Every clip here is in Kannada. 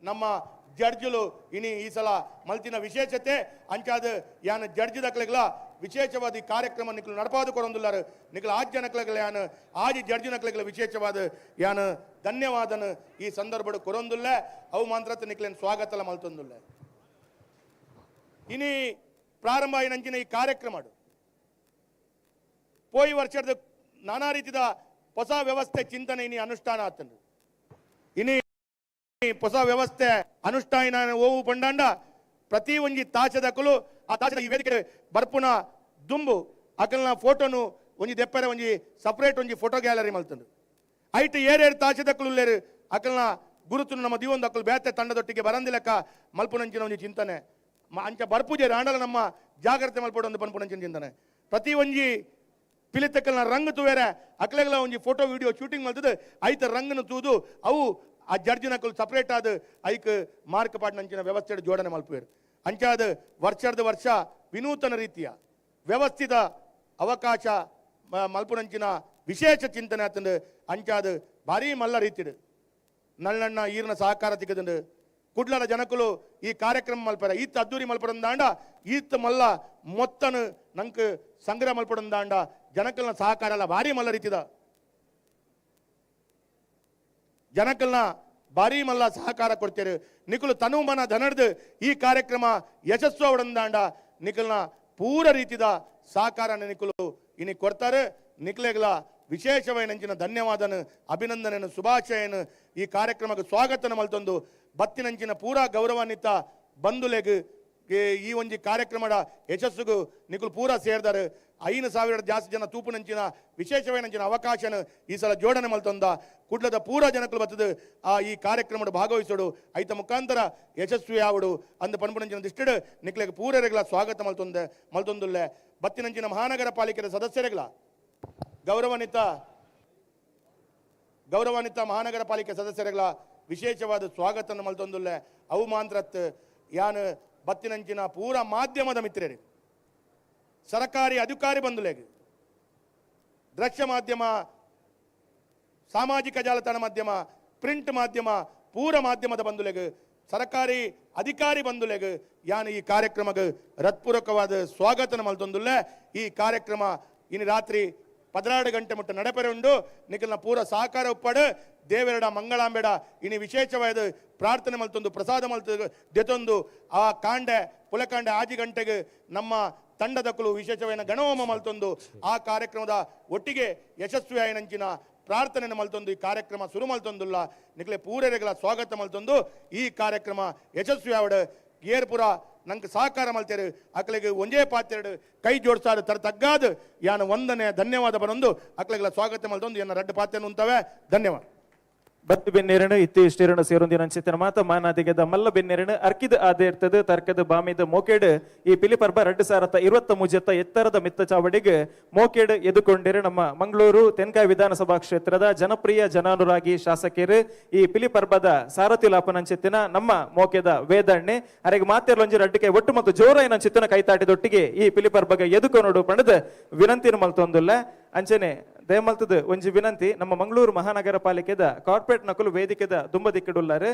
ನಮ್ಮ ಜಡ್ಜುಲು ಇನಿ ಈ ಸಲ ಮಲ್ತಿನ ವಿಶೇಷತೆ ಅಂಚಾದ ಯಾನ ಜಡ್ಜ್ ದಕ್ಲೆಗ್ಲ ವಿಶೇಷವಾದ ಈ ಕಾರ್ಯಕ್ರಮ ನಿಕ್ಲು ನಡಪಾದು ಕೊಡೊಂದುಲ್ಲಾರು ನಿಕ್ಲು ಆಜ್ಯ ನಕ್ಲೆಗ್ಲ ಯಾನು ಆಜಿ ಜಡ್ಜ್ ನಕ್ಲೆಗ್ಲ ವಿಶೇಷವಾದ ಯಾನು ಧನ್ಯವಾದನ ಈ ಸಂದರ್ಭಡು ಕೊರೊಂದುಲ್ಲ ಅವು ಮಾತ್ರ ನಿಕ್ಲೇನು ಸ್ವಾಗತಲ ಮಲ್ತೊಂದುಲ್ಲ ಇನಿ ಪ್ರಾರಂಭ ಆಯ್ನಂಚಿನ ಈ ಕಾರ್ಯಕ್ರಮ ಪೋಯಿ ವರ್ಷದ ನಾನಾ ರೀತಿಯ ಹೊಸ ವ್ಯವಸ್ಥೆ ಚಿಂತನೆ ಇನಿ ಅನುಷ್ಠಾನ ಆತನು ಇನಿ ಹೊಸ ವ್ಯವಸ್ಥೆ ಅನುಷ್ಠಾನ ಓವು ಪಂಡಾಂಡ ಪ್ರತಿ ಒಂಜಿ ತಾಚದಕಲು ಆ ತಾಚದ ಈ ವೇದಿಕೆ ಬರ್ಪುನ ದುಂಬು ಅಕಲ್ನ ಫೋಟೋನು ಒಂಜಿ ದೆಪ್ಪರೆ ಒಂಜಿ ಸಪರೇಟ್ ಒಂಜಿ ಫೋಟೋ ಗ್ಯಾಲರಿ ಮಲ್ತಂದು ಐಟ್ ಏರೇರು ತಾಚದಕಲು ಉಲ್ಲೇರು ಅಕಲ್ನ ಗುರುತು ನಮ್ಮ ದಿವೊಂದು ಅಕಲು ಬೇತೆ ತಂಡದೊಟ್ಟಿಗೆ ಬರಂದಿಲೆಕ್ಕ ಮಲ್ಪುನಂಚಿನ ಒಂಜಿ ಚಿಂತನೆ ಅಂಚ ಬರ್ಪುಜೆ ಆಂಡಲ ನಮ್ಮ ಜಾಗ್ರತೆ ಮಲ್ಪಡೊಂದು ಪನ್ಪುನಂಚಿನ ಚಿಂತನೆ ಪ್ರತಿ ಒಂಜಿ ಪಿಲಿತಕ್ಕಲ್ನ ರಂಗ್ ತೂವೇರೆ ಅಕ್ಲೆಗ್ಲ ಒಂಜಿ ಫೋಟೋ ವಿಡಿಯೋ ಶೂಟಿಂಗ್ ಮಲ್ತದ ಐತ ರಂಗನು ತೂದು ಅವು ಆ ಜಡ್ಜಿನಕಲ್ ಸಪರೇಟ್ ಆದ ಐಕ್ ಮಾರ್ಕ್ ಪಾಡ್ನಂಚಿನ ವ್ಯವಸ್ಥೆ ಜೋಡಣೆ ಮಲ್ಪುವೇರು ಅಂಚಾದ ವರ್ಷದ ವರ್ಷ ವಿನೂತನ ರೀತಿಯ ವ್ಯವಸ್ಥಿತ ಅವಕಾಶ ಮಲ್ಪುನಂಚಿನ ವಿಶೇಷ ಚಿಂತನೆ ಆತಂದು ಅಂಚಾದ ಭಾರಿ ಮಲ್ಲ ರೀತಿಡು ನಳ್ಳಣ್ಣ ಈರ್ನ ಸಹಕಾರ ತಿಕ್ಕದಂಡು ಕುಡ್ಲರ ಜನಕಲು ಈ ಕಾರ್ಯಕ್ರಮ ಮಲ್ಪರ ಈತ್ ಅದ್ದೂರಿ ಮಲ್ಪಡಂದಾಂಡ ಈತ್ ಮಲ್ಲ ಮೊತ್ತನು ನಂಕ್ ಸಂಗ್ರಹ ಮಲ್ಪಡಂದಾಂಡ ಜನಕಲ್ನ ಸಹಕಾರ ಎಲ್ಲ ಭಾರಿ ಮಲ್ಲ ರೀತಿದ ಜನಕಲ್ನ ಭಾರಿ ಮಲ್ಲ ಸಹಕಾರ ಕೊಡ್ತೇರು ನಿಖಲು ತನು ಮನ ಧನರ್ದು ಈ ಕಾರ್ಯಕ್ರಮ ಯಶಸ್ಸು ಅವಡಂದಾಂಡ ನಿಖಲ್ನ ಪೂರ ರೀತಿದ ಸಹಕಾರ ನಿಖಲು ಇನಿ ಕೊಡ್ತಾರೆ ನಿಖಲೆಗ್ಲ ವಿಶೇಷವೈನಂಚಿನ ಧನ್ಯವಾದನು ಅಭಿನಂದನೆಯನ್ನು ಶುಭಾಶಯನು ಈ ಕಾರ್ಯಕ್ರಮಕ್ಕೆ ಸ್ವಾಗತನ ಮಲ್ತೊಂದು ಬತ್ತಿನಂಚಿನ ಪೂರಾ ಗೌರವಾನ್ವಿತ ಬಂಧುಲೆಗ್ ಈ ಒಂಜಿ ಕಾರ್ಯಕ್ರಮದ ಯಶಸ್ಸುಗು ನಿಖಲು ಪೂರ ಸೇರ್ದಾರೆ 5,000 ಜಾಸ್ತಿ ಜನ ತೂಪುನಂಚಿನ ವಿಶೇಷವೈನಂಚಿನ ಅವಕಾಶನ ಈ ಸಲ ಜೋಡಣೆ ಮಲ್ತೊಂದ ಕುಡ್ಲದ ಪೂರ ಜನಕಲು ಬತ್ತದು ಆ ಈ ಕಾರ್ಯಕ್ರಮದ ಭಾಗವಹಿಸೋಡು ಐತ ಮುಖಾಂತರ ಯಶಸ್ವಿ ಆವಡು ಅಂದ ಪನ್ಪುನಂಚಿನ ದಿಷ್ಟಡು ನಿಖಲೆಗೆ ಪೂರರೆಗ್ಲ ಸ್ವಾಗತ ಮಲ್ತೊಂದುಲ್ಲೆ ಬತ್ತಿನಂಚಿನ ಮಹಾನಗರ ಪಾಲಿಕೆಯ ಸದಸ್ಯರೆಗ್ಲ ಗೌರವಾನ್ವಿತ ಮಹಾನಗರ ಪಾಲಿಕೆ ಸದಸ್ಯರೆಗ್ಲ ವಿಶೇಷವಾದ ಸ್ವಾಗತ ಮಲ್ತೊಂದುಲ್ಲೆ ಅವು ಮಾತ್ರತ್ ಯಾನ್ ಬತ್ತಿನಂಚಿನ ಪೂರ ಮಾಧ್ಯಮದ ಮಿತ್ರರಿಗೆ ಸರ್ಕಾರಿ ಅಧಿಕಾರಿ ಬಂಧುಲೆಗೆ ದೃಶ್ಯ ಮಾಧ್ಯಮ ಸಾಮಾಜಿಕ ಜಾಲತಾಣ ಮಾಧ್ಯಮ ಪ್ರಿಂಟ್ ಮಾಧ್ಯಮ ಪೂರ ಮಾಧ್ಯಮದ ಬಂಧುಲೆಗೆ ಸರ್ಕಾರಿ ಅಧಿಕಾರಿ ಬಂಧುಲೆಗೆ ಯಾನ್ ಈ ಕಾರ್ಯಕ್ರಮಕ್ಕೆ ಹೃತ್ಪೂರ್ವಕವಾದ ಸ್ವಾಗತನ ಮಲ್ತೊಂದುಲ್ಲೆ ಈ ಕಾರ್ಯಕ್ರಮ ಇನ್ನು ರಾತ್ರಿ 12 ಗಂಟೆ ಮುಟ್ಟ ನಡಪೆರೆ ಉಂಡು ನಿಖಲ್ನ ಪೂರ ಸಹಕಾರ ಉಪ್ಪಡು ದೇವೆರಡ ಮಂಗಳಾಂಬೇಡ ಇನಿ ವಿಶೇಷವಾದ ಪ್ರಾರ್ಥನೆ ಮಲ್ತೊಂದು ಪ್ರಸಾದ ಮಲ್ತ ದೆತೊಂದು ಆ ಕಾಂಡೆ ಪುಲಕಾಂಡೆ ಆಜಿ ಗಂಟೆಗೆ ನಮ್ಮ ತಂಡದಕ್ಕಲು ವಿಶೇಷವಾದ ಗಣಹೋಮ ಮಲ್ತೊಂದು ಆ ಕಾರ್ಯಕ್ರಮದ ಒಟ್ಟಿಗೆ ಯಶಸ್ವಿ ಆಯ್ನಂಚಿನ ಪ್ರಾರ್ಥನೆ ಮಲ್ತೊಂದು ಈ ಕಾರ್ಯಕ್ರಮ ಶುರು ಮಲ್ತೊಂದುಲ್ಲ ನಿಖಲೆ ಪೂರೆರೆಗಳ ಸ್ವಾಗತ ಮಲ್ತೊಂದು ಈ ಕಾರ್ಯಕ್ರಮ ಯಶಸ್ವಿ ಆವಡು ಏರ್ಪುರ ನಂಗೆ ಸಹಕಾರ ಮಲ್ತೇರು ಅಕ್ಲೆಗೆ ಒಂದೇ ಪಾತ್ರೆಡು ಕೈ ಜೋಡಿಸಾದ ತಗ್ಗಾದ ಯಾನ ವಂದನೆ ಧನ್ಯವಾದ ಬರೊಂದು ಅಕ್ಲೆಗಳ ಸ್ವಾಗತ ಮಲ್ತೊಂದು ಏನ ರಡ್ಡು ಪಾತ್ರೆ ಉಂತವೆ ಧನ್ಯವಾದ ಬತ್ತು ಬೆನ್ನೆರಡು ಇತ್ತಿ ಇಷ್ಟೇರಣ ಸೇರೊಂದಿನ ಅಂಚಿತನ ಮಾತ ಮಾನಾದಿಗೆದ ಮಲ್ಲ ಬೆನ್ನೆರಡು ಅರ್ಕಿದ ಆದ ಇರ್ತದೆ ತರ್ಕದ ಬಾಮಿದ ಮೋಕೇಡು ಈ ಪಿಲಿ ಪರ್ಬ 2023 ಎತ್ತರದ ಮಿತ್ತ ಚಾವಡಿಗೆ ಮೋಕೇಡು ಎದುಕೊಂಡಿರು ನಮ್ಮ ಮಂಗಳೂರು ತೆನ್ಕಾಯಿ ವಿಧಾನಸಭಾ ಕ್ಷೇತ್ರದ ಜನಪ್ರಿಯ ಜನಾನುರಾಗಿ ಶಾಸಕರು ಈ ಪಿಲಿ ಪರ್ಬದ ಸಾರಥಿ ಲಾಪನಂಚಿತ್ತಿನ ನಮ್ಮ ಮೋಕೆದ ವೇದಣ್ಣೆ ಅರೆಗೆ ಮಾತೆರ್ಲೊಂಜಿ ರಡ್ಡಿಕೆ ಒಟ್ಟು ಮತ್ತು ಜೋರಾಯಿನ ಚಿತ್ತನ ಕೈತಾಟಿದೊಟ್ಟಿಗೆ ಈ ಪಿಲಿ ಪರ್ಬಗ ಎದುಕೊನೋಡು ಪಣದ ವಿನಂತಿನ ಮಲ್ತೊಂದುಲ್ಲ ಅಂಚನೆ ದಯಮಲ್ತದ ಒಂಜಿ ವಿನಂತಿ ನಮ್ಮ ಮಂಗಳೂರು ಮಹಾನಗರ ಪಾಲಿಕೆದ ಕಾರ್ಪೊರೇಟ್ ನಕಲು ವೇದಿಕೆದ ದುಂಬ ದಿಕ್ಕಡುಲ್ಲಾರೆ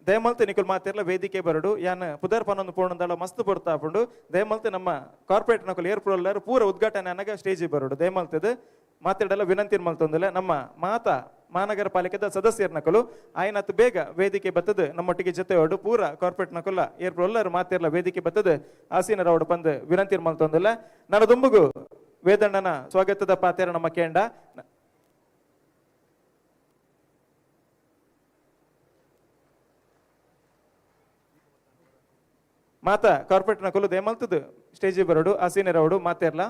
ದಯಮಲ್ತ ನಿಕುಲ್ ಮಾತೆರ್ಲ ವೇದಿಕೆ ಬರಡು ಯಾನ್ ಪುದರ್ ಪನೊಂದು ಪೋಣಂದಳ ಮಸ್ತ್ ಬರ್ತಾಪುಂಡು ದಯಮಲ್ತ ನಮ್ಮ ಕಾರ್ಪೊರೇಟ್ ನಕಲು ಏರ್ಪುರಲ್ಲಾರು ಪೂರ ಉದ್ಘಾಟನೆ ಅನ್ನಗ ಸ್ಟೇಜಿ ಬರಡು ದಯಮಲ್ತದ ಮಾತಾಡಲ್ಲ ವಿನಂತಿ ಮಲ್ತೊಂದಿಲ್ಲ ನಮ್ಮ ಮಹಾನಗರ ಪಾಲಿಕೆದ ಸದಸ್ಯರ ನಕಲು ಆಯ್ನತ್ ಬೇಗ ವೇದಿಕೆ ಬತ್ತದ ನಮ್ಮೊಟ್ಟಿಗೆ ಜೊತೆ ಹೊಡು ಪೂರ ಕಾರ್ಪೊರೇಟ್ ನಕುಲ್ಲ ಏರ್ಪುರಲ್ಲಾರು ಮಾತೆರ್ಲ ವೇದಿಕೆ ಬತ್ತದ ಆಸೀನರ ಹೊಡು ಬಂದು ವಿನಂತಿ ಮಲ್ತೊಂದಿಲ್ಲ ನನ್ನ ದುಂಬುಗು ವೇದಣ್ಣನ ಸ್ವಾಗತದ ಪಾತೆರ ನಮ್ಮ ಕೇಂಡ ಮಾತ ಕಾರ್ಪೊರೇಟ್ ನಕಲು ದೇಮಲ್ತದ ಸ್ಟೇಜಿ ಬರೋಡು ಆಸೀನರವಡು ಮಾತೆರ್ಲ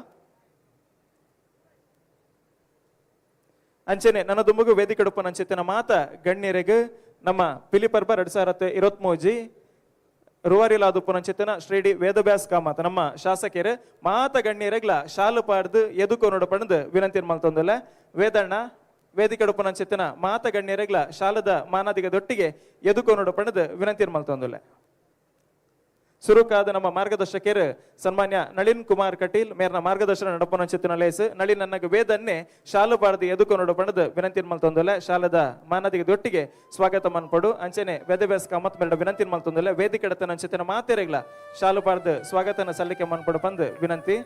ಅಂಚನೆ ನನ್ನ ದುಂಬುಗು ವೇದಿಕೆ ಡುಪ್ಪನ ಅಂಚೆತ್ತಿನ ಮಾತ ಗಣ್ಯರೆಗೆ ನಮ್ಮ ಪಿಲಿ ಪರ್ಬ 2023 ರುವಾರಿಲಾದುಪ್ಪುನಂಚಿತ್ತಿನ ಶ್ರೀಡಿ ವೇದವ್ಯಾಸ ಕಾಮತ್ ನಮ್ಮ ಶಾಸಕರು ಮಾತ ಗಣ್ಯರೆಗ್ಲ ಶಾಲು ಪಾಡ್ದು ಎದುಕೊನೋಡು ಪಣದು ವಿನಂತಿ ಮಲ್ತೊಂದಿಲ್ಲ ವೇದಣ್ಣ ವೇದಿಕೆ ಡುಪ್ಪುನಂಚಿತ್ತಿನ ಮಾತ ಗಣ್ಯರೆಗ್ಲ ಶಾಲದ ಮಾನಾದಿಗದೊಟ್ಟಿಗೆ ಎದುಕೊನೋಡು ಪಣದು ವಿನಂತಿ ಮಲ್ತೊಂದಿಲ್ಲ ಸುರುಕಾದ ನಮ್ಮ ಮಾರ್ಗದರ್ಶಕರು ಸನ್ಮಾನ್ಯ ನಳಿನ್ ಕುಮಾರ್ ಕಟೀಲ್ ಮೇರ್ನ ಮಾರ್ಗದರ್ಶನ ನಡಪನ ಲೇಸ್ ನಳಿನ್ ನನಗೆ ವೇದನ್ನೇ ಶಾಲು ಬಾರದಿ ಎದುಕೊಂಡು ಪಣದು ವಿನಂತಿ ಮಲ್ತೊಂದಲ್ಲ ಶಾಲದ ಮಾನದಿಗೆ ದೊಟ್ಟಿಗೆ ಸ್ವಾಗತ ಮನ್ಪಡು ಅಂಚನೆ ವೇದವ್ಯಾಸ ಕಾಮತ್ ಮೇಡ ವಿನಂತಿ ಮಲ್ತೊಂದಲ್ಲ ವೇದಿಕೆ ಎಡತನ ಅಂಚಿನ ಮಾತೆರೆಗ್ಲ ಶಾಲು ಬಾರ್ದು ಸ್ವಾಗತನ ಸಲ್ಲಿಕೆ ಮನ್ಪಡು ಬಂದು ವಿನಂತಿ.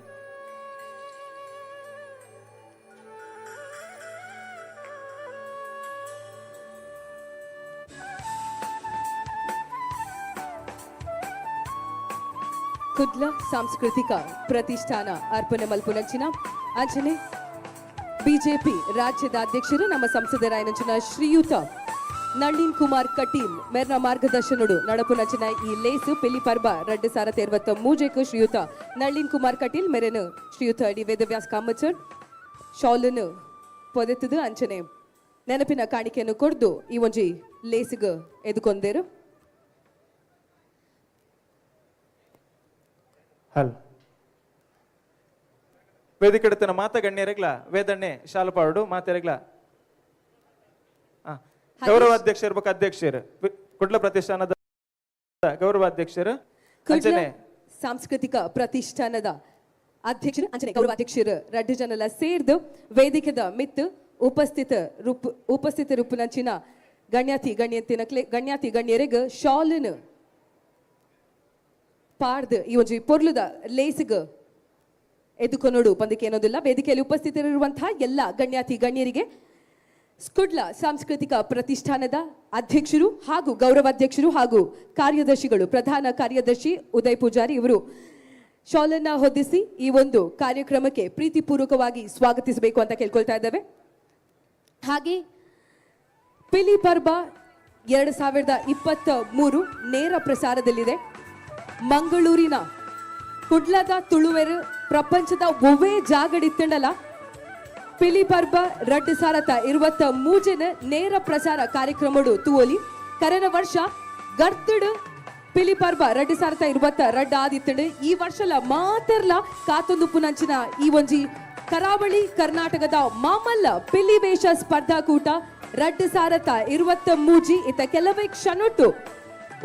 ಕುಡ್ಲ ಸಾಂಸ್ಕೃತಿಕ ಪ್ರತಿಷ್ಠಾನ ಅರ್ಪಣೆ ಮಲ್ಪುನಂಚಿನ ಅಂಚನೆ ಬಿಜೆಪಿ ರಾಜ್ಯದ ಅಧ್ಯಕ್ಷರು ನಮ್ಮ ಸಂಸದರಾಯನಂಚಿನ ಶ್ರೀಯುತ ನಳಿನ್ ಕುಮಾರ್ ಕಟೀಲ್ ಮೇರ್ನ ಮಾರ್ಗದರ್ಶನಡು ನಡಪುನಂಚಿನ ಈ ಲೇಸು ಪಿಲಿ ಪರ್ಬ 2023 ಶ್ರೀಯುತ ನಳಿನ್ ಕುಮಾರ್ ಕಟೀಲ್ ಮೇರೆನು ಶ್ರೀಯುತ ಡಿ ವೇದವ್ಯಾಸ್ ಕಾಮಚರ್ ಶಾಲನ್ನು ಪೊದೆತದು ಅಂಚನೆ ನೆನಪಿನ ಕಾಣಿಕೆಯನ್ನು ಕೊಡ್ದು ಈ ಒಂಜಿ ಲೇಸಿಗೆ ಎದುಕೊಂಡೇರು. ಹಲ್ ವೇದಿಕೆ ಎಡತನ ಮಾತ ಗಣ್ಯರೆಗ್ಲ ವೇದಣ್ಣೆ ಶಾಲಪಾಡು ಮಾತೆರೆಗ್ಲ ಗೌರವಾಧ್ಯಕ್ಷರು ಬೊಕ್ಕ ಅಧ್ಯಕ್ಷರು ಕುಡ್ಲ ಪ್ರತಿಷ್ಠಾನದ ಗೌರವಾಧ್ಯಕ್ಷರು ಅಂಚನೆ ಸಾಂಸ್ಕೃತಿಕ ಪ್ರತಿಷ್ಠಾನದ ಅಧ್ಯಕ್ಷರು ಅಂಚನೆ ಗೌರವಾಧ್ಯಕ್ಷರು 2 ಜನಲ ಸೇರ್ದು ವೇದಿಕೆದ ಮಿತ್ತು ಉಪಸ್ಥಿತ ರೂಪುನಂಚಿನ ಗಣ್ಯಾತಿ ಗಣ್ಯರಿಗೆ ಶಾಲನು ಪಾಡ್ದು ಈ ಒಂಜಿ ಪೊರ್ಲುದ ಲೇಸಿಗ ಎದುಕೊನೋಡು ಪಂದಕ್ಕೆ ಏನೋದಿಲ್ಲ. ವೇದಿಕೆಯಲ್ಲಿ ಉಪಸ್ಥಿತರಿರುವಂತಹ ಎಲ್ಲ ಗಣ್ಯಾತಿ ಗಣ್ಯರಿಗೆ ಸ್ಕುಡ್ಲ ಸಾಂಸ್ಕೃತಿಕ ಪ್ರತಿಷ್ಠಾನದ ಅಧ್ಯಕ್ಷರು ಹಾಗೂ ಗೌರವಾಧ್ಯಕ್ಷರು ಹಾಗೂ ಕಾರ್ಯದರ್ಶಿಗಳು ಪ್ರಧಾನ ಕಾರ್ಯದರ್ಶಿ ಉದಯ್ ಪೂಜಾರಿ ಇವರು ಶಾಲನ್ನ ಹೊದಿಸಿ ಈ ಒಂದು ಕಾರ್ಯಕ್ರಮಕ್ಕೆ ಪ್ರೀತಿಪೂರ್ವಕವಾಗಿ ಸ್ವಾಗತಿಸಬೇಕು ಅಂತ ಕೇಳ್ಕೊಳ್ತಾ ಇದ್ದೇವೆ. ಹಾಗೆ ಪಿಲಿ ಪರ್ಬ 2023 ನೇರ ಪ್ರಸಾರದಲ್ಲಿದೆ. ಮಂಗಳೂರಿನ ಕುಡ್ಲದ ತುಳುವೆರು ಪ್ರಪಂಚದ ಒವ್ವೇ ಜಾಗಡಿತ್ತಂಡಲ ಪಿಲಿ ಪರ್ಬ 2023 ನೇರ ಪ್ರಸಾರ ಕಾರ್ಯಕ್ರಮಡು ತೂವಲಿ ಕರೆನ ವರ್ಷ ಗರ್ತಡು ಪಿಲಿ ಪರ್ಬ 2022 ಆದಿತ್ತಂಡು ಈ ವರ್ಷಲ ಮಾತೆರ್ಲ ಕಾತೊಂದು ಪುನಂಚಿನ ಈ ಒಂಜಿ ಕರಾವಳಿ ಕರ್ನಾಟಕದ ಮಾಮಲ್ಲ ಪಿಲಿ ವೇಷ ಸ್ಪರ್ಧಾಕೂಟ 2023 ಇತ್ತ ಕೆಲವೇ ಕ್ಷಣೊಟ್ಟು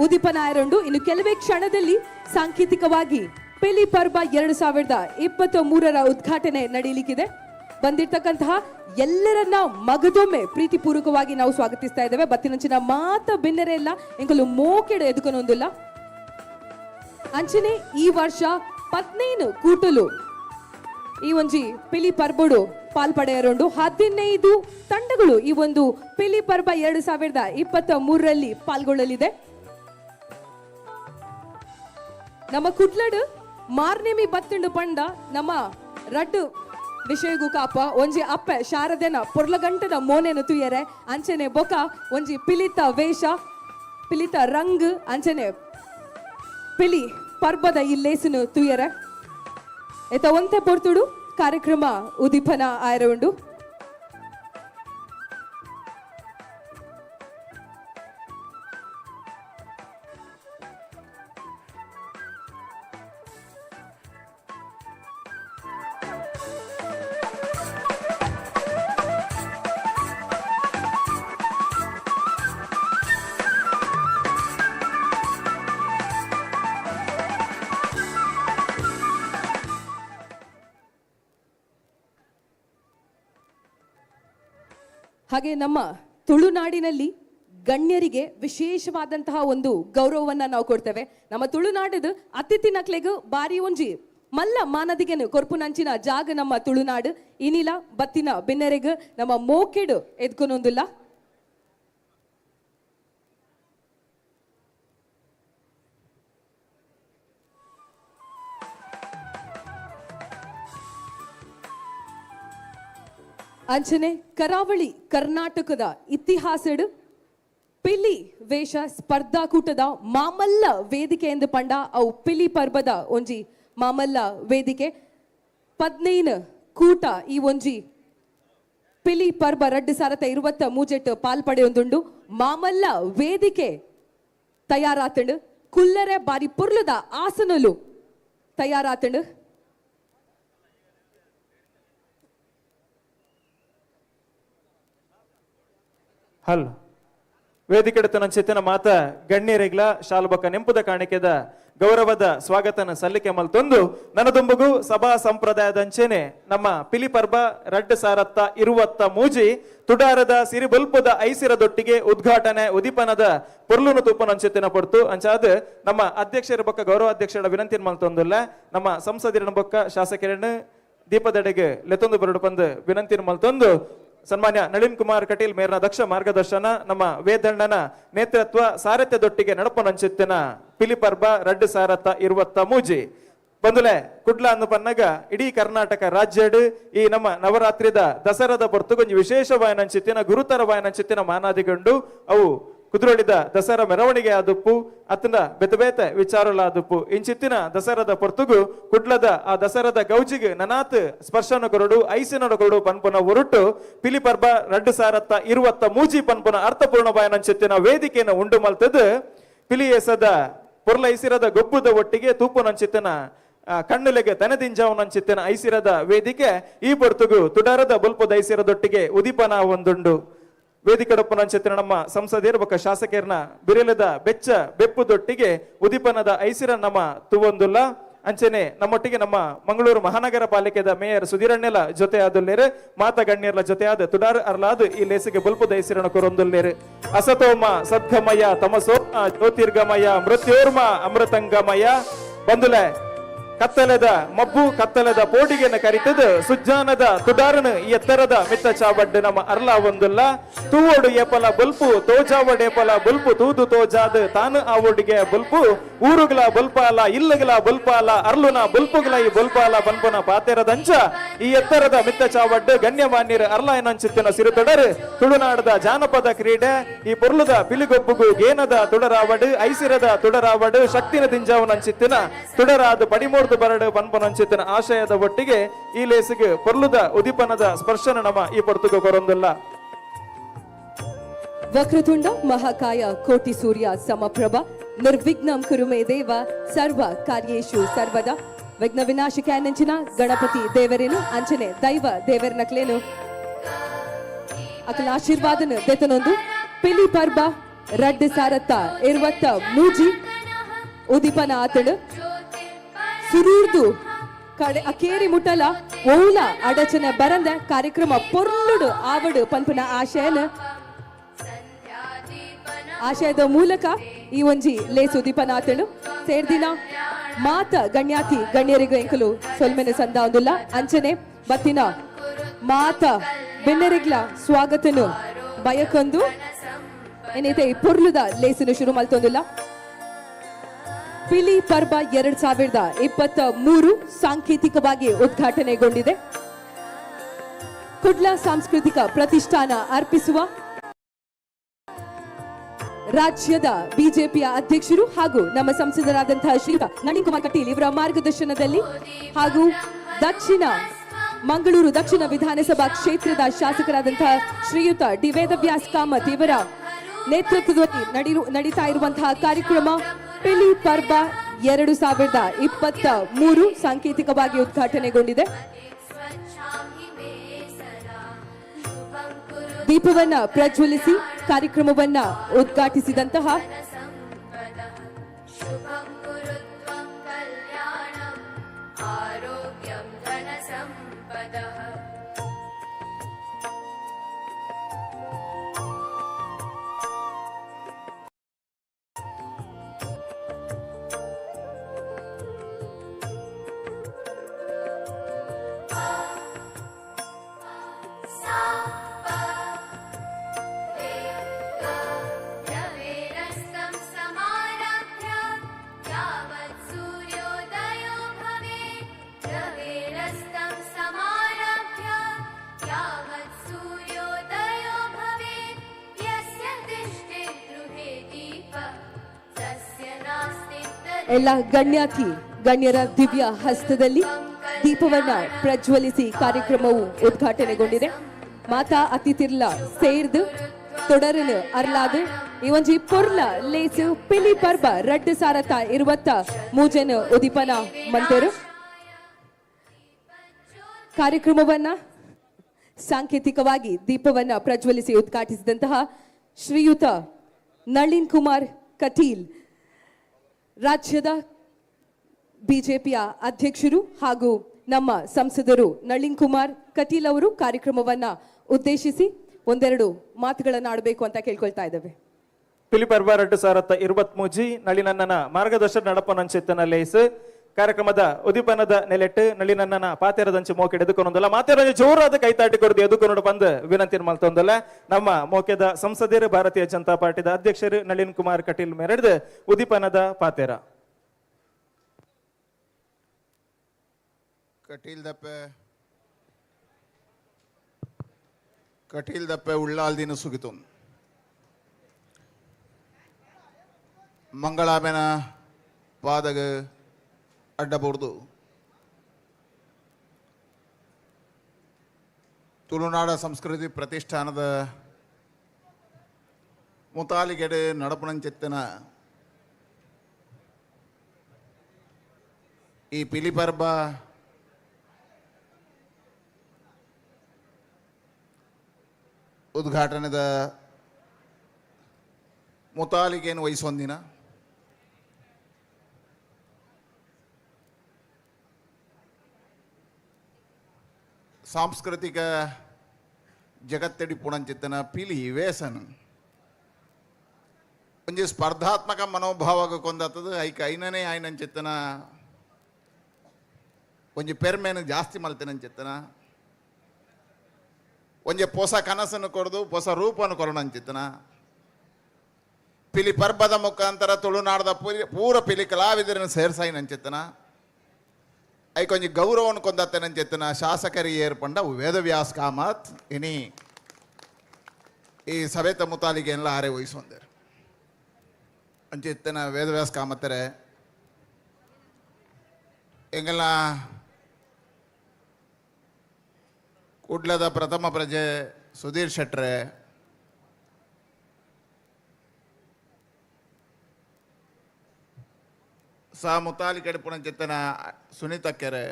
ಉದಿಪನಾಯರಂಡು ಇನ್ನು ಕೆಲವೇ ಕ್ಷಣದಲ್ಲಿ ಸಾಂಕೇತಿಕವಾಗಿ ಪಿಲಿ ಪರ್ಬ 2023 ಉದ್ಘಾಟನೆ ನಡೆಯಲಿಕ್ಕಿದೆ. ಬಂದಿರ್ತಕ್ಕಂತಹ ಎಲ್ಲರನ್ನ ಮಗದೊಮ್ಮೆ ಪ್ರೀತಿಪೂರ್ವಕವಾಗಿ ನಾವು ಸ್ವಾಗತಿಸ್ತಾ ಇದ್ದೇವೆ. ಬತ್ತಿನಂಚಿನ ಮಾತ ಬಿನ್ನರೆ ಇಲ್ಲ ಎಂಕಲು ಮೋಕೆಡೆ ಎದುಕೊನೊಂದಿಲ್ಲ ಅಂಚನೆ ಈ ವರ್ಷ 15 ಕೂಟಲು ಈ ಒಂಜಿ ಪಿಲಿ ಪರ್ಬಡು ಪಾಲ್ಪಡೆಯರುಂಡು 15 ತಂಡಗಳು ಈ ಒಂದು ಪಿಲಿ ಪರ್ಬ 2023 ಪಾಲ್ಗೊಳ್ಳಲಿದೆ. ನಮ್ಮ ಕುಡ್ಲಡ್ ಮಾರ್ನೆಮಿ ಬತ್ತುಂಡು ಪಂಡ ನಮ್ಮ ರಡ್ಡು ವಿಷಯಗೂ ಕಾಪ ಒಂಜಿ ಅಪ್ಪೆ ಶಾರದೆನ ಪೊರ್ಲಗಂಟದ ಮೋನೆನು ತುಯ್ಯರೆ ಅಂಚನೆ ಬೊಕ ಒಂಜಿ ಪಿಲಿತ ವೇಷ ಪಿಲಿತ ರಂಗ್ ಅಂಚನೆ ಪಿಲಿ ಪರ್ಬದ ಈ ಲೇಸನು ತುಯ್ಯರೆ ಎತ್ತ ಒಂತೆ ಪೊರ್ತುಡು ಕಾರ್ಯಕ್ರಮ ಉದೀಪನ ಆಯರುಂಡು. ಹಾಗೆ ನಮ್ಮ ತುಳುನಾಡಿನಲ್ಲಿ ಗಣ್ಯರಿಗೆ ವಿಶೇಷವಾದಂತಹ ಒಂದು ಗೌರವವನ್ನ ನಾವು ಕೊಡ್ತೇವೆ. ನಮ್ಮ ತುಳುನಾಡದ ಅತಿಥಿ ನಕ್ಲೆಗೂ ಬಾರಿ ಒಂಜಿ ಮಲ್ಲ ಮಾನದಿಗೆನು ಕೊರ್ಪುನಂಚಿನ ಜಾಗ ನಮ್ಮ ತುಳುನಾಡು ಇನಿಲ ಬತ್ತಿನ ಬಿನ್ನರೆಗ್ ನಮ್ಮ ಮೋಕೆಡು ಎದ್ಕೊನೊಂದಿಲ್ಲ. ಅಂಚನೆ ಕರಾವಳಿ ಕರ್ನಾಟಕದ ಇತಿಹಾಸಡು ಪಿಲಿ ವೇಷ ಸ್ಪರ್ಧಾಕೂಟದ ಮಾಮಲ್ಲ ವೇದಿಕೆ ಎಂದು ಪಂಡ ಅವು ಪಿಲಿ ಪರ್ಬದ ಒಂಜಿ ಮಾಮಲ್ಲ ವೇದಿಕೆ 15 ಕೂಟ ಈ ಒಂಜಿ ಪಿಲಿ ಪರ್ಬ 2023 ಪಾಲ್ಪಡೆಯೊಂದುಂಡು ಮಾಮಲ್ಲ ವೇದಿಕೆ ತಯಾರಾತಂಡು ಕುಲ್ಲರೆ ಬಾರಿ ಪುರ್ಲದ ಆಸನಲು ತಯಾರಾತಂಡು. ಹಲ್ ವೇದಿಕೆ ನಂಚಿತ್ತಿನ ಮಾತ ಗಣ್ಯರೆಗ್ಲ ಶಾಲ್ಬಕ ನೆಂಪುದ ಕಾಣಿಕೆದ ಗೌರವದ ಸ್ವಾಗತನ ಸಲ್ಲಿಕೆ ಮಲ್ತೊಂದು ನನದುಂಬುಗು ಸಭಾ ಸಂಪ್ರದಾಯದಂಚೆನೆ ನಮ್ಮ ಪಿಲಿ ಪರ್ಬ ರಡ್ಡು ಸಾರತ್ತ ಇರುವತ್ತ ಮೂಜಿ ತುಡಾರದ ಸಿರಿ ಬಲ್ಪದ ಐಸಿರದೊಟ್ಟಿಗೆ ಉದ್ಘಾಟನೆ ಉದಿಪನದ ಪೊರ್ಲುನು ತೂಪನಂಚೆತ್ತಿನ ಪೊರ್ತು ಅಂಚಾದ ನಮ್ಮ ಅಧ್ಯಕ್ಷರ ಬೊಕ್ಕ ಗೌರವ ಅಧ್ಯಕ್ಷರ ವಿನಂತಿ ಮಲ್ತೊಂದುಲ್ಲ ನಮ್ಮ ಸಂಸದಿನ ಬೊಕ್ಕ ಶಾಸಕರನ್ನು ದೀಪದೆಡೆಗೆ ಲೆತ್ತೊಂದು ಬರಡು ಬಂದು ವಿನಂತಿ ಮಲ್ತೊಂದು ಸನ್ಮಾನ್ಯ ನಳಿನ್ ಕುಮಾರ್ ಕಟೀಲ್ ಮೇರ್ನ ದಕ್ಷ ಮಾರ್ಗದರ್ಶನ ನಮ್ಮ ವೇದಣ್ಣನ ನೇತೃತ್ವ ಸಾರಥ್ಯದೊಟ್ಟಿಗೆ ನಡಪನಂಚಿತ್ತಿನ ಪಿಲಿ ಪರ್ಬ ರಡ್ಡು ಸಾರತ್ತ ಇರುವತ್ತ ಮೂಜಿ ಬಂದುಲೆ ಕುಡ್ಲ ಅಂದು ಪನ್ನಗ ಇಡೀ ಕರ್ನಾಟಕ ರಾಜ್ಯಡ್ ಈ ನಮ್ಮ ನವರಾತ್ರಿದ ದಸರಾದ ಹೊರತುಗೊಂದು ವಿಶೇಷವಾಯನಂಚಿತ್ತಿನ ಗುರುತರವಾಯನಂಚಿತ್ತಿನ ಮಾನಾದಿಗೊಂಡು ಅವು ಕುದುರೊಳಿದ ದಸರಾ ಮೆರವಣಿಗೆ ಆದುಪ್ಪು ಅತ್ತನ ಬೆತಬೇತೆ ವಿಚಾರಲಾದುಪ್ಪು ಇಂಚಿತ್ತಿನ ದಸರಾದ ಪೊರ್ತುಗು ಕುಡ್ಲದ ಆ ದಸರಾದ ಗೌಜಿಗೆ ನನಾತ್ ಸ್ಪರ್ಶನ ಕೊರಡು ಐಸಿನ ಕೊರಡು ಪನ್ಪುನ ಉರುಟು ಪಿಲಿ ಪರ್ಬ ರಡ್ಡು ಸಾರತ್ತ ಇರುವತ್ತ ಮೂಜಿ ಪನ್ಪುನ ಅರ್ಥಪೂರ್ಣ ಬಾಯನಂಚಿತ್ತಿನ ವೇದಿಕೆಯನ್ನು ಉಂಡು ಮಲ್ತದ ಪಿಲಿ ಎಸದ ಪೊರ್ಲ ಐಸಿರದ ಗೊಬ್ಬುದ ಒಟ್ಟಿಗೆ ತೂಪುನಂಚಿತ್ತಿನ ಕಣ್ಣುಲೆಗೆ ತನದಿಂಜಾವನಂಚಿತ್ತಿನ ಐಸಿರದ ವೇದಿಕೆ ಈ ಪೊರ್ತುಗು ತುಡಾರದ ಬಲ್ಪದ ಐಸಿರದೊಟ್ಟಿಗೆ ಉದಿಪನ ಒಂದುಂಡು ವೇದಿಕೆಡಪ್ಪನಂಚಿತ್ತಿನ ನಮ್ಮ ಸಂಸದೀರ ಬೊಕ್ಕ ಶಾಸಕರನ್ನ ಬಿರಿಲದ ಬೆಚ್ಚ ಬೆಪ್ಪುದೊಟ್ಟಿಗೆ ಉದಿಪನದ ಐಸಿರ ನಮ್ಮ ತುವೊಂದುಲ್ಲ ಅಂಚೆನೆ ನಮ್ಮೊಟ್ಟಿಗೆ ನಮ್ಮ ಮಂಗಳೂರು ಮಹಾನಗರ ಪಾಲಿಕೆದ ಮೇಯರ್ ಸುಧೀರಣ್ಣೆಲ ಜೊತೆ ಆದುಲ್ಲೇರು ಮಾತ ಗಣ್ಯರ್ಲ ಜೊತೆ ಆದ ತುಡಾರ್ ಅರ್ಲಾದು ಈ ಲೇಸಿಗೆ ಬಲ್ಪುದ ಐಸಿರನ ಕೊರೊಂದುಲ್ಲೇರು ಅಸತೋಮ ಸದ್ಗಮಯ ತಮಸೋಮ ಜ್ಯೋತಿರ್ಗಮಯ ಮೃತ್ಯೋರ್ಮ ಅಮೃತಂಗಮಯ ಬಂದುಲೆ ಕತ್ತಲೆದ ಮಬ್ಬು ಕತ್ತಲೆದ ಪೋಡಿಗೆನ ಕರಿತದ ಸುಜ್ಜಾನದ ತುಡಾರನ ಎತ್ತರದ ಮಿತ್ತ ಚಾವಡ್ಡು ನಮ್ಮ ಅರ್ಲ ಒಂದುಲ್ಲ ತೂವಡು ಏಪಲ ಬಲ್ಪು ತೋಜಾವಡ್ ಏಪಲ ಬಲ್ಪು ತೂದು ತೋಜಾದ ತಾನು ಆವಡಿಗೆ ಬಲ್ಪು ಊರುಗಳ ಬಲ್ಪಾಲ ಇಲ್ಲಗಳ ಬಲ್ಪಾಲ ಅರ್ಲುನ ಬಲ್ಪುಗಳ ಈ ಬಲ್ಪಾಲ ಪನ್ಪುನ ಪಾತೆರದಂಚ ಈ ಎತ್ತರದ ಮಿತ್ತ ಚಾವಡ್ಡು ಗಣ್ಯಮಾನ್ಯರು ಅರ್ಲ ಏನಂಚಿತ್ತಿನ ಸಿರುತೊಡರು ತುಳುನಾಡದ ಜಾನಪದ ಕ್ರೀಡೆ ಈ ಪೊರ್ಲುದ ಪಿಲಿಗೊಬ್ಬುಗು ಗೇನದ ತುಡರಾವಡು ಐಸಿರದ ತುಡರಾವಡು ಶಕ್ತಿನ ದಿಂಜಾವನಂಚಿತ್ತಿನ ತುಡರಾದು ಪಡಿಮೂರ್ದು ಬರಡು ಪನ್ಪನಂಚಿತ್ತಿನ ಆಶಯದ ಒಟ್ಟಿಗೆ ಈ ಲೇಸಿಗೆ ಪೊರ್ಲುದ ಉದಿಪನದ ಸ್ಪರ್ಶನ ನಮ್ಮ ಈ ಪೊರ್ತುಗು ಕೊರೊಂದಿಲ್ಲ ವಕ್ರತುಂಡ ಮಹಾಕಾಯ ಕೋಟಿ ಸೂರ್ಯ ಸಮಪ್ರಭ ನಿರ್ವಿಘ್ನಂ ಕುರು ಮೇ ದೇವ ಸರ್ವ ಕಾರ್ಯೇಶು ಸರ್ವದ ವಿಘ್ನ ವಿನಾಶಕ ನಂಚಿನ ಗಣಪತಿ ದೇವರೇನು ಅಂಚನೆ ದೈವ ದೇವರನಕ್ಲೇನು ಅಕಲ ಆಶೀರ್ವಾದನ ದೆತನೊಂದು ಪಿಲಿ ಪರ್ಬ ರಡ್ಡು ಸಾರತ್ತ ಇರುವತ್ತ ಮೂಜಿ ಉದಿಪನ ಆತಡು ಸುರೂರ್ದು ಕಡೆ ಅಕೇರಿ ಮುಟ್ಟಲ ಓಲ ಅಡಚನ ಬರಂದ ಕಾರ್ಯಕ್ರಮ ಪೊರ್ಲುಡು ಆವಡು ಪನ್ಪುನ ಆಶಯದ ಮೂಲಕ ಈ ಒಂಜಿ ಲೇಸು ದೀಪನಾಥಳು ಸೇರ್ದಿನ ಮಾತ ಗಣ್ಯಾತಿ ಗಣ್ಯರಿಗೂ ಎಂಕಲು ಸೊಲ್ಮೆನ ಸಂದ ಒಂದುಲ್ಲ ಅಂಚನೆ ಬತ್ತಿನ ಮಾತ ಬೆನ್ನರಿಗ್ಲ ಸ್ವಾಗತನು ಬಯಕೊಂದು ಏನೈತೆ ಈ ಪೊರ್ಲುದ ಲೇಸನು ಶುರು ಮಲ್ತೊಂದಿಲ್ಲ ಪಿಲಿ ಪರ್ಬ 2023 ಸಾಂಕೇತಿಕವಾಗಿ ಉದ್ಘಾಟನೆಗೊಂಡಿದೆ ಕುಡ್ಲ ಸಾಂಸ್ಕೃತಿಕ ಪ್ರತಿಷ್ಠಾನ ಅರ್ಪಿಸುವ ರಾಜ್ಯದ ಬಿಜೆಪಿಯ ಅಧ್ಯಕ್ಷರು ಹಾಗೂ ನಮ್ಮ ಸಂಸದರಾದಂತಹ ಶ್ರೀಯುತ ನಳಿನ್ ಕುಮಾರ್ ಕಟೀಲ್ ಇವರ ಮಾರ್ಗದರ್ಶನದಲ್ಲಿ ಹಾಗೂ ಮಂಗಳೂರು ದಕ್ಷಿಣ ವಿಧಾನಸಭಾ ಕ್ಷೇತ್ರದ ಶಾಸಕರಾದಂತಹ ಶ್ರೀಯುತ ಡಿ ವೇದವ್ಯಾಸ್ ಕಾಮತ್ ಇವರ ನೇತೃತ್ವದಲ್ಲಿ ನಡೀತಾ ಇರುವಂತಹ ಕಾರ್ಯಕ್ರಮ ಪಿಲಿ ಪರ್ಬ 2023 ಸಾಂಕೇತಿಕವಾಗಿ ಉದ್ಘಾಟನೆಗೊಂಡಿದೆ. ದೀಪವನ್ನ ಪ್ರಜ್ವಲಿಸಿ ಕಾರ್ಯಕ್ರಮವನ್ನ ಉದ್ಘಾಟಿಸಿದಂತಹ ಎಲ್ಲ ಗಣ್ಯರ ದಿವ್ಯ ಹಸ್ತದಲ್ಲಿ ದೀಪವನ್ನ ಪ್ರಜ್ವಲಿಸಿ ಕಾರ್ಯಕ್ರಮವು ಉದ್ಘಾಟನೆಗೊಂಡಿದೆ. ಮಾತಾ ಅತಿಥಿರ್ಲ ಸೇರ್ದು ತೊಡರನು ಅರ್ಲಾದು ಈ ಒಂಜಿ ಪೊರ್ಲ ಲೇಸು ಪಿಲಿ ಪರ್ಬ ರಡ್ಡು ಸಾರತ ಇರುವತ್ತ ಮೂಜನ ಉದಿಪನ ಮಂತರು ಕಾರ್ಯಕ್ರಮವನ್ನ ಸಾಂಕೇತಿಕವಾಗಿ ದೀಪವನ್ನ ಪ್ರಜ್ವಲಿಸಿ ಉದ್ಘಾಟಿಸಿದಂತಹ ಶ್ರೀಯುತ ನಳಿನ್ ಕುಮಾರ್ ಕಟೀಲ್ ರಾಜ್ಯದ ಬಿಜೆಪಿಯ ಅಧ್ಯಕ್ಷರು ಹಾಗೂ ನಮ್ಮ ಸಂಸದರು ನಳಿನ್ ಕುಮಾರ್ ಕಟೀಲ್ ಅವರು ಕಾರ್ಯಕ್ರಮವನ್ನ ಉದ್ದೇಶಿಸಿ ಒಂದೆರಡು ಮಾತುಗಳನ್ನು ಆಡಬೇಕು ಅಂತ ಕೇಳ್ಕೊಳ್ತಾ ಇದ್ದೇವೆ. ಪಿಲಿ ಪರ್ಬ 2023 ನಳಿನಣ್ಣನ ಮಾರ್ಗದರ್ಶನ ನಡಪನಂಚಿತ್ತನ ಲೇಸ್ ಕಾರ್ಯಕ್ರಮದ ಉದೀಪನದ ನೆಲೆಟ್ಟು ನಳಿನಣ್ಣನ ಪಾತೆರದಂಚೆ ಮೋಕೆ ಎದುಕೊಂದಲ್ಲ ಮಾತೆರ ಜೋರಾದ ಕೈತಾಟಿ ಕೊಡದು ಎದುಕೊಂಡು ಬಂದು ವಿನಂತಿ ಮಾಡ್ತೊಂದಲ್ಲ ನಮ್ಮ ಮೋಕೆದ ಸಂಸದರು ಭಾರತೀಯ ಜನತಾ ಪಾರ್ಟಿದ ಅಧ್ಯಕ್ಷರು ನಳಿನ್ ಕುಮಾರ್ ಕಟೀಲ್ ಮೆರೆದು ಉದೀಪನದ ಪಾತೆರ ಕಟೀಲ್ ದಪ್ಪೆ ಉಳ್ಳಾಲ್ದಿನ ಸುಗಿತು ಮಂಗಳಾಮೆನ ಪಾದಗ ಅಡ್ಡಬಹುದು ತುಳುನಾಡ ಸಂಸ್ಕೃತಿ ಪ್ರತಿಷ್ಠಾನದ ಮುತಾಲಿಗೆಡೆ ನಡಪಣಂಚೆತ್ತನ ಈ ಪಿಲಿ ಪರ್ಬ ಉದ್ಘಾಟನೆದ ಮುತಾಲಿಗೆಯನ್ನು ವಹಿಸೊಂದಿನ ಸಾಂಸ್ಕೃತಿಕ ಜಗತ್ತೆಡಿ ಪುಣಂಚಿತ್ತನ ಪಿಲಿ ವೇಸನ್ ಒಂಜಿ ಸ್ಪರ್ಧಾತ್ಮಕ ಮನೋಭಾವಗ ಕೊಂದತ್ತದ ಐಕ ಐನನೇ ಆಯ್ನಂಚಿತ್ತನ ಒಂಜಿ ಪೆರ್ಮೆನ ಜಾಸ್ತಿ ಮಲ್ತಿನಂಚಿತ್ತನ ಒಂಜಿ ಹೊಸ ಕನಸನ್ನು ಕೊಡದು ಹೊಸ ರೂಪವನ್ನು ಕೊರೋಣಂಚಿತ್ತನ ಪಿಲಿ ಪರ್ಬದ ಮುಖಾಂತರ ತುಳುನಾಡದ ಪೂರ ಪಿಲಿ ಕಲಾವಿದರನ್ನು ಸೇರ್ಸಾಯಿನಂಚಿತ್ತನ ಐಕೊಂಜಿ ಗೌರವವನ್ನು ಕೊಂದತ್ತೇನಂಚಿತ್ತನ ಶಾಸಕರಿಗೆ ಏರ್ಪಂಡ ವೇದವ್ಯಾಸ ಕಾಮತ್ ಇನಿ ಈ ಸಭೆತ ಮುತಾಲಿಗೆ ಎಲ್ಲ ಆರೆ ವಹಿಸೊಂದೇರು ಅಂಚಿತ್ತನ ವೇದವ್ಯಾಸ ಕಾಮತ್ತರೆ ಎಂಗೆಲ್ಲ ಕುಡ್ಲದ ಪ್ರಥಮ ಪ್ರಜೆ ಸುಧೀರ್ ಶೆಟ್ರೆ ಸಾ ಮುತಾಲಿ ಕಡೆ ಪುಣಂಚಿತ್ತನ ಸುನೀತ ಕೆರೆ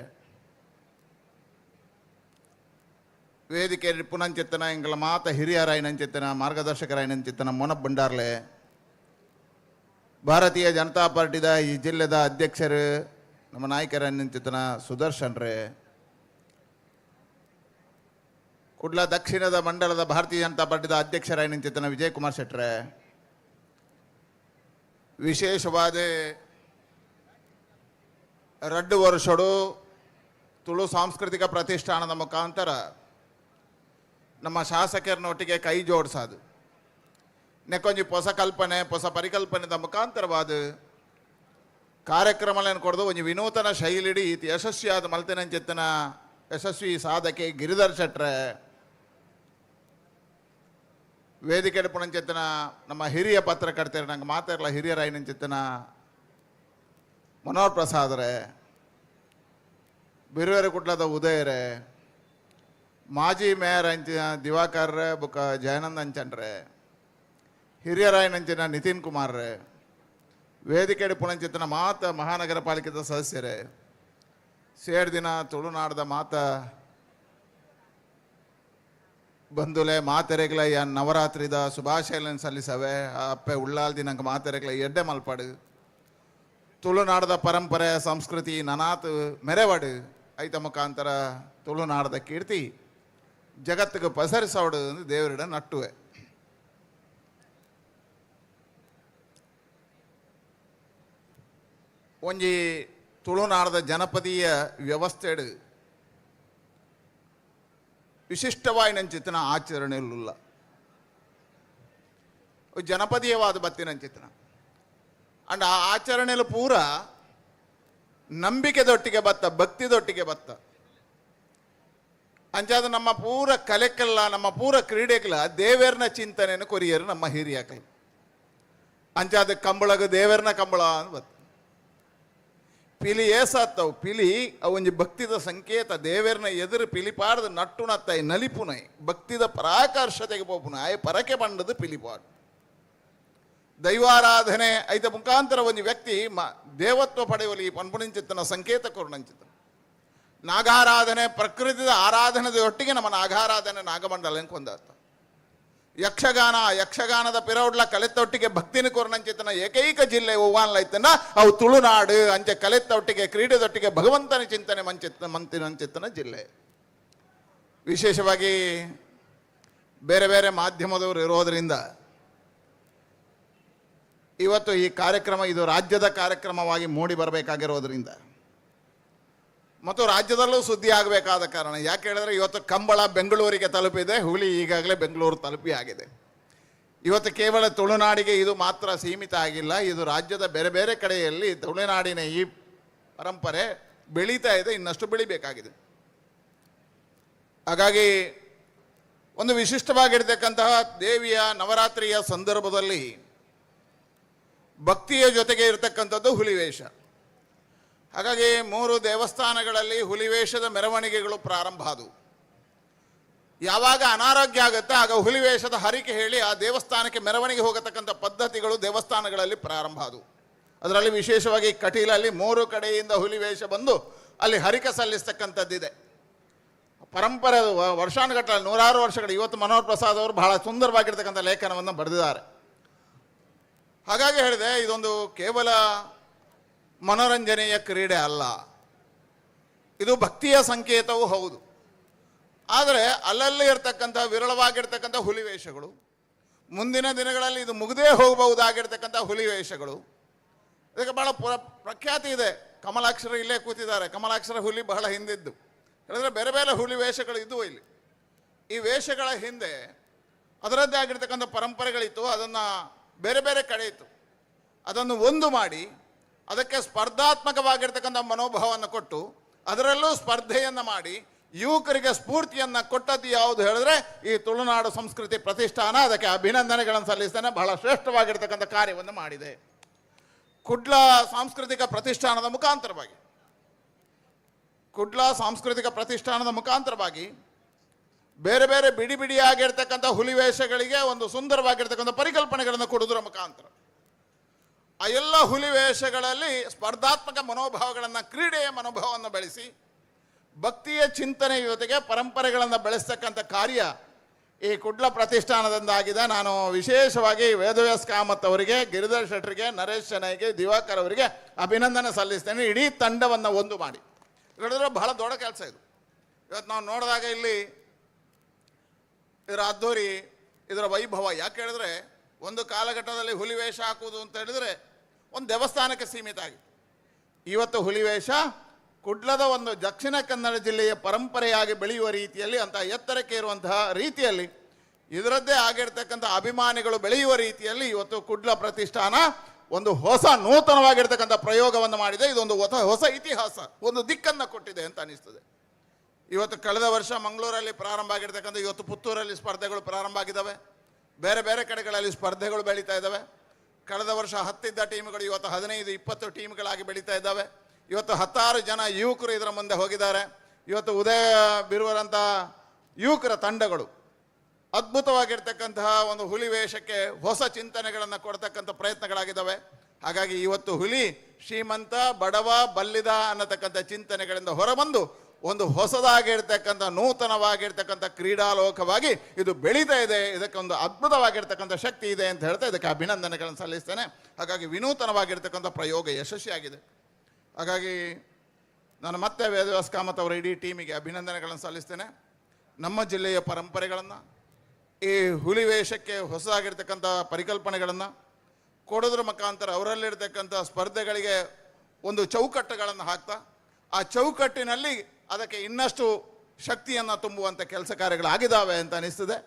ವೇದಿಕೆ ಪುಣಂಚಿತ್ತನ ಎಂಗಳ ಮಾತ ಹಿರಿಯರಾಯನಂಚಿತ್ತನ ಮಾರ್ಗದರ್ಶಕರಾಯನಂಚಿತ್ತನ ಮೊನ ಬಂಡಾರ್ಲೆ ಭಾರತೀಯ ಜನತಾ ಪಾರ್ಟಿದ ಈ ಜಿಲ್ಲೆದ ಅಧ್ಯಕ್ಷರು ನಮ್ಮ ನಾಯಕರನ್ನಂಚಿತ್ತನ ಸುದರ್ಶನ್ ರೇ ಕುಡ್ಲ ದಕ್ಷಿಣದ ಮಂಡಲದ ಭಾರತೀಯ ಜನತಾ ಪಾರ್ಟಿದ ಅಧ್ಯಕ್ಷರಾಯನಂಚಿತ್ತನ ವಿಜಯ್ ಕುಮಾರ್ ಶೆಟ್ರೆ ವಿಶೇಷವಾದ 2 ವರ್ಷಡು ತುಳು ಸಾಂಸ್ಕೃತಿಕ ಪ್ರತಿಷ್ಠಾನದ ಮುಖಾಂತರ ನಮ್ಮ ಶಾಸಕರನ್ನೊಟ್ಟಿಗೆ ಕೈ ಜೋಡಿಸೋದು ನೆಕ್ಕೊಂಜಿ ಹೊಸ ಕಲ್ಪನೆ ಹೊಸ ಪರಿಕಲ್ಪನೆದ ಮುಖಾಂತರವಾದ ಕಾರ್ಯಕ್ರಮಗಳನ್ನು ಕೊಡದು ಒಂಜಿ ವಿನೂತನ ಶೈಲಿಡಿ ಈತ ಯಶಸ್ವಿಯಾದ ಮಲ್ತಿನಂಚಿತ್ತನ ಯಶಸ್ವಿ ಸಾಧಕೆ ಗಿರಿಧರ್ ಶೆಟ್ರೆ ವೇದಿಕೆ ಪುಣಂಚಿತ್ತನ ನಮ್ಮ ಹಿರಿಯ ಪತ್ರಕರ್ತರು ನಂಗೆ ಮಾತಾಡಲ್ಲ ಹಿರಿಯರಾಯನಂಚಿತ್ತನ ಮನೋಹರ್ ಪ್ರಸಾದ್ರೆ ಬಿರುವೆರೆ ಕುಟ್ಲದ ಉದಯರೇ ಮಾಜಿ ಮೇಯರ್ ಅಂಚಿನ ದಿವಾಕರ್ರೆ ಬುಕ್ಕ ಜಯನಂದ್ ಅಂಚನ್ರೆ ಹಿರಿಯರಾಯನಂಚಿನ ನಿತಿನ್ ಕುಮಾರ್ ರೇ ವೇದಿಕೆ ಪುಣಂಚಿತ್ತನ ಮಾತ ಮಹಾನಗರ ಪಾಲಿಕೆದ ಸದಸ್ಯರೇ ಸೇರ್ದಿನ ತುಳುನಾಡದ ಮಾತ ಬಂಧುಲೆ ಮಾತೆರೆಗ್ಲ ಯಾನ್ ನವರಾತ್ರಿದ ಶುಭಾಶಯಗಳನ್ನು ಸಲ್ಲಿಸವೆ ಅಪ್ಪೆ ಉಳ್ಳಾಲ್ದಿ ನಂಗೆ ಮಾತೆರೆಗ್ಲ ಎಡ್ಡೆ ಮಲ್ಪಾಡು ತುಳುನಾಡದ ಪರಂಪರೆ ಸಂಸ್ಕೃತಿ ನನಾತ್ ಮೆರೆವಡು ಐತ ಮುಖಾಂತರ ತುಳುನಾಡದ ಕೀರ್ತಿ ಜಗತ್ತಿಗೆ ಪಸರಿಸೋಡು ಎಂದು ದೇವರಿಡ ನಟ್ಟುವೆ ಒಂಜಿ ತುಳುನಾಡದ ಜನಪದೀಯ ವ್ಯವಸ್ಥೆಡು ವಿಶಿಷ್ಟವಾಯಿನಂಚಿತ್ತನ ಆಚರಣೆಯುಳ್ಳ ಜನಪದೀಯವಾದ ಬತ್ತಿನಂಚಿತ್ತನ ಅಂಡ್ ಆ ಆಚರಣೆಲು ಪೂರ ನಂಬಿಕೆದೊಟ್ಟಿಗೆ ಬತ್ತ ಭಕ್ತಿದೊಟ್ಟಿಗೆ ಬತ್ತ ಅಂಚಾದ ನಮ್ಮ ಪೂರ ಕಲೆಕ್ಕಲ್ಲ ನಮ್ಮ ಪೂರ ಕ್ರೀಡೆಗಳ ದೇವೇರ್ನ ಚಿಂತನೆಯನ್ನು ಕೊರಿಯರು ನಮ್ಮ ಹಿರಿಯಕಲು ಅಂಚಾದ ಕಂಬಳಗ ದೇವೇರ್ನ ಕಂಬಳ ಅಂತ ಬತ್ತ ಪಿಲಿ ಏಸಾತ್ತವು ಪಿಲಿ ಅವೊಂಜಿ ಭಕ್ತಿದ ಸಂಕೇತ ದೇವೇರ್ನ ಎದುರು ಪಿಲಿಪಾಡ್ದು ನಟ್ಟುಣತ್ತೈ ನಲಿಪುನೈ ಭಕ್ತಿದ ಪರಾಕರ್ಷತೆಗೆ ಪೋಪುನ ಆಯ್ ಪರಕೆ ಬಂಡದು ಪಿಲಿಪಾಡು ದೈವಾರಾಧನೆ ಐತ ಮುಖಾಂತರ ಒಂದು ವ್ಯಕ್ತಿ ದೇವತ್ವ ಪಡೆಯುವಲ್ಲಿ ಪನ್ಪುಣಿಂಚಿತ್ತನ ಸಂಕೇತ ಕೊರ್ಣಂಚಿತ್ತ ನಾಗಾರಾಧನೆ ಪ್ರಕೃತಿದ ಆರಾಧನೆದ ಒಟ್ಟಿಗೆ ನಮ್ಮ ನಾಗಾರಾಧನೆ ನಾಗಮಂಡಲ ಕೊಂದಾತ ಯಕ್ಷಗಾನದ ಪಿರೌಡ್ಲ ಕಲೆತೊಟ್ಟಿಗೆ ಭಕ್ತಿನ ಕೋರ್ನಂಚಿತನ ಏಕೈಕ ಜಿಲ್ಲೆ ಹೂವಾನ್ಲೈತನ ಅವು ತುಳುನಾಡು ಅಂಚೆ ಕಲೆತೊಟ್ಟಿಗೆ ಕ್ರೀಡೆದೊಟ್ಟಿಗೆ ಭಗವಂತನ ಚಿಂತನೆ ಮಂತಿನ ಜಿಲ್ಲೆ. ವಿಶೇಷವಾಗಿ ಬೇರೆ ಬೇರೆ ಮಾಧ್ಯಮದವರು ಇರೋದರಿಂದ ಇವತ್ತು ಈ ಕಾರ್ಯಕ್ರಮ ಇದು ರಾಜ್ಯದ ಕಾರ್ಯಕ್ರಮವಾಗಿ ಮೂಡಿ ಬರಬೇಕಾಗಿರೋದ್ರಿಂದ ಮತ್ತು ರಾಜ್ಯದಲ್ಲೂ ಸುದ್ದಿ ಆಗಬೇಕಾದ ಕಾರಣ ಯಾಕೆ ಹೇಳಿದ್ರೆ ಇವತ್ತು ಕಂಬಳ ಬೆಂಗಳೂರಿಗೆ ತಲುಪಿದೆ, ಹುಲಿ ಈಗಾಗಲೇ ಬೆಂಗಳೂರು ತಲುಪಿ ಆಗಿದೆ. ಇವತ್ತು ಕೇವಲ ತುಳುನಾಡಿಗೆ ಇದು ಮಾತ್ರ ಸೀಮಿತ ಆಗಿಲ್ಲ, ಇದು ರಾಜ್ಯದ ಬೇರೆ ಬೇರೆ ಕಡೆಯಲ್ಲಿ ತುಳುನಾಡಿನ ಈ ಪರಂಪರೆ ಬೆಳೀತಾ ಇದೆ, ಇನ್ನಷ್ಟು ಬೆಳಿಬೇಕಾಗಿದೆ. ಹಾಗಾಗಿ ಒಂದು ವಿಶಿಷ್ಟವಾಗಿರ್ತಕ್ಕಂತಹ ದೇವಿಯ ನವರಾತ್ರಿಯ ಸಂದರ್ಭದಲ್ಲಿ ಭಕ್ತಿಯ ಜೊತೆಗೆ ಇರತಕ್ಕಂಥದ್ದು ಹುಲಿವೇಷ. ಹಾಗಾಗಿ 3 ದೇವಸ್ಥಾನಗಳಲ್ಲಿ ಹುಲಿವೇಷದ ಮೆರವಣಿಗೆಗಳು ಪ್ರಾರಂಭ ಆದವು. ಯಾವಾಗ ಅನಾರೋಗ್ಯ ಆಗುತ್ತೆ ಆಗ ಹುಲಿವೇಷದ ಹರಿಕೆ ಹೇಳಿ ಆ ದೇವಸ್ಥಾನಕ್ಕೆ ಮೆರವಣಿಗೆ ಹೋಗತಕ್ಕಂಥ ಪದ್ಧತಿಗಳು ದೇವಸ್ಥಾನಗಳಲ್ಲಿ ಪ್ರಾರಂಭ ಆದವು. ಅದರಲ್ಲಿ ವಿಶೇಷವಾಗಿ ಕಟೀಲಲ್ಲಿ 3 ಕಡೆಯಿಂದ ಹುಲಿವೇಷ ಬಂದು ಅಲ್ಲಿ ಹರಿಕೆ ಸಲ್ಲಿಸ್ತಕ್ಕಂಥದ್ದಿದೆ. ಪರಂಪರೆ ಅದು ವರ್ಷಾನುಗಟ್ಟಲೆ 100 ವರ್ಷಗಳು. ಇವತ್ತು ಮನೋಹರ್ ಪ್ರಸಾದ್ ಅವರು ಬಹಳ ಸುಂದರವಾಗಿರ್ತಕ್ಕಂಥ ಲೇಖನವನ್ನು ಬರೆದಿದ್ದಾರೆ. ಹಾಗಾಗಿ ಹೇಳಿದೆ, ಇದೊಂದು ಕೇವಲ ಮನೋರಂಜನೆಯ ಕ್ರೀಡೆ ಅಲ್ಲ, ಇದು ಭಕ್ತಿಯ ಸಂಕೇತವೂ ಹೌದು. ಆದರೆ ಅಲ್ಲಲ್ಲಿ ಇರ್ತಕ್ಕಂಥ ವಿರಳವಾಗಿರ್ತಕ್ಕಂಥ ಹುಲಿವೇಷಗಳು, ಮುಂದಿನ ದಿನಗಳಲ್ಲಿ ಇದು ಮುಗದೇ ಹೋಗಬಹುದಾಗಿರ್ತಕ್ಕಂಥ ಹುಲಿವೇಷಗಳು, ಇದಕ್ಕೆ ಬಹಳ ಪ್ರಖ್ಯಾತಿ ಇದೆ. ಕಮಲಾಕ್ಷರ ಇಲ್ಲೇ ಕೂತಿದ್ದಾರೆ. ಕಮಲಾಕ್ಷರ ಹುಲಿ ಬಹಳ ಹಿಂದಿದ್ದು ಹೇಳಿದ್ರೆ ಬೇರೆ ಬೇರೆ ಹುಲಿ ವೇಷಗಳು ಇದ್ದವು ಇಲ್ಲಿ. ಈ ವೇಷಗಳ ಹಿಂದೆ ಅದರದ್ದೇ ಆಗಿರ್ತಕ್ಕಂಥ ಪರಂಪರೆಗಳಿತ್ತು, ಅದನ್ನು ಬೇರೆ ಬೇರೆ ಕಡೆ ಇತ್ತು. ಅದನ್ನು ಒಂದು ಮಾಡಿ ಅದಕ್ಕೆ ಸ್ಪರ್ಧಾತ್ಮಕವಾಗಿರ್ತಕ್ಕಂಥ ಮನೋಭಾವವನ್ನು ಕೊಟ್ಟು ಅದರಲ್ಲೂ ಸ್ಪರ್ಧೆಯನ್ನು ಮಾಡಿ ಯುವಕರಿಗೆ ಸ್ಫೂರ್ತಿಯನ್ನು ಕೊಟ್ಟದ್ದು ಯಾವುದು ಹೇಳಿದ್ರೆ ಈ ತುಳುನಾಡು ಸಂಸ್ಕೃತಿ ಪ್ರತಿಷ್ಠಾನ. ಅದಕ್ಕೆ ಅಭಿನಂದನೆಗಳನ್ನು ಸಲ್ಲಿಸ್ತೇನೆ, ಬಹಳ ಶ್ರೇಷ್ಠವಾಗಿರ್ತಕ್ಕಂಥ ಕಾರ್ಯವನ್ನು ಮಾಡಿದೆ. ಕುಡ್ಲ ಸಾಂಸ್ಕೃತಿಕ ಪ್ರತಿಷ್ಠಾನದ ಮುಖಾಂತರವಾಗಿ ಬೇರೆ ಬೇರೆ ಬಿಡಿ ಬಿಡಿಯಾಗಿರ್ತಕ್ಕಂಥ ಹುಲಿವೇಷಗಳಿಗೆ ಒಂದು ಸುಂದರವಾಗಿರ್ತಕ್ಕಂಥ ಪರಿಕಲ್ಪನೆಗಳನ್ನು ಕೊಡುವುದರ ಮುಖಾಂತರ ಆ ಎಲ್ಲ ಹುಲಿವೇಷಗಳಲ್ಲಿ ಸ್ಪರ್ಧಾತ್ಮಕ ಮನೋಭಾವಗಳನ್ನು, ಕ್ರೀಡೆಯ ಮನೋಭಾವವನ್ನು ಬೆಳೆಸಿ ಭಕ್ತಿಯ ಚಿಂತನೆಯ ಜೊತೆಗೆ ಪರಂಪರೆಗಳನ್ನು ಬೆಳೆಸ್ತಕ್ಕಂಥ ಕಾರ್ಯ ಈ ಕುಡ್ಲ ಪ್ರತಿಷ್ಠಾನದಿಂದಾಗಿದೆ. ನಾನು ವಿಶೇಷವಾಗಿ ವೇದವ್ಯಾಸ್ ಕಾಮತ್ ಅವರಿಗೆ, ಗಿರಿಧರ್ ಶೆಟ್ಟರಿಗೆ, ನರೇಶ್ ಶೆಣೈಗೆ, ದಿವಾಕರ್ ಅವರಿಗೆ ಅಭಿನಂದನೆ ಸಲ್ಲಿಸ್ತೇನೆ. ಇಡೀ ತಂಡವನ್ನು ಒಂದು ಮಾಡಿ ಹೇಳಿದ್ರೆ ಬಹಳ ದೊಡ್ಡ ಕೆಲಸ ಇದು. ಇವತ್ತು ನಾವು ನೋಡಿದಾಗ ಇಲ್ಲಿ ಇದರ ಅದ್ದೂರಿ, ಇದರ ವೈಭವ ಯಾಕೆ ಹೇಳಿದ್ರೆ ಒಂದು ಕಾಲಘಟ್ಟದಲ್ಲಿ ಹುಲಿವೇಷ ಹಾಕುವುದು ಅಂತ ಹೇಳಿದ್ರೆ ಒಂದು ದೇವಸ್ಥಾನಕ್ಕೆ ಸೀಮಿತ ಆಗಿತ್ತು. ಇವತ್ತು ಹುಲಿವೇಷ ಕುಡ್ಲದ ಒಂದು ದಕ್ಷಿಣ ಕನ್ನಡ ಜಿಲ್ಲೆಯ ಪರಂಪರೆಯಾಗಿ ಬೆಳೆಯುವ ರೀತಿಯಲ್ಲಿ, ಅಂತ ಎತ್ತರಕ್ಕೆ ಇರುವಂತಹ ರೀತಿಯಲ್ಲಿ, ಇದರದ್ದೇ ಆಗಿರ್ತಕ್ಕಂಥ ಅಭಿಮಾನಿಗಳು ಬೆಳೆಯುವ ರೀತಿಯಲ್ಲಿ ಇವತ್ತು ಕುಡ್ಲ ಪ್ರತಿಷ್ಠಾನ ಒಂದು ಹೊಸ ನೂತನವಾಗಿರ್ತಕ್ಕಂಥ ಪ್ರಯೋಗವನ್ನು ಮಾಡಿದೆ. ಇದೊಂದು ಹೊಸ ಇತಿಹಾಸ, ಒಂದು ದಿಕ್ಕನ್ನು ಕೊಟ್ಟಿದೆ ಅಂತ ಅನಿಸ್ತದೆ. ಇವತ್ತು ಕಳೆದ ವರ್ಷ ಮಂಗಳೂರಲ್ಲಿ ಪ್ರಾರಂಭ ಆಗಿರ್ತಕ್ಕಂಥ, ಇವತ್ತು ಪುತ್ತೂರಲ್ಲಿ ಸ್ಪರ್ಧೆಗಳು ಪ್ರಾರಂಭ ಆಗಿದ್ದಾವೆ, ಬೇರೆ ಬೇರೆ ಕಡೆಗಳಲ್ಲಿ ಸ್ಪರ್ಧೆಗಳು ಬೆಳೀತಾ ಇದ್ದಾವೆ. ಕಳೆದ ವರ್ಷ 10 ಇದ್ದ ಟೀಮ್ಗಳು ಇವತ್ತು 15-20 ಟೀಮ್ಗಳಾಗಿ ಬೆಳೀತಾ ಇದ್ದಾವೆ. ಇವತ್ತು 10 ಜನ ಯುವಕರು ಇದರ ಮುಂದೆ ಹೋಗಿದ್ದಾರೆ. ಇವತ್ತು ಉದಯ ಬೀರುವಂಥ ಯುವಕರ ತಂಡಗಳು ಅದ್ಭುತವಾಗಿರ್ತಕ್ಕಂತಹ ಒಂದು ಹುಲಿ ವೇಷಕ್ಕೆ ಹೊಸ ಚಿಂತನೆಗಳನ್ನು ಕೊಡ್ತಕ್ಕಂಥ ಪ್ರಯತ್ನಗಳಾಗಿದ್ದಾವೆ. ಹಾಗಾಗಿ ಇವತ್ತು ಹುಲಿ ಶ್ರೀಮಂತ, ಬಡವ, ಬಲ್ಲಿದ ಅನ್ನತಕ್ಕಂಥ ಚಿಂತನೆಗಳಿಂದ ಹೊರಬಂದು ಒಂದು ಹೊಸದಾಗಿರ್ತಕ್ಕಂಥ ನೂತನವಾಗಿರ್ತಕ್ಕಂಥ ಕ್ರೀಡಾಲೋಕವಾಗಿ ಇದು ಬೆಳೀತಾ ಇದೆ. ಇದಕ್ಕೆ ಒಂದು ಅದ್ಭುತವಾಗಿರ್ತಕ್ಕಂಥ ಶಕ್ತಿ ಇದೆ ಅಂತ ಹೇಳ್ತಾ ಇದಕ್ಕೆ ಅಭಿನಂದನೆಗಳನ್ನು ಸಲ್ಲಿಸ್ತೇನೆ. ಹಾಗಾಗಿ ವಿನೂತನವಾಗಿರ್ತಕ್ಕಂಥ ಪ್ರಯೋಗ ಯಶಸ್ವಿಯಾಗಿದೆ. ಹಾಗಾಗಿ ನಾನು ಮತ್ತೆ ವೇದವ್ಯಾಸ್ ಕಾಮತ್ ಅವರ ಇಡೀ ಟೀಮಿಗೆ ಅಭಿನಂದನೆಗಳನ್ನು ಸಲ್ಲಿಸ್ತೇನೆ. ನಮ್ಮ ಜಿಲ್ಲೆಯ ಪರಂಪರೆಗಳನ್ನು, ಈ ಹುಲಿ ವೇಷಕ್ಕೆ ಹೊಸದಾಗಿರ್ತಕ್ಕಂಥ ಪರಿಕಲ್ಪನೆಗಳನ್ನು ಕೊಡೋದ್ರ ಮುಖಾಂತರ ಅವರಲ್ಲಿರ್ತಕ್ಕಂಥ ಸ್ಪರ್ಧೆಗಳಿಗೆ ಒಂದು ಚೌಕಟ್ಟುಗಳನ್ನು ಹಾಕ್ತಾ ಆ ಚೌಕಟ್ಟಿನಲ್ಲಿ ಅದಕ್ಕೆ ಇನ್ನಷ್ಟು ಶಕ್ತಿಯನ್ನು ತುಂಬುವಂಥ ಕೆಲಸ ಕಾರ್ಯಗಳಾಗಿದ್ದಾವೆ ಅಂತ ಅನಿಸ್ತದೆ.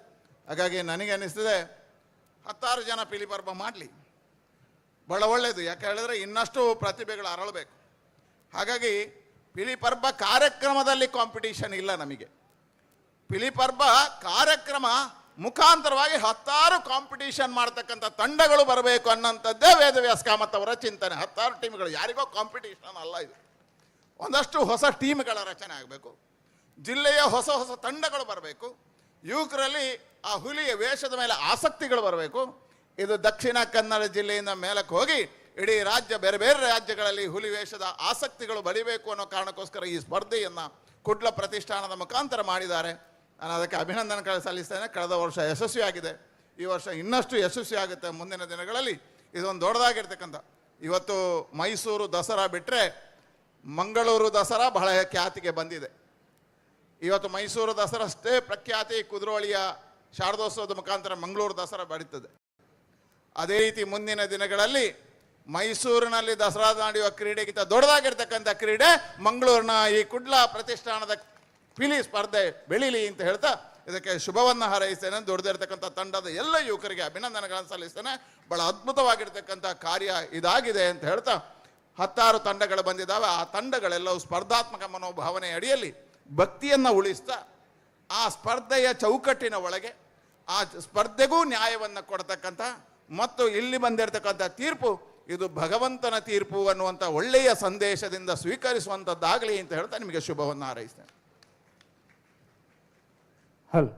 ಹಾಗಾಗಿ ನನಗೆ ಅನಿಸ್ತದೆ 10 ಜನ ಪಿಲಿ ಪರ್ಬ ಮಾಡಲಿ, ಬಹಳ ಒಳ್ಳೆಯದು. ಯಾಕೆ ಹೇಳಿದ್ರೆ ಇನ್ನಷ್ಟು ಪ್ರತಿಭೆಗಳು ಅರಳಬೇಕು. ಹಾಗಾಗಿ ಪಿಲಿ ಪರ್ಬ ಕಾರ್ಯಕ್ರಮದಲ್ಲಿ ಕಾಂಪಿಟೀಷನ್ ಇಲ್ಲ ನಮಗೆ. ಪಿಲಿ ಪರ್ಬ ಕಾರ್ಯಕ್ರಮ ಮುಖಾಂತರವಾಗಿ 10 ಕಾಂಪಿಟೀಷನ್ ಮಾಡ್ತಕ್ಕಂಥ ತಂಡಗಳು ಬರಬೇಕು ಅನ್ನೋಂಥದ್ದೇ ವೇದವ್ಯಾಸ್ ಕಾಮತ್ ಅವರ ಚಿಂತನೆ. 10 ಟೀಮ್ಗಳು, ಯಾರಿಗೋ ಕಾಂಪಿಟೀಷನ್ ಅಲ್ಲ ಇದು. ಒಂದಷ್ಟು ಹೊಸ ಟೀಮ್ಗಳ ರಚನೆ ಆಗಬೇಕು, ಜಿಲ್ಲೆಯ ಹೊಸ ಹೊಸ ತಂಡಗಳು ಬರಬೇಕು, ಯುವಕರಲ್ಲಿ ಆ ಹುಲಿಯ ವೇಷದ ಮೇಲೆ ಆಸಕ್ತಿಗಳು ಬರಬೇಕು. ಇದು ದಕ್ಷಿಣ ಕನ್ನಡ ಜಿಲ್ಲೆಯಿಂದ ಮೇಲಕ್ಕೆ ಹೋಗಿ ಇಡೀ ರಾಜ್ಯ, ಬೇರೆ ಬೇರೆ ರಾಜ್ಯಗಳಲ್ಲಿ ಹುಲಿ ವೇಷದ ಆಸಕ್ತಿಗಳು ಬೆಳಿಬೇಕು ಅನ್ನೋ ಕಾರಣಕ್ಕೋಸ್ಕರ ಈ ಸ್ಪರ್ಧೆಯನ್ನು ಕುಡ್ಲ ಪ್ರತಿಷ್ಠಾನದ ಮುಖಾಂತರ ಮಾಡಿದ್ದಾರೆ. ನಾನು ಅದಕ್ಕೆ ಅಭಿನಂದನೆಗಳು ಸಲ್ಲಿಸ್ತೇನೆ. ಕಳೆದ ವರ್ಷ ಯಶಸ್ವಿಯಾಗಿದೆ. ಈ ವರ್ಷ ಇನ್ನಷ್ಟು ಯಶಸ್ವಿ ಆಗುತ್ತೆ ಮುಂದಿನ ದಿನಗಳಲ್ಲಿ. ಇದೊಂದು ದೊಡ್ಡದಾಗಿರ್ತಕ್ಕಂಥ, ಇವತ್ತು ಮೈಸೂರು ದಸರಾ ಬಿಟ್ಟರೆ ಮಂಗಳೂರು ದಸರಾ ಬಹಳ ಖ್ಯಾತಿಗೆ ಬಂದಿದೆ. ಇವತ್ತು ಮೈಸೂರು ದಸರಾ ಅಷ್ಟೇ ಪ್ರಖ್ಯಾತಿ, ಕುದ್ರೋಳಿಯ ಶಾರದೋತ್ಸವದ ಮುಖಾಂತರ ಮಂಗಳೂರು ದಸರಾ ಬೆಳೀತದೆ. ಅದೇ ರೀತಿ ಮುಂದಿನ ದಿನಗಳಲ್ಲಿ ಮೈಸೂರಿನಲ್ಲಿ ದಸರಾ ನಡೆಯುವ ಕ್ರೀಡೆಗಿಂತ ದೊಡ್ಡದಾಗಿರ್ತಕ್ಕಂಥ ಕ್ರೀಡೆ ಮಂಗಳೂರಿನ ಈ ಕುಡ್ಲ ಪ್ರತಿಷ್ಠಾನದ ಪಿಲಿ ಸ್ಪರ್ಧೆ ಬೆಳೀಲಿ ಅಂತ ಹೇಳ್ತಾ ಇದಕ್ಕೆ ಶುಭವನ್ನು ಹಾರೈಸ್ತೇನೆ. ದೊಡ್ಡದಿರ್ತಕ್ಕಂಥ ತಂಡದ ಎಲ್ಲ ಯುವಕರಿಗೆ ಅಭಿನಂದನೆಗಳನ್ನು ಸಲ್ಲಿಸ್ತೇನೆ. ಬಹಳ ಅದ್ಭುತವಾಗಿರ್ತಕ್ಕಂಥ ಕಾರ್ಯ ಇದಾಗಿದೆ ಅಂತ ಹೇಳ್ತಾ 10 ತಂಡಗಳು ಬಂದಿದ್ದಾವೆ. ಆ ತಂಡಗಳೆಲ್ಲವೂ ಸ್ಪರ್ಧಾತ್ಮಕ ಮನೋಭಾವನೆ ಅಡಿಯಲ್ಲಿ ಭಕ್ತಿಯನ್ನು ಉಳಿಸ್ತಾ ಆ ಸ್ಪರ್ಧೆಯ ಚೌಕಟ್ಟಿನ ಒಳಗೆ ಆ ಸ್ಪರ್ಧೆಗೂ ನ್ಯಾಯವನ್ನು ಕೊಡ್ತಕ್ಕಂಥ ಮತ್ತು ಇಲ್ಲಿ ಬಂದಿರತಕ್ಕಂಥ ತೀರ್ಪು ಇದು ಭಗವಂತನ ತೀರ್ಪು ಅನ್ನುವಂಥ ಒಳ್ಳೆಯ ಸಂದೇಶದಿಂದ ಸ್ವೀಕರಿಸುವಂಥದ್ದಾಗಲಿ ಅಂತ ಹೇಳ್ತಾ ನಿಮಗೆ ಶುಭವನ್ನು ಹಾರೈಸ್ತೇನೆ. ಹಲ್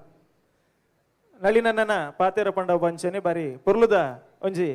ನಳಿನನ್ನ ಪಾತೆರ ಪಂಡ ಪಂಚನೆ ಬಾರಿ ಪುರ್ಲುದ ಒಂಜಿ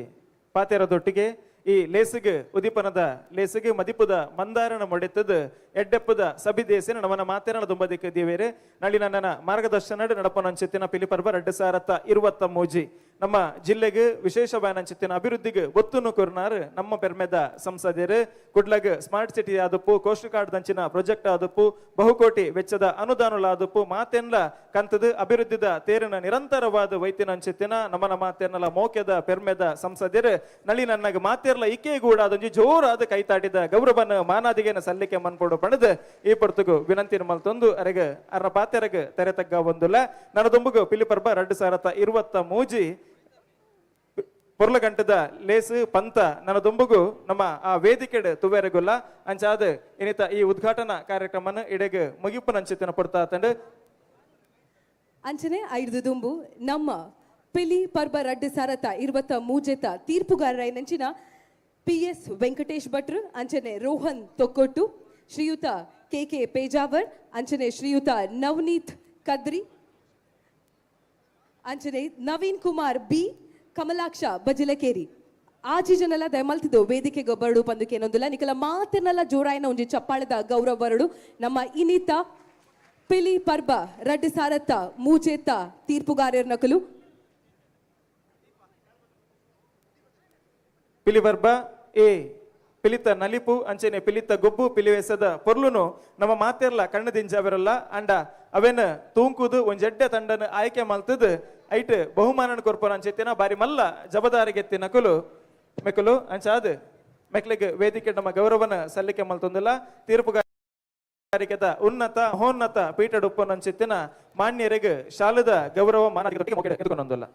ಪಾತೆರದೊಟ್ಟಿಗೆ ಈ ಲೇಸಿಗೆ ಉದಿಪನದ ಲೇಸಿಗೆ ಮದಿಪುದ ಮಂದಾರನ ಮೊಡೆತದ ಎಡ್ಡೆಪ್ಪದ ಸಬಿದೇಸಿನ ನಮನ ಮಾತೆರನ ದುಂಬದಿಕ್ಕೆ ದೇವೇರೆ ನಳಿನನ್ನ ಮಾರ್ಗದರ್ಶನ ನಡಪನಂಚಿತ್ತಿನ ಪಿಲಿ ಪರ್ಬ 2023 ನಮ್ಮ ಜಿಲ್ಲೆಗೆ ವಿಶೇಷ ಬಾನಂಚಿತ್ತಿನ ಅಭಿವೃದ್ಧಿಗೆ ಒತ್ತುನು ಕೊರ್ನಾರ್ ನಮ್ಮ ಪೆರ್ಮೆದ ಸಂಸದರು ಕುಡ್ಲಗ್ ಸ್ಮಾರ್ಟ್ ಸಿಟಿ ಆದಪ್ಪು ಕೋಸ್ಟ್ ಕಾರ್ಡ್ ದಂಚಿನ ಪ್ರಾಜೆಕ್ಟ್ ಆದಪ್ಪು ಬಹುಕೋಟಿ ವೆಚ್ಚದ ಅನುದಾನಲಾದಪ್ಪು ಮಾತೆನ್ಲ ಕಂತದ ಅಭಿವೃದ್ಧಿದ ತೇರಿನ ನಿರಂತರವಾದ ವೈತಿನಂಚಿತ್ತಿನ ನಮನ ಮಾತೆರ್ನಲ ಮೋಕ್ಯದ ಪೆರ್ಮೆದ ಸಂಸದರು ನಳಿನನ್ನಗ ಮಾತೆರ್ಲ ಇಕೆಗೂಡಾದೊಂಜಿ ಜೋರಾದ ಕೈತಾಟಿದ ಗೌರವನ ಮಾನಾದಿಗೆನ ಸಲ್ಲಿಕೆ ಮನ್ಪೊಡು ಪಣದ ಈ ಪೊರ್ತುಗು ವಿನಂತಿನ ಮಲ್ತೊಂದು ಅರೆಗ ಅರ್ರ ಪಾತೆರಗ ತೆರೆ ತಗ್ಗ ಒಂದುಲ್ಲ ನನ್ನ ದುಂಬುಗು ಪಿಲಿ ಪರ್ಬ 2023 ಪೊರ್ಲಗಂಟದ ಲೇಸು ಪಂತ ನನ್ನ ದುಂಬುಗು ನಮ್ಮ ಆ ವೇದಿಕೆಡ್ ತುವೇರೆಗುಲ್ಲ ಅಂಚಾದ ಏನಿತ ಈ ಉದ್ಘಾಟನಾ ಕಾರ್ಯಕ್ರಮನ ಇಡೆಗೆ ಮುಗಿಪು ನಂಚಿತ್ತಿನ ಪಡ್ತಾ ತಂಡ ಅಂಚನೆ 5 ದುಂಬು ನಮ್ಮ ಪಿಲಿ ಪರ್ಬ 2023 ತೀರ್ಪುಗಾರರ ನಂಚಿನ PS ವೆಂಕಟೇಶ್ ಭಟ್ರು ಅಂಚನೆ ರೋಹನ್ ತೊಕ್ಕೊಟ್ಟು ಶ್ರೀಯುತ KK ಪೇಜಾವರ್ ಅಂಚನೆ ಶ್ರೀಯುತ ನವನೀತ್ ಕದ್ರಿ ಅಂಚನೆ ನವೀನ್ ಕುಮಾರ್ ಬಿ ಕಮಲಾಕ್ಷ ಬಜಿಲಕೇರಿ ಆಜಿ ಜನಲ ದಯಮಲ್ತಿದ್ದು ವೇದಿಕೆಗೆ ಬರಡು ಪಂದುಕೆ ಏನೊಂದಿಲ್ಲ ನಿಕಲ ಮಾತಿನಲ್ಲ ಜೋರಾಯಿನ ಒಂಜಿ ಚಪ್ಪಾಳದ ಗೌರವ ಬರಡು ನಮ್ಮ ಇನಿತ ಪಿಲಿ ಪರ್ಬ 2023 ತೀರ್ಪುಗಾರರ ನಕಲು ಪಿಲಿ ಪರ್ಬ ಏ ಪಿಲಿತ ನಲಿಪು ಅಂಚೆನೆ ಪಿಲಿತ ಗೊಬ್ಬು ಪಿಲಿವೆಸದ ಪೊರ್ಲುನು ನಮ್ಮ ಮಾತೆರ್ಲ ಕಣ್ಣದಿಂಜಾವಿರಲ್ಲ ಅಂಡ ಅವೇನ ತೂಂಕುದು ಒಂಜೆಡ್ಡೆ ತಂಡನ ಆಯ್ಕೆ ಮಲ್ತದ ಐಟ್ ಬಹುಮಾನ ಕೊರ್ಪನ ಅಂಚೆತ್ತಿನ ಬಾರಿ ಮಲ್ಲ ಜಬದಾರಿಗೆ ನಕಲು ಮೆಕಲು ಅಂಚಾದ ಮೆಕ್ಲಿಗೆ ವೇದಿಕೆ ನಮ್ಮ ಗೌರವನ ಸಲ್ಲಿಕೆ ಮಲ್ತೊಂದಿಲ್ಲ ತೀರ್ಪುಗಾರಿಕೆದ ಉನ್ನತ ಮಹೋನ್ನತ ಪೀಠಡುಪ್ಪನ ಅಂಚೆತ್ತಿನ ಮಾನ್ಯರಿಗೆ ಶಾಲದ ಗೌರವ ಮಾನ ಎದುಕೊಂಡೊಂದಿಲ್ಲ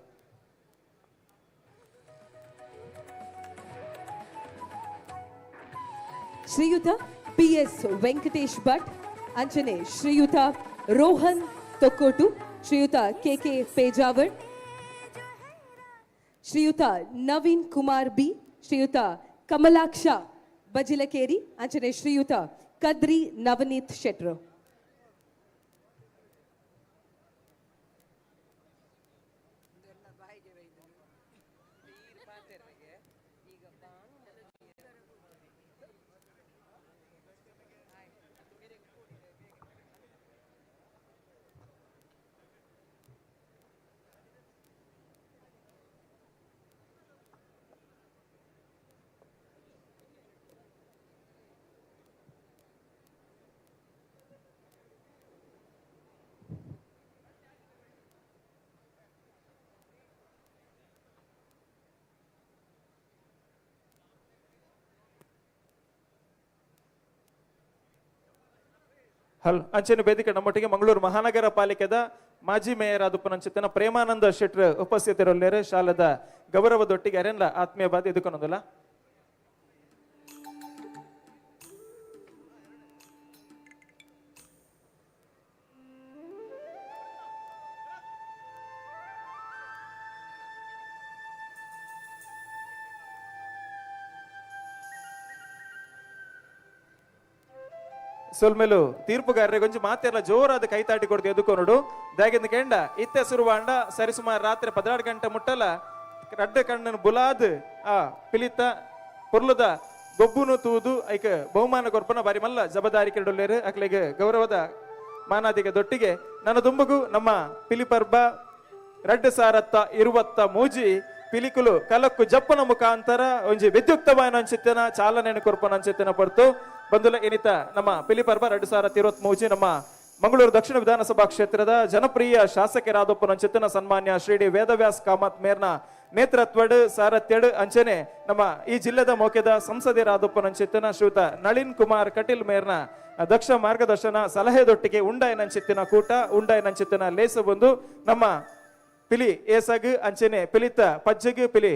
ಶ್ರೀಯುತ PS ವೆಂಕಟೇಶ್ ಭಟ್ ಅಂಚನೆ ಶ್ರೀಯುತ ರೋಹನ್ ತೊಕ್ಕೋಟು ಶ್ರೀಯುತ KK ಪೇಜಾವರ್ ಶ್ರೀಯುತ ನವೀನ್ ಕುಮಾರ್ ಬಿ ಶ್ರೀಯುತ ಕಮಲಾಕ್ಷ ಬಜಿಲಕೇರಿ ಅಂಚನೆ ಶ್ರೀಯುತ ಕದ್ರಿ ನವನೀತ್ ಶೆಟ್ರು ಹಲ್ ಅಂಚೆನ ವೇದಿಕೆ ನಮ್ಮೊಟ್ಟಿಗೆ ಮಂಗಳೂರು ಮಹಾನಗರ ಪಾಲಿಕೆದ ಮಾಜಿ ಮೇಯರ್ ಆದುಪ್ಪನಂಚಿತ್ತಿನ ಪ್ರೇಮಾನಂದ ಶೆಟ್ರ್ ಉಪಸ್ಥಿತರಲ್ಲೇರೆ ಶಾಲದ ಗೌರವದೊಟ್ಟಿಗೆ ಅರೆನ್ಲ ಆತ್ಮೀಯ ಬಾದಿ ಎದುಕೊನೊಂದಿಲ್ಲ ಸೊಲ್ಮೇಲು ತೀರ್ಪುಗಾರರಿಗೆ ಕೊಂಚ ಮಾತೆಲ್ಲ ಜೋರಾದ ಕೈತಾಟಿ ಕೊಡ್ದು ಎದುಕೊನೋಡು ದಾಗಿಂದ ಕೆಂಡ ಇತ್ತೆ ಸುರುವಾಂಡ ಸರಿಸುಮಾರು ರಾತ್ರಿ 16 ಗಂಟೆ ಮುಟ್ಟಲ ರಡ್ಡ ಕಣ್ಣನ ಬುಲಾದ್ ಆ ಪಿಲಿತ ಪುರ್ಲದ ಗೊಬ್ಬುನು ತೂದು ಐಕ ಬಹುಮಾನ ಕೊರ್ಪನ ಬಾರಿ ಮಲ್ಲ ಜಬದಾರಿ ಕೆರಡೊಲ್ಲೇರು ಅಕ್ಲೆಗೆ ಗೌರವದ ಮಾನಾದಿಗೆ ದೊಟ್ಟಿಗೆ ನನ್ನ ದುಂಬಗು ನಮ್ಮ ಪಿಲಿ ಪರ್ಬ 2023 ಪಿಲಿಕುಲು ಕಲಕ್ಕು ಜಪ್ಪನ ಮುಖಾಂತರ ಒಂಜಿ ವಿದ್ಯುಕ್ತವಾದ ಅಂಚಿತ್ತಿನ ಚಾಲನೆಯನ್ನು ಕೊರ್ಪನ ಅಂಚಿತ್ತಿನ ಪಡ್ತು ಬಂದುಲ ಇನಿತ ನಮ್ಮ ಪಿಲಿ ಪರ್ಬ 2023 ನಮ್ಮ ಮಂಗಳೂರು ದಕ್ಷಿಣ ವಿಧಾನಸಭಾ ಕ್ಷೇತ್ರದ ಜನಪ್ರಿಯ ಶಾಸಕರಾದೊಪ್ಪನ ಅಂಚಿತ್ತಿನ ಸನ್ಮಾನ್ಯ ಶ್ರೀ ಡಿ ವೇದವ್ಯಾಸ್ ಕಾಮತ್ ಮೇರ್ನ ನೇತೃತ್ವಡ್ ಸಾರಥ್ಯಡ್ ಅಂಚನೆ ನಮ್ಮ ಈ ಜಿಲ್ಲೆದ ಮೋಕೆದ ಸಂಸದರಾದೊಪ್ಪನ ಅಂಚಿತ್ತಿನ ಶ್ರೀಯುತ ನಳಿನ್ ಕುಮಾರ್ ಕಟೀಲ್ ಮೇರ್ನ ದಕ್ಷ ಮಾರ್ಗದರ್ಶನ ಸಲಹೆದೊಟ್ಟಿಗೆ ಉಂಡಾಯನಂಚಿತ್ತಿನ ಕೂಟ ಉಂಡಾಯನಂಚಿತ್ತಿನ ಲೇಸ ಬಂದು ನಮ್ಮ ಪಿಲಿ ಏಸಗ್ ಅಂಚನೆ ಪಿಲಿತ ಪಜ್ಜಗ್ ಪಿಲಿ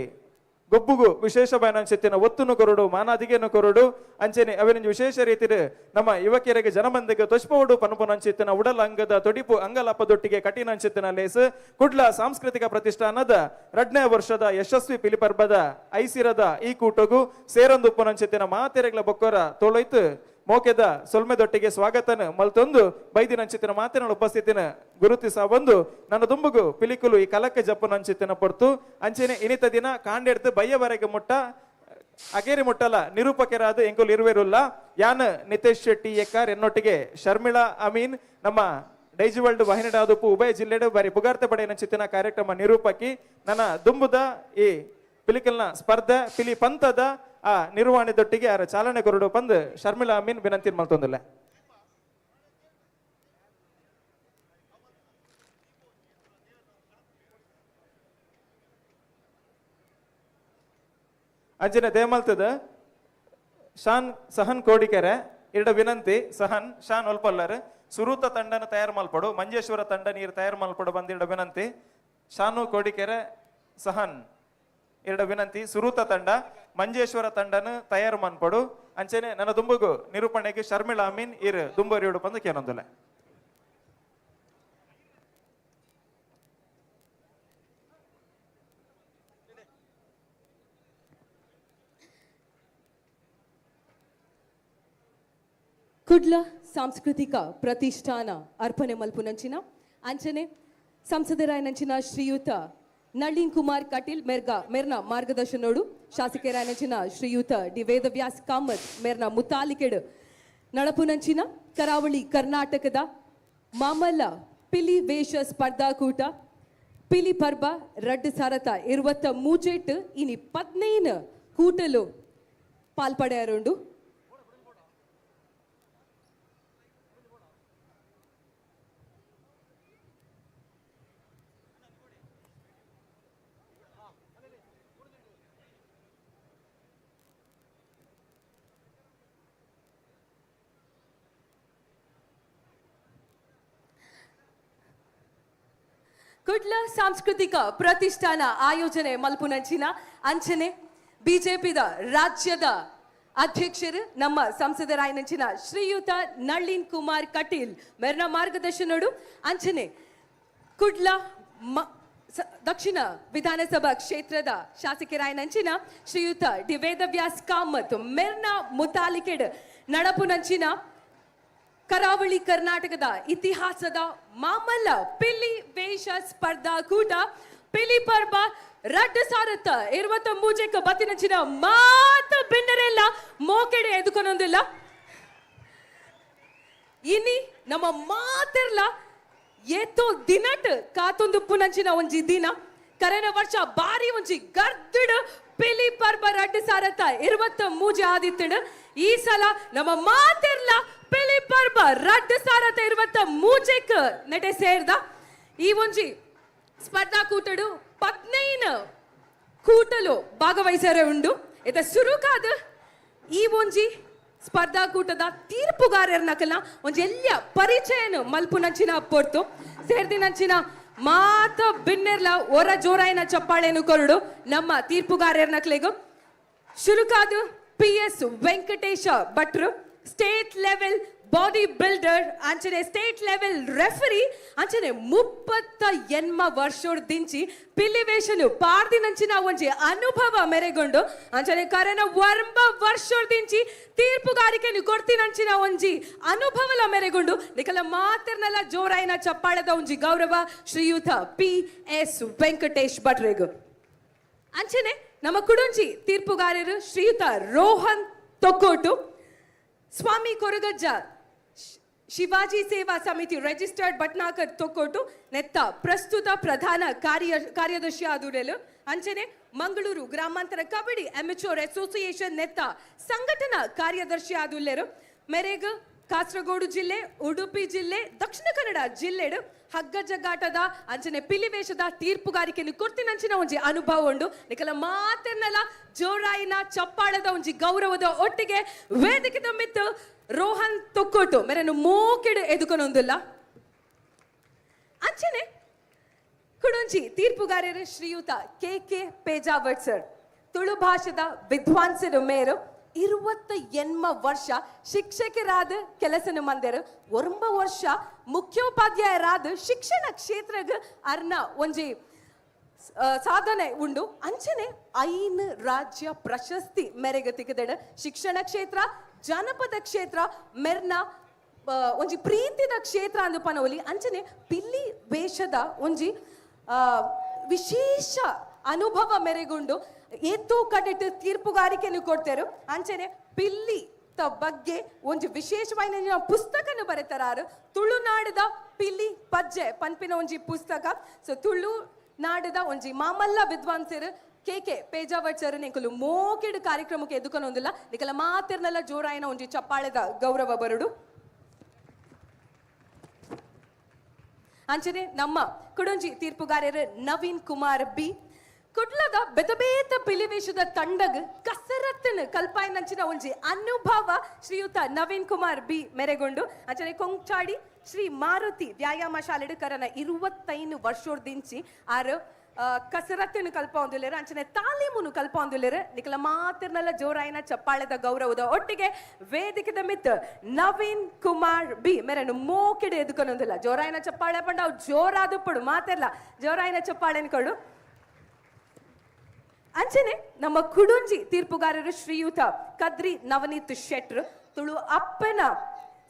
ಗೊಬ್ಬುಗು ವಿಶೇಷವಾದ ಅಂಚಿತ್ತಿನ ಒತ್ತುನು ಕೊರಡು ಮಾನಾದಿಗೆನು ಕೊರಡು ಅಂಚನೆ ಅವಿನ ವಿಶೇಷ ರೀತಿಯ ನಮ್ಮ ಯುವಕಿಯರಿಗೆ ಜನಮಂದಿಗೆ ತೊಚ್ಪೋಡು ಪನುಪುನ ಅಂಚಿತ್ತಿನ ಉಡಲ ಅಂಗದ ತೊಡಿಪು ಅಂಗಲಪ್ಪದೊಟ್ಟಿಗೆ ಕಠಿಣ ಅಂಚಿತ್ತಿನ ಲೇಸ್ ಕುಡ್ಲ ಸಾಂಸ್ಕೃತಿಕ ಪ್ರತಿಷ್ಠಾನದ 2ನೇ ವರ್ಷದ ಯಶಸ್ವಿ ಪಿಲಿಪರ್ಬದ ಐಸಿರದ ಈ ಕೂಟಗು ಸೇರೊಂದುಪ್ಪುನ ಅಂಚಿತ್ತಿನ ಮಾತೆರೆಗಳ ಬೊಕ್ಕರ ತೋಳೈತು ಮೋಕೆದ ಸೊಲ್ಮೆದೊಟ್ಟಿಗೆ ಸ್ವಾಗತನ ಮಲ್ತೊಂದು ಬೈದಿನಂಚಿತ್ತಿನ ಮಾತಿನ ಉಪಸ್ಥಿತಿನ ಗುರುತಿಸ ಬಂದು ನನ್ನ ದುಂಬುಗು ಪಿಲಿಕುಲು ಈ ಕಲಕ್ಕೆ ಜಪ್ಪನ ಅಂಚಿತ್ತಿನ ಪಡ್ತು ಅಂಚೆನೆ ಇನಿತ ದಿನ ಕಾಂಡೆಡ್ದು ಬಯ್ಯವರೆಗೆ ಮುಟ್ಟ ಅಗೇರಿ ಮುಟ್ಟಲ ನಿರೂಪಕರಾದ ಎಂಕುಲು ಇರುವೆರುಲ್ಲ ಯಾನ್ ನಿತೇಶ್ ಶೆಟ್ಟಿ ಎಕ್ಕಾರ್ ಎನ್ನೊಟ್ಟಿಗೆ ಶರ್ಮಿಳಾ ಅಮೀನ್ ನಮ್ಮ ಡೈಜಿವಲ್ಡ್ ವಾಹಿನಿಡಾದುಪ್ಪು ಉಭಯ ಜಿಲ್ಲೆಡು ಬಾರಿ ಪುಗಾರ್ತೆ ಪಡೆಯನ ಚಿತ್ತಿನ ಕಾರ್ಯಕ್ರಮ ನಿರೂಪಕಿ ನನ್ನ ದುಂಬುದ ಈ ಪಿಲಿಕಲ್ನ ಸ್ಪರ್ಧೆ ಪಿಲಿ ಪಂಥದ ಆ ನಿರ್ವಹಣೆದೊಟ್ಟಿಗೆ ಅವರ ಚಾಲನೆ ಕೊರಡು ಬಂದು ಶರ್ಮಿಳಾ ಅಮೀನ್ ವಿನಂತಿ ಮಲ್ತೊಂದಿಲ್ಲ ಅಂಜನೆ ದೇಮಲ್ತದ ಶಾನ್ ಸಹನ್ ಕೋಡಿಕೆರೆ ವಿನಂತಿ ಸಹನ್ ಶಾನ್ ಒಲ್ಪಲ್ಲರ್ ಸುರೂತ ತಂಡನ ತಯಾರು ಮಲ್ಪಡು ಮಂಜೇಶ್ವರ ತಂಡ ನೀರು ತಯಾರು ಮಲ್ಪಡು ಬಂದ ವಿನಂತಿ ಶಾನು ಕೋಡಿಕೆರೆ ಸಹನ್ ವಿನಂತಿ ಸುರೂತ ತಂಡ ಮಂಜೇಶ್ವರ ತಂಡನ ತಯಾರು ಮನ್ಪಡು ಅಂಚೆನೆ ನನ್ನ ದುಂಬುಗು ನಿರೂಪಣೆಗೆ ಶರ್ಮಿಳಾ ಅಮೀನ್ ಇರು ದುಂಬರಿಯೋಡು ಬಂದು ಕೇನೊಂದಿಲ್ಲ ಕುಡ್ಲ ಸಾಂಸ್ಕೃತಿಕ ಪ್ರತಿಷ್ಠಾನ ಅರ್ಪಣೆ ಮಲ್ಪುನಂಚಿನ ಅಂಚನೆ ಸಂಸದರಾಯನಂಚಿನ ಶ್ರೀಯುತ ನಳಿನ್ ಕುಮಾರ್ ಕಟೀಲ್ ಮೇರ್ನ ಮಾರ್ಗದರ್ಶನೋಡು ಶಾಸಕರಾಯನಂಚಿನ ಶ್ರೀಯುತ ಡಿ ವೇದವ್ಯಾಸ್ ಕಾಮತ್ ಮೇರ್ನ ಮುತಾಲಿಕೆಡು ನಳಪುನಂಚಿನ ಕರಾವಳಿ ಕರ್ನಾಟಕದ ಮಾಮಲ್ಲ ಪಿಲಿ ವೇಷ ಸ್ಪರ್ಧಾಕೂಟ ಪಿಲಿ ಪರ್ಬ 2023 ಇನಿ 15 ಕೂಟಲು ಪಾಲ್ಪಡೆಯರುಂಡು ಕುಡ್ಲ ಸಾಂಸ್ಕೃತಿಕ ಪ್ರತಿಷ್ಠಾನ ಆಯೋಜನೆ ಮಲ್ಪುನಂಚಿನ ಅಂಚನೆ ಬಿಜೆಪಿದ ರಾಜ್ಯದ ಅಧ್ಯಕ್ಷರು ನಮ್ಮ ಸಂಸದರಾಯನಂಚಿನ ಶ್ರೀಯುತ ನಳಿನ್ ಕುಮಾರ್ ಕಟೀಲ್ ಮೇರ್ನ ಮಾರ್ಗದರ್ಶನೋಡು ಅಂಚನೆ ಕುಡ್ಲ ದಕ್ಷಿಣ ವಿಧಾನಸಭಾ ಕ್ಷೇತ್ರದ ಶಾಸಕರಾಯನಂಚಿನ ಶ್ರೀಯುತ ಡಿ ವೇದವ್ಯಾಸ್ ಕಾಮತ್ ಮೇರ್ನ ಮುತಾಲಿಕೆಡ್ ನಡಪುನಂಚಿನ ಕರಾವಳಿ ಕರ್ನಾಟಕದ ಇತಿಹಾಸದ ಮಾಮಲ್ಲ ಪಿಲಿ ವೇಷ ಸ್ಪರ್ಧಾಕೂಟ ಪಿಲಿ ಪರ್ಬ 2023 ಬತ್ತಿನಂಚಿನ ಮಾತ ಬಿನ್ನರೆಲ್ಲ ಮೋಕೆಡೆ ಎದುಕೊನೊಂದಿಲ್ಲ ಇನಿ ನಮ್ಮ ಮಾತೆರ್ಲ ಏತೋ ದಿನಟ್ ಕಾತೊಂದು ಪುನಂಚಿನ ಒಂಜಿ ದಿನ ಕರೆನ ವರ್ಷ ಬಾರಿ ಒಂಜಿ ಗರ್ದಡ್ ಪಿಲಿ ಪರ್ಬ 2023 ಆದಿತ್ತಡ್ ಈ ಸಲ ನಮ್ಮ ಮಾತೆರ್ಲ ಪಿಲಿ ಪರ್ಬ 2023 ನಡೆ ಸೇರ್ದ ಈ ಒಂಜಿ ಸ್ಪರ್ಧಾ ಕೂಟಡು 15 ಕೂಟಲು ಭಾಗವಹಿಸರೆ ಉಂಡು ಇತ ಸುರುಕಾದ ಈ ಒಂಜಿ ಸ್ಪರ್ಧಾ ಕೂಟದ ತೀರ್ಪುಗಾರರ್ನಕಲ್ನ ಒಂಜಿ ಎಲ್ಯ ಪರಿಚಯನು ಮಲ್ಪುನಂಚಿನ ಪೊರ್ತು ಸೇರ್ದಿನಂಚಿನ ಮಾತ ಬಿನ್ನೆರ್ಲ ಒರ ಜೋರಾಯಿನ ಚಪ್ಪಾಳೆನು ಕೊರಡು ನಮ್ಮ ತೀರ್ಪುಗಾರರ್ನಕ್ಲೆಗು ಶುರುಕಾದು PS ವೆಂಕಟೇಶ ಭಟ್ರು ಸ್ಟೇಟ್ ಲೆವೆಲ್ ಬಾಡಿ ಬಿಲ್ಡರ್ ಅಂಚನೆ ಸ್ಟೇಟ್ ಲೆವೆಲ್ ರೆಫರಿ ಅಂಚನೆ 38 ವರ್ಷೋಡ್ ದಿಂಚಿ ಪಿಲಿವೇಶನು ಪಾರ್ದಿನಂಚಿನ ಒಂಜಿ ಅನುಭವ ಮೆರೆಗೊಂಡು ಅಂಚನೆ ಕರೆನ 1 ವರ್ಷೋಡ್ ದಿಂಚಿ ತೀರ್ಪುಗಾರಿಕೆನು ಕೊಡ್ತಿನಂಚಿನ ಒಂಜಿ ಅನುಭವಲ ಮೆರೆಗೊಂಡು ನಿಕಲ ಮಾತರ್ನಲ್ಲ ಜೋರಾಯಿನ ಚಪ್ಪಾಳದ ಒಂಜಿ ಗೌರವ ಶ್ರೀಯುತ PS ವೆಂಕಟೇಶ್ ಭಟ್ರಿಗು ಅಂಚನೆ ನಮ್ಮ ಕುಡುಂಜಿ ತೀರ್ಪುಗಾರರು ಶ್ರೀಯುತ ರೋಹನ್ ತೊಕ್ಕೋಟು ಸ್ವಾಮಿ ಕೊರಗಜ್ಜ ಶಿವಾಜಿ ಸೇವಾ ಸಮಿತಿ ರಿಜಿಸ್ಟರ್ಡ್ ಭಟ್ನಾಕರ್ ತೊಕ್ಕೊಟ್ಟು ನೆತ್ತ ಪ್ರಸ್ತುತ ಪ್ರಧಾನ ಕಾರ್ಯದರ್ಶಿ ಆದುಡೆಲು ಅಂಚನೆ ಮಂಗಳೂರು ಗ್ರಾಮಾಂತರ ಕಬಡ್ಡಿ ಅಮೆಚೂರ್ ಅಸೋಸಿಯೇಷನ್ ನೆತ್ತ ಸಂಘಟನಾ ಕಾರ್ಯದರ್ಶಿ ಆದುಲ್ಲೆರು ಮೆರೆಗ್ ಕಾಸರಗೋಡು ಜಿಲ್ಲೆ ಉಡುಪಿ ಜಿಲ್ಲೆ ದಕ್ಷಿಣ ಕನ್ನಡ ಜಿಲ್ಲೆಡು ಹಗ್ಗ ಜಗ್ಗಾಟದ ಅಂಚನೆ ಪಿಲಿವೇಷದ ತೀರ್ಪುಗಾರಿಕೆಯನ್ನು ಕೊಡ್ತಿನಂಚಿನ ಒಂಜಿ ಅನುಭವ ಉಂಡು ನಿಕಲ ಮಾತನ್ನಲ ಜೋರಾಯಿನ ಚಪ್ಪಾಳದ ಒಂಜಿ ಗೌರವದ ಒಟ್ಟಿಗೆ ವೇದಿಕೆ ಮಿತ್ತು ರೋಹನ್ ತೊಕ್ಕೊಟ್ಟು ಮೆರನು ಮೋಕೆಡು ಎದುಕೊನೊಂದಿಲ್ಲ ಅಂಚನೆ ಕುಡೊಂಜಿ ತೀರ್ಪುಗಾರರು ಶ್ರೀಯುತ ಕೆ ಪೇಜಾವಟ್ ಸರ್ ತುಳು ಭಾಷೆದ ವಿದ್ವಾಂಸರು ಮೇರು 28 ವರ್ಷ ಶಿಕ್ಷಕರಾದ ಕೆಲಸನ ಮಂದಿರು 1 ವರ್ಷ ಮುಖ್ಯೋಪಾಧ್ಯಾಯರಾದ ಶಿಕ್ಷಣ ಕ್ಷೇತ್ರಗ ಅರ್ನ ಒಂಜಿ ಸಾಧನೆ ಉಂಡು ಅಂಚನೆ 5 ರಾಜ್ಯ ಪ್ರಶಸ್ತಿ ಮೆರೆಗೆ ತಿಕ್ಕದಡ ಶಿಕ್ಷಣ ಕ್ಷೇತ್ರ ಜನಪದ ಕ್ಷೇತ್ರ ಮೆರ್ನ ಒಂಜಿ ಪ್ರೀತಿದ ಕ್ಷೇತ್ರ ಅಂದು ಪನವಲಿ ಅಂಚನೆ ಪಿಲ್ಲಿ ವೇಷದ ಒಂಜಿ ವಿಶೇಷ ಅನುಭವ ಮೆರೆಗುಂಡು ಏತೋ ಕಡೆಟ್ ತೀರ್ಪುಗಾರಿಕೆಯನ್ನು ಕೊಡ್ತಾರೆ ಅಂಚನೆ ಪಿಲ್ಲಿ ಬಗ್ಗೆ ಒಂಜಿ ವಿಶೇಷವಾದ ಪುಸ್ತಕನು ಬರೆತಾರು ತುಳುನಾಡದ ಪಿಲ್ಲಿ ಪಜ್ಜೆ ಪನ್ಪಿನ ಒಂಜಿ ಪುಸ್ತಕ ಸೊ ತುಳುನಾಡದ ಒಂಜಿ ಮಾಮಲ್ಲ ವಿದ್ವಾಂಸರು ಕೆ ಪೇಜಾವಟ್ ಸರ್ ನಿಕಲು ಮೋಕೆಡು ಕಾರ್ಯಕ್ರಮಕ್ಕೆ ಎದುಕೊನೊಂದಿಲ್ಲ ನಿಕಲ ಮಾತಿರ್ನೆಲ್ಲ ಜೋರಾಯಿನ ಒಂಜಿ ಚಪ್ಪಾಳೆದ ಗೌರವ ಬರುಡು ಅಂಚನೆ ನಮ್ಮ ಕುಡೊಂಜಿ ತೀರ್ಪುಗಾರರು ನವೀನ್ ಕುಮಾರ್ ಬಿ ಕುಡ್ಲದ ಬೆತಬೇತ ಪಿಲಿವೇಶದ ತಂಡಗ್ ಕಸರತ್ತನ ಕಲ್ಪಾಯಿನಂಚಿನ ಒಂಜಿ ಅನುಭವ ಶ್ರೀಯುತ ನವೀನ್ ಕುಮಾರ್ ಬಿ ಮೆರೆಗೊಂಡು ಅಂಚನೆ ಕೊಂಚಾಡಿ ಶ್ರೀ ಮಾರುತಿ ವ್ಯಾಯಾಮ ಶಾಲೆಡು ಕರನ 25 ವರ್ಷೋರ್ದಿಂಚಿ ಆರು ಕಸರತ್ತನ್ನು ಕಲ್ಪೊಂದಿಲ್ಲರು ಅಂಚನೆ ತಾಲೀಮುನು ಕಲ್ಪೊಂದಿಲ್ಲರು ನಿಕಲ ಮಾತಿರ್ನೆಲ್ಲ ಜೋರಾಯಿನ ಚಪ್ಪಾಳೆದ ಗೌರವದ ಒಟ್ಟಿಗೆ ವೇದಿಕೆದ ಮಿತ್ ನವೀನ್ ಕುಮಾರ್ ಬಿ ಮೆರನು ಮೋಕೆಡೆ ಎದುಕೊನೊಂದಿಲ್ಲ ಜೋರಾಯಿನ ಚಪ್ಪಾಳೆ ಪಂಡ ಅವು ಜೋರಾದ ಪಡು ಮಾತಿರ್ಲ ಜೋರಾಯಿನ ಚಪ್ಪಾಳೆನ್ ಕೊಡು ಅಂಚನೆ ನಮ್ಮ ಕುಡುಂಜಿ ತೀರ್ಪುಗಾರರು ಶ್ರೀಯುತ ಕದ್ರಿ ನವನೀತ್ ಶೆಟ್ರು ತುಳು ಅಪ್ಪನ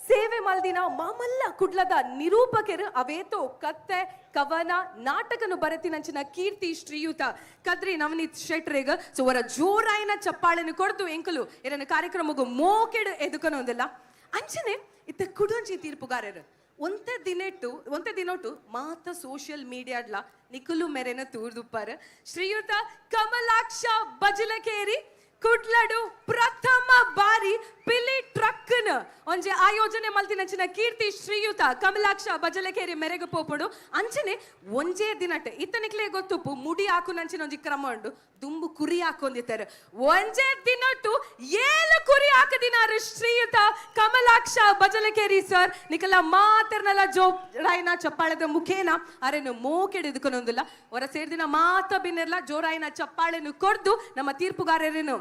ಸೇವೆ ಮಲ್ದಿನ ಮಾಮಲ್ಲ ಕುಡ್ಲದ ನಿರೂಪಕರು ಅವೇತೋ ಕತ್ತೆ ಕವನ ನಾಟಕನು ಬರತಿನಂಚಿನ ಕೀರ್ತಿ ಶ್ರೀಯುತ ಕದ್ರಿ ನವನೀತ್ ಶೆಟ್ರಿಗ ಸೊ ಅವರ ಜೋರಾಯಿನ ಚಪ್ಪಾಳೆನು ಕೊಡ್ತು ಎಂಕಲು ಇದನ್ನು ಕಾರ್ಯಕ್ರಮಗೂ ಮೋಕೆಡು ಎದುಕೊನೊಂದಿಲ್ಲ ಅಂಚನೆ ಇತ್ತ ಕುಡುಂಜಿ ತೀರ್ಪುಗಾರರು ಒಂತೆ ದಿನೊಟ್ಟು ಮಾತ ಸೋಷಿಯಲ್ ಮೀಡಿಯಾಡ್ಲ ನಿಕುಲು ಮೆರೆನ ತೂರ್ದುಪ್ಪರ್ ಶ್ರೀಯುತ ಕಮಲಾಕ್ಷ ಬಜಲಕೇರಿ ಕುಡ್ಲಡು ಪ್ರಥಮ ಬಾರಿ ಪಿಲಿ ಟ್ರಕ್ನ ಒಂಜೆ ಆಯೋಜನೆ ಮಲ್ತಿನಂಚಿನ ಕೀರ್ತಿ ಶ್ರೀಯುತ ಕಮಲಾಕ್ಷ ಬಜಲಕೇರಿ ಮೆರೆಗೆ ಪೋಪುಡು ಅಂಚನೆ ಒಂಜೇ ದಿನಟ್ಟೆ ಇತ್ತನಿಕ್ಲೆ ಗೊತ್ತುಪ್ಪು ಮುಡಿ ಹಾಕುನಂಚಿನ ಒಂಜಿ ಕ್ರಮ ಉಂಡು ದುಂಬು ಕುರಿ ಹಾಕೊಂಡಿದ್ದಾರೆ ಒಂಜೇ ದಿನಟ್ಟು 7 ಕುರಿ ಹಾಕದಿನಾರು ಶ್ರೀಯುತ ಕಮಲಾಕ್ಷ ಬಜಲಕೇರಿ ಸರ್ ನಿಕಲ ಮಾತರ್ನೆಲ್ಲ ಜೋರಾಯಿನ ಚಪ್ಪಾಳೆದ ಮುಖೇನ ಅರೆನು ಮೋಕೆಡಿದುಕೊನೊಂದಿಲ್ಲ ಹೊರ ಸೇರ್ದಿನ ಮಾತ ಬಿನ್ನೆರ್ಲ ಜೋರಾಯಿನ ಚಪ್ಪಾಳೆನು ಕೊಡ್ದು ನಮ್ಮ ತೀರ್ಪುಗಾರರೇನು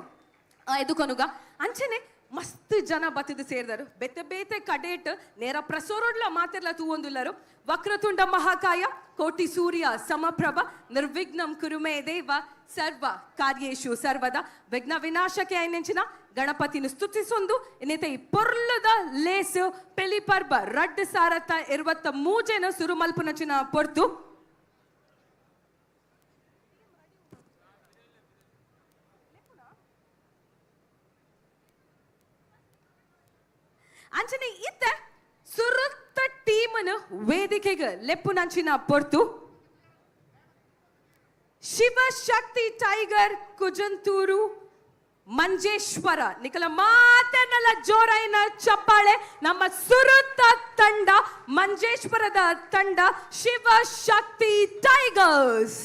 ಎದುಕೊನುಗ ಅಂಚನೆ ಮಸ್ತ್ ಜನ ಬತ್ತಿದ್ದು ಸೇರಿದರು ಬೇತೆ ಕಡೇಟ್ ನೇರ ಪ್ರಸೋರೋಡ್ಲ ಮಾತೆಲ್ಲ ತೂವೊಂದುಲ್ಲರು ವಕ್ರತುಂಡ ಮಹಾಕಾಯ ಕೋಟಿ ಸೂರ್ಯ ಸಮಪ್ರಭ ನಿರ್ವಿಘ್ನಂ ಕುರುಮೇ ದೇವ ಸರ್ವ ಕಾರ್ಯೇಶು ಸರ್ವದ ವಿಘ್ನ ವಿನಾಶಕ್ಕೆ ಐನೆಂಚಿನ ಗಣಪತಿನ ಸ್ತುತಿಸೊಂದು ಇನ್ನೈತೆ ಈ ಪೊರ್ಲದ ಲೇಸು ಪೆಲಿ ಪರ್ಬ ರಡ್ ಸಾರತ್ತ 23 ಸುರು ಮಲ್ಪುನಚಿನ ಪೊರ್ತು ಅಂಚನೆ ಇತ್ತ ಸುರುತ್ತ ಟೀಮನು ವೇದಿಕೆಗೆ ಲೆಪ್ಪುನಂಚಿನ ಪೊರ್ತು ಶಿವಶಕ್ತಿ ಟೈಗರ್ ಕುಜಂತೂರು ಮಂಜೇಶ್ವರ ನಿಕಲ ಮಾತನ್ನೆಲ್ಲ ಜೋರಾಯಿನ ಚಪ್ಪಾಳೆ ನಮ್ಮ ಸುರುತ್ತ ತಂಡ ಮಂಜೇಶ್ವರದ ತಂಡ ಶಿವಶಕ್ತಿ ಟೈಗರ್ಸ್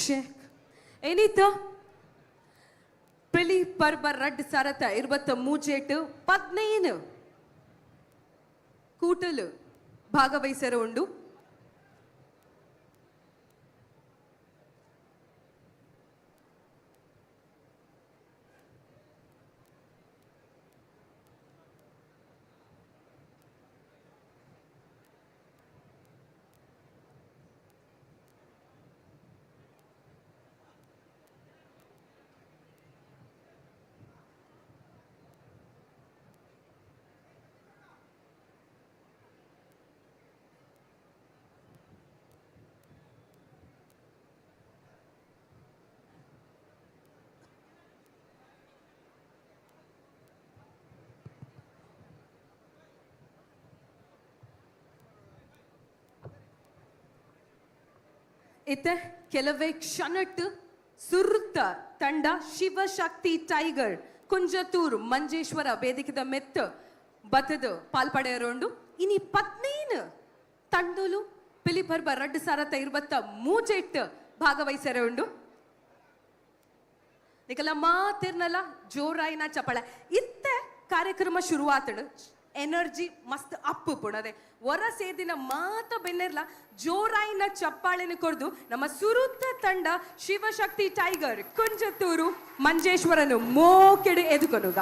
ಚೆಕ್ ಏನಿತ್ತು ಪಿಲಿ ಪರ್ಬ ರಡ್ ಸರತ 23 15 ಕೂಟಲು ಭಾಗವಹಿಸರು ಉಂಡು ಇತ್ತೆ ಕೆಲವೇ ಕ್ಷಣಟ್ಟು ಸುರುತ್ತ ತಂಡ ಶಿವಶಕ್ತಿ ಟೈಗರ್ ಕುಂಜತೂರ್ ಮಂಜೇಶ್ವರ ವೇದಿಕೆದ ಮೆತ್ತ ಬತ್ತದ ಪಾಲ್ಪಡೆಯರೋಂಡು ಇನಿ 15 ತಂಡಲು ಪಿಲಿಪರ್ಬ ರಡ್ಡು ಸಾರತ 23 ಭಾಗವಹಿಸರೆ ಉಂಡು ನಿಕಲ ಮಾತಿರ್ನಲ್ಲ ಜೋರಾಯಿನ ಚಪಳ ಇತ್ತೆ ಕಾರ್ಯಕ್ರಮ ಶುರುವಾತಡು ಎನರ್ಜಿ ಮಸ್ತ್ ಅಪ್ಪು ಪುಣದೆ ಹೊರ ಸೇದಿನ ಮಾತ ಬೆನ್ನೆರ್ಲ ಜೋರಾಯಿನ ಚಪ್ಪಾಳೆನ ಕೊರ್ದು ನಮ್ಮ ಸುರುತ್ತ ತಂಡ ಶಿವಶಕ್ತಿ ಟೈಗರ್ ಕುಂಜತ್ತೂರು ಮಂಜೇಶ್ವರನು ಮೋಕೆಡೆ ಎದುಕೊನುಗ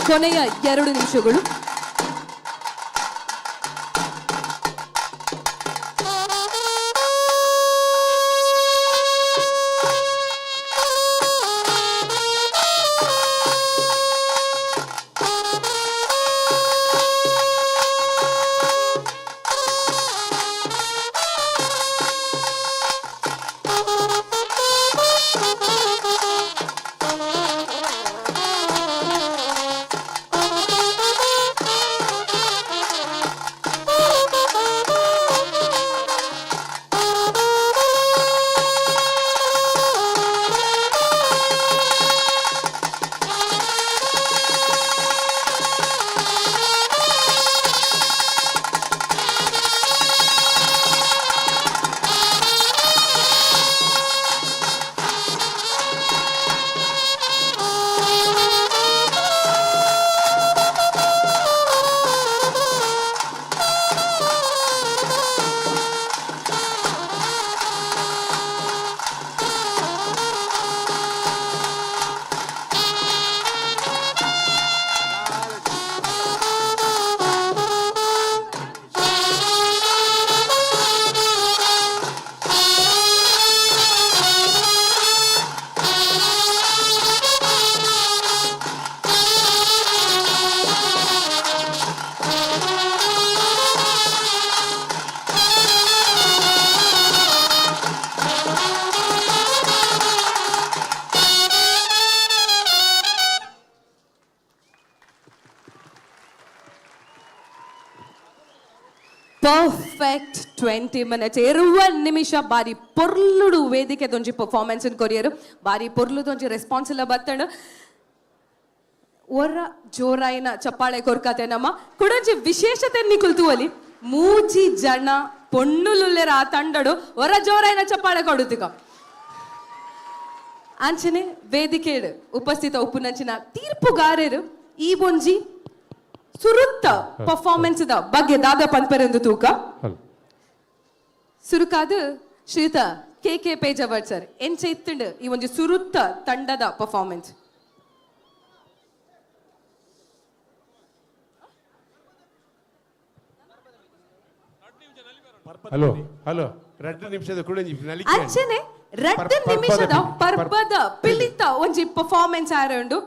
ಕೊನೆಯ 2 ನಿಮಿಷಗಳು. ಪರ್ಫೆಕ್ಟ್ 20 minutes 20 ನಿಮಿಷ ಬಾರಿ ಪೊರ್ಲುಡು ವೇದಿಕೆ ದೊಂಜಿ ಪರ್ಫಾರ್ಮೆನ್ಸ್ ಕೊರಿಯರು ಬಾರಿ ಪೊರ್ಲುದೊಂಜಿ ರೆಸ್ಪಾನ್ಸ್ ಎಲ್ಲ ಬತ್ತಂಡು ಒರ ಜೋರಾಯಿನ ಚಪ್ಪಾಳೆ ಕೊರ್ಕತೆ ನಮ್ಮ ಕೊಡೊಂಜಿ ವಿಶೇಷತೆ ನಿಕುಲ್ತುವಲಿ ಮೂಜಿ ಜನ ಪೊಣ್ಣುಲುಲ್ಲೆರ ಆ ತಂಡಡು ಒರ ಜೋರಾಯಿನ ಚಪ್ಪಾಳೆ ಕೊಡುತ್ತಿಕ ಅಂಚನೆ ವೇದಿಕೆಡು ಉಪಸ್ಥಿತ ಉಪ್ಪುನಂಚಿನ ತೀರ್ಪುಗಾರರು ಈ ಒಂಜಿ ಸುರುತ್ತ ಪರ್ಫಾರ್ಮೆನ್ಸ್ ಬಗ್ಗೆ ದಾದ ಪನ್ಪರೆಂದು ತೂಕ ಸುರುಕಾದು ಶ್ರೀಯುತ ಕೆ ಪೇಜವರ್ ಸರ್ ಎಂಚ ಇತ್ತಂಡು ಈ ಒಂಜಿ ಸುರುತ್ತ ತಂಡದ ಪರ್ಫಾರ್ಮೆನ್ಸ್. ಹಲೋ ಹಲೋ 2 ನಿಮಿಷದ ಕೂಡ ಅಂಚನೆ 2 ನಿಮಿಷದ ಪರ್ಬದ ಪಿಲಿತ ಒಂಜಿ ಪರ್ಫಾರ್ಮೆನ್ಸ್ ಆರಂಡು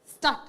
ಸ್ಟಾರ್ಟ್.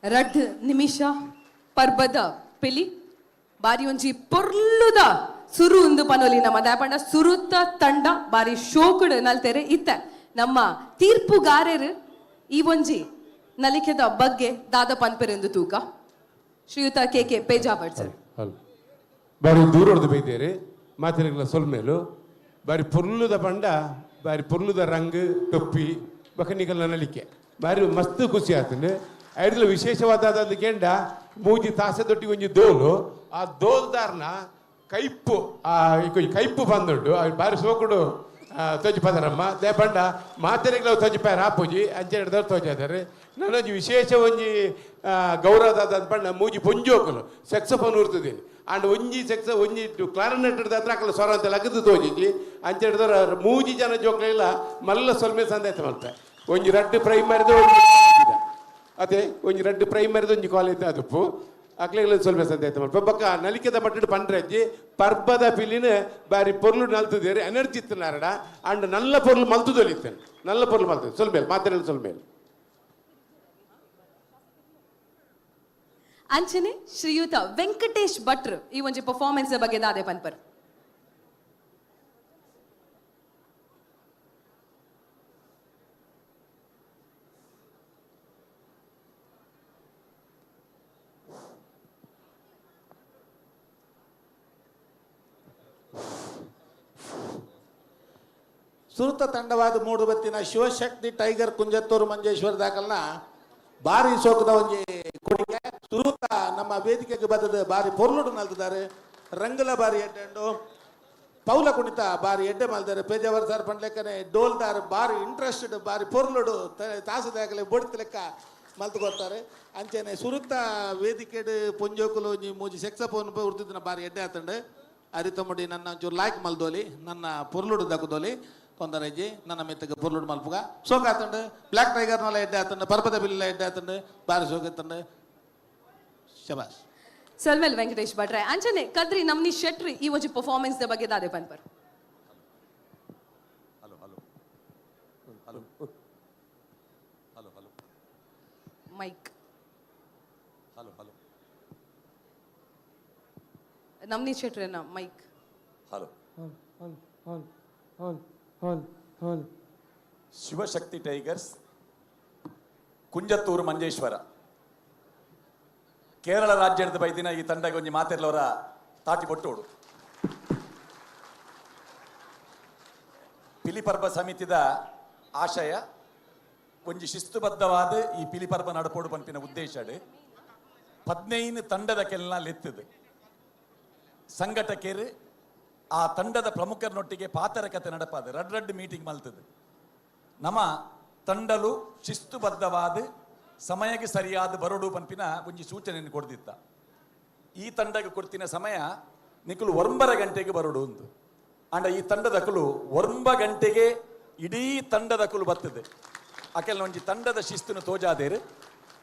ರಡ್ ನಿಮಿಷ ಪರ್ಬದ ಪಿಲಿ ಬಾರಿ ಒಂಜಿ ಪೊರ್ಲುದ ಸುರು ಉಂದು ಪನೋಲಿ ನಮ್ಮ ದಾಪಂಡ ಸುರುತ್ತ ತಂಡ ಬಾರಿ ಶೋಕುಡು ನಲ್ತೆರೆ ಇತ್ತ ನಮ್ಮ ತೀರ್ಪುಗಾರರು ಈ ಒಂಜಿ ನಲಿಕೆದ ಬಗ್ಗೆ ದಾದ ಪನ್ಪೆರೆಂದು ತೂಕ ಶ್ರೀಯುತ ಕೆ ಪೇಜಾವರ್ ಸರ್. ಹಲೋ ಬಾರಿ ದೂರ ಹೊಡೆದು ಬೈದೇರಿ ಮಾತಿರಗಳ ಸೊಲ್ಮೇಲು ಬಾರಿ ಪೊರ್ಲುದ ಪಂಡ ಬಾರಿ ಪೊರ್ಲುದ ರಂಗ್ ಟೊಪ್ಪಿ ಬಕನಿಕಲ್ನ ನಲಿಕೆ ಬಾರಿ ಮಸ್ತ್ ಖುಷಿ ಆತಂಡು ಐಡ್ಲ ವಿಶೇಷವಾದ ಕೆಂಡ ಮೂಜಿ ತಾಸದೊಟ್ಟಿ ಒಂಜಿ ದೋಲು ಆ ದೋಲ್ದಾರ್ನ ಕೈಪು ಕೈಪು ಬಂದುಂಡು ಬಾರಿ ಸೋಕುಡು ತೊಜಿ ಪದರಮ್ಮ ದೇ ಪಂಡ ಮಾತೆರೆಗಳ ತೊಜಿ ಪ್ಯಾರ ಆಪುಜಿ ಅಂಚೆಡ್ದವ್ರು ತೋಜಾದಾರೆ ನನ್ನೊಂಜಿ ವಿಶೇಷ ಒಂಜಿ ಗೌರವದ ಪಂಡ ಮೂಜಿ ಪೊಂಜೋಕಲು ಸೆಕ್ಸಫೋನ್ ಉರ್ತದೇನೆ ಅಂಡ್ ಒಂಜಿ ಒಂಜಿ ಕ್ಲಾರಿನೆಟ್ ಹತ್ರ ಅಕ್ಕಲ ಸ್ವರ ಅಂತ ಲಗದು ತೋಜಿಜಿ ಅಂಚೆಡ್ದವ್ರು ಮೂಜಿ ಜನ ಜೋಕ್ಲೆಲ್ಲ ಮಲ್ಲ ಸೊಲ್ಮೆ ಸಂದೇತ ಮಾಡ್ತಾರೆ ಒಂಜಿ ರಡ್ಡು ಪ್ರೈಮರಿದ ಒಂಜಿ ಅದೇ ಒಂಜಿ ರಡ್ಡು ಪ್ರೈಮರಿದ ಒಂಜಿ ಕಾಲೇಜ್ ಅದಪ್ಪು ಅಕ್ಲೆಗಳ ಸೊಲ್ಮೆ ಸಂದೇತ ಮಾಡ್ಪ ಬಕ್ಕ ನಲಿಕೆದ ಪಟ್ಟಡು ಪಂಡ್ರಜ್ಜಿ ಪರ್ಬದ ಪಿಲಿನ ಬಾರಿ ಪೊರ್ಲು ನಲ್ತದೇರಿ ಎನರ್ಜಿ ಇತ್ತು ನಾರಡ ಅಂಡ್ ನಲ್ಲ ಪೊರ್ಲು ಮಲ್ತುದೊಲಿತ್ತೇನೆ ನಲ್ಲ ಪೊರ್ಲು ಮಲ್ತದೆ ಸೊಲ್ಮೇಲೆ ಮಾತಾಡಲು ಸೊಲ್ಮೇಲೆ ಅಂಚನೆ ಶ್ರೀಯುತ ವೆಂಕಟೇಶ್ ಭಟ್ರು ಈ ಒಂಜಿ ಪರ್ಫಾರ್ಮೆನ್ಸ್ ಬಗ್ಗೆ ದಾದೆ ಪನ್ಪರ್. ಸುರತ ತಂಡವಾದ ಮೂಡು ಬತ್ತಿನ ಶಿವಶಕ್ತಿ ಟೈಗರ್ ಕುಂಜತ್ತೂರು ಮಂಜೇಶ್ವರ ದಾಖಲ್ನ ಬಾರಿ ಸೋಕದ ಒಂಜಿ ಕೊಡುಗೆ ಸುರತ ನಮ್ಮ ವೇದಿಕೆಗೆ ಬದ್ದದ ಬಾರಿ ಪೊರ್ಲುಡು ನಲ್ತಿದ್ದಾರೆ ರಂಗಲ ಬಾರಿ ಎಡ್ಡೆಂಡು ಪೌಲ ಕುಣಿತ ಬಾರಿ ಎಡ್ಡೆ ಮಲ್ದಾರೆ ಪೇಜಾವರ್ ಸರ್ ಪಂಡ್ಲೆಕ್ಕನೆ ಡೋಲ್ದಾರ್ ಬಾರಿ ಇಂಟ್ರೆಸ್ಟೆಡ್ ಬಾರಿ ಪೊರ್ಲುಡು ತಾಸದಾಗಲೇ ಬೊಡಿತ ಲೆಕ್ಕ ಮಲ್ತುಕೊಡ್ತಾರೆ ಅಂಚೆನೆ ಸುರತ ವೇದಿಕೆಡ್ ಪೊಂಜೋಕುಲು ಒಂಜಿ ಮೂಜಿ ಸೆಕ್ಸಫೋನ್ ಉರ್ತಿದ್ನ ಬಾರಿ ಎಡ್ಡೆ ಆತಂಡು ಅರಿತೊಮ್ಮಡಿ ನನ್ನ ಒಂಚೂರು ಲಾಯ್ಕ್ ಮಲ್ದೋಲಿ ನನ್ನ ಪೊರ್ಲುಡು ದಕ್ಕದೋಲಿ కొందరైజి నన్న మెత్తగా పొర్లుడు మలుపుగా సోకాతండు బ్లాక్ టైగర్ నల్ల ఎడ్ಡೆ ಆತಂಡು ಪರ್ಬದ ಬಿಲ್ಲ ಎಡ್ಡೆ ಆತಂಡು ಬಾರಿ ಸೋಕತ್ತಂಡು ಶಬಾಸ್. ಸಲ್ಮೇಲ್ ವೆಂಕಟೇಶ್ ಭಟ್ರೆ ಅಂಚನೆ ಕದ್ರಿ ನಮ್ನಿ ಶೆಟ್ರಿ ಈ ಒಂಜಿ ಪರ್ಫಾರ್ಮೆನ್ಸ್ ದ ಬಗ್ಗೆ ದಾದೆ ಪನ್ಪರ್. Hello hello hello hello hello mike hello hello ನಮ್ನಿ ಶೆಟ್ರಿನ mike hello Shivashakti tigers Kunjathur Manjeshwar Kerala ರಾಜ್ಯದ ಬೈದಿನ ಈ ತಂಡಗೆ ಒಂಜಿ ಮಾತೆರ್ಲವರ ತಾಟಿ ಕೊಟ್ಟೋಡು ಪಿಲಿ ಪರ್ಬ ಸಮಿತಿದ ಆಶಯ ಒಂಜಿ ಶಿಸ್ತುಬದ್ಧವಾದ ಈ ಪಿಲಿ ಪರ್ಬ ನಡಪೋಡು ಪಂಪಿನ ಉದ್ದೇಶಡ್ 15 ತಂಡದ ಕೆಲ್ನ ಲೆತ್ತದು ಸಂಘಟಕರು ಆ ತಂಡದ ಪ್ರಮುಖರನೊಟ್ಟಿಗೆ ಪಾತರ ಕತೆ ನಡಪಾದ ರಡ್ ಮೀಟಿಂಗ್ ಮಲ್ತದೆ ನಮ್ಮ ತಂಡಲು ಶಿಸ್ತುಬದ್ಧವಾದ ಸಮಯಕ್ಕೆ ಸರಿಯಾದ ಬರೋಡು ಪಂಪಿನ ಒಂಜಿ ಸೂಚನೆಯನ್ನು ಕೊಡ್ದಿತ್ತ ಈ ತಂಡಕ್ಕೆ ಕೊಡ್ತಿನ ಸಮಯ ನಿಕಲು 9 ಗಂಟೆಗೆ ಬರೋಡು ಒಂದು ಅಂಡ ಈ ತಂಡದಕಲು 9 ಗಂಟೆಗೆ ಇಡೀ ತಂಡದಕಲು ಬರ್ತದೆ ಅಕೆಲ್ಲ ಒಂಜಿ ತಂಡದ ಶಿಸ್ತುನು ತೋಜಾದೇರು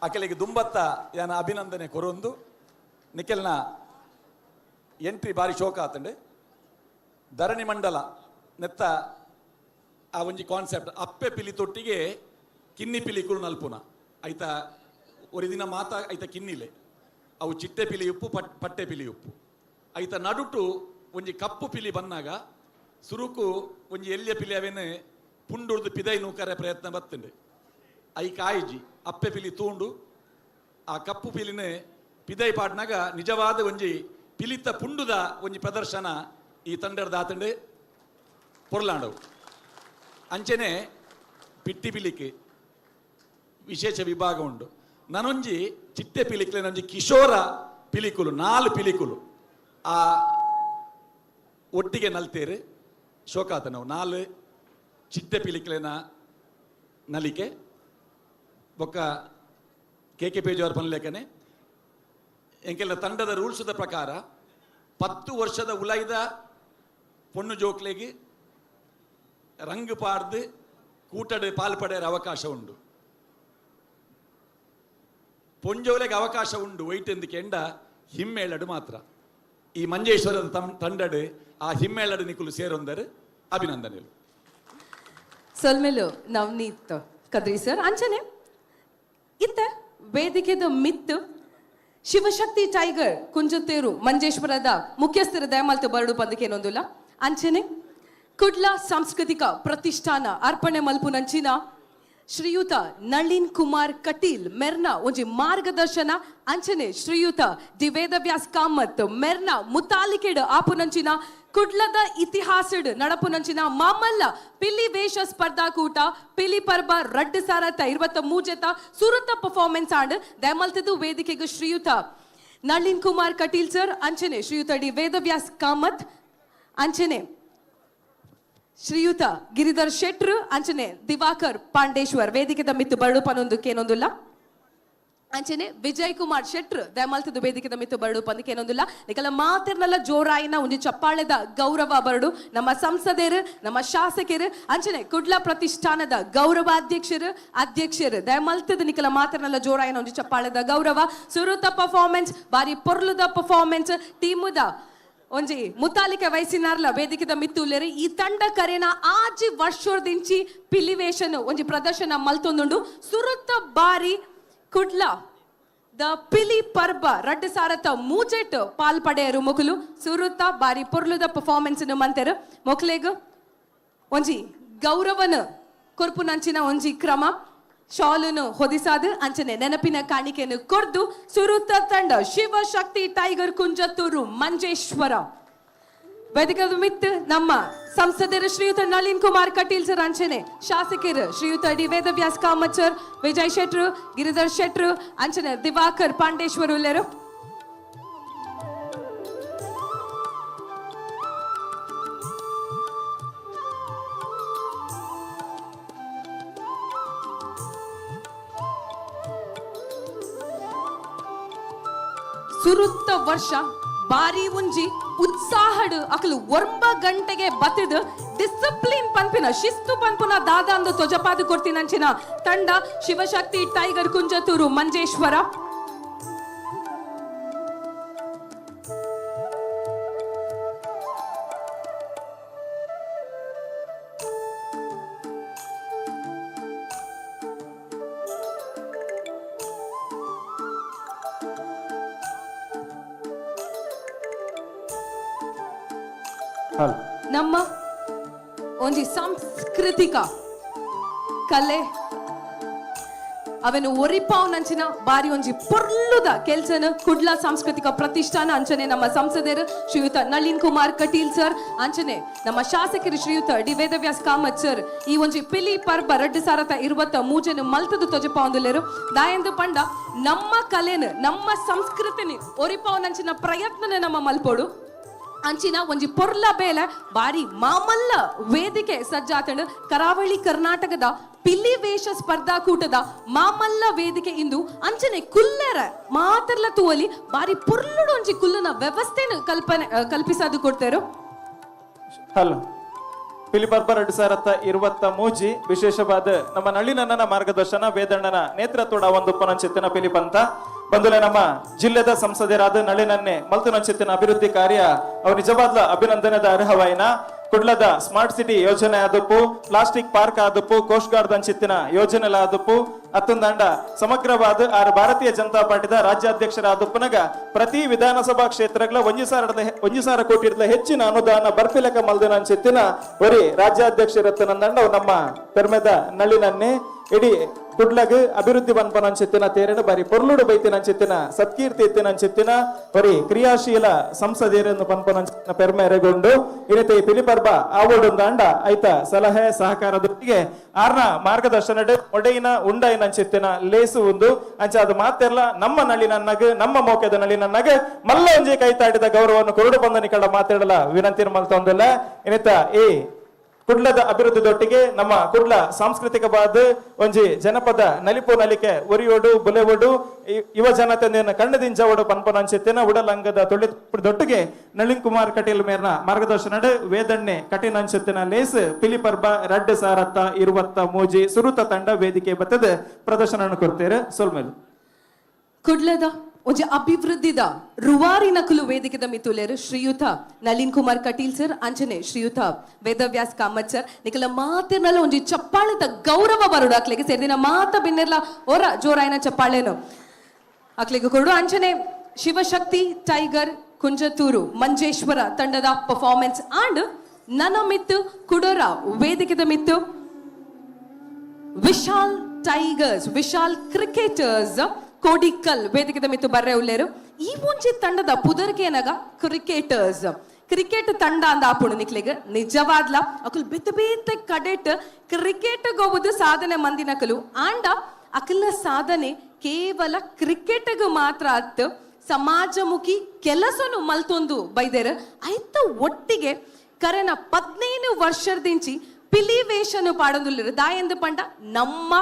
ಅಕೆಲಿಗೆ ದುಂಬತ್ತ ಯಾನ ಅಭಿನಂದನೆ ಕೊರೊಂದು ನಿಕೆಲ್ನ ಎಂಟ್ರಿ ಬಾರಿ ಶೋಕ ಆತಂಡೆ ಧರಣಿ ಮಂಡಲ ನೆತ್ತ ಆ ಒಂಜಿ ಕಾನ್ಸೆಪ್ಟ್ ಅಪ್ಪೆ ಪಿಲಿ ತೊಟ್ಟಿಗೆ ಕಿನ್ನಿ ಪಿಲಿಕುಲು ನಲ್ಪುನ ಐತ ಒಂದು ದಿನ ಮಾತ ಐತ ಕಿನ್ನಿಲೆ ಅವು ಚಿಟ್ಟೆ ಪಿಲಿ ಉಪ್ಪು ಪಟ್ಟೆ ಪಿಲಿ ಉಪ್ಪು ಐತ ನಡುಟು ಒಂಜಿ ಕಪ್ಪು ಪಿಲಿ ಬಂದಾಗ ಸುರುಕು ಒಂಜಿ ಎಲ್ಲಿಯ ಪಿಲಿ ಅವೇನು ಪುಂಡುರ್ದು ಪಿದೈ ನೂಕರೆ ಪ್ರಯತ್ನ ಬರ್ತಂಡೆ ಐ ಕಾಯಿಜಿ ಅಪ್ಪೆ ಪಿಲಿ ತೂಂಡು ಆ ಕಪ್ಪು ಪಿಲಿನ ಪಿದೈ ಪಾಡ್ನಾಗ ನಿಜವಾದ ಒಂಜಿ ಪಿಲಿತ ಪುಂಡುದ ಒಂಜಿ ಪ್ರದರ್ಶನ ಈ ತಂಡದ ದಾತಂಡೆ ಪೊರ್ಲಾಂಡವು ಅಂಚನೆ ಪಿಟ್ಟಿ ಪಿಲಿಕೆ ವಿಶೇಷ ವಿಭಾಗ ಉಂಡು ನನೊಂಜಿ ಚಿಟ್ಟೆ ಪಿಲಿಕ್ಲೆ ನಂಜಿ ಕಿಶೋರ ಪಿಲಿಕುಲು 4 ಪಿಲಿಕುಲು ಆ ಒಟ್ಟಿಗೆ ನಲ್ತೇರು ಶೋಕಾತ ನಾವು 4 ಚಿಟ್ಟೆ ಪಿಲಿಕ್ಲೆನ ನಲಿಕೆ ಬೊಕ್ಕ ಕೆ ಪೇಜವರ ಪನ್ಲೇಖನೆ ಎಂಕೆಲ್ಲ ತಂಡದ ರೂಲ್ಸ್ದ ಪ್ರಕಾರ 10 ವರ್ಷದ ಉಲೈದ ಪೊಣ್ಣು ಜೋಕ್ಲೆಗೆ ರಂಗು ಪಾಡ್ದು ಕೂಟಡೆ ಪಾಲ್ಪಡೆಯ ಅವಕಾಶ ಉಂಡು ಪೊಂಜೋಲೆಗೆ ಅವಕಾಶ ಉಂಡು ವೈಟ್ ಎಂದಕ್ಕೆ ಎಂಡ ಹಿಮ್ಮೇಳಡು ಮಾತ್ರ ಈ ಮಂಜೇಶ್ವರದ ತಂಡಡು ಆ ಹಿಮ್ಮೇಳಡು ನಿಕುಲು ಸೇರೊಂದರು ಅಭಿನಂದನೆಗಳು. ಸೊಲ್ಮೇಲು ನವನೀತ್ ಕದ್ರಿ ಸರ್ ಅಂಚನೆ ಇತ್ತ ವೇದಿಕೆದ ಮಿತ್ ಶಿವಶಕ್ತಿ ಟೈಗರ್ ಕುಂಜತ್ತೇರು ಮಂಜೇಶ್ವರದ ಮುಖ್ಯಸ್ಥರ ದಯಮಾಲ್ತು ಬರಡು ಪಂದಕೇನೊಂದುಲ್ಲ ಅಂಚನೆ ಕುಡ್ಲ ಸಾಂಸ್ಕೃತಿಕ ಪ್ರತಿಷ್ಠಾನ ಅರ್ಪಣೆ ಮಲ್ಪುನಂಚಿನ ಶ್ರೀಯುತ ನಳಿನ್ ಕುಮಾರ್ ಕಟೀಲ್ ಮೆರ್ನ ಒಂಜಿ ಮಾರ್ಗದರ್ಶನ ಅಂಚನೆ ಶ್ರೀಯುತ ದಿ ವೇದವ್ಯಾಸ್ ಕಾಮತ್ ಮೆರ್ನ ಮುತಾಲಿಕೆಡ್ ಆಪುನಂಚಿನ ಕುಡ್ಲದ ಇತಿಹಾಸಡ್ ನಡಪುನಂಚಿನ ಮಾಮಲ್ಲ ಪಿಲಿ ವೇಷ ಸ್ಪರ್ಧಾಕೂಟ ಪಿಲಿ ಪರ್ಬ ರಡ್ಡು ಸಾರತ 23 ಸುರತ ಪರ್ಫಾರ್ಮೆನ್ಸ್ ಆಂಡ್ ದಯಮಲ್ತದು ವೇದಿಕೆಗೆ ಶ್ರೀಯುತ ನಳಿನ್ ಕುಮಾರ್ ಕಟೀಲ್ ಸರ್ ಅಂಚನೆ ಶ್ರೀಯುತ ಡಿ ವೇದವ್ಯಾಸ್ ಕಾಮತ್ ಅಂಚನೆ ಶ್ರೀಯುತ ಗಿರಿಧರ್ ಶೆಟ್ರು ಅಂಚನೆ ದಿವಾಕರ್ ಪಾಂಡೇಶ್ವರ್ ವೇದಿಕೆದ ಮಿತ್ತು ಬರಡು ಪನೊಂದಕ್ಕೇನೊಂದುಲ್ಲ ಅಂಚನೆ ವಿಜಯ್ ಕುಮಾರ್ ಶೆಟ್ರು ದಯಮಾಲ್ತದು ವೇದಿಕೆದ ಮಿತ್ತು ಬರಡು ಪಂದಕ್ಕೇನೊಂದುಲ್ಲ ನಿಕಲ ಮಾತಿರ್ನಲ್ಲ ಜೋರಾಯಿನ ಒಂದು ಚಪ್ಪಾಳೆದ ಗೌರವ ಬರಡು ನಮ್ಮ ಸಂಸದರು ನಮ್ಮ ಶಾಸಕರು ಅಂಚನೆ ಕುಡ್ಲ ಪ್ರತಿಷ್ಠಾನದ ಗೌರವಾಧ್ಯಕ್ಷರು ದಯಮಾಲ್ತದ ನಿಕಲ ಮಾತಿರ್ನಲ್ಲ ಜೋರಾಯಿನ ಒಂದು ಚಪ್ಪಾಳೆದ ಗೌರವ ಸುರುತ ಪರ್ಫಾರ್ಮೆನ್ಸ್ ಬಾರಿ ಪೊರ್ಲುದ ಪರ್ಫಾರ್ಮೆನ್ಸ್ ಟೀಮುದ ಒಂಜಿ ಮುತಾಲಿಕೆ ವಯಸ್ಸಿನಾರ್ಲ ವೇದಿಕೆದ ಮಿತ್ತುಲ್ಲೇರಿ ಈ ತಂಡ ಕರೆನ ಆಜಿ ವರ್ಷೋರ್ದಿಂಚಿ ಪಿಲಿವೇಶನ್ ಒಂಜಿ ಪ್ರದರ್ಶನ ಮಲ್ತೊಂದುಂಡು ಸುರುತ್ತ ಬಾರಿ ಕುಡ್ಲ ದ ಪಿಲಿ ಪರ್ಬ ರಡ್ಡು ಸಾರತ ಮೂಜೆಟ್ ಪಾಲ್ಪಡೆಯರು ಮೊಕುಲು ಸುರುತ್ತ ಬಾರಿ ಪೊರ್ಲುದ ಪರ್ಫಾರ್ಮೆನ್ಸ್ ಮಂತೆರು ಮೊಕ್ಲೆಗ್ ಒಂಜಿ ಗೌರವನ ಕೊರ್ಪುನಂಚಿನ ಒಂಜಿ ಕ್ರಮ ಶಾಲುನು ಹೊದಿಸಾದು ಅಂಚನೆ ನೆನಪಿನ ಕಾಣಿಕೆಯನ್ನು ಕೊರ್ದು ಸುರುತ್ತ ತಂಡ ಶಿವಶಕ್ತಿ ಟೈಗರ್ ಕುಂಜತ್ತೂರು ಮಂಜೇಶ್ವರ ವೇದಿಕದ ಮಿತ್ ನಮ್ಮ ಸಂಸದರು ಶ್ರೀಯುತ ನಳಿನ್ ಕುಮಾರ್ ಕಟೀಲ್ ಸರ್ ಅಂಚನೆ ಶಾಸಕರು ಶ್ರೀಯುತ ಡಿ ವೇದವ್ಯಾಸ್ ಕಾಮತ್ ಸರ್ ವಿಜಯ್ ಶೆಟ್ರು ಗಿರಿಧರ್ ಶೆಟ್ರು ಅಂಚನೆ ದಿವಾಕರ್ ಪಾಂಡೇಶ್ವರ್ ಉಲ್ಲೇರು ಸುರುತ್ತ ವರ್ಷ ಬಾರಿ ಒಂಜಿ ಉತ್ಸಾಹಡ್ ಅಕಲು 9 ಗಂಟೆಗೆ ಬತ್ತದ ಡಿಸಿಪ್ಲಿನ್ ಪಂಪಿನ ಶಿಸ್ತು ಪಂಪುನ ದಾದಂದು ತೊಜಪಾದು ಕೊಡ್ತೀನಂಚಿನ ತಂಡ ಶಿವಶಕ್ತಿ ಟೈಗರ್ ಕುಂಜತ್ತೂರು ಮಂಜೇಶ್ವರ ನಮ್ಮ ಒಂಜಿ ಸಾಂಸ್ಕೃತಿಕ ಕಲೆ ಅವನು ಒರಿಪಾವ್ನಂಚಿನ ಬಾರಿ ಒಂಜಿ ಪೊರ್ಲುದ ಕೆಲ್ಸನ ಕುಡ್ಲ ಸಾಂಸ್ಕೃತಿಕ ಪ್ರತಿಷ್ಠಾನ ಅಂಚನೆ ನಮ್ಮ ಸಂಸದರು ಶ್ರೀಯುತ ನಳಿನ್ ಕುಮಾರ್ ಕಟೀಲ್ ಸರ್ ಅಂಚನೆ ನಮ್ಮ ಶಾಸಕರು ಶ್ರೀಯುತ ಡಿ ವೇದವ್ಯಾಸ್ ಕಾಮತ್ ಸರ್ ಈ ಒಂಜಿ ಪಿಲಿ ಪರ್ಬ ರಡ್ಡು ಸಾರತ 23 ಮಲ್ತದು ತೊಜಪಾಂದುಲೇರು ದಾಯಂದು ಪಂಡ ನಮ್ಮ ಕಲೆನ ನಮ್ಮ ಸಂಸ್ಕೃತಿನಿ ಒರಿಪಾವ್ನಂಚಿನ ಪ್ರಯತ್ನನ ನಮ್ಮ ಮಲ್ಪೋಡು ಅಂಚಿನ ಒಂಜಿ ಪೊರ್ಲ ಬೇಲೆ ಬಾರಿ ಮಾಮಲ್ಲ ವೇದಿಕೆ ಸಜ್ಜಾತಂಡು ಕರಾವಳಿ ಕರ್ನಾಟಕದ ಪಿಲಿ ವೇಷ ಸ್ಪರ್ಧಾಕೂಟದ ಮಾಮಲ್ಲ ವೇದಿಕೆ ಇಂದು ಅಂಚನೆ ಕುಲ್ಲೆರ ಮಾತರ್ಲ ತೂವಲಿ ಬಾರಿ ಪೊರ್ಲುಡು ಒಂಜಿ ಕುಲ್ಲುನ ವ್ಯವಸ್ಥೆನ ಕಲ್ಪಿಸದು ಕೊಡ್ತೇರು ಹಲೋ ಪಿಲಿ ಪರ್ಬ 2023 ವಿಶೇಷವಾದ ನಮ್ಮ ನಳಿನಣ್ಣನ ಮಾರ್ಗದರ್ಶನ ವೇದಣ್ಣನ ನೇತೃತ್ವದ ಒಂದು ಪನಂಚಿತ್ತಿನ ಪಿಲಿ ಪಂತ ಬಂದುಲೆ ನಮ್ಮ ಜಿಲ್ಲೆದ ಸಂಸದರಾದ ನಳಿನನ್ನೇ ಮಲ್ತುನಂಚಿತ್ತಿನ ಅಭಿವೃದ್ಧಿ ಕಾರ್ಯ ಅವು ನಿಜವಾದ ಅಭಿನಂದನೆದ ಅರ್ಹವಾಯಿನ ಕುಡ್ಲದ ಸ್ಮಾರ್ಟ್ ಸಿಟಿ ಯೋಜನೆ ಆದಪ್ಪು ಪ್ಲಾಸ್ಟಿಕ್ ಪಾರ್ಕ್ ಆದಪ್ಪು ಕೋಸ್ಟ್ ಗಾರ್ಡ್ ಅಂಚಿತ್ತಿನ ಯೋಜನೆ ಆದಪ್ಪು ಅತ್ತೊಂದಂಡ ಸಮಗ್ರವಾದ ಆರು ಭಾರತೀಯ ಜನತಾ ಪಾರ್ಟಿದ ರಾಜ್ಯಾಧ್ಯಕ್ಷರಾದಪ್ಪನಗ ಪ್ರತಿ ವಿಧಾನಸಭಾ ಕ್ಷೇತ್ರಗಳ 1,000 ಕೋಟಿ ಹೆಚ್ಚಿನ ಅನುದಾನ ಬರ್ಪಿಲಕ ಮಲ್ದಿನ ಅಂಚಿತ್ತಿನ ಬರೀ ರಾಜ್ಯಾಧ್ಯಕ್ಷರತ್ತನಂದಂಡ ನಮ್ಮ ಪೆರ್ಮೆದ ನಳಿನನ್ನೇ ಇಡೀ ಕುಡ್ಲಗ್ ಅಭಿವೃದ್ಧಿ ಬನ್ಪನಂಚಿತ್ತಿನ ತೇರಣ ಬಾರಿ ಪೊರ್ಲುಡು ಬೈತಿನಂಚಿತ್ತಿನ ಸತ್ಕೀರ್ತಿ ಎತ್ತಿನಂಚಿತ್ತಿನ ಬರೀ ಕ್ರಿಯಾಶೀಲ ಸಂಸದೀರನ್ನು ಪನ್ಪನಂಚಿತ್ತಿನ ಪೆರ್ಮೆರೆಗೊಂಡು ಇರಿತ ಈ ಪಿಲಿಪರ್ಬ ಆವೊಂದಂಡ ಐತ ಸಲಹೆ ಸಹಕಾರದೊಟ್ಟಿಗೆ ಆರ್ನ ಮಾರ್ಗದರ್ಶನ ಒಡೆಯಿನ ಉಂಡೈನಂಚಿತ್ತಿನ ಲೇಸು ಒಂದು ಅಂಚ ಅದು ಮಾತೆರ್ಲ ನಮ್ಮ ನಳಿನನ್ನಗ ನಮ್ಮ ಮೋಕೆದ ನಳಿನನ್ನಗ ಮಲ್ಲ ಒಂಜಿ ಕೈತಾಡಿದ ಗೌರವವನ್ನು ಕೊರಡು ಬಂದ ನಿಕಳ ಮಾತಾಡಲ ವಿನಂತಿ ಮಲ್ತೊಂದಿಲ್ಲ ಇನಿತ ಈ ಕುಡ್ಲದ ಅಭಿವೃದ್ಧಿದೊಟ್ಟಿಗೆ ನಮ್ಮ ಕುಡ್ಲ ಸಾಂಸ್ಕೃತಿಕವಾದ ಒಂಜಿ ಜನಪದ ನಲಿಪು ನಲಿಕೆ ಒರಿಯೋಡು ಬುಲೆವಡು ಯುವ ಜನತೆ ಕಣ್ಣದಿಂಜವಡು ಪನ್ಪನಂಚಿತ್ತಿನ ಉಡಲಂಗದ ತೊಟ್ಟಿಗೆ ನಳಿನ್ ಕುಮಾರ್ ಕಟೀಲ್ ಮೇರ್ನ ಮಾರ್ಗದರ್ಶನ ವೇದಣ್ಣೆ ಕಠಿಣ ಅಂಚಿತ್ತಿನ ಲೇಸ್ ಪಿಲಿಪರ್ಬ 2023 ಸುರುತ ತಂಡ ವೇದಿಕೆ ಬತ್ತದ ಪ್ರದರ್ಶನ ಕೊಡ್ತೇವೆ ಸೊಲ್ಮೇಲು ಕುಡ್ಲದ ಒಂಜಿ ಅಭಿವೃದ್ಧಿದ ರುವಾರಿ ನಕಲು ವೇದಿಕೆದ ಮಿತುಲೆರು ಶ್ರೀಯುತ ನಳಿನ್ ಕುಮಾರ್ ಕಟೀಲ್ ಸರ್ ಅಂಚನೆ ಶ್ರೀಯುತ ವೇದವ್ಯಾಸ್ ಕಾಮತ್ ಸರ್ ನಿಕಲ ಮಾತಿರ್ನಲ್ಲ ಒಂಜಿ ಚಪ್ಪಾಳೆದ ಗೌರವ ಬರುಡು ಅಕ್ಲೆಗೆ ಸೇರಿದಿನ ಮಾತ ಬಿನ್ನೆರ್ಲ ಒರ ಜೋರಾಯಿನ ಚಪ್ಪಾಳೆನು ಅಕ್ಲೆಗೆ ಕೊರಡು ಅಂಚನೆ ಶಿವಶಕ್ತಿ ಟೈಗರ್ ಕುಂಜತ್ತೂರು ಮಂಜೇಶ್ವರ ತಂಡದ ಪರ್ಫಾರ್ಮೆನ್ಸ್ ಆಂಡ್ ನನ್ನ ಮಿತ್ತು ಕುಡೋರ ವೇದಿಕೆದ ಮಿತ್ತು ವಿಶಾಲ್ ಟೈಗರ್ಸ್ ವಿಶಾಲ್ ಕ್ರಿಕೆಟರ್ಸ್ ಕೋಡಿಕಲ್ ವೇದಿಕೆದ ಮಿತ್ತು ಬರ್ರೆ ಉಳ್ಳೇರು ಈ ಮುಂಚೆ ತಂಡದ ಪುದರ್ಗೆ ಏನಗ ಕ್ರಿಕೆಟರ್ಸ್ ಕ್ರಿಕೆಟ್ ತಂಡ ಅಂದ ಆಪುಣು ನಿಕ್ಲೆಗ್ ನಿಜವಾದ್ಲ ಅಕುಲ್ ಬೆತ್ತ ಬೇತೆ ಕಡೆಟ್ ಕ್ರಿಕೆಟ್ ಗೋವುದು ಸಾಧನೆ ಮಂದಿನಕಲು ಆಂಡ ಅಕಲ್ನ ಸಾಧನೆ ಕೇವಲ ಕ್ರಿಕೆಟ್ ಮಾತ್ರ ಅತ್ ಸಮಾಜಮುಖಿ ಕೆಲಸನು ಮಲ್ತೊಂದು ಬೈದೇರು ಆಯ್ತ ಒಟ್ಟಿಗೆ ಕರೆನ 15 ವರ್ಷದಿಂಚಿ ಪಿಲಿ ವೇಷನು ಪಾಡೊಂದುಲ್ಲೆರು ದಾಯಂದು ಪಂಡ ನಮ್ಮ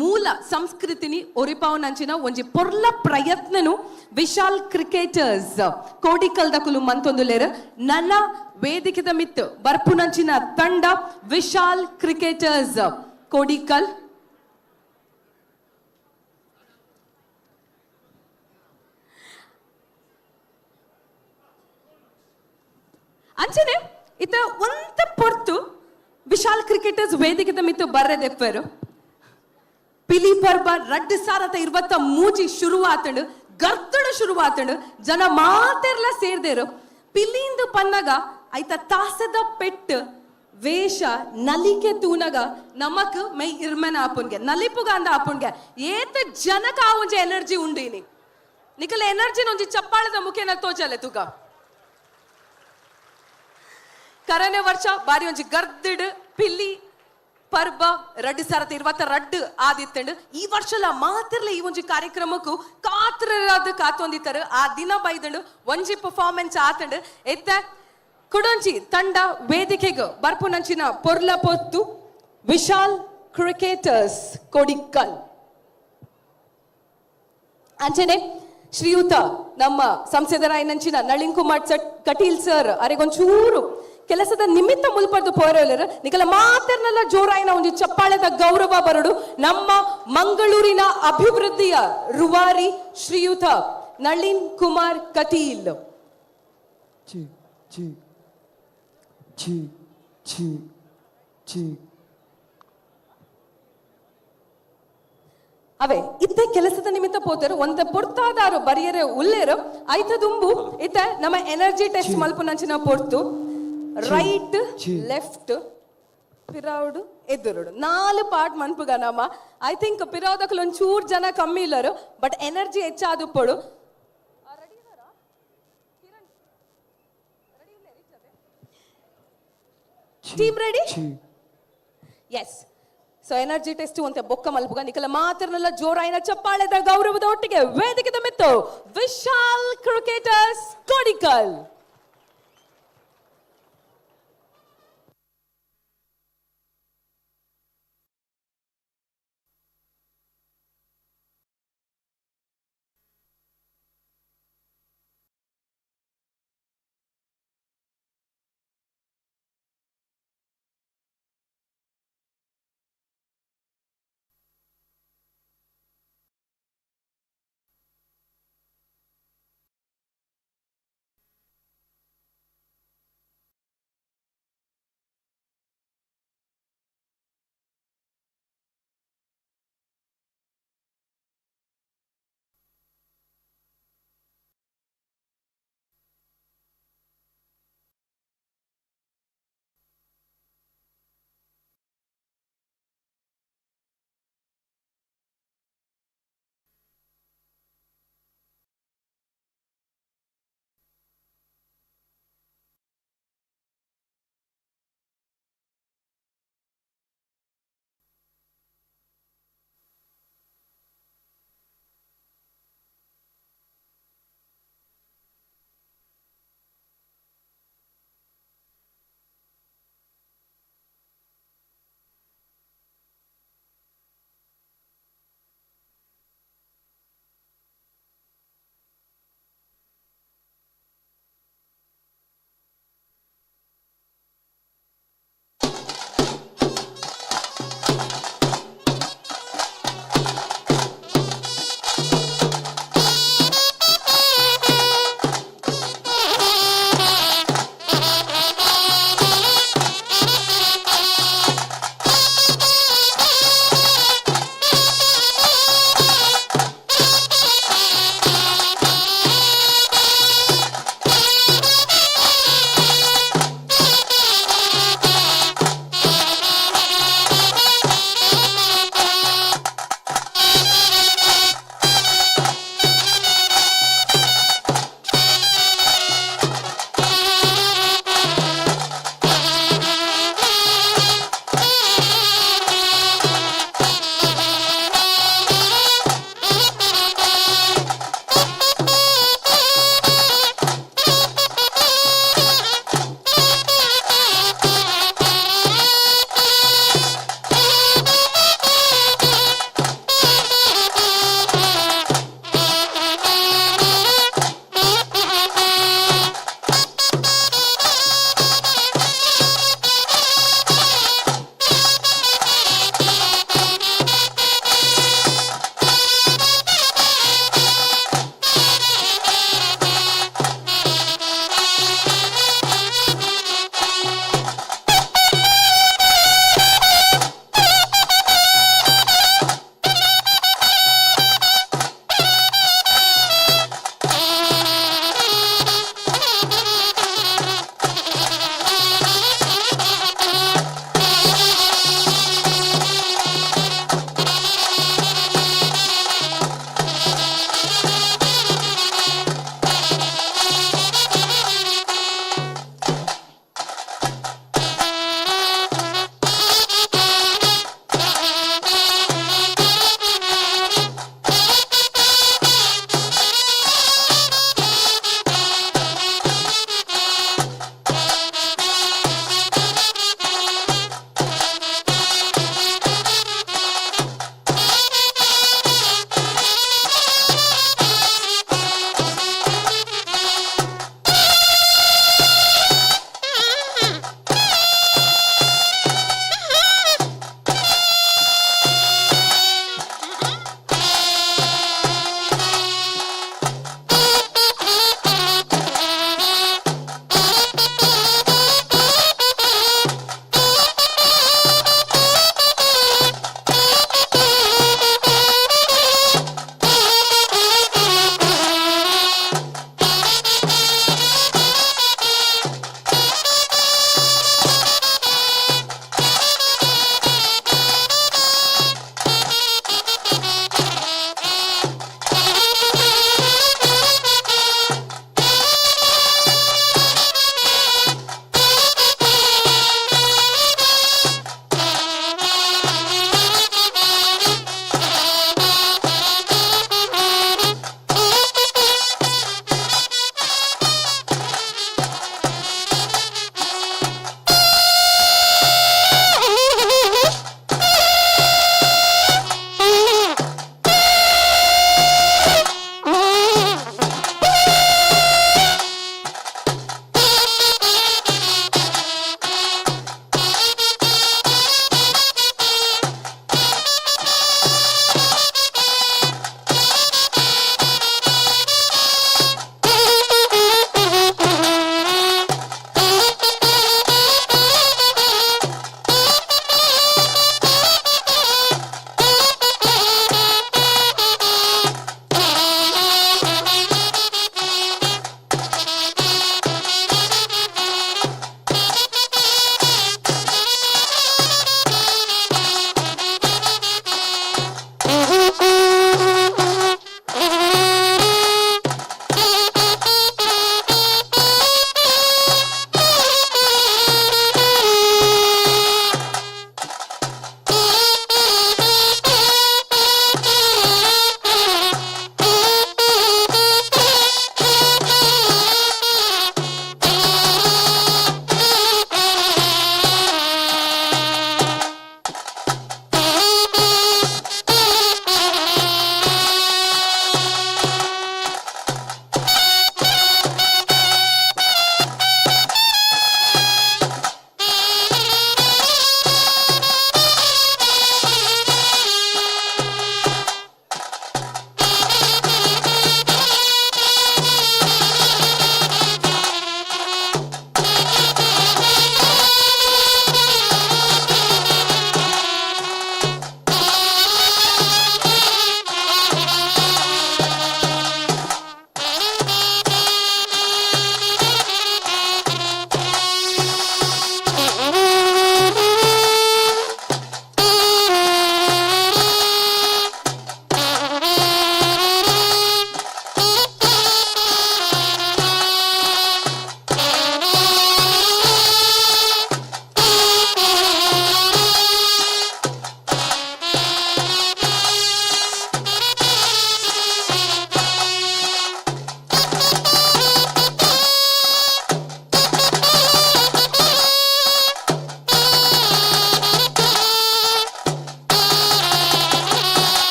ಮೂಲ ಸಂಸ್ಕೃತಿನಿ ಒರಿಪಾವನಂಚಿನ ಒಂಜಿ ಪೊರ್ಲ ಪ್ರಯತ್ನನು ವಿಶಾಲ್ ಕ್ರಿಕೆಟರ್ಸ್ ಕೋಡಿಕಲ್ದ ಕುಲು ಮಂತೊಂದುಲ್ಲೆರು ನನ್ನ ವೇದಿಕೆದ ಮಿತ್ತು ಬರ್ಪುನಂಚಿನ ತಂಡ ವಿಶಾಲ್ ಕ್ರಿಕೆಟರ್ಸ್ ಕೋಡಿಕಲ್ ಅಂಚನೆ ಇತ ಒಂತ ಪೊರ್ತು ವಿಶಾಲ್ ಕ್ರಿಕೆಟರ್ಸ್ ವೇದಿಕೆದ ಮಿತ್ತು ಬರ್ರೆದೆಪ್ಪರು ಪಿಲಿ ಪರ್ಬ 2023 ಶುರುವಾತಂಡು ಗರ್ತಡು ಶುರುವಾತಂಡು ಜನ ಮಾತೆರ್ಲ ಸೇರ್ದೇರು ಪಿಲಿಂದು ಪನ್ನಗ ಐತ ತಾಸದ ಪೆಟ್ಟು ವೇಷ ನಲಿಕೆ ತೂನಗ ನಮಕ್ ಮೈ ಇರ್ಮನ ಆಪುನ್ಗೆ ನಲಿಪುಗ ಅಂದ ಆಪುನ್ಗೆ ಏತ ಜನಕ ಆ ಒಂಜಿ ಎನರ್ಜಿ ಉಂಡಿನಿ ನಿಕಲ ಎನರ್ಜಿ ಒಂಜಿ ಚಪ್ಪಾಳದ ಮುಖೇನ ತೋಜಲೆ ತುಗ ಕರನೆ ವರ್ಷ ಬಾರಿ ಒಂಜಿ ಗರ್ದಿಡ್ ಪಿಲ್ಲಿ ಪರ್ಬ 2022 ಆದಿತ್ತಂಡು ಈ ವರ್ಷಲ ಮಾತಿರ್ಲ ಈ ಒಂಜಿ ಕಾರ್ಯಕ್ರಮಕ್ಕೂ ಕಾತ್ರರಾದ ಕಾತೊಂದಿತ್ತರು ಆ ದಿನ ಬೈದಂಡು ಒಂಜಿ ಪರ್ಫಾರ್ಮೆನ್ಸ್ ಆತಂಡು ಎತ್ತ ಕುಡೊಂಜಿ ತಂಡ ವೇದಿಕೆಗೆ ಬರ್ಪುನಂಚಿನ ಪೊರ್ಲ ಪೊತ್ತು ವಿಶಾಲ್ ಕ್ರಿಕೆಟರ್ಸ್ ಕೊಡಿಕಲ್ ಅಂಚನೆ ಶ್ರೀಯುತ ನಮ್ಮ ಸಂಸದರಾಯನಂಚಿನ ನಳಿನ್ ಕುಮಾರ್ ಕಟೀಲ್ ಸರ್ ಅರೆಗೊಂಚೂರು ಕೆಲಸದ ನಿಮಿತ್ತ ಮುಲ್ಪದ್ದು ಪೋರಲ್ಲರು ನಿಕಲ ಮಾತರ್ನೆಲ್ಲ ಜೋರಾಯಿನ ಒಂದು ಚಪ್ಪಾಳೆದ ಗೌರವ ಬರಡು ನಮ್ಮ ಮಂಗಳೂರಿನ ಅಭಿವೃದ್ಧಿಯ ರುವಾರಿ ಶ್ರೀಯುತ ನಳಿನ್ ಕುಮಾರ್ ಕಟೀಲ್ ಚಿ ಚಿ ಚಿ ಚಿ ಚಿ ಅವೇ ಇತ್ತೆ ಕೆಲಸದ ನಿಮಿತ್ತ ಪೋತರು ಒಂದ ಪೊರ್ತಾದಾರು ಬರಿಯರೆ ಉಲ್ಲೇರು ಐತದುಂಬು ಇತ್ತೆ ನಮ್ಮ ಎನರ್ಜಿ ಟೆಸ್ಟ್ ಮಲ್ಪುನಂಚಿನ ಪೊರ್ತು ರೈಟ್ ಲೆಫ್ಟ್ ಪಿರೌಡು ಎದುರುಡು 4 ಪಾರ್ಟ್ ಮನ್ಪುಗ ನಮ್ಮ ಐ ಥಿಂಕ್ ಪಿರೌದಕ್ಕಲು ಒಂಚೂರು ಜನ ಕಮ್ಮಿ ಇಲ್ಲರು ಬಟ್ ಎನರ್ಜಿ ಹೆಚ್ಚಾದು ಪಡು team ready yes so energy test ಅಂತ ಬೊಕ್ಕ ಮಲ್ಪುಗ ನಿಕಲ ಮಾತ್ರನೆಲ್ಲ ಜೋರಾಯಿನ ಚಪ್ಪಾಳೆದ ಗೌರವದ ಒಟ್ಟಿಗೆ ವೇದಿಕೆದ ಮಿತ್ತು ವಿಶಾಲ್ ಕ್ರಿಕೆಟರ್ಸ್ ಕೋಡಿಕಲ್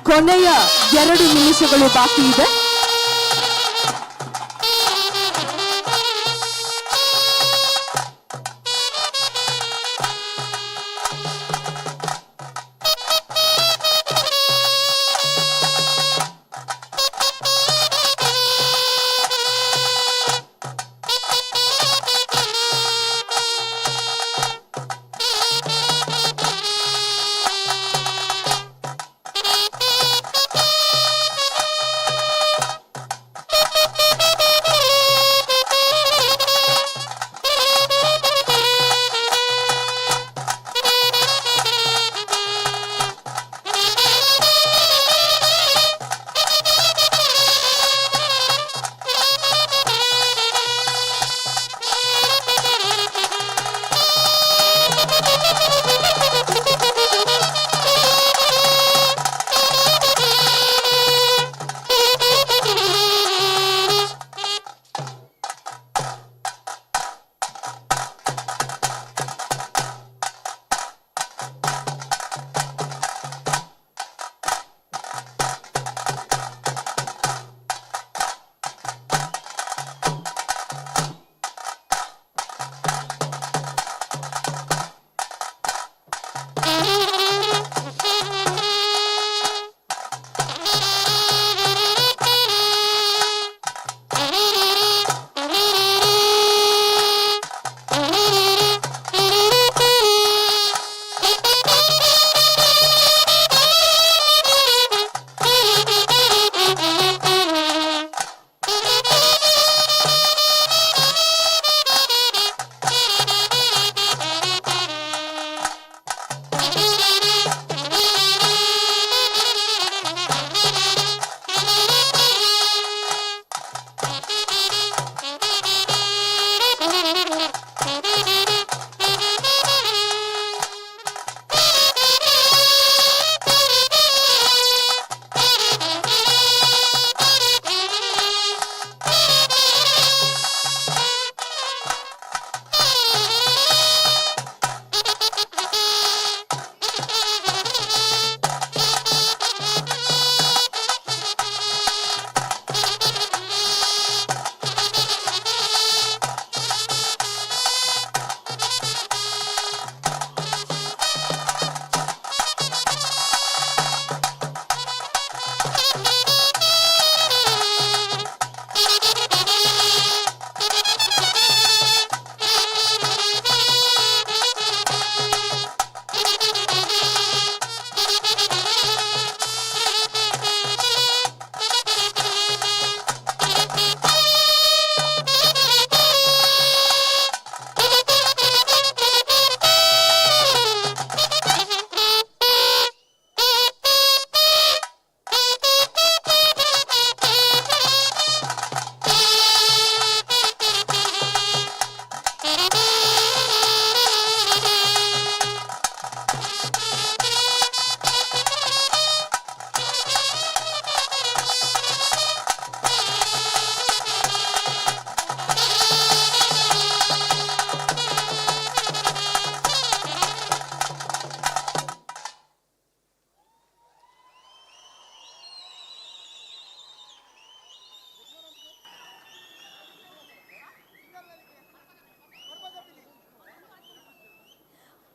ಕೊನೆಯ 2 ನಿಮಿಷಗಳು ಬಾಕಿ ಇದೆ.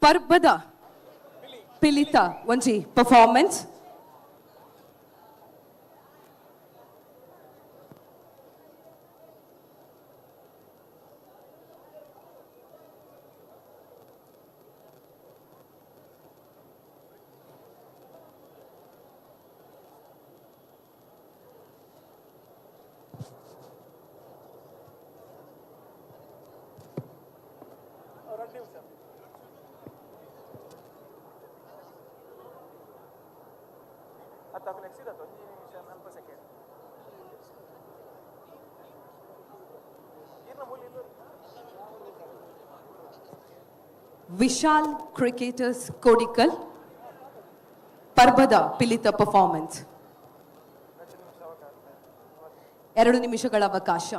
ಪರ್ಬದ ಪಿಲಿತ ಒಂಜಿ ಪರ್ಫಾರ್ಮೆನ್ಸ್. ವಿಶಾಲ್ ಕ್ರಿಕೆಟರ್ಸ್ ಕೋಡಿಕಲ್ ಪರ್ಬದ ಪಿಲಿತ ಪರ್ಫಾರ್ಮೆನ್ಸ್. 2 ನಿಮಿಷಗಳ ಅವಕಾಶ.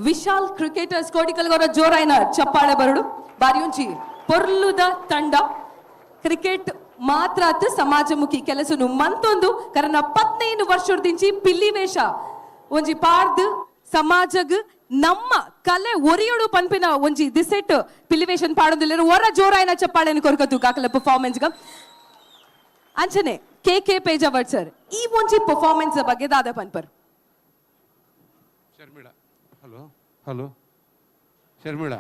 ವಿಶಾಲ್ ಕ್ರಿಕೆಟರ್ಸ್ ಕೋಡಿಕಲ್ಗೌರ ಜೋರಾಯಿನ ಚಪ್ಪಾಳೆ ಬರಡು ಬಾರಿ ಒಂಜಿ ಪೊರ್ಲುದ ತಂಡ ಕ್ರಿಕೆಟ್ ಮಾತ್ರ ಅತ್ ಸಮಾಜಮುಖಿ ಕೆಲಸನು ಮಂತೊಂದು ಕಾರಣ 15 ವರ್ಷದಿಂಚಿ ಪಿಲ್ಲಿ ವೇಷ ಒಂಜಿ ಪಾರ್ದ್ ಸಮಾಜಗ್ ನಮ್ಮ ಕಲೆ ಒರಿಯೋಡು ಪನ್ಪಿನ ಒಂಜಿ ದಿಸೆಟ್ ಪಿಲ್ಲಿ ವೇಷನ್ ಪಾಡೋದಿಲ್ಲ ಒರ ಜೋರಾಯಿನ ಚಪ್ಪಾಳೆನ ಕೊರ್ಕತು ಕಾಕಲ ಪರ್ಫಾರ್ಮೆನ್ಸ್ ಗ ಅಂಚನೆ ಕೆ ಪೇಜಾವರ್ ಸರ್ ಈ ಒಂಜಿ ಪರ್ಫಾರ್ಮೆನ್ಸ್ ಬಗ್ಗೆ ದಾದ ಪನ್ಪರ್ ಶರ್ಮಿಳಾ ಹಲೋ ಶರ್ಮಿಳಾ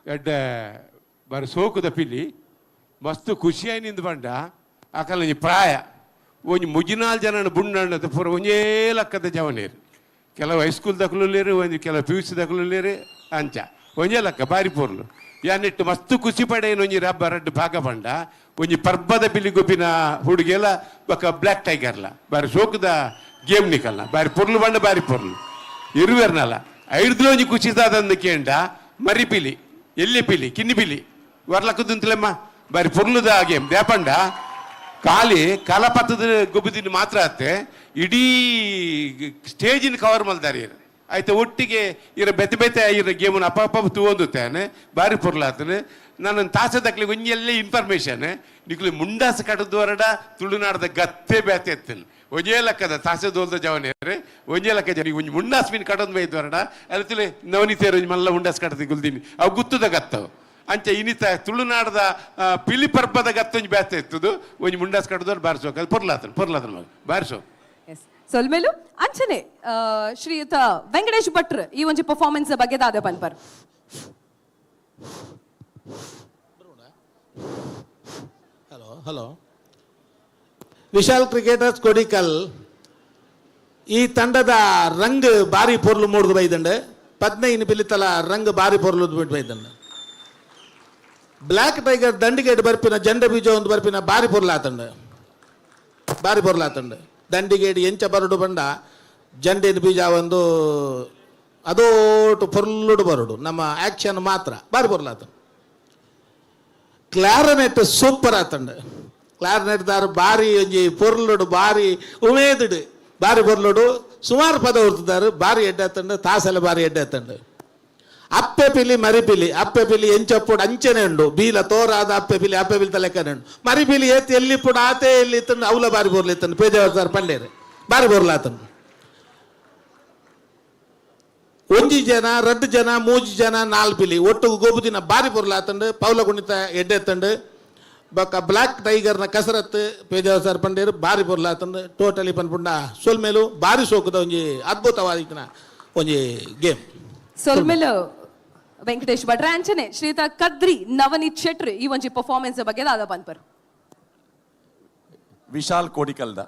ಎಡ್ಡ ಬಾರಿ ಸೋಕುದ ಪಿಲಿ ಮಸ್ತ್ ಖುಷಿಯಾಗಿ ನಿಂದು ಬಂಡ ಆಕಲ ಪ್ರಾಯ ಒಂಜಿ ಮುಜಿನಾಲ್ ಜನ ಬುಣ್ಣಣ್ಣದ ಪೂರ ಒಂಜೇ ಲಕ್ಕದ ಜವನೇರು ಕೆಲವು ಹೈಸ್ಕೂಲ್ ದಕ್ಲುಲ್ಲೇರು ಒಂದು ಕೆಲವು PUC ದಕ್ಲುಲ್ಲೇರು ಅಂಚ ಒಂಜೇ ಲಕ್ಕ ಬಾರಿ ಪೂರ್ಲು ಯಾನಿಟ್ಟು ಮಸ್ತ್ ಖುಷಿ ಪಡೇನು ಒಂಜಿ ರಬ್ಬ ರಡ್ಡು ಭಾಗ ಬಂಡ ಒಂಜಿ ಪರ್ಬದ ಪಿಲಿ ಗೊಬ್ಬಿನ ಹುಡುಗೆಲ್ಲ ಬೊಕ್ಕ ಬ್ಲ್ಯಾಕ್ ಟೈಗರ್ಲ ಬಾರಿ ಸೋಕುದ ಗೇಮ್ ನಿಕಲ್ನ ಬಾರಿ ಪೊರ್ಲು ಬಂಡ ಬಾರಿ ಪೊರ್ಲು ಇರುವೆರ್ನಲ್ಲ ಐಡ್ದು ಒಂಜಿ ಖುಷಿದಾದಂದು ಕೇಂಡ ಮರಿ ಪಿಲಿ ಎಲ್ಲಿ ಪಿಲಿ ಕಿನ್ನಿ ಪಿಲಿ ವರ್ಲಕ್ಕದಂತಲೆಮ್ಮ ಬಾರಿ ಪೊರ್ಲುದ ಗೇಮ್ ದೇಪಂಡ ಖಾಲಿ ಕಲಪತ್ತದ ಗೊಬ್ಬದಿನ ಮಾತ್ರ ಅತ್ತೆ ಇಡೀ ಸ್ಟೇಜಿನ ಕವರ್ ಮಲ್ದಾರಿ ಆಯ್ತು ಒಟ್ಟಿಗೆ ಇರ ಬೆತೆ ಬೆತೆ ಇರ ಗೇಮನ್ನು ಅಪ್ಪ ತೂವೊಂದುತ್ತೇನೆ ಬಾರಿ ಪೊರ್ಲಾತನೆ ನಾನು ತಾಸದಕ್ಲಿ ಒಂಜೆಲ್ಲ ಇನ್ಫಾರ್ಮೇಶನ್ ನಿಕ್ಲಿ ಮುಂಡಾಸ ಕಡದು ಹೊರಡ ತುಳುನಾಡದ ಗತ್ತೆ ಬೇತೆ ಎತ್ತೇನೆ ಒಂಜೇ ಲೆಕ್ಕದ ತಾಸದೋಲ್ದ ಜವನೇರೆ ಒಂಜೇ ಲೆಕ್ಕ ಜನ ಒಂಜಿ ಮುಂಡಾಸ್ ಮೀನು ಕಡೊಂದು ಬೈದು ಹೊರಡ ಅಲ್ಲಿ ನವನಿತೇರು ಮಲ್ಲ ಮುಂಡಾಸ್ ಕಡದಿ ಗುಲ್ದಿನಿ ಅವು ಗುತ್ತದ ಗತ್ತವು ಅಂಚೆ ಇನ್ನಿತ ತುಳುನಾಡದ ಪಿಲಿ ಪರ್ಬದ ಗತ್ತೊಂಜಿ ಬೇತೆ ಎತ್ತದು ಒಂಜಿ ಮುಂಡಾಸ್ ಕಡದವ್ರು ಬಾರಿಸೋಕೆ ಅದು ಪೊರ್ಲಾತನ ಮಗ ಬಾರಿಸೋ ಸೊಲ್ಮೇಲು ಅಂಚನೆ ಶ್ರೀಯುತ ವೆಂಕಟೇಶ್ ಭಟ್ರು ಈ ಒಂಜಿ ಪರ್ಫಾರ್ಮೆನ್ಸ್ ಬಗ್ಗೆ ದಾದ ಪನ್ಪರ್ ಹಲೋ ವಿಶಾಲ್ ಕ್ರಿಕೆಟರ್ಸ್ ಕೊಡಿಕಲ್ ಈ ತಂಡದ ರಂಗ್ ಬಾರಿ ಪೊರ್ಲು ಮೂಡ್ದು ಬೈದಂಡೆ 15 ಪಿಲಿತಲ ರಂಗ್ ಬಾರಿ ಪೊರ್ಲು ಬಿಟ್ಟು ಬೈದಂಡೆ ಬ್ಲ್ಯಾಕ್ ಟೈಗರ್ ದಂಡಿಗೇಟ್ ಬರ್ಪಿನ ಜಂಡ ಬೀಜ ಒಂದು ಬರ್ಪಿನ ಬಾರಿ ಪೊರ್ಲಾತಂಡೆ ದಂಡಿಗೇಡಿ ಎಂಚ ಬರಡು ಬಂಡ ಜಂಡಿನ ಬೀಜ ಒಂದು ಅದೋಟು ಪೊರ್ಲುಡು ಬರಡು ನಮ್ಮ ಆಕ್ಷನ್ ಮಾತ್ರ ಬಾರಿ ಪೊರ್ಲಾತಂಡೆ ಕ್ಲಾರನೆಟ್ ಸೂಪರ್ ಆತಂಡೆ ಕ್ಲಾರನೆಟ್ ದಾರು ಬಾರಿ ಒಂಜಿ ಪೊರ್ಲುಡು ಬಾರಿ ಉಮೇದುಡು ಬಾರಿ ಪೊರ್ಲುಡು ಸುಮಾರು ಪದ ಹೊರ್ತದಾರು ಬಾರಿ ಎಡ್ಡತ್ತಂಡು ತಾಸೆಲ್ಲ ಬಾರಿ ಎಡ್ಡತ್ತಂಡು ಅಪ್ಪೆ ಪಿಲಿ ಮರಿ ಪಿಲಿ ಅಪ್ಪೆ ಪಿಲಿ ಎಂಚಪ್ಪುಡು ಅಂಚನೆ ಉಂಡು ಬೀಲ ತೋರಾದ ಅಪ್ಪೆ ಪಿಲಿ ತಲೆಕ್ಕನೆ ಉಂಡು ಮರಿ ಪಿಲಿ ಏತಿ ಎಲ್ಲಿಪ್ಪುಡು ಆತೆ ಎಲ್ಲಿ ಇತ್ತಂಡು ಅವಲ ಬಾರಿ ಬೋರ್ಲಿತ್ತಂಡು ಪೇಜಾವರ್ ಪಂಡೇರು ಬಾರಿ ಬೋರ್ಲಾತಂಡು ಒಂಜಿ ಜನ 2 ಜನ 3 ಜನ 4 ಪಿಲಿ ಒಟ್ಟು ಗೋಬುದಿನ ಬಾರಿ ಬೋರ್ಲಾತಂಡು ಪೌಲ ಕುಣಿತ ಎಡ್ಡೆತ್ತಂಡು ಬೊಕ್ಕ ಬ್ಲ್ಯಾಕ್ ಟೈಗರ್ನ ಕಸರತ್ತು ಪೇಜಾವರ್ ಸರ್ ಪಂಡೇರು ಬಾರಿ ಬೋರ್ಲಾತಂಡು ಟೋಟಲಿ ಪನ್ಪುಂಡ ಸೊಲ್ಮೇಲು ಬಾರಿ ಸೋಕುದ ಒಂಜಿ ಅದ್ಭುತವಾದ ಒಂಜಿ ಗೇಮ್ ಸೊಲ್ಮೇಲು ವೆಂಕಟೇಶ್ ಭಟ್ರೆ ಅಂಚನೆ ಶ್ರೀಯುತ ಕದ್ರಿ ನವನೀತ್ ಶೆಟ್ರ್ ಈ ಒಂಜಿ ಪರ್ಫಾರ್ಮೆನ್ಸ್ ಬಗ್ಗೆ ದಾದ ಪನ್ಪರು. ವಿಶಾಲ್ ಕೋಡಿಕಲ್ದ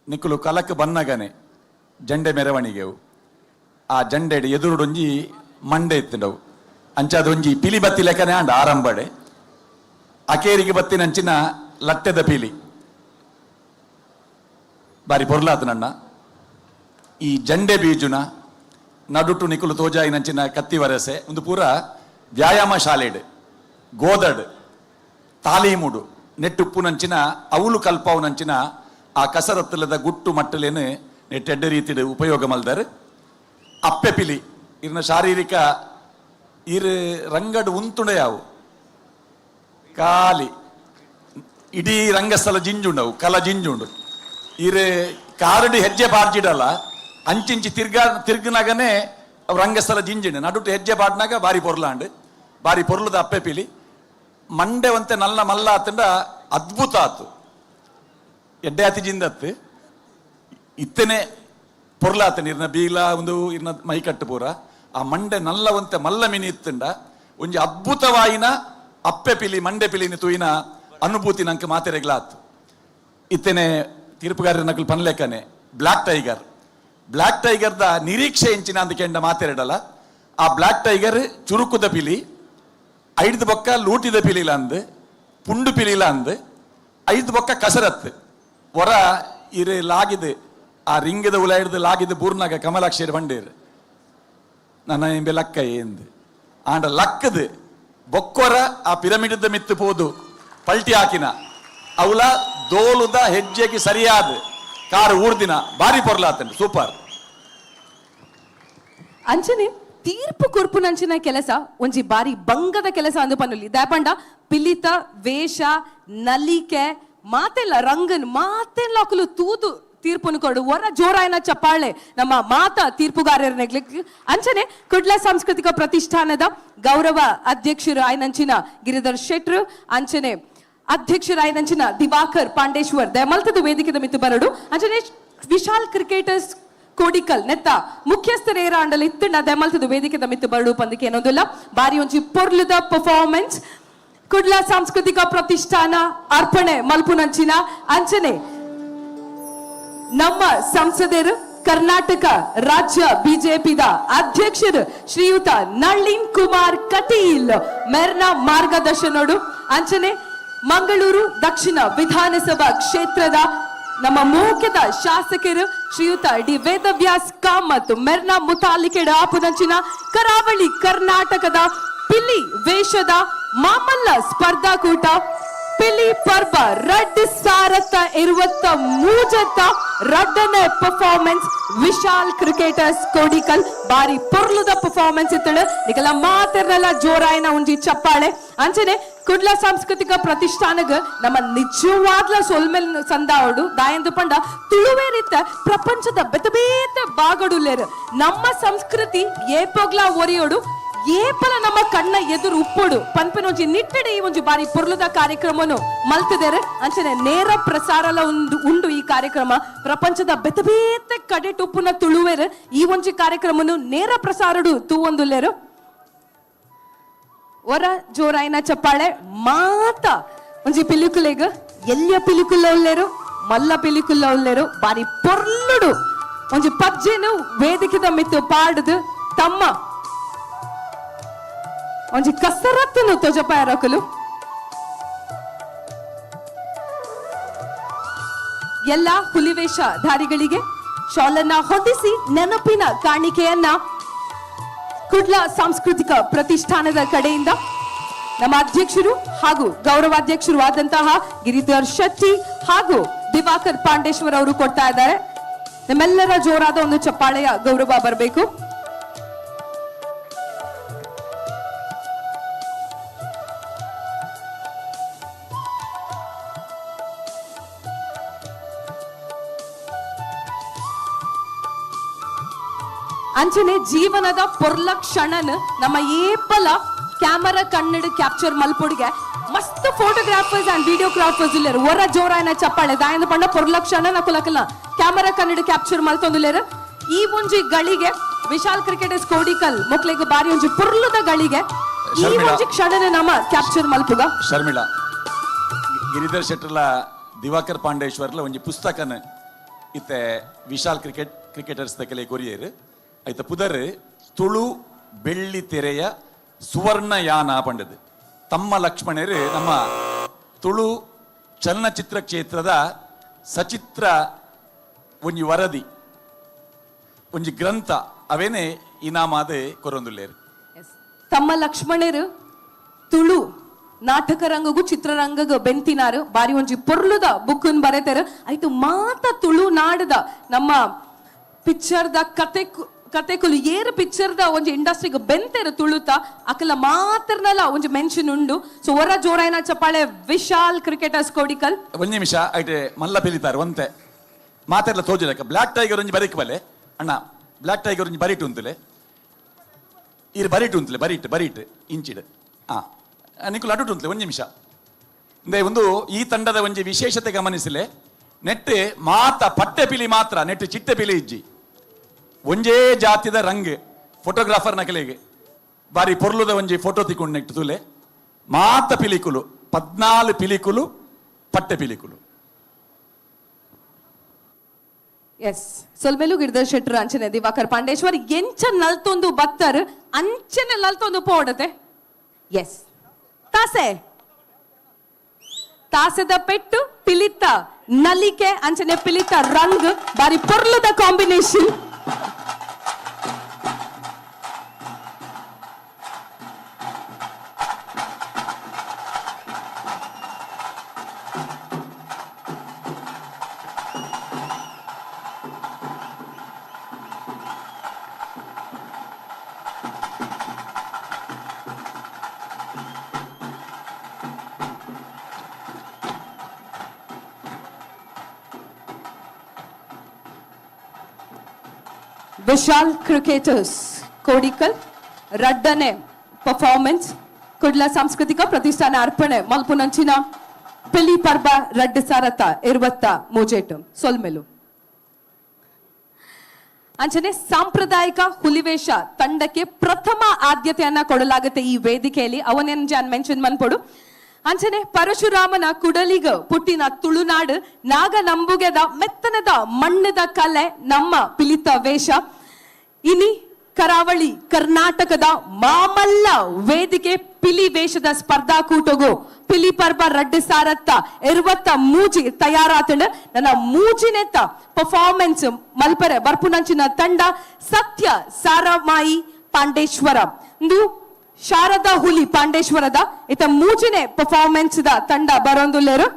ನಿಕ್ಕುಲು ಕಲಕ್ ಬನ್ನಗನೆ ಜಂಡೆ ಮೆರವಣಿಗೆವು ಆ ಜಂಡೆ ಎದುರುಡೊಂಜಿ ಮಂಡೆ ಎತ್ತಿಂಡವು ಅಂಚಾದೊಂಜಿ ಪಿಲಿ ಬತ್ತಿ ಲೆಕ್ಕನೆ ಆಂಡ ಆರಂಬಡೆ ಅಕೇರಿಗೆ ಬತ್ತಿನಂಚಿನ ಲಟ್ಟೆದ ಪಿಲಿ ಬಾರಿ ಪೊರ್ಲಾತ ನನ್ನ ಈ ಜಂಡೆ ಬೀಜುನ ನಡುಟು ನಿಕುಲು ತೋಜಾಯಿನಂಚಿನ ಕತ್ತಿ ವರಸೆ ಒಂದು ಪೂರ ವ್ಯಾಯಾಮ ಶಾಲೆಡ್ ಗೋದಡ್ ತಾಲೀಮುಡು ನೆಟ್ಟುಪ್ಪುನಂಚಿನ ಅವಳು ಕಲ್ಪವುನಂಚಿನ ಆ ಕಸರತ್ತಲದ ಗುಟ್ಟು ಮಟ್ಟಲೇನು ನೆಟ್ಟೆಡ್ಡ ರೀತಿಡ್ ಉಪಯೋಗ ಮಲ್ದರ್ ಅಪ್ಪೆ ಪಿಲಿ ಇರ್ನ ಶಾರೀರಿಕ ಇರು ರಂಗಡ್ ಉಂತುಂಡೆಯಾವು ಕಾಲಿ ಇಡೀ ರಂಗಸ್ಥಳ ಜಿಂಜುಂಡವು ಕಲ ಜಿಂಜುಂಡು ಇರು ಕಾರಡಿ ಹೆಜ್ಜೆ ಬಾರ್ಜಿಡಲ್ಲ ಅಂಚಿಂಚಿ ತಿರ್ಗನಾಗನೆ ರಂಗಸ್ಥಳ ಜಿಂಜಿಂಡು ನಡುಟು ಹೆಜ್ಜೆ ಬಾಡ್ನಾಗ ಬಾರಿ ಪೊರ್ಲಾಂಡ್ ಬಾರಿ ಪೊರ್ಲದ ಅಪ್ಪೆ ಪಿಲಿ ಮಂಡೆ ಒಂತೆ ನಲ್ಲ ಮಲ್ಲ ಆತಂಡ ಅದ್ಭುತ ಆತು ಎಡ್ಡೆ ಅತಿ ಜಿಂದತ್ತು ಇತ್ತನೆ ಪೊರ್ಲಾತನ ಇರ್ನ ಬೀಲ ಒಂದು ಇರ್ನ ಮೈಕಟ್ಟು ಪೂರ ಆ ಮಂಡೆ ನಲ್ಲ ಒಂತೆ ಮಲ್ಲ ಮಿನಿ ಇತ್ತಂಡ ಒಂಜಿ ಅದ್ಭುತವಾಯಿನ ಅಪ್ಪೆ ಪಿಲಿ ಮಂಡೆ ಪಿಲಿನ ತೂಯಿನ ಅನುಭೂತಿ ನಂಗೆ ಮಾತೆರೆಗ್ಲಾತು ಇತ್ತನೆ ತೀರ್ಪುಗಾರರ ನಕಲು ಪನ್ಲೆಕ್ಕನೆ ಬ್ಲ್ಯಾಕ್ ಟೈಗರ್ದ ನಿರೀಕ್ಷೆ ಇಂಚಿನ ಅಂತ ಕೆಂಡ ಮಾತೆರಡಲ್ಲ ಆ ಬ್ಲ್ಯಾಕ್ ಟೈಗರ್ ಚುರುಕುದ ಪಿಲಿ ಐದು ಬೊಕ್ಕ ಲೂಟಿದ ಪಿಲಿಲ ಅಂದ್ ಪುಂಡು ಪಿಲಿಲ ಅಂದ್ ಐದು ಬೊಕ್ಕ ಕಸರತ್ ಹೊರ ಇರು ಲಾಗಿದು ಆ ರಿಂಗದ ಉಲ ಹಿಡ್ದು ಲಾಗಿದ್ದು ಬೂರ್ನಾಗ ಕಮಲಾಕ್ಷರಿ ಬಂಡೇರು ನನ್ನ ಎಂಬೆ ಲಕ್ಕ ಏಂದು ಆಂಡ ಲಕ್ಕದು ಬೊಕ್ಕೊರ ಆ ಪಿರಮಿಡ್ ಮಿತ್ತು ಪೋದು ಪಲ್ಟಿ ಹಾಕಿನ ಅವಳ ದೋಲುದ ಹೆಜ್ಜೆಗೆ ಸರಿಯಾದ ಕಾರು ಊರ್ದಿನ ಬಾರಿ ಪೊರ್ಲಾತಂಡು ಸೂಪರ್ ಅಂಚನೆ ತೀರ್ಪು ಕೊರ್ಪುನಂಚಿನ ಕೆಲಸ ಒಂಜಿ ಬಾರಿ ಬಂಗದ ಕೆಲಸ ಅಂದು ಪನ್ನುಲಿ ದಾಪಂಡ ಪಿಲಿತ ವೇಷ ನಲಿಕೆ ಮಾತೆಲ್ಲ ರಂಗನ್ ಮಾತೆಲ್ಲ ಅಕಲು ತೂದು ತೀರ್ಪುನು ಕೊಡು ಹೊರ ಜೋರಾಯನ ಚಪ್ಪಾಳೆ ನಮ್ಮ ಮಾತಾ ತೀರ್ಪುಗಾರರನೆಗ್ಲಿಕ್ಕೆ ಅಂಚನೆ ಕುಡ್ಲ ಸಾಂಸ್ಕೃತಿಕ ಪ್ರತಿಷ್ಠಾನದ ಗೌರವ ಅಧ್ಯಕ್ಷರು ಆಯ್ನಂಚಿನ ಗಿರಿಧರ್ ಶೆಟ್ರು ಅಂಚನೆ ಅಧ್ಯಕ್ಷರಾಯ್ನಂಚಿನ ದಿವಾಕರ್ ಪಾಂಡೇಶ್ವರ್ ದಯಮಲ್ತದ ವೇದಿಕೆದ ಮಿತ್ತು ಬರಡು ಅಂಚನೆ ವಿಶಾಲ್ ಕ್ರಿಕೆಟರ್ಸ್ ಕೋಡಿಕಲ್ ನೆತ್ತ ಮುಖ್ಯಸ್ಥರೇರ ಅಂಡಲ್ ಇತ್ತುಂಡ ದಯಮಲ್ತದ ವೇದಿಕೆದ ಮಿತ್ತು ಬರಡು ಪಂದಕ್ಕೆ ಏನೊಂದಿಲ್ಲ ಬಾರಿ ಒಂಜಿ ಪೊರ್ಲುದ ಪರ್ಫಾರ್ಮೆನ್ಸ್ ಕುಡ್ಲ ಸಾಂಸ್ಕೃತಿಕ ಪ್ರತಿಷ್ಠಾನ ಅರ್ಪಣೆ ಮಲ್ಪುನಂಚಿನ ಅಂಚನೆ ನಮ್ಮ ಸಂಸದರು ಕರ್ನಾಟಕ ರಾಜ್ಯ ಬಿಜೆಪಿದ ಅಧ್ಯಕ್ಷರು ಶ್ರೀಯುತ ನಳಿನ್ ಕುಮಾರ್ ಕಟೀಲ್ ಮೆರ್ನ ಮಾರ್ಗದರ್ಶನೋಡು ಅಂಚನೆ ಮಂಗಳೂರು ದಕ್ಷಿಣ ವಿಧಾನಸಭಾ ಕ್ಷೇತ್ರದ ನಮ್ಮ ಮುಖ್ಯದ ಶಾಸಕರು ಶ್ರೀಯುತ ಡಿ ವೇದವ್ಯಾಸ್ ಕಾಮತ್ ಮೆರ್ನ ಮುತಾಲಿಕೆಡ ಆಪುನಂಚಿನ ಕರಾವಳಿ ಕರ್ನಾಟಕದ ಪಿಲಿ ವೇಷದ ಮಾಮಲ್ಲ ಸ್ಪರ್ಧಾಕೂಟ ಪಿಲಿ ಪರ್ಬ 2023 ರಡ್ಡನೆ ಪರ್ಫಾರ್ಮೆನ್ಸ್ ವಿಶಾಲ್ ಕ್ರಿಕೆಟರ್ಸ್ ಕೋಡಿಕಲ್ ಬಾರಿ ಪೊರ್ಲುದ ಪರ್ಫಾರ್ಮೆನ್ಸ್ ಇತ್ತಳು ನಿಕಲ ಮಾತೆರ್ನೆಲ್ಲ ಜೋರಾಯಿನ ಒಂಜಿ ಚಪ್ಪಾಳೆ ಅಂಚನೆ ಕುಡ್ಲ ಸಾಂಸ್ಕೃತಿಕ ಪ್ರತಿಷ್ಠಾನಗ ನಮ್ಮ ನಿಜವಾದ್ಲ ಸೊಲ್ಮೆಲ್ ಸಂದಾವಡು ದಾಯಂದು ಪಂಡ ತುಳುವೇರಿತ್ತ ಪ್ರಪಂಚದ ಬೆತಬೇತ ಬಾಗಡುಲೇರು ನಮ್ಮ ಸಂಸ್ಕೃತಿ ಏಪೋಗ್ಲ ಒರಿಯೋಡು ಏಪಲ ನಮ್ಮ ಕಣ್ಣ ಎದುರು ಉಪ್ಪುಡು ಪನ್ಪೆನ ಒಂಜಿ ನಿಟ್ಟಡೆ ಈ ಒಂಜಿ ಬಾರಿ ಪೊರ್ಲುದ ಕಾರ್ಯಕ್ರಮನು ಮಲ್ತಿದ್ದಾರೆ ಅಂಚನೆ ನೇರ ಪ್ರಸಾರಲ ಉಂಡು ಈ ಕಾರ್ಯಕ್ರಮ ಪ್ರಪಂಚದ ಬೆತಬೇತೆ ಕಡೆ ಟುಪ್ಪುನ ತುಳುವೇರು ಈ ಒಂಜಿ ಕಾರ್ಯಕ್ರಮನು ನೇರ ಪ್ರಸಾರಡು ತೂವೊಂದುಲ್ಲೇರು ಹೊರ ಜೋರಾಯಿನ ಚಪ್ಪಾಳೆ ಮಾತ ಒಂಜಿ ಪಿಲಿಕುಲೆಗ ಎಲ್ಲಿಯ ಪಿಲಿಕುಲ್ಲ ಉಲ್ಲೇರು ಮಲ್ಲ ಪಿಲಿಕುಲ್ಲ ಉಲ್ಲೇರು ಬಾರಿ ಪೊರ್ಲುಡು ಒಂಜಿ ಪಜ್ಜೆನು ವೇದಿಕೆದ ಮಿತ್ತು ಪಾಡ್ದು ತಮ್ಮ ಒಂಜಿ ಕಸರತ್ತನ್ನು ತೊಜಪಾಯರಕಲು ಎಲ್ಲ ಹುಲಿವೇಷ ಧಾರಿಗಳಿಗೆ ಶಾಲನ್ನ ಹೊದಿಸಿ ನೆನಪಿನ ಕಾಣಿಕೆಯನ್ನ ಕುಡ್ಲ ಸಾಂಸ್ಕೃತಿಕ ಪ್ರತಿಷ್ಠಾನದ ಕಡೆಯಿಂದ ನಮ್ಮ ಅಧ್ಯಕ್ಷರು ಹಾಗೂ ಗೌರವಾಧ್ಯಕ್ಷರು ಆದಂತಹ ಗಿರಿಧರ್ ಶೆಟ್ಟಿ ಹಾಗೂ ದಿವಾಕರ್ ಪಾಂಡೇಶ್ವರ್ ಅವರು ಕೊಡ್ತಾ ಇದ್ದಾರೆ. ನಮ್ಮೆಲ್ಲರ ಜೋರಾದ ಒಂದು ಚಪ್ಪಾಳೆಯ ಗೌರವ ಬರಬೇಕು. ಅಂಚನೆ ಜೀವನದ ಪೊರ್ಲ ಕ್ಷಣನ್ ನಮ್ಮ ಏಪಲ ಕ್ಯಾಮರಾ ಕನ್ನಡ ಕ್ಯಾಪ್ಚರ್ ಮಲ್ಪೊಡಿಗೆ ಮಸ್ತ್ ಫೋಟೋಗ್ರಾಫರ್ಸ್ ಅಂಡ್ ವಿಡಿಯೋಗ್ರಾಫರ್ಸ್ ಇಲ್ಲೇರು ಹೊರ ಜೋರಾಯನ ಚಪ್ಪಾಳೆ ದಾಯಂದು ಪಂಡ ಪೊರ್ಲ ಕ್ಷಣ ನಕುಲಕಲ್ಲ ಕ್ಯಾಮರಾ ಕನ್ನಡ ಕ್ಯಾಪ್ಚರ್ ಮಲ್ತೊಂದುಲ್ಲೇರು ಈ ಒಂಜಿ ಗಳಿಗೆ ವಿಶಾಲ್ ಕ್ರಿಕೆಟರ್ಸ್ ಕೋಡಿಕಲ್ ಮೊಕ್ಲೆಗ್ ಬಾರಿ ಒಂಜಿ ಪುರ್ಲುದ ಗಳಿಗೆ ಈ ಶರ್ಮಿಳಾ. ಒಂಜಿ ಕ್ಷಣನೆ ನಮ ಕ್ಯಾಪ್ಚರ್ ಮಲ್ಪುಗ ಶರ್ಮಿಳಾ ಗಿರಿಧರ್ ಶೆಟ್ಟರ್ಲ ದಿವಾಕರ್ ಪಾಂಡೇಶ್ವರ್ಲ ಒಂಜಿ ಪುಸ್ತಕನ ಇತ್ತೆ ವಿಶಾಲ್ ಕ್ರಿಕೆಟರ್ಸ್ ತಕಲೆ ಕೊರಿಯರ್ ಐತ ಪುದರ್ ತುಳು ಬೆಳ್ಳಿ ತೆರೆಯ ಸುವರ್ಣ ಯಾನ ಪಂಡದು ತಮ್ಮ ಲಕ್ಷ್ಮಣರು ನಮ್ಮ ತುಳು ಚಲನಚಿತ್ರ ಕ್ಷೇತ್ರದ ಸಚಿತ್ರ ಒಂಜಿ ವರದಿ ಒಂಜಿ ಗ್ರಂಥ ಅವೇನೆ ಇನಾಮಾದ ಕೊರೊಂದುಲ್ಲೇರು ತಮ್ಮ ಲಕ್ಷ್ಮಣರು ತುಳು ನಾಟಕ ರಂಗಗೂ ಚಿತ್ರರಂಗಗೂ ಬೆಂತಿನಾರು ಬಾರಿ ಒಂಜಿ ಪೊರ್ಲುದ ಬುಕ್ಕನ್ ಬರೆತಾರ ಆಯ್ತು ಮಾತ ತುಳು ನಾಡದ ನಮ್ಮ ಪಿಕ್ಚರ್ದ ಕತೆಕುಲು ಏರು ಪಿಕ್ಚರ್ದ ಒಂಜಿ ಇಂಡಸ್ಟ್ರಿಗೆ ಬೆಂತೆರು ತುಳುತ ಅಕಲ ಮಾತ್ರನಲ್ಲ ಒಂಜಿ ಮೆನ್ಷನ್ ಉಂಡು ಸೊ ಹೊರ ಜೋರಾಯಿನ ಚಪ್ಪಾಳೆ ವಿಶಾಲ್ ಕ್ರಿಕೆಟರ್ಸ್ ಕೋಡಿಕಲ್ ಒಂದ್ ನಿಮಿಷ ಐಟೆ ಮಲ್ಲ ಪಿಲಿತಾರೆ ಒಂತೆ ಮಾತೆಲ್ಲ ತೋಜಲಕ್ಕ ಬ್ಲಾಕ್ ಟೈಗರ್ ಒಂಜಿ ಬರೀಕ್ ಬಲೆ ಅಣ್ಣ ಬ್ಲಾಕ್ ಟೈಗರ್ ಒಂಜಿ ಬರೀಟ್ ಉಂತಲೆ ಇರು ಬರೀಟ್ ಉಂತಲೆ ಬರೀಟ್ ಇಂಚಿಡ್ ನಿಖುಲ್ ಅಡುಟ್ ಉಂತಲೆ ಒಂದ್ ನಿಮಿಷ ಇಂದೆ ಒಂದು ಈ ತಂಡದ ಒಂಜಿ ವಿಶೇಷತೆ ಗಮನಿಸಲೆ ನೆಟ್ ಮಾತ ಪಟ್ಟೆ ಪಿಲಿ ಮಾತ್ರ ನೆಟ್ ಚಿಟ್ಟೆ ಪಿಲಿ ಇಜ್ಜಿ ಒಂಜೇ ಜಾತಿದ ರಂಗ್ ಫೋಟೋಗ್ರಾಫರ್ ನಕಲೆಗೆ ಬಾರಿ ಪೊರ್ಲುದ ಒಂಜಿ ಫೋಟೋ ತಿಕ್ಕೊಂಡು ನೆಟ್ಟು ತುಲೆ ಮಾತ ಪಿಲಿಕುಲು 14 ಪಿಲಿಕುಲು ಪಟ್ಟೆ ಪಿಲಿಕುಲು ಎಸ್ ಸೊಲ್ಮೆಲು ಗಿರಿಧರ್ ಶೆಟ್ಟರ್ ಅಂಚನೆ ದಿವಾಕರ್ ಪಾಂಡೇಶ್ವರ್ ಎಂಚ ನಲ್ತೊಂದು ಬತ್ತರ್ ಅಂಚನೆ ನಲ್ತೊಂದು ಪೋಡತೆ ಎಸ್ ತಾಸೆದ ಪೆಟ್ಟು ಪಿಲಿತ ನಲಿಕೆ ಅಂಚನೆ ಪಿಲಿತ ರಂಗ್ ಬಾರಿ ಪೊರ್ಲುದ ಕಾಂಬಿನೇಷನ್ ವಿಶಾಲ್ ಕ್ರಿಕೆಟರ್ಸ್ ಕೋಡಿಕಲ್ ರಡ್ಡನೆ ಪರ್ಫಾರ್ಮೆನ್ಸ್ ಕುಡ್ಲ ಸಾಂಸ್ಕೃತಿಕ ಪ್ರತಿಷ್ಠಾನ ಅರ್ಪಣೆ ಮಲ್ಪುನಂಚಿನ ಪಿಲಿ ಪರ್ಬ ರಡ್ಡು ಸಾರತ 23 ಸೊಲ್ಮೆಲು ಅಂಚನೆ ಸಾಂಪ್ರದಾಯಿಕ ಹುಲಿವೇಷ ತಂಡಕ್ಕೆ ಪ್ರಥಮ ಆದ್ಯತೆಯನ್ನ ಕೊಡಲಾಗುತ್ತೆ ಈ ವೇದಿಕೆಯಲ್ಲಿ ಅವನೇನ್ ಜಾನ್ ಮೆನ್ಷನ್ ಮನ್ಪೊಡು ಅಂಚನೆ ಪರಶುರಾಮನ ಕುಡಲಿಗ ಪುಟ್ಟಿನ ತುಳುನಾಡು ನಾಗ ನಂಬುಗೆದ ಮೆತ್ತನದ ಮಣ್ಣದ ಕಲೆ ನಮ್ಮ ಪಿಲಿತ ವೇಷ ಇನಿ ಕರಾವಳಿ ಕರ್ನಾಟಕದ ಮಾಮಲ್ಲ ವೇದಿಕೆ ಪಿಲಿ ವೇಷದ ಸ್ಪರ್ಧಾಕೂಟಗೂ ಪಿಲಿ ಪರ್ಬ ರಡ್ಡು ಸಾರತ್ತ 23 ತಯಾರಾತಂಡ ನನ್ನ ಮೂಜಿನೆತ್ತ ಪರ್ಫಾರ್ಮೆನ್ಸ್ ಮಲ್ಪರೆ ಬರ್ಪುನಂಚಿನ ತಂಡ ಸತ್ಯ ಸಾರಮಾಯಿ ಪಾಂಡೇಶ್ವರ ಇಂದು ಶಾರದಾ ಹುಲಿ ಪಾಂಡೇಶ್ವರದ ಇತ ಮೂಜಿನೆ ಪರ್ಫಾರ್ಮೆನ್ಸ್ ದ ತಂಡ ಬರೋಂದುಲ್ಲೇರು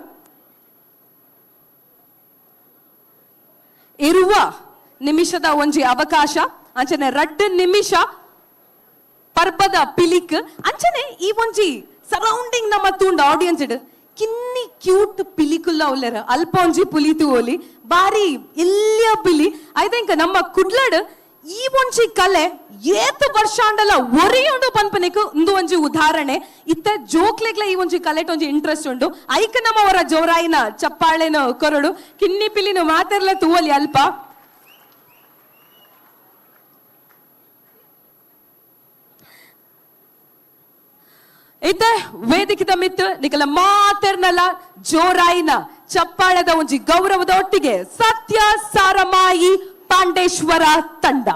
ಇರುವ ನಿಮಿಷದ ಒಂಜಿ ಅವಕಾಶ ಅಂಚನೆ 2 ನಿಮಿಷ ಪರ್ಬದ ಪಿಲಿಕ್ ಅಂಚನೆ ಈ ಒಂಜಿ ಸರೌಂಡಿಂಗ್ ನಮ್ಮ ತೂಂಡ ಆಡಿಯನ್ಸ್ ಇಡ್ ಕಿನ್ನಿ ಕ್ಯೂಟ್ ಪಿಲಿಕುಲ್ಲ ಉಲ್ಲೆರ ಅಲ್ಪ ಒಂಜಿ ಪುಲಿತು ಓಲಿ ಬಾರಿ ಇಲ್ಲಿಯ ಪಿಲಿ ಐ ಥಿಂಕ್ ನಮ್ಮ ಕುಡ್ಲಡ್ ಈ ಒಂಜಿ ಕಲೆ ಏತು ವರ್ಷಾಂಡಲ ಒರಿಯುಂಡು ಪನ್ಪನಿಕ್ ಇಂದು ಒಂಜಿ ಉದಾಹರಣೆ ಇತ್ತೆ ಜೋಕ್ಲೆಗ್ಲ ಈ ಒಂಜಿ ಕಲೆಟ್ ಒಂಜಿ ಇಂಟ್ರೆಸ್ಟ್ ಉಂಡು ಐಕ್ ನಮ್ಮ ಅವರ ಜೋರಾಯಿನ ಚಪ್ಪಾಳೆನ ಕೊರಡು ಕಿನ್ನಿ ಪಿಲಿನ ಮಾತೆರ್ಲ ತೂವಲಿ ಅಲ್ಪ ಇತ್ತೆ ವೇದಿಕೆದ ಮಿತ್ ನಿಕಲ ಮಾತೆರ್ನಲ ಜೋರಾಯಿನ ಚಪ್ಪಾಳದ ಒಂಜಿ ಗೌರವದ ಒಟ್ಟಿಗೆ ಸತ್ಯ ಸಾರಮಾಯಿ ಪಾಂಡೇಶ್ವರ ತಂಡ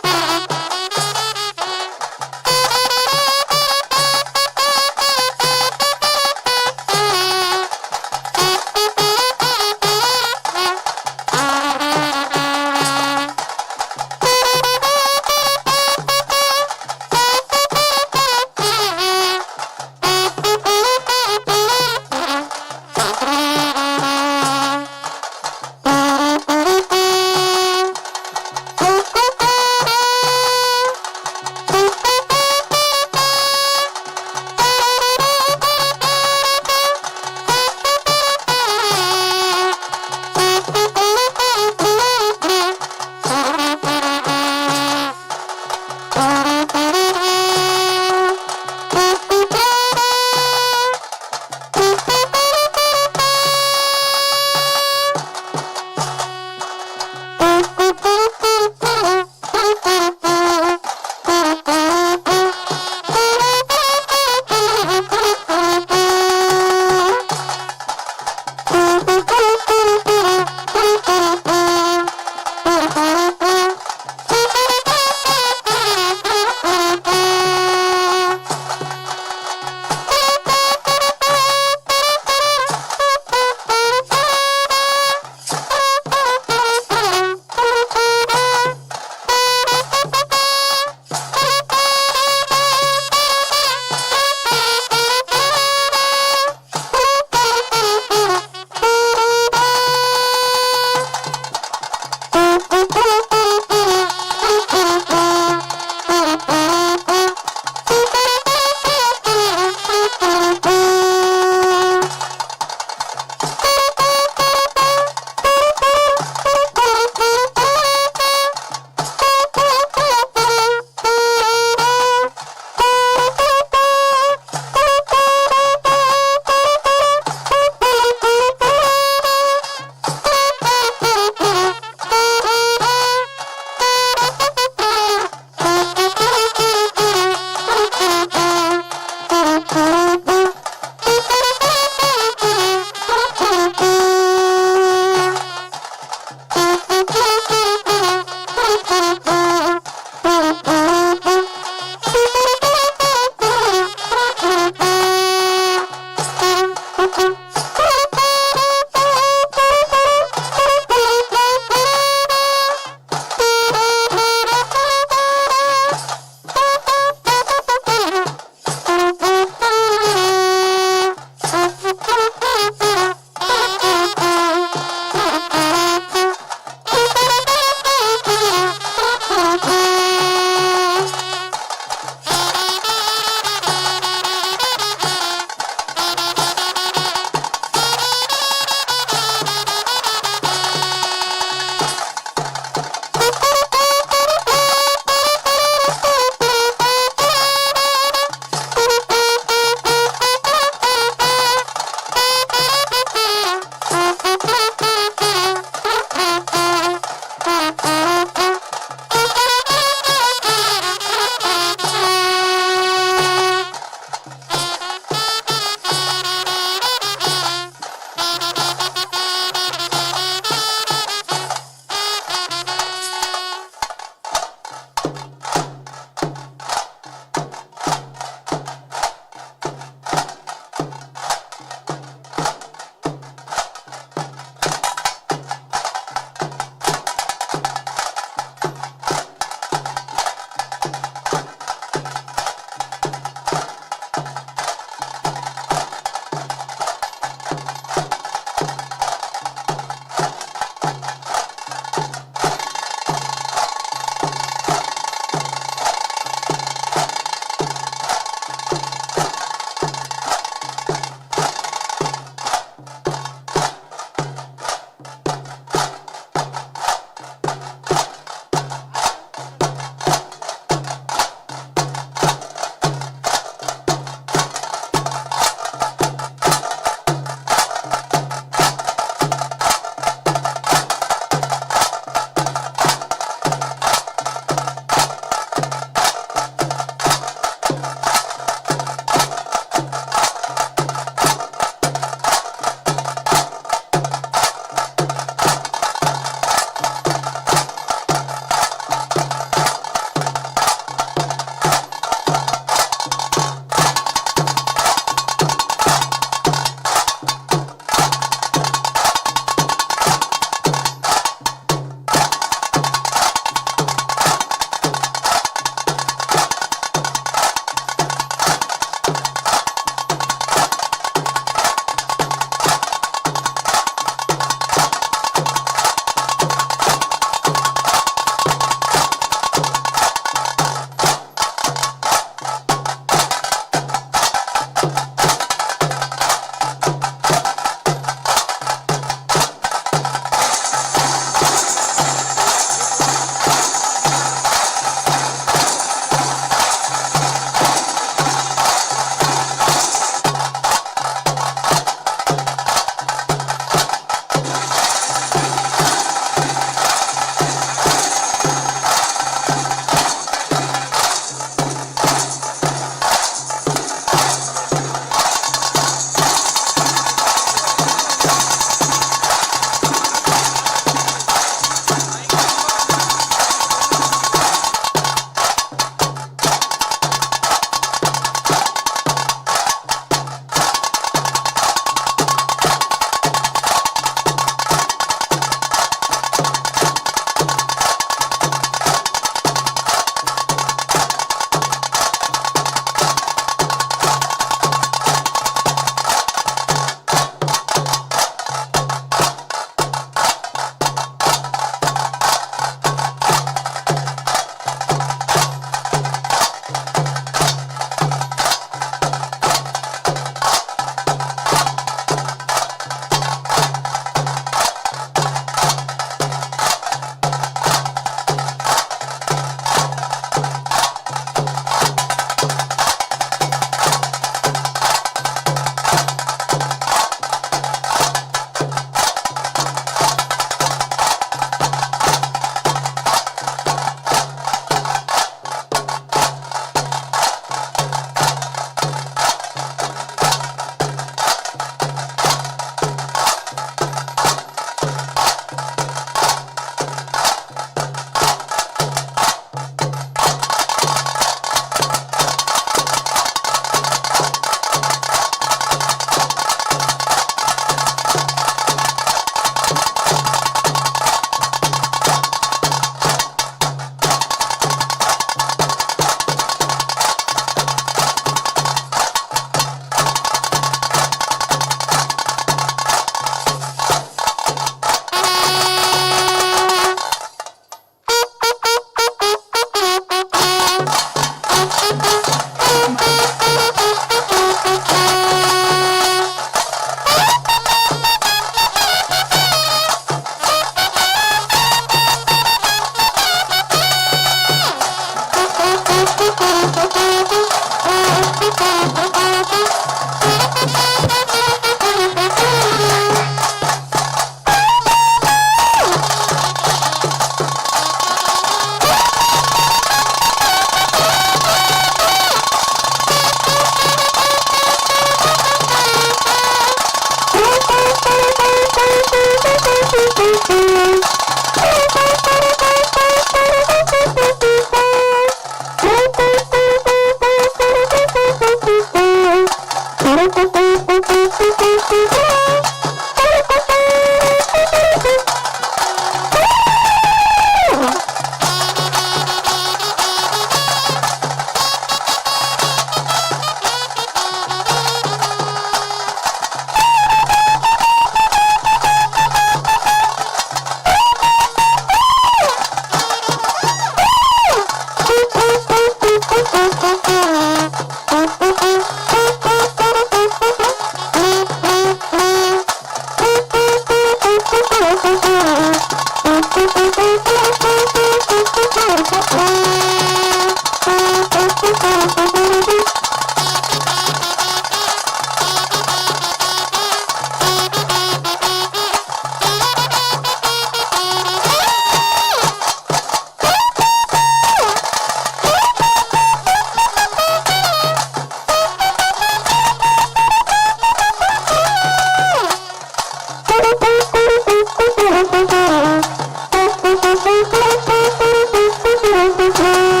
Thank you.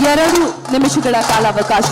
2 ನಿಮಿಷಗಳ ಕಾಲಾವಕಾಶ.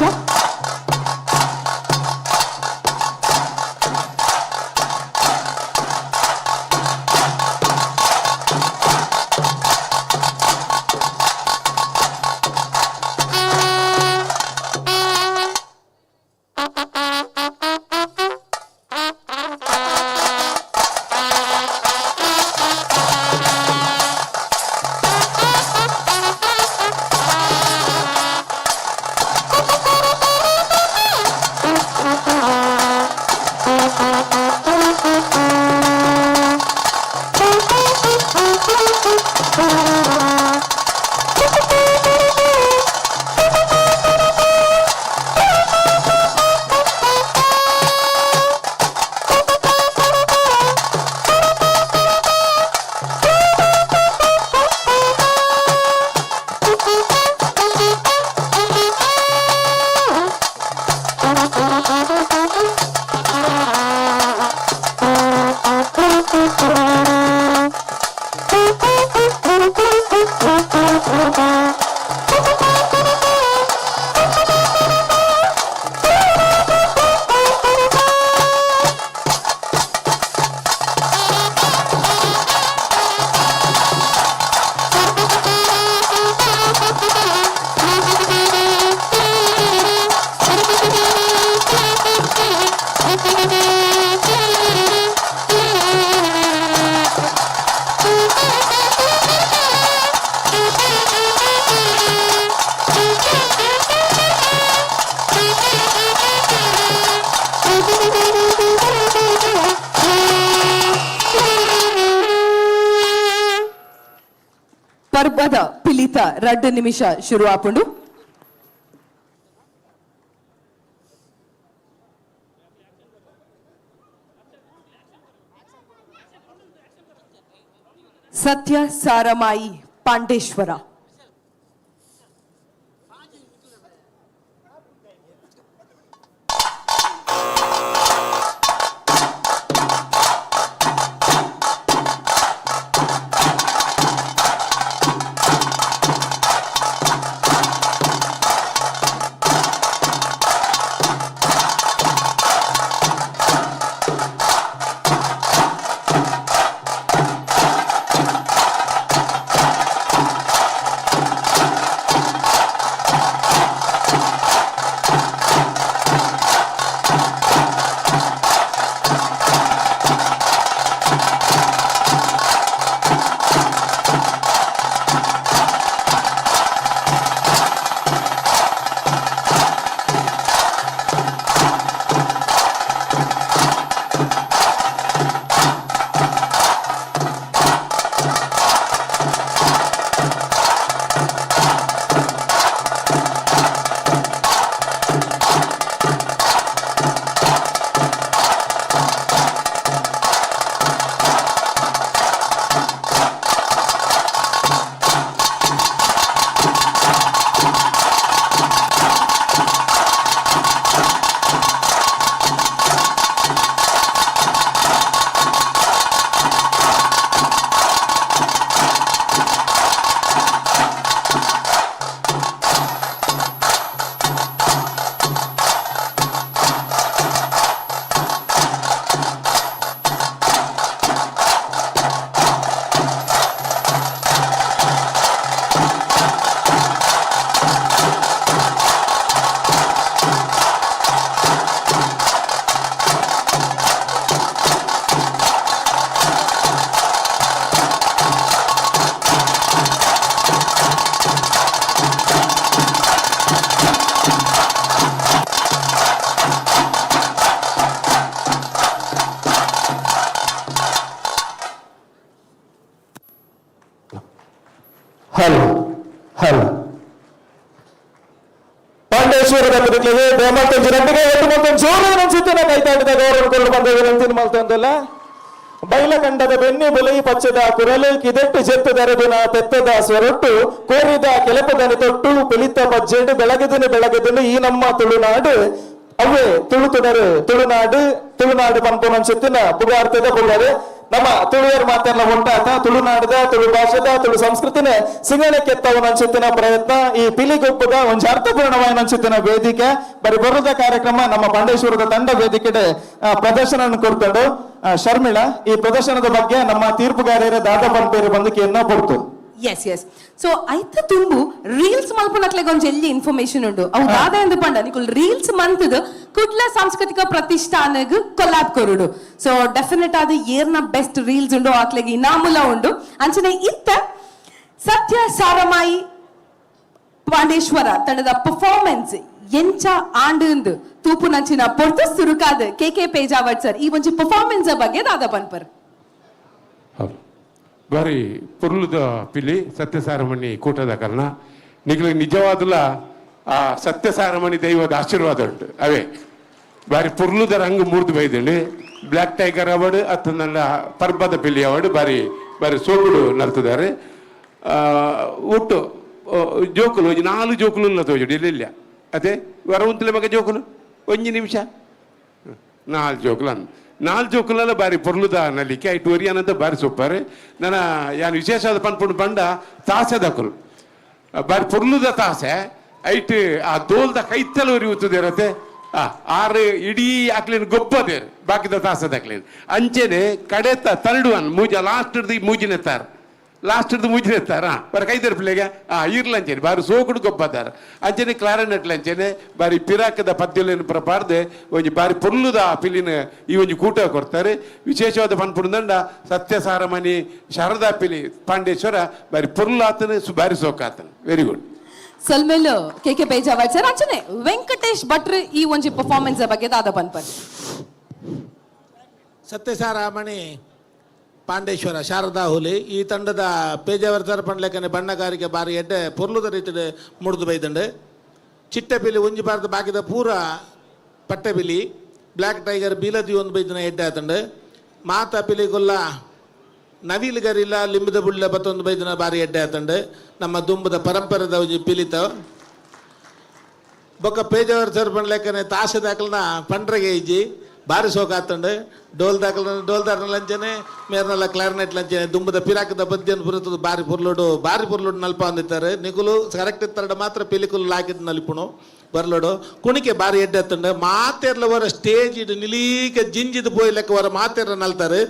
ಪರ್ಬದ ಪಿಲಿತ 2 ನಿಮಿಷ ಶುರು ಆಪುಂಡು. ಸತ್ಯ ಸಾರಮಾಯಿ ಪಾಂಡೇಶ್ವರ. ಪಾಂಡೇಶ್ವರದ ಬದುಕಲಿಗೆ ದೇಮತ್ತಂಜು ರೆಡ್ಡಿಗೆ ಒಟ್ಟು ಮೊತ್ತ ಜೋರಾದ ಅನ್ಸುತ್ತೆ ಕೈತಾಡಿದ ಗೌರವ ಕೊಂಡು ಬಂದ ವಿನಂತಿ ಮಾಡ್ತಂದಲ್ಲ. ಬೈಲಗಂಡದ ಬೆನ್ನಿ ಬುಲೈ ಪಚ್ಚದ ಕುರಲು ಕಿದೆಟ್ಟು ಜೆತ್ತದರದಿನ ತೆತ್ತದ ಸ್ವರೊಟ್ಟು ಕೋರಿದ ಕೆಲಪದನಿ ತೊಟ್ಟು ಪಿಲಿತ ಪಜ್ಜೆಂಡು ಬೆಳಗದನು ಈ ನಮ್ಮ ತುಳುನಾಡು ಅವೇ ತುಳುನಾಡು ಪಂಪನ ಚಿತ್ತಿನ ಪುಗಾರ್ತದ ಪುಲ್ಲರೆ ನಮ್ಮ ತುಳುವೇರು ಮಾತೆಲ್ಲ ಒಟ್ಟಾತ ತುಳುನಾಡದ ತುಳು ಭಾಷೆದ ತುಳು ಸಂಸ್ಕೃತಿನ ಸಿಂಗಣಕ್ಕೆ ಎತ್ತವನ ಅನ್ಸುತ್ತಿನ ಪ್ರಯತ್ನ ಈ ಪಿಲಿಗೊಪ್ಪದ ಒಂದು ಅರ್ಥಪೂರ್ಣವಾದ ಅನ್ಸುತ್ತಿನ ವೇದಿಕೆ ಬರೀ ಬರುದ ಕಾರ್ಯಕ್ರಮ ನಮ್ಮ ಪಾಂಡೇಶ್ವರದ ತಂಡ ವೇದಿಕೆ ಪ್ರದರ್ಶನ ಕೊಡ್ತಾಡು ಶರ್ಮಿಳಾ ಈ ಪ್ರದರ್ಶನದ ಬಗ್ಗೆ ನಮ್ಮ ತೀರ್ಪುಗಾರರ ದಾದಾ ಪಂಪೇರು ಬಂದು ಕೇಳನ್ನ ಕೊಡ್ತು ಎಸ್ ಎಸ್ ಸೊ ಐತ ತುಂಬು ರೀಲ್ಸ್ ಮಲ್ಪನಕ್ಲೆಗ್ ಒಂಜಿ ಎಲ್ಲಿ ಇನ್ಫಾರ್ಮೇಶನ್ ಉಂಡು ಅವು ದಾದ ಎಂದು ಪಂಡ ನಿಕುಲ್ ರೀಲ್ಸ್ ಮಂತದ ಕುಡ್ಲ ಸಾಂಸ್ಕೃತಿಕ ಪ್ರತಿಷ್ಠಾನಗ್ ಕೊಲ್ಲಾಬ್ ಕೊರುಡು ಸೊ ಡೆಫಿನೆಟ್ ಆದ ಏರ್ನ ಬೆಸ್ಟ್ ರೀಲ್ಸ್ ಉಂಡು ಆಕ್ಲೆಗ್ ಇನಾಮುಲ ಉಂಡು ಅಂಚನೆ ಇತ್ತ ಸತ್ಯ ಸಾರಮಾಯಿ ಪಾಂಡೇಶ್ವರ ತಂಡದ ಪರ್ಫಾರ್ಮೆನ್ಸ್ ಎಂಚ ಆಂಡು ತೂಪು ನಂಚಿನ ಪೊರ್ತು ಸುರುಕಾದ ಕೆ ಪೇಜಾವಟ್ ಸರ್ ಈ ಒಂಜಿ ಪರ್ಫಾರ್ಮೆನ್ಸ್ ಬಗ್ಗೆ ದಾದ ಪನ್ಪರ್ ಬಾರಿ ಪುರ್ಲುದ ಪಿಲಿ ಸತ್ಯಸಾರಮಣಿ ಕೂಟದ ಕಾರಣ ನಿಖಿಲಿಗೆ ನಿಜವಾದಲ್ಲ ಆ ಸತ್ಯಸಾರಮಣಿ ದೈವದ ಆಶೀರ್ವಾದ ಉಂಟು ಅವೇ ಬಾರಿ ಪುರ್ಲುದ ರಂಗು ಮೂರ್ದು ಬೈದಂಡು ಬ್ಲ್ಯಾಕ್ ಟೈಗರ್ ಅವಾರ್ಡ್ ಅತ್ತನ್ನೆಲ್ಲ ಪರ್ಬದ ಪಿಲಿ ಅವಾರ್ಡ್ ಬಾರಿ ಬಾರಿ ಸೋಗುಡು ನಲ್ತಿದ್ದಾರೆ ಒಟ್ಟು ಜೋಕುಲು 4 ಜೋಕುಲು ತೋಜುಡು ಇಲ್ಲ ಅದೇ ವರ ಉಂತಲೆ ಮಗ ಜೋಕುಲು 1 ನಿಮಿಷ 4 ಜೋಕುಲು ಅಂದ 4 ಜೋಕುಲೆಲ್ಲ ಬಾರಿ ಪೊರ್ಲುದ ನಲಿಕೆ ಐಟು ಒರಿಯಾನಂತ ಬಾರಿ ಸೂಪರ್ ನನ್ನ ಯಾನು ವಿಶೇಷವಾದ ಪನ್ಪುಂಡು ಬಂಡ ತಾಸೆ ದಕ್ಕಲು ಬಾರಿ ಪೊರ್ಲುದ ತಾಸೆ ಐಟ್ ಆ ದೋಲ್ದ ಕೈತಲ ಉರಿಯುತ್ತದೆ ಇರತ್ತೆ ಆರು ಇಡೀ ಹಾಕ್ಲೇನು ಗೊಪ್ಪದೇರು ಬಾಕಿದ ತಾಸದ ಹಾಕ್ಲೇನು ಅಂಚೆನೆ ಕಡೆತ ತರಡು ಅನ್ ಮೂಜ ಮೂಜಿನೆತ್ತಾರ ಲಾಸ್ಟ್ ಮುಜಿನೆತ್ತಾರ ಬರ ಕೈದರ ಪಿಳ್ಳೆಗೆ ಇರ್ಲಂಚೇನೆ ಬಾರಿ ಸೋಕುಡು ಗೊಬ್ಬದಾರ ಅಂಚನೆ ಕ್ಲಾರನೆಟ್ ಲಂಚೆನೆ ಬಾರಿ ಪಿರಾಕದ ಪದ್ಯಲೇನು ಪ್ರಪಾರ್ದೆ ಒಂಜಿ ಬಾರಿ ಪೊರ್ಲುದ ಪಿಲಿನ ಈ ಒಂಜಿ ಕೂಟ ಕೊಡ್ತಾರೆ ವಿಶೇಷವಾದ ಪನ್ಪುಂದಂಡ ಸತ್ಯಸಾರಮಣಿ ಶಾರದಾ ಪಿಲಿ ಪಾಂಡೇಶ್ವರ ಬಾರಿ ಪೊರ್ಲಾತನ ಬಾರಿ ಸೋಕಾತನ ವೆರಿ ಗುಡ್ ಸಲ್ಮೇಲು ಕೆ ಪೇಜಾವಟ್ ಸರ್ ಅಂಚನೆ ವೆಂಕಟೇಶ್ ಭಟ್ರು ಈ ಒಂಜಿ ಪರ್ಫಾರ್ಮೆನ್ಸ್ ಬಗ್ಗೆ ದಾದ ಪನ್ಪರ್ ಸತ್ಯಸಾರಮಣಿ ಪಾಂಡೇಶ್ವರ ಶಾರದಾ ಹುಲಿ ಈ ತಂಡದ ಪೇಜಾವರ್ತರ ಪಂಡ್ಲೆಕ್ಕನೆ ಬಣ್ಣಗಾರಿಕೆ ಬಾರಿ ಎಡ್ಡೆ ಪೊರ್ಲುದ ರೀತಿ ಮುಡ್ದು ಬೈದಂಡು ಚಿಟ್ಟೆ ಪಿಲಿ ಒಂಜಿ ಬಾರದ ಬಾಕಿದ ಪೂರ ಪಟ್ಟೆ ಪಿಲಿ ಬ್ಲ್ಯಾಕ್ ಟೈಗರ್ ಬೀಲದಿ ಒಂದು ಬೈದಿನ ಎಡ್ಡೆ ಆತಂಡು ಮಾತಾ ಪಿಲಿ ಗೊಲ್ಲ ನವಿಲ್ ಗರಿಲ್ಲ ಲಿಂಬದ ಬುಳ್ಳ ಬತ್ತೊಂದು ಬೈದಿನ ಬಾರಿ ಎಡ್ಡೆ ಆತಂಡು ನಮ್ಮ ದುಂಬದ ಪರಂಪರೆದ ಒಂಜಿ ಪಿಲಿತ ಬೊಕ್ಕ ಪೇಜಾವರ್ತರ ಪಂಡ್ಲೆಕ್ಕನೆ ತಾಸೆ ದಾಖಲನ ಪಂಡ್ರೆಗೆ ಇಜ್ಜಿ ಬಾರಿ ಸೋಕಾತಂಡು ಡೋಲ್ ದಾರ್ನ ಲಂಚನೆ ಮೇರ್ನಲ್ಲ ಕ್ಲಾರಿನೆಟ್ ಲಂಚನೆ ದುಂಬದ ಪಿರಾಕದ ಬದ್ಯನ್ ಬರುತ್ತದೆ ಬಾರಿ ಪುರ್ಲೋಡು ನಲ್ಪ ಅಂದಿದ್ದಾರೆ ನಿಗುಲು ಕರೆಕ್ಟ್ ಇತ್ತರಡ ಮಾತ್ರ ಪಿಲಿಕುಲು ಲಾಕಿದ್ ನಲಿಪುಣು ಬರ್ಲೋಡು ಕುಣಿಕೆ ಬಾರಿ ಎಡ್ಡೆತ್ತಂಡು ಮಾತೆರ್ಲ ವರ ಸ್ಟೇಜ್ ಇಡು ನಿಲೀಕ ಜಿಂಜಿದು ಪೋಯ್ ಲೆಕ್ಕ ವರ ಮಾತೆರ್ಲ ನಲ್ತಾರೆ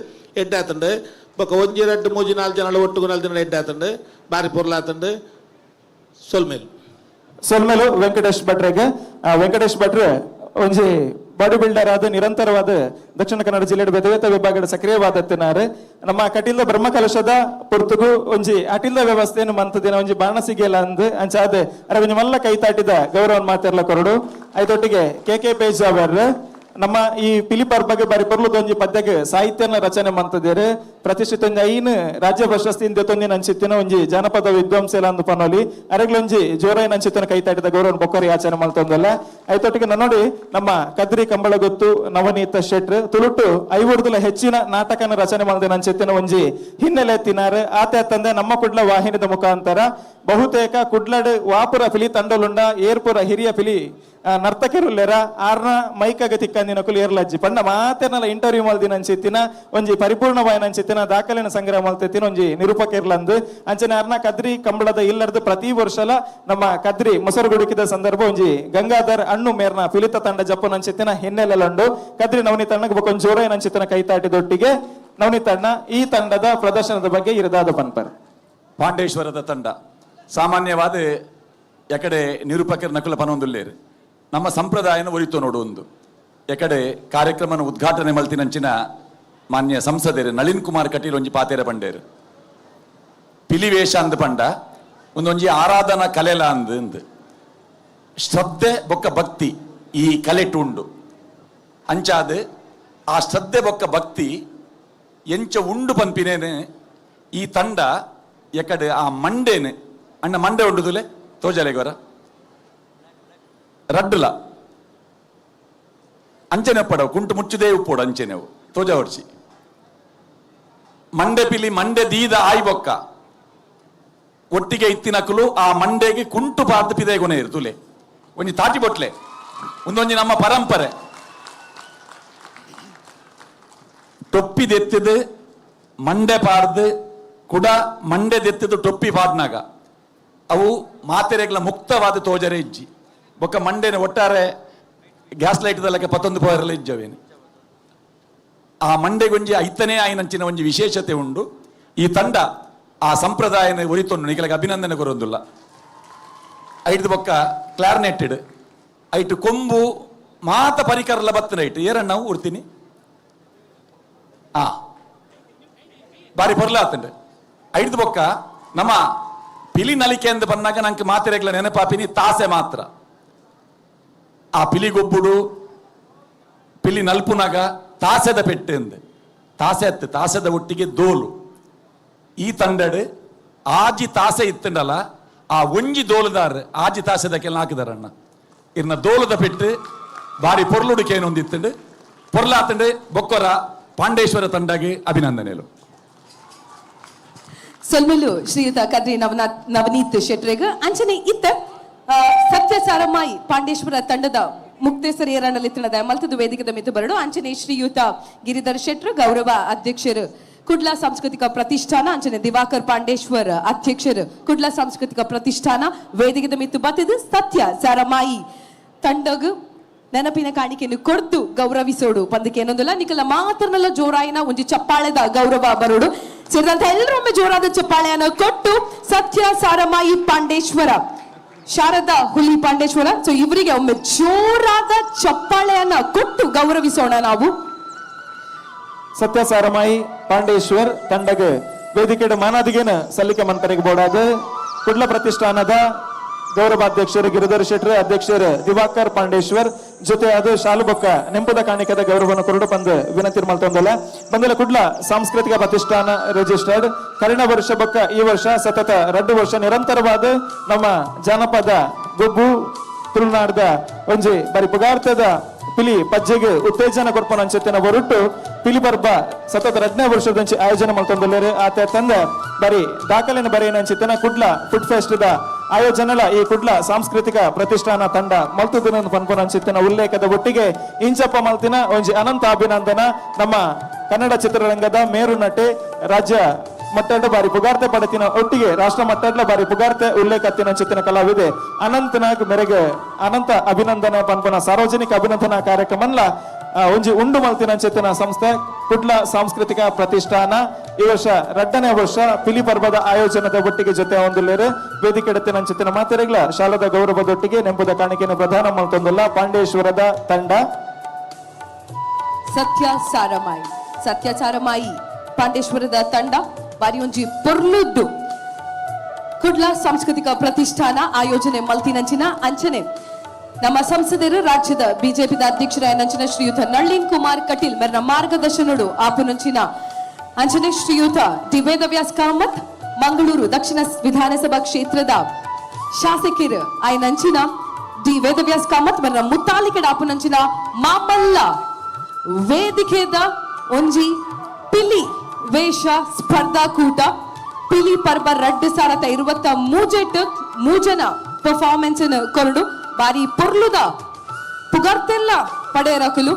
ಎಡ್ಡೆತ್ತಂಡು ಬೊಕ್ಕ 1 2 3 4 ಜನ ಒಟ್ಟುಗು 4 ಜನ ಎಡ್ಡೆತ್ತಂಡು ಬಾರಿ ಪುರ್ಲಾತಂಡು ಸೊಲ್ಮೇಲು ವೆಂಕಟೇಶ್ ಭಟ್ರಿಗೆ ವೆಂಕಟೇಶ್ ಭಟ್ರು ಒಂಜಿ ಬಾಡಿ ಬಿಲ್ಡರ್ ಆದ ನಿರಂತರವಾದ ದಕ್ಷಿಣ ಕನ್ನಡ ಜಿಲ್ಲೆಯ ಬೆದವೇತ ವಿಭಾಗದ ಸಕ್ರಿಯವಾದತ್ತಿನಾರು ನಮ್ಮ ಕಟೀಲ್ದ ಬ್ರಹ್ಮ ಕಲಶದ ಪೊರ್ತುಗು ಒಂಜಿ ಅಟಿಲ್ದ ವ್ಯವಸ್ಥೆಯನ್ನು ಮಂತದಿನ ಒಂಜಿ ಬಾಣ ಸಿಗಲ್ಲ ಅಂದ್ ಅಂಚಾದ ಅರ ಒಂಜಿ ಮಲ್ಲ ಕೈತಾಟಿದ ಗೌರವನ್ ಮಾತೆರ್ಲ ಕೊರಡು ಐತೊಟ್ಟಿಗೆ ಕೆ ಪೇಜಾವರ್ ನಮ್ಮ ಈ ಪಿಲಿ ಪರ್ಬಗೆ ಬಾರಿ ಪೊರ್ಲುದ ಒಂಜಿ ಪದ್ಯಗೆ ಸಾಹಿತ್ಯನ ರಚನೆ ಮಂತದೇರು ಪ್ರತಿಷ್ಠಿತ ಒಂಜಿ ಐನ್ ರಾಜ್ಯ ಪ್ರಶಸ್ತಿಯಿಂದ ತೊಂದಿನ ಅಂಚಿತ್ತಿನ ಒಂಜಿ ಜನಪದ ವಿದ್ವಾಂಸಲ ಅಂದು ಪನೋಲಿ ಅರೆಗ್ಲೊಂಜಿ ಜೋರೈನ ಅಂಚಿತ್ತಿನ ಕೈತಾಟಿದ ಗೌರವನ್ ಬೊಕ್ಕರಿ ಆಚರಣೆ ಮಾಡ್ತೊಂದಲ್ಲ ಐತೊಟ್ಟಿಗೆ ನೋಡಿ ನಮ್ಮ ಕದ್ರಿ ಕಂಬಳಗೊತ್ತು ನವನೀತ ಶೆಟ್ರ್ ತುಳುಟು 500 ಹೆಚ್ಚಿನ ನಾಟಕನ ರಚನೆ ಮಾಡಿದ ಅಂಚಿತ್ತಿನ ಒಂಜಿ ಹಿನ್ನೆಲೆ ತಿನ್ನಾರು ಆತೆ ತಂದೆ ನಮ್ಮ ಕುಡ್ಲ ವಾಹಿನಿದ ಮುಖಾಂತರ ಬಹುತೇಕ ಕುಡ್ಲಡ್ ವಾಪುರ ಪಿಲಿ ತಂಡಲುಂಡ ಏರ್ಪುರ ಹಿರಿಯ ಪಿಲಿ ನರ್ತಕರುಲ್ಲೆರ ಆರ್ನ ಮೈಕಗ ತಿಕ್ಕಂದಿನ ಕುಲು ಏರ್ಲಜ್ಜಿ ಪಂಡ ಮಾತೆರ್ನಲ ಇಂಟರ್ವ್ಯೂ ಮಲ್ದಿನ ಅಂಚಿತ್ತಿನ ಒಂಜಿ ಪರಿಪೂರ್ಣವಾಯಿನ ಅಂಚಿತ್ತಿನ ದಾಖಲೆನ ಸಂಗ್ರಹ ಮಲ್ತೆತ್ತಿನ ಒಂಜಿ ನಿರೂಪಕಿರ್ಲಂದು ಅಂಚನೆ ಆರ್ನ ಕದ್ರಿ ಕಂಬಳದ ಇಲ್ಲರ್ದು ಪ್ರತಿ ವರ್ಷಲ ನಮ್ಮ ಕದ್ರಿ ಮೊಸರುಗುಡುಕಿದ ಸಂದರ್ಭ ಒಂಜಿ ಗಂಗಾಧರ್ ಅಣ್ಣು ಮೇರ್ನ ಫಿಲಿತ ತಂಡ ಜಪ್ಪನ ಅಂಚಿತ್ತಿನ ಹಿನ್ನೆಲೆಲಂಡು ಕದ್ರಿ ನವನಿ ತಂಡಕ್ಕೆ ಬೊಕೊಂದು ಜೋರೈನ ಅಂಚಿತ್ತಿನ ಕೈತಾಟಿದೊಟ್ಟಿಗೆ ನವನಿ ತಂಡ ಈ ತಂಡದ ಪ್ರದರ್ಶನದ ಬಗ್ಗೆ ಇರದಾದ ಪನ್ಪರ್ ಪಾಂಡೇಶ್ವರದ ತಂಡ ಸಾಮಾನ್ಯವಾದ ಎಕಡೆ ನಿರೂಪಕರ ನಕುಲ ಪನೊಂದುಲ್ಲೇರು ನಮ್ಮ ಸಂಪ್ರದಾಯನ ಒರಿತು ನೋಡುವುದು ಎಕಡೆ ಕಾರ್ಯಕ್ರಮನ ಉದ್ಘಾಟನೆ ಮಲ್ತಿನಂಚಿನ ಮಾನ್ಯ ಸಂಸದರು ನಳಿನ್ ಕುಮಾರ್ ಕಟೀಲ್ ಒಂಜಿ ಪಾತೆರ ಬಂಡೇರು ಪಿಲಿವೇಷ ಅಂದ್ ಪಂಡ ಒಂದೊಂಜಿ ಆರಾಧನಾ ಕಲೆಲ ಅಂದ್ ಶ್ರದ್ಧೆ ಬೊಕ್ಕ ಭಕ್ತಿ ಈ ಕಲೆಟು ಉಂಡು ಅಂಚಾದ ಆ ಶ್ರದ್ಧೆ ಬೊಕ್ಕ ಭಕ್ತಿ ಎಂಚ ಉಂಡು ಪನ್ಪಿನೇನೆ ಈ ತಂಡ ಎಕಡೆ ಆ ಮಂಡೇನೆ ಅಣ್ಣ ಮಂಡೆ ಉಂಡುದುಲೆ ತೋಜಲೆಗೋರ ರಡ್ಡುಲ ಅಂಚನೆ ಪಡವು ಕುಂಟು ಮುಚ್ಚುದೇ ಉಪ್ಪೋಡು ಅಂಚೆನೆವು ತೋಜ ಹೊಡ್ಸಿ ಮಂಡೆ ಪಿಲಿ ಮಂಡೆ ದೀದ ಆಯ್ ಬೊಕ್ಕ ಒಟ್ಟಿಗೆ ಇತ್ತಿನಕಲು ಆ ಮಂಡೆಗೆ ಕುಂಟು ಪಾರ್ದು ಪಿದೆ ಗುಣ ಇರು ತುಲೆ ಒಂಜಿ ತಾಟಿ ಬೊಟ್ಲೆ ಒಂದೊಂಜಿ ನಮ್ಮ ಪರಂಪರೆ ಟೊಪ್ಪಿದೆತ್ತಿದು ಮಂಡೆ ಪಾಡ್ದು ಕುಡ ಮಂಡೆ ದೆತ್ತಿದ್ದು ಟೊಪ್ಪಿ ಪಾಡ್ನಾಗ ಅವು ಮಾತೆರೆಗಳ ಮುಕ್ತವಾದ ತೋಜರೆ ಇಜ್ಜಿ ಬೊಕ್ಕ ಮಂಡೆನ ಒಟ್ಟಾರೆ ಗ್ಯಾಸ್ ಲೈಟ್ ದಲ್ಲಕ್ಕೆ 11 ಪವರ್ಲ ಇಜ್ಜವೇನು ಆ ಮಂಡೆಗೊಂಜಿ ಐತನೇ ಆಯ್ನಂಚಿನ ಒಂಜಿ ವಿಶೇಷತೆ ಉಂಡು. ಈ ತಂಡ ಆ ಸಂಪ್ರದಾಯನ ಉರಿತೊಂಡು ನಿಖಿಲಗೆ ಅಭಿನಂದನೆ ಕೊರೊಂದುಲ್ಲ. ಐದು ಬೊಕ್ಕ ಕ್ಲಾರ್ನೆಟೆಡ್ ಐಟು ಕೊಂಬು ಮಾತ ಪರಿಕರಲ ಬತ್ತನ ಐಟು ಏರಣ್ಣ ನಾವು ಉರ್ತೀನಿ ಬಾರಿ ಪೊರ್ಲಾತಂಡು. ಐದು ಬೊಕ್ಕ ನಮ್ಮ ಪಿಲಿ ನಲಿಕೆ ಎಂದು ಬಂದಾಗ ನಂಗೆ ಮಾತಿರೆಗ್ಲ ನೆನಪಾಪಿನಿ ತಾಸೆ ಮಾತ್ರ. ಆ ಪಿಲಿ ಗೊಬ್ಬುಡು ಪಿಲಿ ನಲ್ಪುನಾಗ ತಾಸೆದ ಪೆಟ್ಟೆ ಎಂದೆ ತಾಸೆ ಅತ್ತೆ ತಾಸೆದ ಒಟ್ಟಿಗೆ ದೋಲು. ಈ ತಂಡಡ್ ಆಜಿ ತಾಸೆ ಇತ್ತಂಡಲ್ಲ ಆ ಒಂಜಿ ದೋಲುದಾರ ಆಜಿ ತಾಸೆದ ಕೆಲ ಹಾಕಿದಾರಣ್ಣ ಇರ್ನ ದೋಲದ ಪೆಟ್ಟು ಬಾರಿ ಪೊರ್ಲುಡಿಕೆ ಒಂದಿತ್ತಂಡು ಪೊರ್ಲಾತಂಡು ಬೊಕ್ಕೊರ ಪಾಂಡೇಶ್ವರ ತಂಡಗೆ ಅಭಿನಂದನೆಗಳು. ಸೊಲ್ಮೆಲು ಶ್ರೀಯುತ ಕದ್ರಿ ನವನೀತ್ ಶೆಟ್ರೆಗ ಅಂಚನೆ ಇತ್ತ ಸತ್ಯ ಸಾರಮಾಯಿ ಪಾಂಡೇಶ್ವರ ತಂಡದ ಮುಕ್ತೇಸರ ಏರಣಲಿತ್ತಣದ ಮಲ್ತದ ವೇದಿಕೆದ ಮಿತ್ತು ಬರಡು ಅಂಚನೆ ಶ್ರೀಯುತ ಗಿರಿಧರ್ ಶೆಟ್ರು ಗೌರವ ಅಧ್ಯಕ್ಷರು ಕುಡ್ಲ ಸಾಂಸ್ಕೃತಿಕ ಪ್ರತಿಷ್ಠಾನ ಅಂಚನೆ ದಿವಾಕರ್ ಪಾಂಡೇಶ್ವರ್ ಅಧ್ಯಕ್ಷರು ಕುಡ್ಲ ಸಾಂಸ್ಕೃತಿಕ ಪ್ರತಿಷ್ಠಾನ ವೇದಿಕೆದ ಮಿತ್ತು ಬತ್ತದು ಸತ್ಯ ಸಾರಮಾಯಿ ತಂಡಗು ನೆನಪಿನ ಕಾಣಿಕೆಯನ್ನು ಕೊಡ್ತು ಗೌರವಿಸೋಡು ಪಂದಕ್ಕೆ ಏನೊಂದಿಲ್ಲ ನಿಖಲ ಮಾತ್ರನಲ್ಲ ಜೋರಾಯಿನ ಒಂಜಿ ಚಪ್ಪಾಳೆದ ಗೌರವ ಬರೋಡು ಸೇರಿದಂತ ಎಲ್ಲರೊಮ್ಮೆ ಜೋರಾದ ಚಪ್ಪಾಳೆಯನ್ನು ಕೊಟ್ಟು ಸತ್ಯ ಸಾರಮಾಯಿ ಪಾಂಡೇಶ್ವರ ಶಾರದಾ ಹುಲಿ ಪಾಂಡೇಶ್ವರ ಸೊ ಇವರಿಗೆ ಒಮ್ಮೆ ಜೋರಾದ ಚಪ್ಪಾಳೆಯನ್ನ ಕೊಟ್ಟು ಗೌರವಿಸೋಣ ನಾವು. ಸತ್ಯ ಸಾರಮಾಯಿ ಪಾಂಡೇಶ್ವರ್ ತಂಡಗೆ ವೇದಿಕೆಯ ಮಾನಾದಿಗೇನ ಸಲ್ಲಿಕೆ ಮಂತರಿಗೆ ಬೋಡಾದ ಕುಡ್ಲ ಪ್ರತಿಷ್ಠಾನದ ಗೌರವಾಧ್ಯಕ್ಷರು ಗಿರಿಧರ್ ಶೆಟ್ಟಿ ಅಧ್ಯಕ್ಷರು ದಿವಾಕರ್ ಪಾಂಡೇಶ್ವರ್ ಜೊತೆ ಅದು ಶಾಲುಬೊಕ್ಕ ನೆಂಪದ ಕಾಣಿಕದ ಗೌರವವನ್ನು ಕೊರಡು ಬಂದು ವಿನಂತಿ ಮಾಡ್ತಂದಲ್ಲ ಬಂದಲ್ಲ ಕುಡ್ಲ ಸಾಂಸ್ಕೃತಿಕ ಪ್ರತಿಷ್ಠಾನ ರಿಜಿಸ್ಟರ್ಡ್ ಕರಿಣ ವರ್ಷ ಬೊಕ್ಕ ಈ ವರ್ಷ ಸತತ 2 ವರ್ಷ ನಿರಂತರವಾದ ನಮ್ಮ ಜಾನಪದ ಗುಬ್ಬು ತುಳುನಾಡದ ಒಂಜಿ ಬರಿ ಪುಗಾರ್ತದ ಪಿಲಿ ಪಜ್ಜೆಗೆ ಉತ್ತೇಜನ ಕೊಡ್ಪನ ಅಂಚೆತ್ತಿನ ಹೊರಟು ಪಿಲಿ ಪರ್ಬ ಸತತ 2ನೇ ವರ್ಷದಂಚಿ ಆಯೋಜನೆ ಮಾಡ್ತಂದಲ್ಲರು ಆತ ತಂದ ಬರಿ ದಾಖಲೆನ ಬರೆಯನ ಅಂಚೆತ್ತಿನ ಕುಡ್ಲ ಫುಡ್ ಫೆಸ್ಟ್ ದ ಆಯೋಜನೆಲ ಈ ಕುಡ್ಲ ಸಾಂಸ್ಕೃತಿಕ ಪ್ರತಿಷ್ಠಾನ ತಂಡ ಮಲ್ತುದಿನ ಪನ್ಪುನ ಅಂಚಿತ್ತಿನ ಉಲ್ಲೇಖದ ಒಟ್ಟಿಗೆ ಇಂಚಪ್ಪ ಮಲ್ತಿನ ಒಂಜಿ ಅನಂತ ಅಭಿನಂದನ ನಮ್ಮ ಕನ್ನಡ ಚಿತ್ರರಂಗದ ಮೇರು ನಟೆ ರಾಜ್ಯ ಮಟ್ಟದ ಬಾರಿ ಪುಗಾರ್ತೆ ಪಡತಿನ ಒಟ್ಟಿಗೆ ರಾಷ್ಟ್ರ ಮಟ್ಟದ ಬಾರಿ ಪುಗಾರ್ತೆ ಉಲ್ಲೇಖತ್ತಿನ ಚಿತ್ತಿನ ಕಲಾವಿದೆ ಅನಂತನಾಗ್ ಮೆರೆಗೆ ಅನಂತ ಅಭಿನಂದನೆ ಪನ್ಪುನ ಸಾರ್ವಜನಿಕ ಅಭಿನಂದನಾ ಕಾರ್ಯಕ್ರಮಲ್ಲ ಒಂಜಿ ಉಂಡು ಮಲ್ತಿನ ಚಿತ್ತಿನ ಸಂಸ್ಥೆ ಕುಡ್ಲ ಸಾಂಸ್ಕೃತಿಕ ಪ್ರತಿಷ್ಠಾನ ಈ ವರ್ಷ 2ನೇ ವರ್ಷ ಪಿಲಿ ಪರ್ಬದ ಆಯೋಜನದ ಒಟ್ಟಿಗೆ ಜೊತೆ ಹೊಂದಿಲ್ಲೇರು ವೇದಿಕೆ ಎಡತಿನ ಚಿತ್ತಿನ ಮಾತೆರೆಗ್ಲ ಶಾಲದ ಗೌರವದೊಟ್ಟಿಗೆ ನೆಂಬುದ ಕಾಣಿಕೆಯನ್ನು ಪ್ರದಾನ ಮಾಡ್ತಂದಲ್ಲ ಪಾಂಡೇಶ್ವರದ ತಂಡ. ಸತ್ಯ ಸಾರಮಾಯಿ ಪಾಂಡೇಶ್ವರದ ತಂಡ ಬಾರಿ ಒಂಜಿ ಪೊರ್ಲುದ್ದು ಕುಡ್ಲ ಸಾಂಸ್ಕೃತಿಕ ಪ್ರತಿಷ್ಠಾನ ಆಯೋಜನೆ ಮಲ್ತಿನಂಚಿನ ಅಂಚನೆ ನಮ್ಮ ಸಂಸದರು ರಾಜ್ಯದ ಬಿಜೆಪಿದ ಅಧ್ಯಕ್ಷರಾಯನಂಚಿನ ಶ್ರೀಯುತ ನಳಿನ್ ಕುಮಾರ್ ಕಟೀಲ್ ಮೆರ್ನ ಮಾರ್ಗದರ್ಶನಡು ಆಪುನಂಚಿನ ಅಂಚನೆ ಶ್ರೀಯುತ ಡಿ ವೇದವ್ಯಾಸ್ ಕಾಮತ್ ಮಂಗಳೂರು ದಕ್ಷಿಣ ವಿಧಾನಸಭಾ ಕ್ಷೇತ್ರದ ಶಾಸಕರು ಆಯ್ನಂಚಿನ ಡಿ ವೇದವ್ಯಾಸ್ ಕಾಮತ್ ಮೆರ್ನ ಮುತ್ತಾಲಿಕೆಡ ಆಪುನಂಚಿನ ಮಾಮಲ್ಲ ವೇದಿಕೆದ ಒಂಜಿ ಪಿಲಿ ವೇಷ ಸ್ಪರ್ಧಾಕೂಟ ಪಿಲಿ ಪರ್ಬ 2023 ಪರ್ಫಾರ್ಮೆನ್ಸ್ ಕೊರಡು ಬಾರಿ ಪೊರ್ಲುದ ಪುಗರ್ತೆಲ್ಲ ಪಡೆಯರಕಲು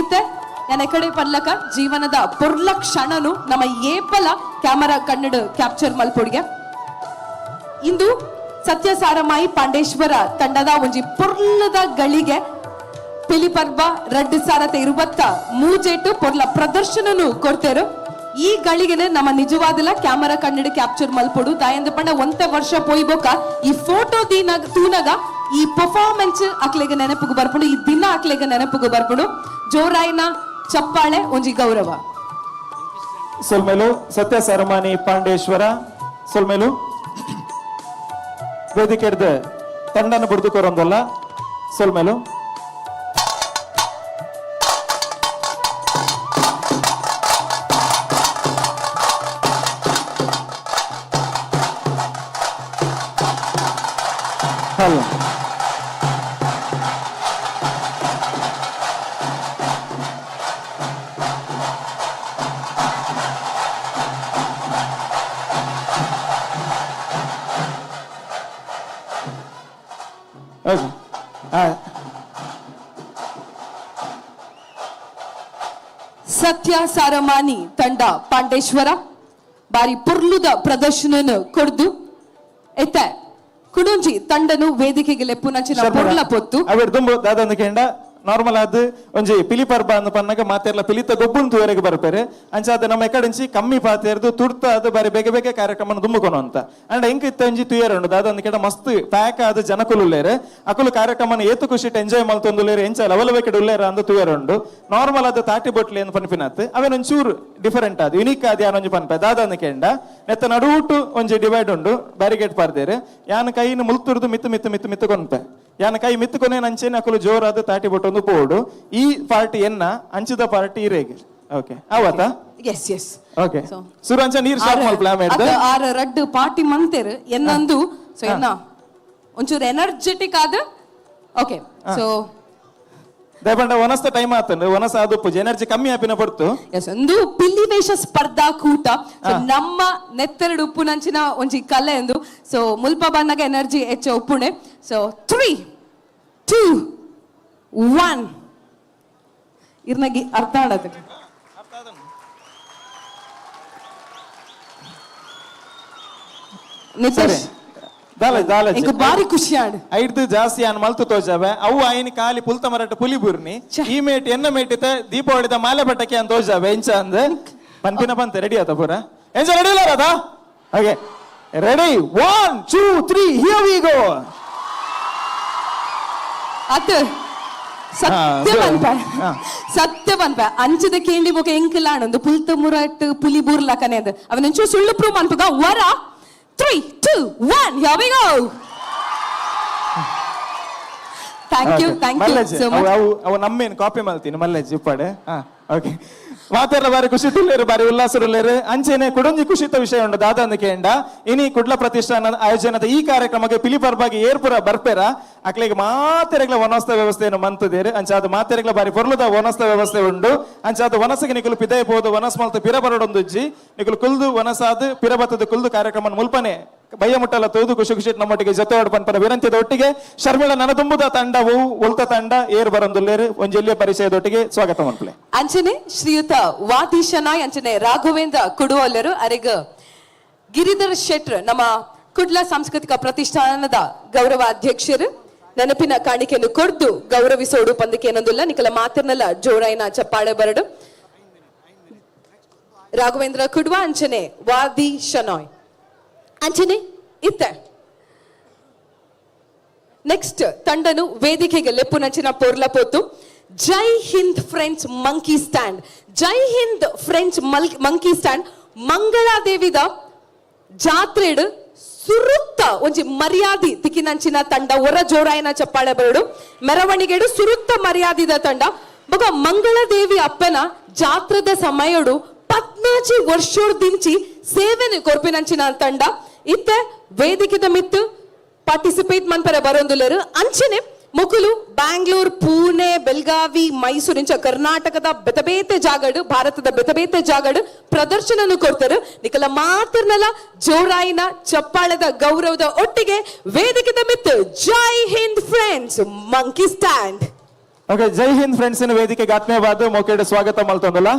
ಇತ್ತೆ ನನ್ನ ಕಡೆ ಪರ್ಲಕ ಜೀವನದ ಪೊರ್ಲ ಕ್ಷಣನು ನಮ್ಮ ಏಪಲ ಕ್ಯಾಮರಾ ಕನ್ನಡ ಕ್ಯಾಪ್ಚರ್ ಮಲ್ಪೊಡ್ಗೆ ಇಂದು ಸತ್ಯ ಸಾರಮಾಯಿ ಪಾಂಡೇಶ್ವರ ತಂಡದ ಒಂಜಿ ಪೊರ್ಲದ ಗಳಿಗೆ ಪಿಲಿ ಪರ್ಬ 2023 ಪೊರ್ಲ ಪ್ರದರ್ಶನನು ಕೊಡ್ತೇರು. ಈ ಗಳಿಗೆ ನಮ್ಮ ನಿಜವಾದಲ್ಲ ಕ್ಯಾಮರಾ ಕನ್ನಡ ಕ್ಯಾಪ್ಚರ್ ಮಲ್ಪೊಡು ದಾಯಂದ ಪಂಡ ಒಂತ ವರ್ಷ ಪೋಯ್ಬೋಕ ಈ ಫೋಟೋ ತೂನಗ ಈ ಪರ್ಫಾರ್ಮೆನ್ಸ್ ಅಕ್ಲೆಗೆ ನೆನಪಿಗೆ ಬರ್ಪಡು ಈ ದಿನ ಅಕ್ಲೆಗೆ ನೆನಪಿಗೆ ಬರ್ಪಡು ಜೋರಾಯಿನ ಚಪ್ಪಾಳೆ ಒಂಜಿ ಗೌರವ. ಸೊಲ್ಮೇಲು ಸತ್ಯ ಸಾರಮಾನಿ ಪಾಂಡೇಶ್ವರ ಸೊಲ್ಮೇಲು ವೇದಿಕೆ ಹಿಡ್ದು ತಂಡನ ಬುಡ್ದುಕೋರೊಂದಲ್ಲ ಸೊಲ್ಮೇಲು ಹಲೋ ಸತ್ಯ ಸಾರಮಾನಿ ತಂಡ ಪಾಂಡೇಶ್ವರ ಬಾರಿ ಪುರ್ಲುದ ಪ್ರದರ್ಶನ ಕೊಡ್ದು ಎತ್ತ ಕುಡುಂಜಿ ತಂಡನು ವೇದಿಕೆಗೆ ಲೆಪ್ಪುನಂಚಿನ ಪುರ್ಲ ಪೊತ್ತು ಅವೆಡ್ ದುಂಬು ದಾದಂದು ಕೇಂಡ ನಾರ್ಮಲ್ ಆದ್ ಒಂಜಿ ಪಿಲಿ ಪರ್ಬ ಅಂದ್ ಪನ್ನಗ ಮಾತೆರ್ಲ ಪಿಲಿತ ಗೊಬ್ಬುನ್ ತೂವರೆಗೆ ಬರ್ಪೇರೆ ಅಂಚಾದ ನಮ್ಮ ಎಕಡೆಂಚಿ ಕಮ್ಮಿ ಪಾತೆರ್ದು ತುರ್ತ ಅದು ಬಾರಿ ಬೇಗ ಬೇಗ ಕಾರ್ಯಕ್ರಮ ದುಂಬುಕೊನು ಅಂತ ಅಂಡ್ ಎಂಕ್ ಇತ್ತ ಒಂಜಿ ತುಯರುಂಡು ದಾದಂದು ಕೇಂಡ ಮಸ್ತ್ ಪ್ಯಾಕ್ ಆದ ಜನಕುಲುಲ್ಲೇರೆ ಅಕುಲು ಕಾರ್ಯಕ್ರಮ ಏತು ಖುಷಿಟ್ ಎಂಜಾಯ್ ಮಲ್ತೊಂದುಲ್ಲೇರೆ ಎಂಚ ಲವಲವೇಕೆಡ್ ಉಲ್ಲೇರ ಅಂದು ತುಯರುಂಡು ನಾರ್ಮಲ್ ಆದ ತಾಟಿ ಬೊಟ್ಲಿ ಎಂದು ಪನ್ಪಿನತ್ ಅವೇನ್ ಒಂಚೂರು ಡಿಫರೆಂಟ್ ಆದ್ ಯುನೀಕ್ ಆದ್ ಯಾನೊಂಜಿ ಪನ್ಪೆ ದಾದಂದು ಕೇಂಡ ನೆತ್ತ ನಡುಟು ಒಂಜಿ ಡಿವೈಡ್ ಉಂಡು ಬ್ಯಾರಿಗೇಡ್ ಪಾರ್ದೇರೆ ಯಾನ ಕೈನ ಮುಲ್ತುರ್ದು ಮಿತ್ತು ಮಿತ್ತು ಮಿತ್ತು ಮಿತ್ತು ಕೊನ್ಪೆ ಯಾನ ಕೈ ಮಿತ್ತುಕೊನೆ ನಂಚೇನೆ ಅಕುಲು ಜೋರಾದ ತಾಟಿ ಬೊಟ್ಟೊಂದು ಪೋಡು ಈ ಪಾರ್ಟಿ ಎನ್ನ ಅಂಚಿದ ಪಾರ್ಟಿ ಇರೇಗೆ ಓಕೆ ಅವತಾ ಎಸ್ ಎಸ್ ಓಕೆ ಸುರಂಚ ನೀರ್ ಶಾಪ್ ಮಲ್ ಪ್ಲಾನ್ ಮಾಡಿದ ಆರ ರಡ್ ಪಾರ್ಟಿ ಮಂತೆರ್ ಎನ್ನಂದು ಸೊ ಎನ್ನ ಒಂಚೂರು ಎನರ್ಜೆಟಿಕ್ ಆದ ಓಕೆ ಸೊ ದಯಪಂಡ ಒನಸ್ತ ಟೈಮ್ ಆತಂದ್ರೆ ಒನಸ ಅದು ಪೂಜೆ ಎನರ್ಜಿ ಕಮ್ಮಿ ಆಪಿನ ಪಡ್ತು ಎಸ್ ಒಂದು ಪಿಲ್ಲಿವೇಷ ಸ್ಪರ್ಧಾಕೂಟ ಸೊ ನಮ್ಮ ನೆತ್ತೆರಡು ಉಪ್ಪುನಂಚಿನ ಒಂಜಿ ಕಲೆ ಎಂದು ಸೊ ಮುಲ್ಪ ಬನ್ನಗ ಎನರ್ಜಿ ಹೆಚ್ಚು ಉಪ್ಪುಣೆ ಸೊ 3 2 1 ಇರ್ನಗಿ ಅರ್ಥ ಆಡದು ನಿತೇಶ್ ಇಂಕು ಬಾರಿ ಖುಷಿ ಆಡು ಐದು ಜಾಸ್ತಿ ಆನ್ ಮಲ್ತು ತೋಜಾವೆ ಅವು ಆಯ್ನ ಕಾಲಿ ಪುಲ್ತ ಮರಟ ಪುಲಿ ಬುರ್ನಿ ಈ ಮೇಟ್ ಎನ್ನ ಮೇಟಿತ ದೀಪಾವಳಿದ ಮಾಲೆ ಬಟ್ಟಕ್ಕೆ ಅಂತ ತೋಜಾವೆ ಎಂಚ ಅಂದ್ ಪನ್ಪಿನ ಪಂತೆ ರೆಡಿ ಆತ ಪೂರ ಎಂಚ ರೆಡಿ ಇಲ್ಲ Radha okay ready 1 2 3 here we ಗೋ ಅತ್ ಸತ್ಯ ಪನ್ಪ ಸತ್ಯ ಪನ್ಪ ಅಂಚದ ಕೇಂಡಿ ಬೊಕ ಎಂಕಲಾಣಂದು ಪುಲ್ತ ಮುರಟ್ ಪುಲಿ ಬೂರ್ಲಕನೆ ಅಂದ್ ಅವನಂಚು ಸುಳ್ಳು ಪ್ರೂವ್ ಅನ್ಪಗ ವರ 3 2 1 here we go thank you so much ಅವು ನಮ್ಮೇನು ಕಾಪಿ ಮಾಡ್ತೀನಿ ಮಲ್ಲೆಜ್ ಇಪ್ಪಡೆ ಓಕೆ ಮಾತೆಲ್ಲ ಬಾರಿ ಖುಷಿ ತುಳ್ಳೇರು ಬಾರಿ ಉಲ್ಲಾಸರುಳ್ಳೇರು ಅಂಚೆನೆ ಕುಡಂಜಿ ಖುಷಿತ ವಿಷಯ ಉಂಡು ದಾದಂದು ಕೇಂಡ ಇನಿ ಕುಡ್ಲ ಪ್ರತಿಷ್ಠಾನ ಆಯೋಜನದ ಈ ಕಾರ್ಯಕ್ರಮಕ್ಕೆ ಪಿಲಿ ಪರ್ಬಾಗಿ ಏರ್ಪುರ ಬರ್ಪೇರ ಅಕ್ಲಿಗೆ ಮಾತೆರೆಗ್ಲ ವನಸ್ಥ ವ್ಯವಸ್ಥೆಯನ್ನು ಮಂತದೇರು ಅಂಚಾದ ಮಾತೆರೆಗ್ಲ ಬಾರಿ ಪೊರ್ಲುದ ವನಸ್ಥ ವ್ಯವಸ್ಥೆ ಉಂಡು ಅಂಚಾದ ವನಸಿಗೆ ನಿಕುಲು ಪಿದಯ ಬೋದು ವನಸ್ ಮಲ್ತು ಪಿರ ಬರಡೊಂದುಜ್ಜಿ ನಿಕುಲು ಕುಲ್ದು ವನಸಾದ ಪಿರಬತ್ತದ ಕುಲ್ದು ಕಾರ್ಯಕ್ರಮ ಮುಲ್ಪನೆ ಬಯ್ಯ ಮುಟ್ಟಲ್ಲ ತೋದು ಖುಷಿ ಖುಷಿ ನಮ್ಮೊಟ್ಟಿಗೆ ಜೊತೆ ಪನ್ಪನ ವಿನಂತಿದ ಒಟ್ಟಿಗೆ ಶರ್ಮಿಳ ನನದುಂಬುದ ತಂಡವು ಉಲ್ತ ತಂಡ ಏರ್ ಬರಂದುಲ್ಲೇರು ಒಂಜೆಲ್ಲಿಯ ಪರಿಚಯದೊಟ್ಟಿಗೆ ಸ್ವಾಗತ ಮನ್ಪಲೆ ಅಂಚನೆ ಶ್ರೀಯುತ ವಾದೀಶನಾಯ್ ಅಂಚನೆ ರಾಘವೇಂದ್ರ ಕುಡುವಲ್ಲರು ಅರೆಗ ಗಿರಿಧರ್ ಶೆಟ್ರ್ ನಮ್ಮ ಕುಡ್ಲ ಸಾಂಸ್ಕೃತಿಕ ಪ್ರತಿಷ್ಠಾನದ ಗೌರವ ಅಧ್ಯಕ್ಷರು ನೆನಪಿನ ಕಾಣಿಕೆಯನ್ನು ಕೊಡ್ದು ಗೌರವಿಸೋಡು ಪಂದಕ್ಕೆ ಏನೊಂದಿಲ್ಲ ನಿಕಲ ಮಾತಿರ್ನಲ್ಲ ಜೋರಾಯಿನ ಚಪ್ಪಾಳೆ ಬರಡು ರಾಘವೇಂದ್ರ ಕುಡ್ವ ಅಂಚನೆ ವಾದೀಶನಾಯ್ ಅಂಚನೆ ಇತ್ತ ನೆಕ್ಸ್ಟ್ ತಂಡನು ವೇದಿಕೆಗೆ ಲೆಪ್ಪುನಂಚಿನ ಪೋರ್ಲ ಪೋತು ಜೈ ಹಿಂದ್ ಫ್ರೆಂಚ್ ಮಂಕಿ ಸ್ಟ್ಯಾಂಡ್ ಜೈ ಹಿಂದ್ ಫ್ರೆಂಚ್ ಮಂಕಿ ಸ್ಟ್ಯಾಂಡ್ ಮಂಗಳಾದೇವಿದ ಜಾತ್ರೆಡು ಸುರುತ್ತ ಒಂಜಿ ಮರ್ಯಾದಿ ತಿಕ್ಕಿನಂಚಿನ ತಂಡ ಒರ ಜೋರಾಯಿನ ಚಪ್ಪಾಳೆ ಬರಡು ಮೆರವಣಿಗೆಡು ಸುರುತ್ತ ಮರ್ಯಾದಿದ ತಂಡ ಬೊಕ ಮಂಗಳದೇವಿ ಅಪ್ಪನ ಜಾತ್ರದ ಸಮಯಡು 14 ವರ್ಷೋಡ್ ದಿಂಚಿ ಸೇವೆನೆ ಕೊರ್ಪಿನಂಚಿನ ತಂಡ ಇತ್ತೆ ವೇದಿಕೆದ ಮಿತ್ತು ಪಾರ್ಟಿಸಿಪೇಟ್ ಮನ್ಪರೆ ಬರೋಂದುಲ್ಲರು ಅಂಚನೆ ಮುಕುಲು ಬ್ಯಾಂಗ್ಳೂರ್ ಪುಣೆ ಬೆಳಗಾವಿ ಮೈಸೂರು ಇಂಚ ಕರ್ನಾಟಕದ ಬೆತಬೇತೆ ಜಾಗಡು ಭಾರತದ ಬೆತಬೇತೆ ಜಾಗಡು ಪ್ರದರ್ಶನನು ಕೊಡ್ತಾರೆ ನಿಕಲ ಮಾತಿರ್ನಲ್ಲ ಜೋರಾಯಿನ ಚಪ್ಪಾಳದ ಗೌರವದ ಒಟ್ಟಿಗೆ ವೇದಿಕೆದ ಮಿತ್ತು Jai Hind friends monkey stand okay Jai Hind friends ವೇದಿಕೆಗೆ ಆತ್ಮೀಯವಾದ ಮೋಕೆಡೆ ಸ್ವಾಗತ ಮಲ್ತೊಂದಲ್ಲ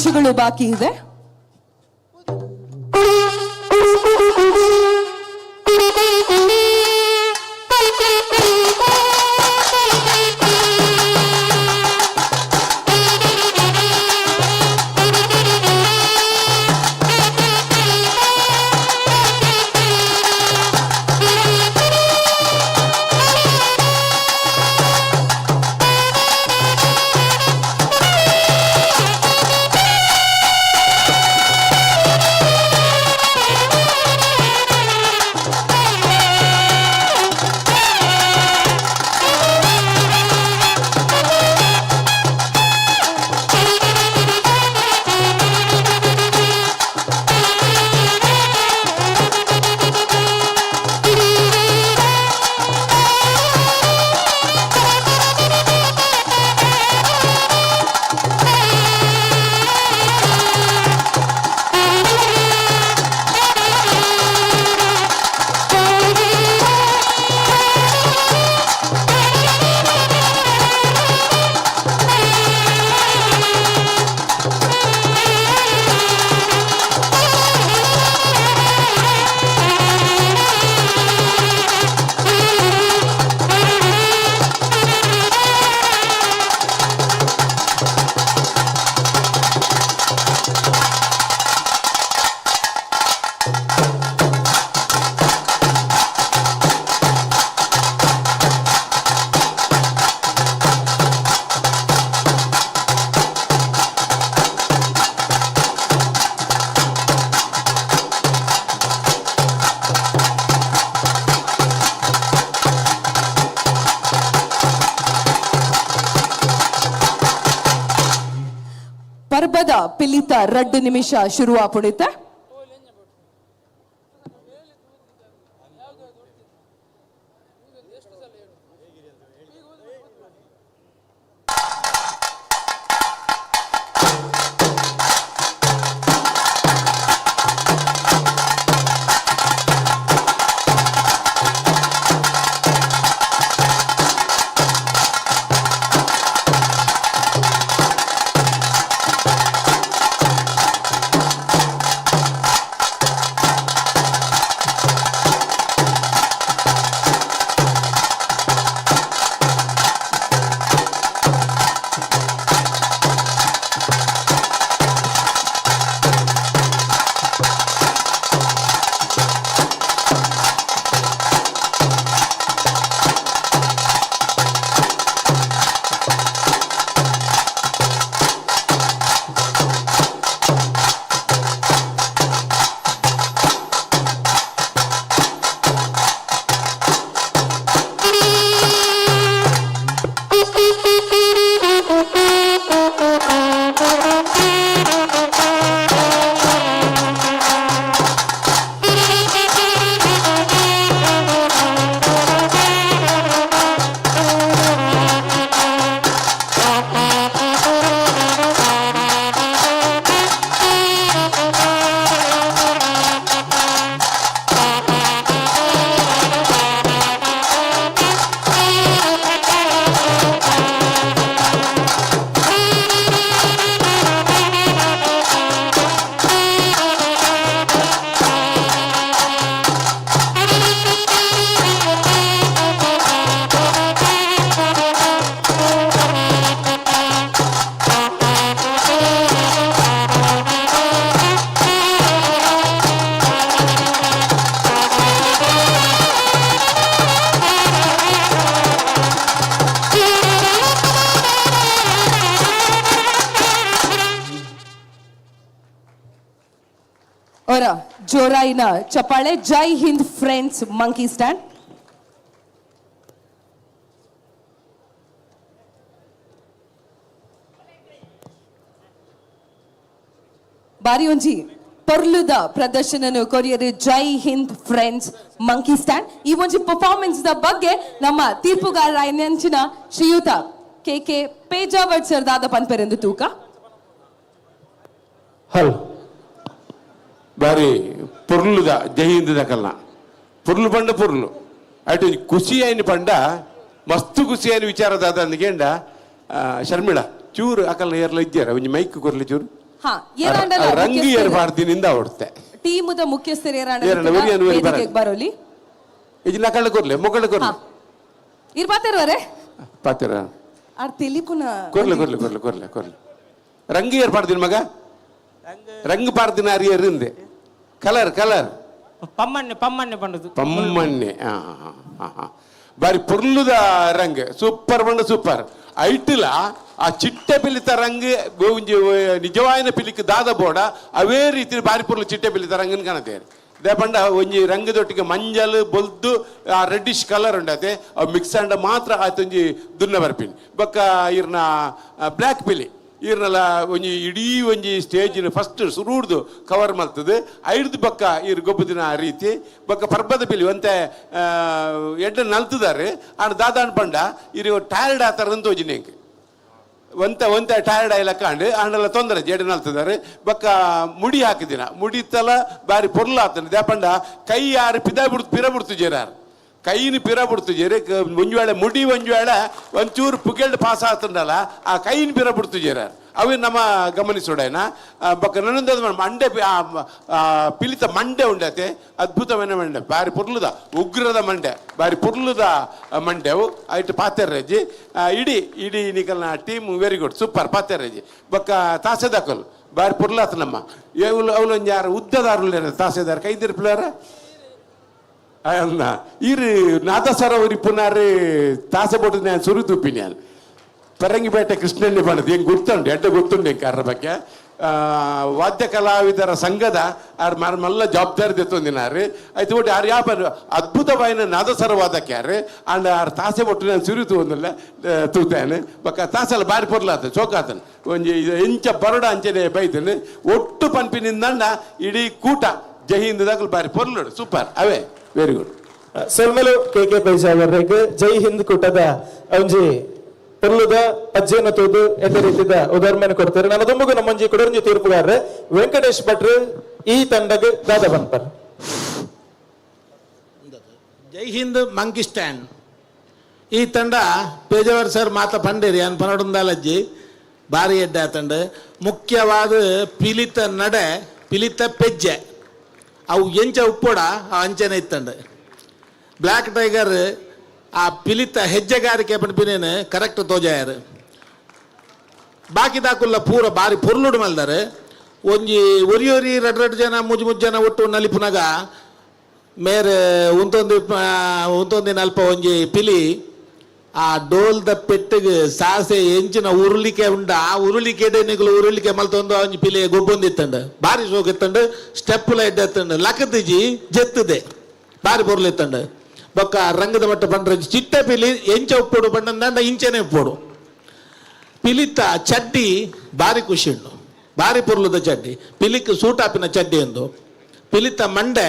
ನಿಮಿಷಗಳು ಬಾಕಿ ಇದೆ. ಪರ್ಬದ ಪಿಲಿತ 2 ನಿಮಿಷ ಶುರು ಆಪುಣಿತ. ಅವರ ಜೋರಾಯಿನ ಚಪ್ಪಾಳೆ. ಜೈ ಹಿಂದ್ ಫ್ರೆಂಡ್ಸ್ ಮಂಕಿ ಸ್ಟ್ಯಾಂಡ್. ಬಾರಿ ಒಂಜಿ ಪೊರ್ಲುದ ಪ್ರದರ್ಶನ ಕೊರಿಯರ್ ಜೈ ಹಿಂದ್ ಫ್ರೆಂಡ್ಸ್ ಮಂಕಿ ಸ್ಟ್ಯಾಂಡ್. ಈ ಒಂಜಿ ಪರ್ಫಾರ್ಮೆನ್ಸ್ ದ ಬಗ್ಗೆ ನಮ್ಮ ತೀರ್ಪುಗಾರರಾಯಿನ ಶ್ರೀಯುತ ಕೆ ಪೇಜಾವಟ್ ಸರ್ ದಾದ ಪನ್ಪೆರೆಂದು ತೂಕ. ಹಲೋ ಬಾರಿ ಪೊರ್ಲುದ ಜೈಹಿಂದ ಕಲ್ನ ಪೊರ್ಲು ಪಂಡ ಪೊರ್ಲು ಅటు ಖುಷಿ ಆಯ್ನ ಪಂಡ ಮಸ್ತ್ ಖುಷಿ ಆಯ್ನ ವಿಚಾರದ ಅಂದ್ಗೆಂಡ ಶರ್ಮಿಳಾ ಚೂರು ಅಕಲ್ನ ಏರ್ಲ ಇದ್ದಾರ ಒಂಜಿ ಮೈಕ್ ಕೊರ್ಲಿ ಚೂರು ಹಾ ಏರಾಂಡಲ ರಂಗಿ ಏರ್ಪಾಡ್ದಿನಿಂದ ಹೊಡ್ತೆ ಟೀಮುದ ಮುಖ್ಯಸ್ಥರು ಏರಾಂಡ ಬರೋಲಿ ಇದು ನಕಳ್ಳ ಕೊರ್ಲೆ ಮೊಕಳ್ಳ ಕೊರ್ಲೆ ಇರ್ಬಾತಾರವರೆ ಪಾತಿರ ಆರ್ ತೆಲಿಪುನ ಕೊರ್ಲೆ ಕೊರ್ಲೆ ಕೊರ್ಲೆ ಕೊರ್ಲೆ ಕೊರ್ಲೆ ರಂಗಿ ಏರ್ಪಾಡ್ದಿನ ಮಗ ರಂಗ್ ಪಾಡ್ದಿನ ಅರಿಯರಿಂದೆ ಕಲರ್ ಕಲರ್ ಪಮ್ಮಣ್ಣೆ ಪಮ್ಮಣ್ಣೆ ಪಂಡದು ಪಮ್ಮಣ್ಣೆ ಬಾರಿ ಪುರ್ಲುದ ರಂಗ್ ಸೂಪರ್ ಬಂಡ ಸೂಪರ್ ಐಟಿಲ ಆ ಚಿಟ್ಟೆ ಪಿಲಿತ ರಂಗ್ ನಿಜವಾಯಿನ ಪಿಲಿಕ್ ದಾದ ಬೋಡ ಅವೇ ರೀತಿ ಬಾರಿ ಪುರ್ಲು ಚಿಟ್ಟೆ ಪಿಲಿತ ರಂಗನ್ ಕಾಣತೇವೆ ದೇ ಪಂಡ ಒಂಜಿ ರಂಗದೊಟ್ಟಿಗೆ ಮಂಜಲ್ ಬೊಲ್ದು ಆ ರೆಡ್ಡಿಶ್ ಕಲರ್ ಉಂಡತೆ ಅವು ಮಿಕ್ಸ್ ಅಂಡ ಮಾತ್ರ ಆಯ್ತೊಂಜಿ ದುನ್ನ ಬರ್ಪಿನಿ ಬೊಕ್ಕ ಇರ್ನ ಬ್ಲ್ಯಾಕ್ ಪಿಲಿ ಇರ್ನಲ್ಲ ಒಂಜಿ ಇಡೀ ಒಂಜಿ ಸ್ಟೇಜಿನ ಫಸ್ಟ್ ಸುರುಡ್ದು ಕವರ್ ಮಲ್ತದೆ ಐಡ್ದು ಬಕ್ಕ ಇರ್ ಗೊಬ್ಬದಿನ ಆ ರೀತಿ ಬಕ್ಕ ಪರ್ಬದ ಪಿಲಿ ಒಂತೆ ಎಡ್ಡ ನಲ್ತಿದ್ದಾರೆ ಆಣ ದಾದಾನ್ ಪಂಡ ಇರು ಟೈರ್ಡ್ ಆತರ ಅಂತ ಹೋಜಿನೇಂಗೆ ಒಂತೆ ಟೈರ್ಡ್ ಆಯ್ಲ ಕಾಂಡು ಆಂಡಲ್ಲ ತೊಂದರೆ ಜೇಡ ನಲ್ತಿದ್ದಾರೆ ಬಕ್ಕ ಮುಡಿ ಹಾಕಿದಿನ ಮುಡಿತಲ ಬಾರಿ ಪೊರ್ಲ ಆತನ ದೇಪಂಡ ಕೈ ಯಾರು ಪಿರ ಬಿಡ್ತು ಜೇರಾರು ಕೈನ ಪಿರ ಬಿಡ್ತು ಜೇರೆ ಒಂಜುವೇಳೆ ಮುಡಿ ಒಂಜುವೇಳೆ ಒಂಚೂರು ಪುಗೆಲ್ಡ್ ಪಾಸ್ ಆತಂಡಲ್ಲ ಆ ಕೈನ ಪಿರ ಬಿಡ್ತು ಜೇರಾರು ಅವು ನಮ್ಮ ಗಮನಿಸೋಡೇನ ಬಕ್ಕ ನನ್ನೊಂದು ಮಂಡೆ ಪಿಲಿತ ಮಂಡೆ ಉಂಡತೆ ಅದ್ಭುತమైన ಮಂಡೆ ಬಾರಿ ಪುರ್ಲುದ ಉಗ್ರದ ಮಂಡೆ ಬಾರಿ ಪುರ್ಲುದ ಮಂಡೆವು ಆಯ್ತು ಪಾತೆರ್ರಜ್ಜಿ ಇಡೀ ನಿಕಲ್ನ ಟೀಮ್ ವೆರಿ ಗುಡ್ ಸೂಪರ್ ಪಾತೆರ್ರಜ್ಜಿ ಬಕ್ಕ ತಾಸೆದಾಕಲು ಬಾರಿ ಪುರ್ಲಾತ ನಮ್ಮ ಅವಳು ಯಾರು ಉದ್ದದಾರು ತಾಸೆದಾರ ಕೈದಿರ್ ಪ್ಲೇಯರ ಅಲ್ಲ ಇರು ನಾದಸರ ಉರಿ ಪುನಾರು ತಾಸೆ ಬೋಟು ನಾನು ಸುರು ತುಪ್ಪಿ ನಾನು ಪರಂಗಿಪೇಟೆ ಕೃಷ್ಣಣ್ಣಿ ಬಣ್ಣದು ಹೆಂಗೆ ಗೊತ್ತುಂಟು ಎಡ್ಡ ಗೊತ್ತುಂಟು ಹೆಂಗೆ ಅದ್ರ ಬಗ್ಗೆ ವಾದ್ಯ ಕಲಾವಿದರ ಸಂಘದ ಮಲ್ಲ ಜವಾಬ್ದಾರಿ ತೆತ್ತೊಂದಿನಾರು ಆಯ್ತು ಒಟ್ಟು ಯಾರು ಯಾವ ಅದ್ಭುತವಾಯಿನ ನಾದಸರ ವಾದಕ್ಕೆ ಯಾರು ಅಂಡ್ ಆರು ತಾಸೆ ಒಟ್ಟು ನಾನು ಸುರಿತು ಒಂದಲ್ಲ ತೂತಾನೆ ಬಕ್ಕ ತಾಸೆಲ್ಲ ಬಾರಿ ಪೊರ್ಲಾತ ಚೋಕಾತನು ಒಂಜಿ ಎಂಚ ಬರೋಡ ಅಂಚನೆ ಬೈತನು ಒಟ್ಟು ಪನ್ಪಿನಿಂದ ಇಡೀ ಕೂಟ ಜೈಹಿಂದದಾಗಲು ಬಾರಿ ಪೊರ್ಲೋಡು ಸೂಪರ್ ಅವೇ ವೆರಿ ಗುಡ್ ಸೊಲ್ಮೆಲು ಕೆ ಪೈಸಾವರ್ರೆಗ್ ಜೈ ಹಿಂದ್ ಕೂಟದ ಒಂಜಿ ಪೊರ್ಲುದ ಅಜ್ಜೇನ ತೋದು ಎದ ರೀತಿದ ಉದಾಹರಣೆ ಕೊಡ್ತಾರೆ ನಾನು ತುಂಬಗೂ ನಮ್ಮಂಜಿ ಕೊಡರಂಜಿ ತೀರ್ಪುಗಾರರು ವೆಂಕಟೇಶ್ ಭಟ್ರು ಈ ತಂಡಗ್ ದಾದ ಬಂಪರ್ ಜೈ ಹಿಂದ್ ಮಂಕಿ ಸ್ಟ್ಯಾಂಡ್ ಈ ತಂಡ ಪೇಜಾವರ್ ಸರ್ ಮಾತ ಪಂಡೇರಿ ಅನ್ ಪನಡುಂದಾಲಜ್ಜಿ ಬಾರಿ ಎಡ್ಡೆ ಆ ತಂಡ ಮುಖ್ಯವಾದ ಪಿಲಿತ ನಡೆ ಪಿಲಿತ ಪೆಜ್ಜೆ ಅವು ಎಂಚ ಉಪ್ಪೋಡ ಆ ಅಂಚನೆ ಇತ್ತಂಡ ಬ್ಲ್ಯಾಕ್ ಟೈಗರ್ ಆ ಪಿಲಿತ ಹೆಜ್ಜೆಗಾರಿಕೆ ಪನ್ಪಿನೇನು ಕರೆಕ್ಟ್ ತೋಜಾಯರು ಬಾಕಿ ದಾಕುಲ್ಲ ಪೂರ ಬಾರಿ ಪೊರ್ಲುಡು ಮಲ್ದಾರೆ ಒಂಜಿ ಒರಿ ರಡ್ ಜನ ಮುಜ್ ಜನ ಒಟ್ಟು ನಲಿಪುನಾಗ ಮೇರೆ ಉಂತೊಂದಿನ ಅಲ್ಪ ಒಂಜಿ ಪಿಲಿ ಆ ಡೋಲ್ದ ಪೆಟ್ಟಿಗೆ ಸಾಸೆ ಎಂಚಿನ ಉರುಳಿಕೆ ಉಂಡ ಆ ಉರುಳಿಕೆಡೆ ನಿಗಲು ಉರುಳಿಕೆ ಮಲ್ತೊಂದು ಒಂಜಿ ಪಿಲಿ ಗೊಬ್ಬೊಂದಿತ್ತಂಡು ಬಾರಿ ಸೋಗಿತ್ತಂಡು ಸ್ಟೆಪ್ಪುಲ ಎಡ್ಡೆತ್ತಂಡು ಲಕ್ಕದಿಜಿ ಜೆತ್ತದೆ ಬಾರಿ ಪೊರ್ಲಿತ್ತಂಡು ಬೊಕ್ಕ ರಂಗದ ಮಟ್ಟ ಪಂಡ್ರೆ ಚಿಟ್ಟೆ ಪಿಲಿ ಎಂಚ ಉಪ್ಪೋಡು ಪಂಡ ಇಂಚನೆ ಉಪ್ಪೋಡು ಪಿಲಿತ ಚಡ್ಡಿ ಬಾರಿ ಖುಷಿ ಉಂಡು ಬಾರಿ ಪೊರ್ಲುದ ಚಡ್ಡಿ ಪಿಲಿಕ್ ಸೂಟಾಪಿನ ಚಡ್ಡಿ ಎಂದು ಪಿಲಿತ ಮಂಡೆ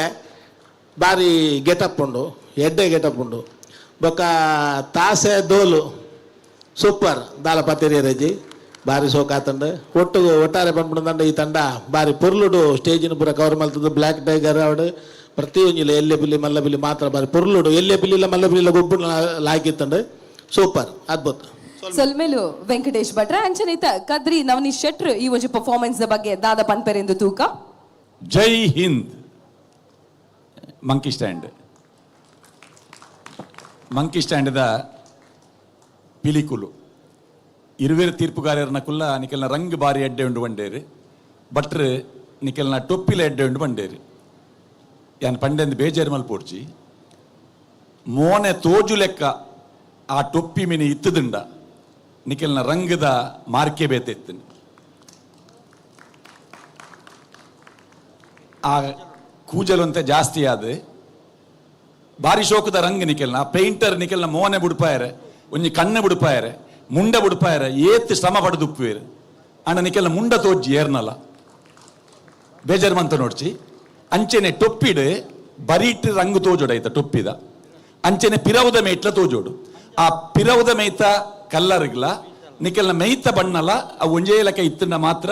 ಬಾರಿ ಗೆಟಪ್ ಉಂಡು ಎಡ್ಡೆ ಗೆಟಪ್ ಉಂಡು ಬೊಕ್ಕ ತಾಸೆ ದೋಲು ಸೂಪರ್ ದಾಲ ಪತಿರಿ ರಜಿ ಬಾರಿ ಸೋಕಾತಂಡು ಒಟ್ಟಾರೆ ಪಂಪುಂಡ ಈ ತಂಡ ಬಾರಿ ಪೊರ್ಲುಡು ಸ್ಟೇಜಿನ ಪೂರ ಕವರ್ ಮಲ್ತದ್ದು ಬ್ಲ್ಯಾಕ್ ಟೈಗರ್ ಅವಡು ಪ್ರತಿಯೊಂದಿಲ್ಲ ಎಲ್ಲೆ ಪಿಲ್ಲಿ ಮಲ್ಲ ಪಿಲ್ಲಿ ಮಾತ್ರ ಬಾರಿ ಪೊರ್ಲುಡು ಎಲ್ಲೆ ಪಿಲ್ಲಿಲ್ಲ ಮಲ್ಲ ಪಿಲ್ಲಿಲ್ಲ ಗೊಬ್ಬು ಲಾಯ್ಕಿತ್ತಂಡು ಸೂಪರ್ ಅದ್ಭುತ ಸೊಲ್ಮೇಲು ವೆಂಕಟೇಶ್ ಭಟ್ರ ಅಂಚನಿತ ಕದ್ರಿ ನವನಿ ಶೆಟ್ರ್ ಈ ಒಂಜಿ ಪರ್ಫಾರ್ಮೆನ್ಸ್ ಬಗ್ಗೆ ದಾದ ಪನ್ಪೆರೆಂದು ತೂಕ ಜೈ ಹಿಂದ್ ಮಂಕಿ ಸ್ಟ್ಯಾಂಡ್ ಪಿಲಿಕುಲು ಇರುವೇರು ತೀರ್ಪುಗಾರರನ್ನ ಕುಲ್ಲ ನಿಕಲ್ನ ರಂಗ್ ಬಾರಿ ಎಡ್ಡೆ ಉಂಡು ಬಂಡೇರು ಭಟ್ರು ನಿಕಲ್ನ ಟೊಪ್ಪಿಲ ಎಡ್ಡೆ ಉಂಡು ಬಂಡೇರು ಯಾನ್ ಪಂಡೆಂದು ಬೇಜಾರು ಮಲ್ಪೋಡ್ಚಿ ಮೋನೆ ತೋಜು ಲೆಕ್ಕ ಆ ಟೊಪ್ಪಿ ಮಿನಿ ಇತ್ತುದುಂಡ ನಿಕಲ್ನ ರಂಗದ ಮಾರ್ಕೆ ಬೇತೆತ್ತನು ಆ ಕೂಜಲಂತೆ ಜಾಸ್ತಿ ಆದ ಬಾರಿ ಶೋಕದ ರಂಗ್ ನಿಕಲ್ನ ಪೇಂಟರ್ ನಿಕಲ್ನ ಮೋನೆ ಬುಡ್ಪಾಯರೆ ಒಂಜಿ ಕಣ್ಣೆ ಬುಡ್ಪಾಯರೆ ಮುಂಡ ಬುಡ್ಪಾಯರೆ ಏತ್ ಶ್ರಮ ಪಡೆದುಪ್ಪುವೇರು ಅಣ್ಣ ನಿಕಲ್ನ ಮುಂಡ ತೋಜ್ಜಿ ಏರ್ನಲ್ಲ ಬೇಜಾರು ಮಂತ ನೋಡ್ಚಿ ಅಂಚೆನೆ ಟೊಪ್ಪಿಡ್ ಬರೀಟ್ ರಂಗು ತೋಜೋಡಾಯ್ತ ಟೊಪ್ಪಿದ ಅಂಚೆನೆ ಪಿರವುದ ಮೇಟ್ಲ ತೋಜೋಡು ಆ ಪಿರವುದ ಮೇಯ್ತ ಕಲ್ಲರ್ಗ್ಲ ನಿಕಲ್ನ ಮೇಯ್ತ ಬಣ್ಣಲ ಆ ಒಂಜೇಲಕ ಇತ್ತಂಡ ಮಾತ್ರ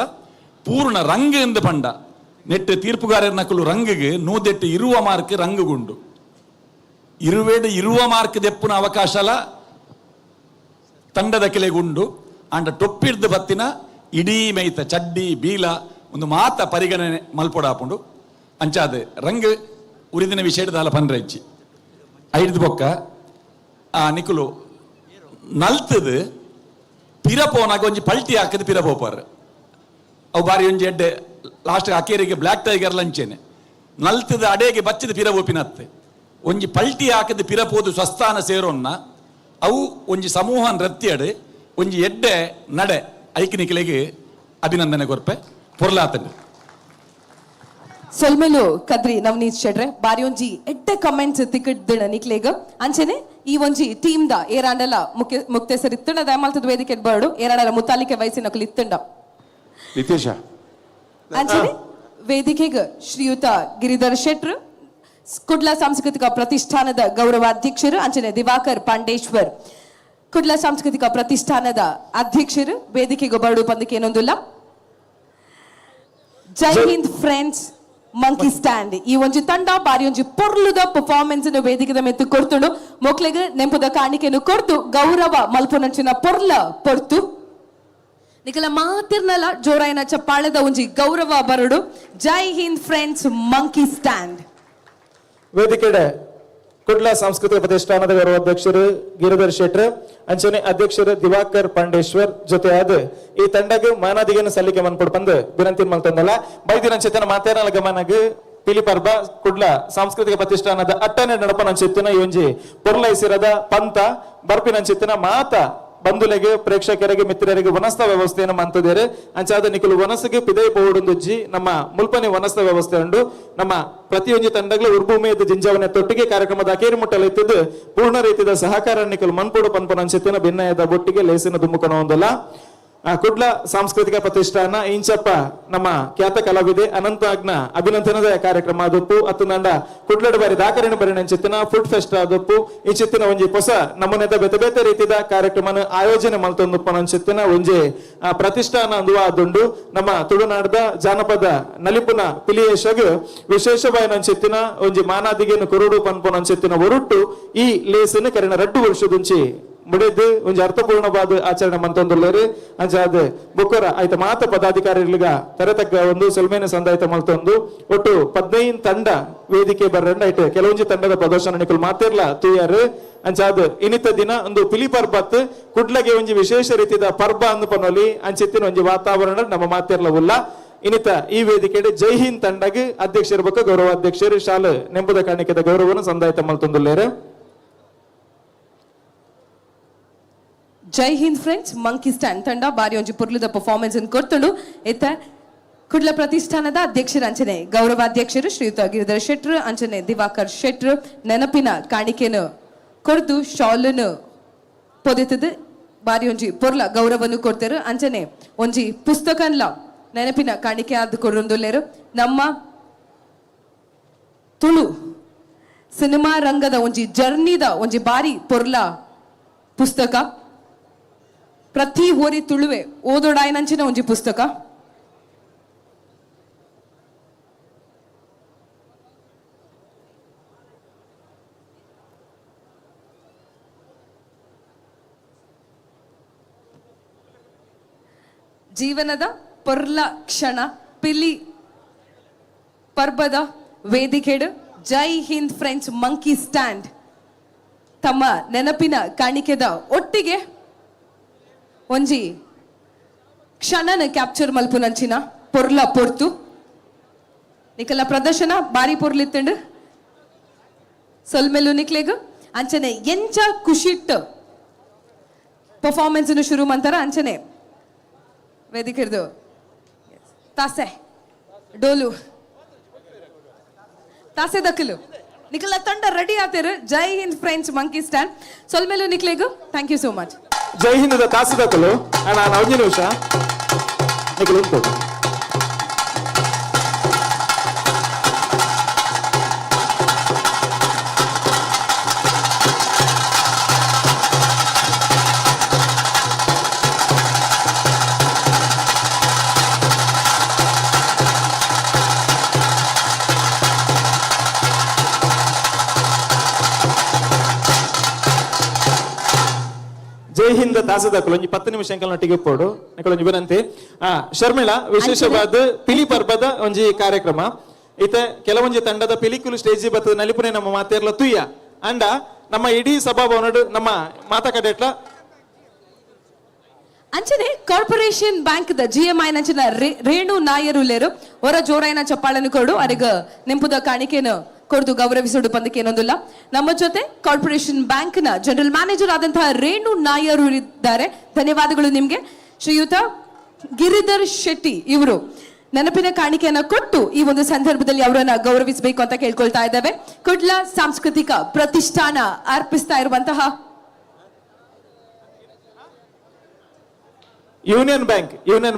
ಪೂರ್ಣ ರಂಗ್ ಎಂದು ಪಂಡ ನೆಟ್ಟು ತೀರ್ಪುಗಾರರ ನಕಲು ರಂಗಿಗೆ ನೂದೆಟ್ಟು ಇರುವ ಮಾರ್ಕ್ ರಂಗುಗುಂಡು ಇರುವೇಡು ಇರುವ ಮಾರ್ಕ್ ದೆಪ್ಪುನ ಅವಕಾಶಲ ತಂಡದ ಕೆಲೆಗುಂಡು ಅಂಡ ಟೊಪ್ಪಿರ್ದು ಬತ್ತಿನ ಇಡೀ ಮೈತ ಚಡ್ಡಿ ಬೀಲ ಒಂದು ಮಾತ ಪರಿಗಣನೆ ಮಲ್ಪೊಡಾಪುಂಡು ಅಂಚಾದ ರಂಗ್ ಉರಿದಿನ ವಿಷಯದಾಲ ಪನ್ರೆಚ್ಚಿ ಐದು ಬೊಕ್ಕ ಆ ನಿಕುಲು ನಲ್ತದು ಪಿರ ಪೋನಾಗ ಒಂಜಿ ಪಲ್ಟಿ ಹಾಕದು ಪಿರ ಪೋಪಾರ ಅವು ಬಾರಿ ಒಂಜಿ ಎಡ್ಡೆ ಲಾಸ್ಟ್ ಅಕೇರಿಗೆ ಬ್ಲ್ಯಾಕ್ ಟೈಗರ್ ಲಂಚೇನೆ ನಲ್ತದ ಅಡೆಗೆ ಬಚ್ಚದ ಪಿರ ಓಪಿನತ್ತೆ ಒಂಜಿ ಪಲ್ಟಿ ಹಾಕದ ಪಿರ ಪೋದು ಸ್ವಸ್ಥಾನ ಸೇರೋನ್ನ ಅವು ಒಂಜಿ ಸಮೂಹ ನೃತ್ಯಡ್ ಒಂಜಿ ಎಡ್ಡೆ ನಡೆ ಐಕ್ನಿಕ್ಲೆಗೆ ಅಭಿನಂದನೆ ಕೊರ್ಪೆ ಪೊರ್ಲಾತಂಡು ಸೊಲ್ಮೆಲು ಕದ್ರಿ ನವನೀತ್ ಶೆಟ್ರೆ ಬಾರಿ ಒಂಜಿ ಎಡ್ಡೆ ಕಮೆಂಟ್ಸ್ ತಿಕ್ಕಿಡ್ದಿಣ ನಿಕ್ಲೇಗ ಅಂಚನೆ ಈ ಒಂಜಿ ಟೀಮ್ ದ ಏರಾಂಡಲ ಮುಕ್ತೇಸರ್ ಇತ್ತಂಡ ದಯಮಾಲ್ತದ ವೇದಿಕೆ ಬರ್ಡು ಏರಾಂಡಲ ಮುತಾಲಿಕೆ ವಯಸ್ಸಿನಕಲು ಇತ್ತಂಡ ನಿತೇಶ ಅಂಚನೆ ವೇದಿಕೆಗೆ ಶ್ರೀಯುತ ಗಿರಿಧರ್ ಶೆಟ್ರು ಕುಡ್ಲ ಸಾಂಸ್ಕೃತಿಕ ಪ್ರತಿಷ್ಠಾನದ ಗೌರವಾಧ್ಯಕ್ಷರು ಅಂಚನೆ ದಿವಾಕರ್ ಪಾಂಡೇಶ್ವರ್ ಕುಡ್ಲ ಸಾಂಸ್ಕೃತಿಕ ಪ್ರತಿಷ್ಠಾನದ ಅಧ್ಯಕ್ಷರು ವೇದಿಕೆಗೆ ಬರ್ಡು ಪಂದಕ್ಕೆ ಏನೊಂದಿಲ್ಲ ಜೈ ಹಿಂದ್ ಫ್ರೆಂಡ್ಸ್ ಮಂಕಿ ಸ್ಟ್ಯಾಂಡ್ ಈ ಒಂಜಿ ತಂಡ ಬಾರಿ ಒಂಜಿ ಪೊರ್ಲುದ ಪರ್ಫಾರ್ಮೆನ್ಸ್ ವೇದಿಕೆದ ಮೆತ್ತು ಕೊಡ್ತುಂಡು ಮೊಕ್ಲೆಗೆ ನೆಂಪುದ ಕಾಣಿಕೆಯನ್ನು ಕೊಡ್ತು ಗೌರವ ಮಲ್ಪುನಂಚಿನ ಪೊರ್ಲ ಪೊರ್ತು ನಿಕಲ ಮಾತಿರ್ನಲ ಜೋರಾಯಿನ ಚಪ್ಪಾಳೆದ ಒಂಜಿ ಗೌರವ ಬರಡು Jai Hind friends monkey stand ವೇದಿಕೆಡೆ ಕುಡ್ಲ ಸಾಂಸ್ಕೃತಿಕ ಪ್ರತಿಷ್ಠಾನದ ಗೌರವಾಧ್ಯಕ್ಷರು ಗಿರಿಧರ್ ಶೆಟ್ರ್ ಅಂಚನೆ ಅಧ್ಯಕ್ಷರು ದಿವಾಕರ್ ಪಾಂಡೇಶ್ವರ್ ಜೊತೆ ಆದ ಈ ತಂಡಗೆ ಮಾನಾದಿಗೆನ ಸಲ್ಲಿಕೆ ಮನ್ಪಡ್ ಬಂದು ವಿನಂತಿ ಮಲ್ತಂದಲ್ಲ ಬೈದಿನ ಮಾತೇನಲ ಗಮನಗ ಪಿಲಿ ಪರ್ಬ ಕುಡ್ಲ ಸಾಂಸ್ಕೃತಿಕ ಪ್ರತಿಷ್ಠಾನದ ಅಟ್ಟನೆ ನಡಪನಂಚಿತ್ತಿನ ಈ ಒಂಜಿ ಪೊರ್ಲೈಸಿರದ ಪಂತ ಬರ್ಪಿನಂಚಿತ್ತಿನ ಮಾತ ಬಂಧುಲೆಗೆ ಪ್ರೇಕ್ಷಕರಿಗೆ ಮಿತ್ರರಿಗೆ ವನಸ್ಥ ವ್ಯವಸ್ಥೆಯನ್ನು ಮಂತದೇರೆ ಅಂಚಾದ ನಿಖಲು ವನಸ್ಸಿಗೆ ಪಿದೈ ಪೋಡುಂದುಜ್ಜಿ ನಮ್ಮ ಮುಲ್ಪನಿ ವನಸ್ಥ ವ್ಯವಸ್ಥೆ ಉಂಡು ನಮ್ಮ ಪ್ರತಿಯೊಂದು ತಂಡಗಳು ಉರ್ಭೂಮಿಯದ ಜಿಂಜವನೆ ತೊಟ್ಟಿಗೆ ಕಾರ್ಯಕ್ರಮದ ಅಕೇರಿ ಮುಟ್ಟಲಿತ್ತಿದ್ದು ಪೂರ್ಣ ರೀತಿಯ ಸಹಕಾರ ನಿಖಲು ಮನ್ಪುಡು ಪನ್ಪನಂಚಿತ್ತಿನ ಭಿನ್ನಯದ ಬೊಟ್ಟಿಗೆ ಲೇಸಿನ ದುಮ್ಮುಕನ ಹೊಂದಲ್ಲ ಕುಡ್ಲ ಸಾಂಸ್ಕೃತಿಕ ಪ್ರತಿಷ್ಠಾನ ಇಂಚಪ್ಪ ನಮ್ಮ ಖ್ಯಾತ ಕಲಾವಿದೆ ಅನಂತಾಗ್ನ ಅಭಿನಂದನದ ಕಾರ್ಯಕ್ರಮ ಆದಪ್ಪು ಅತ್ತು ನಂಡ ಕುಡ್ಲಡ ಬಾರಿ ದಾಕರಿನ ಬರಿನ ಚಿತ್ತಿನ ಫುಡ್ ಫೆಸ್ಟ್ ಆದಪ್ಪು ಈ ಚಿತ್ತಿನ ಒಂಜಿ ಹೊಸ ನಮೂನೆದ ಬೇತೆ ಬೇತೆ ರೀತಿಯ ಕಾರ್ಯಕ್ರಮನ ಆಯೋಜನೆ ಮಲ್ತೊಂದುಪ್ಪನ ಚಿತ್ತಿನ ಒಂಜಿ ಪ್ರತಿಷ್ಠಾನ ಅಂದುವ ಆದುಂಡು ನಮ್ಮ ತುಳುನಾಡದ ಜಾನಪದ ನಲಿಪುನ ಪಿಲಿಯೇಶಗ್ ವಿಶೇಷವಾದ ಚಿತ್ತಿನ ಒಂಜಿ ಮಾನಾದಿಗೆನು ಕುರುಡು ಪನ್ಪುನ ಚಿತ್ತಿನ ಒರುಟ್ಟು ಈ ಲೇಸಿನ ಕರಿನ 2 ವರ್ಷದುಂಚಿ ಮುಡಿದು ಒಂಜಿ ಅರ್ಥಪೂರ್ಣವಾದ ಆಚರಣೆ ಮಂತೊಂದುಲ್ಲೇರು ಅಂಚಾದ ಬುಕ್ಕರ ಆಯ್ತ ಮಾತ ಪದಾಧಿಕಾರಿಗಳಿಗ ತರತಕ್ಕ ಒಂದು ಸೊಲ್ಮೇನ ಸಂದಾಯಿತ ಮಲ್ತೊಂದು ಒಟ್ಟು 15 ತಂಡ ವೇದಿಕೆ ಬರ್ರಂಡ ಆಯ್ತು ಕೆಲವೊಂಜಿ ತಂಡದ ಪ್ರದರ್ಶನ ನಿಕಲು ಮಾತಿರ್ಲ ತೂಯಾರು ಅಂಚಾದ ಇನ್ನಿತ ದಿನ ಒಂದು ಪಿಲಿ ಪರ್ಬತ್ ಕುಡ್ಲಗೆ ಒಂಜಿ ವಿಶೇಷ ರೀತಿಯ ಪರ್ಬ ಅಂದು ಪನೊಲಿ ಅಂಚಿತ್ತಿನ ಒಂಜಿ ವಾತಾವರಣ ನಮ್ಮ ಮಾತಿರ್ಲ ಉಲ್ಲ ಇನ್ನಿತ ಈ ವೇದಿಕೆಡೆ ಜೈ ಹಿಂದ್ ತಂಡಗೆ ಅಧ್ಯಕ್ಷರ ಬಕ್ಕ ಗೌರವಾಧ್ಯಕ್ಷರು ಶಾಲೆ ನೆಂಬುದ ಕಾಣಿಕೆದ ಗೌರವವನ್ನು ಸಂದಾಯಿತ ಮಲ್ತೊಂದುಲ್ಲೇರು ಜೈ ಹಿಂದ್ ಫ್ರೆಂಡ್ಸ್ ಮಂಕಿ ಸ್ಟ್ಯಾಂಡ್ ತಂಡ ಬಾರಿ ಒಂಜಿ ಪುರ್ಲುದ ಪರ್ಫಾರ್ಮೆನ್ಸ್ ಅನ್ನು ಕೊಡ್ತುಂಡು ಇತ್ತ ಕುಡ್ಲ ಪ್ರತಿಷ್ಠಾನದ ಅಧ್ಯಕ್ಷರ ಅಂಚನೆ ಗೌರವಾಧ್ಯಕ್ಷರು ಶ್ರೀಯುತ ಗಿರಿಧರ್ ಶೆಟ್ರ್ ಅಂಚನೆ ದಿವಾಕರ್ ಶೆಟ್ರ್ ನೆನಪಿನ ಕಾಣಿಕೆನು ಕೊಡ್ದು ಶಾಲನ್ನು ಪೊದೆತದು ಬಾರಿ ಒಂಜಿ ಪೊರ್ಲ ಗೌರವನು ಕೊಡ್ತಾರೆ ಅಂಚನೆ ಒಂಜಿ ಪುಸ್ತಕನ್ಲ ನೆನಪಿನ ಕಾಣಿಕೆ ಆದ ಕೊಡೊಂದುಲ್ಲೇರು ನಮ್ಮ ತುಳು ಸಿನಿಮಾ ರಂಗದ ಒಂಜಿ ಜರ್ನಿದ ಒಂಜಿ ಬಾರಿ ಪೊರ್ಲ ಪುಸ್ತಕ ಪ್ರತಿ ಓರಿ ತುಳುವೆ ಓದೋಡಾಯನಂಚಿನ ಒಂಜಿ ಪುಸ್ತಕ ಜೀವನದ ಪೊರ್ಲ ಕ್ಷಣ ಪಿಲಿ ಪರ್ಬದ ವೇದಿಕೆಡು ಜೈ ಹಿಂದ್ ಫ್ರೆಂಡ್ಸ್ ಮಂಕಿ ಸ್ಟ್ಯಾಂಡ್ ತಮ್ಮ ನೆನಪಿನ ಕಾಣಿಕೆದ ಒಟ್ಟಿಗೆ ಒಂಜಿ ಕ್ಷಣನ ಕ್ಯಾಪ್ಚರ್ ಮಲ್ಪುನಂಚಿನ ಪೊರ್ಲ ಪೊರ್ತು ನಿಕಲ ಪ್ರದರ್ಶನ ಬಾರಿ ಪೊರ್ಲಿತ್ತಂಡು ಸೊಲ್ಮೆಲು ನಿಕ್ಲೆಗ್ ಅಂಚನೆ ಎಂಚ ಖುಷಿಟ್ ಪರ್ಫಾರ್ಮೆನ್ಸ್ ಶುರು ಮಂತರ ಅಂಚನೆ ವೇದಿಕೆರ್ದು ತಾಸೆ ಡೋಲು ತಾಸೆ ದಕ್ಕಲು ನಿಕಲ ತಂಡ ರೆಡಿ ಆತೇರು ಜೈ ಹಿಂದ್ ಫ್ರೆಂಡ್ಸ್ ಮಂಕಿ ಸ್ಟ್ಯಾಂಡ್ ಸೊಲ್ಮೆಲು ನಿಕ್ಲೆಗ್ ಥ್ಯಾಂಕ್ ಯು ಸೋ ಮಚ್ ಜೈ ಹಿಂದದ ತಾಸಿದಕ್ಕಲು ಅಣ್ಣ ಒಂಜಿ ನಿಮಿಷ ನಿಖಲು ಉಂಟು ಜೈ ಹಿಂದ ತಾಸದಕ್ಕಲು ಒಂಜಿ 10 ನಿಮಿಷ ಎಂಕಲ್ನೊಟ್ಟಿಗೆ ಇಪ್ಪೋಡು ಒಂಜಿ ವಿನಂತಿ. ಶರ್ಮಿಳಾ, ವಿಶೇಷವಾದ ಪಿಲಿ ಪರ್ಬದ ಒಂಜಿ ಕಾರ್ಯಕ್ರಮ ಇತ್ತೆ ಕೆಲವೊಂಜಿ ತಂಡದ ಪಿಲಿಕುಲು ಸ್ಟೇಜ್ ಬತ್ತದ ನಲಿಪುನೆ ನಮ್ಮ ಮಾತೇರ್ಲ ತುಯ್ಯ ಅಂಡ ನಮ್ಮ ಇಡೀ ಸಭಾಭವನಡು ನಮ್ಮ ಮಾತಾ ಕಡೆಟ್ಲ ಅಂಚನೆ ಕಾರ್ಪೊರೇಷನ್ ಬ್ಯಾಂಕ್ ದ GMI ನಂಚಿನ ರೇಣು ನಾಯರು ಲೇರು ಹೊರ ಜೋರಾಯಿನ ಚಪ್ಪಾಳನ್ನು ಕೊಡು ಅರಿಗ ನೆಂಪುದ ಕಾಣಿಕೆಯನ್ನು ಕೊಡ್ದು ಗೌರವಿಸೋಡು ಪಂದಕ್ಕೇನೊಂದಿಲ್ಲ. ನಮ್ಮ ಜೊತೆ ಕಾರ್ಪೊರೇಷನ್ ಬ್ಯಾಂಕ್ ನ ಜನರಲ್ ಮ್ಯಾನೇಜರ್ ಆದಂತಹ ರೇಣು ನಾಯರು ಇದ್ದಾರೆ. ಧನ್ಯವಾದಗಳು ನಿಮ್ಗೆ. ಶ್ರೀಯುತ ಗಿರಿಧರ್ ಶೆಟ್ಟಿ ಇವರು ನೆನಪಿನ ಕಾಣಿಕೆಯನ್ನ ಕೊಟ್ಟು ಈ ಒಂದು ಸಂದರ್ಭದಲ್ಲಿ ಅವರನ್ನ ಗೌರವಿಸಬೇಕು ಅಂತ ಕೇಳ್ಕೊಳ್ತಾ ಇದ್ದೇವೆ. ಕುಡ್ಲ ಸಾಂಸ್ಕೃತಿಕ ಪ್ರತಿಷ್ಠಾನ ಅರ್ಪಿಸ್ತಾ ಇರುವಂತಹ ಯೂನಿಯನ್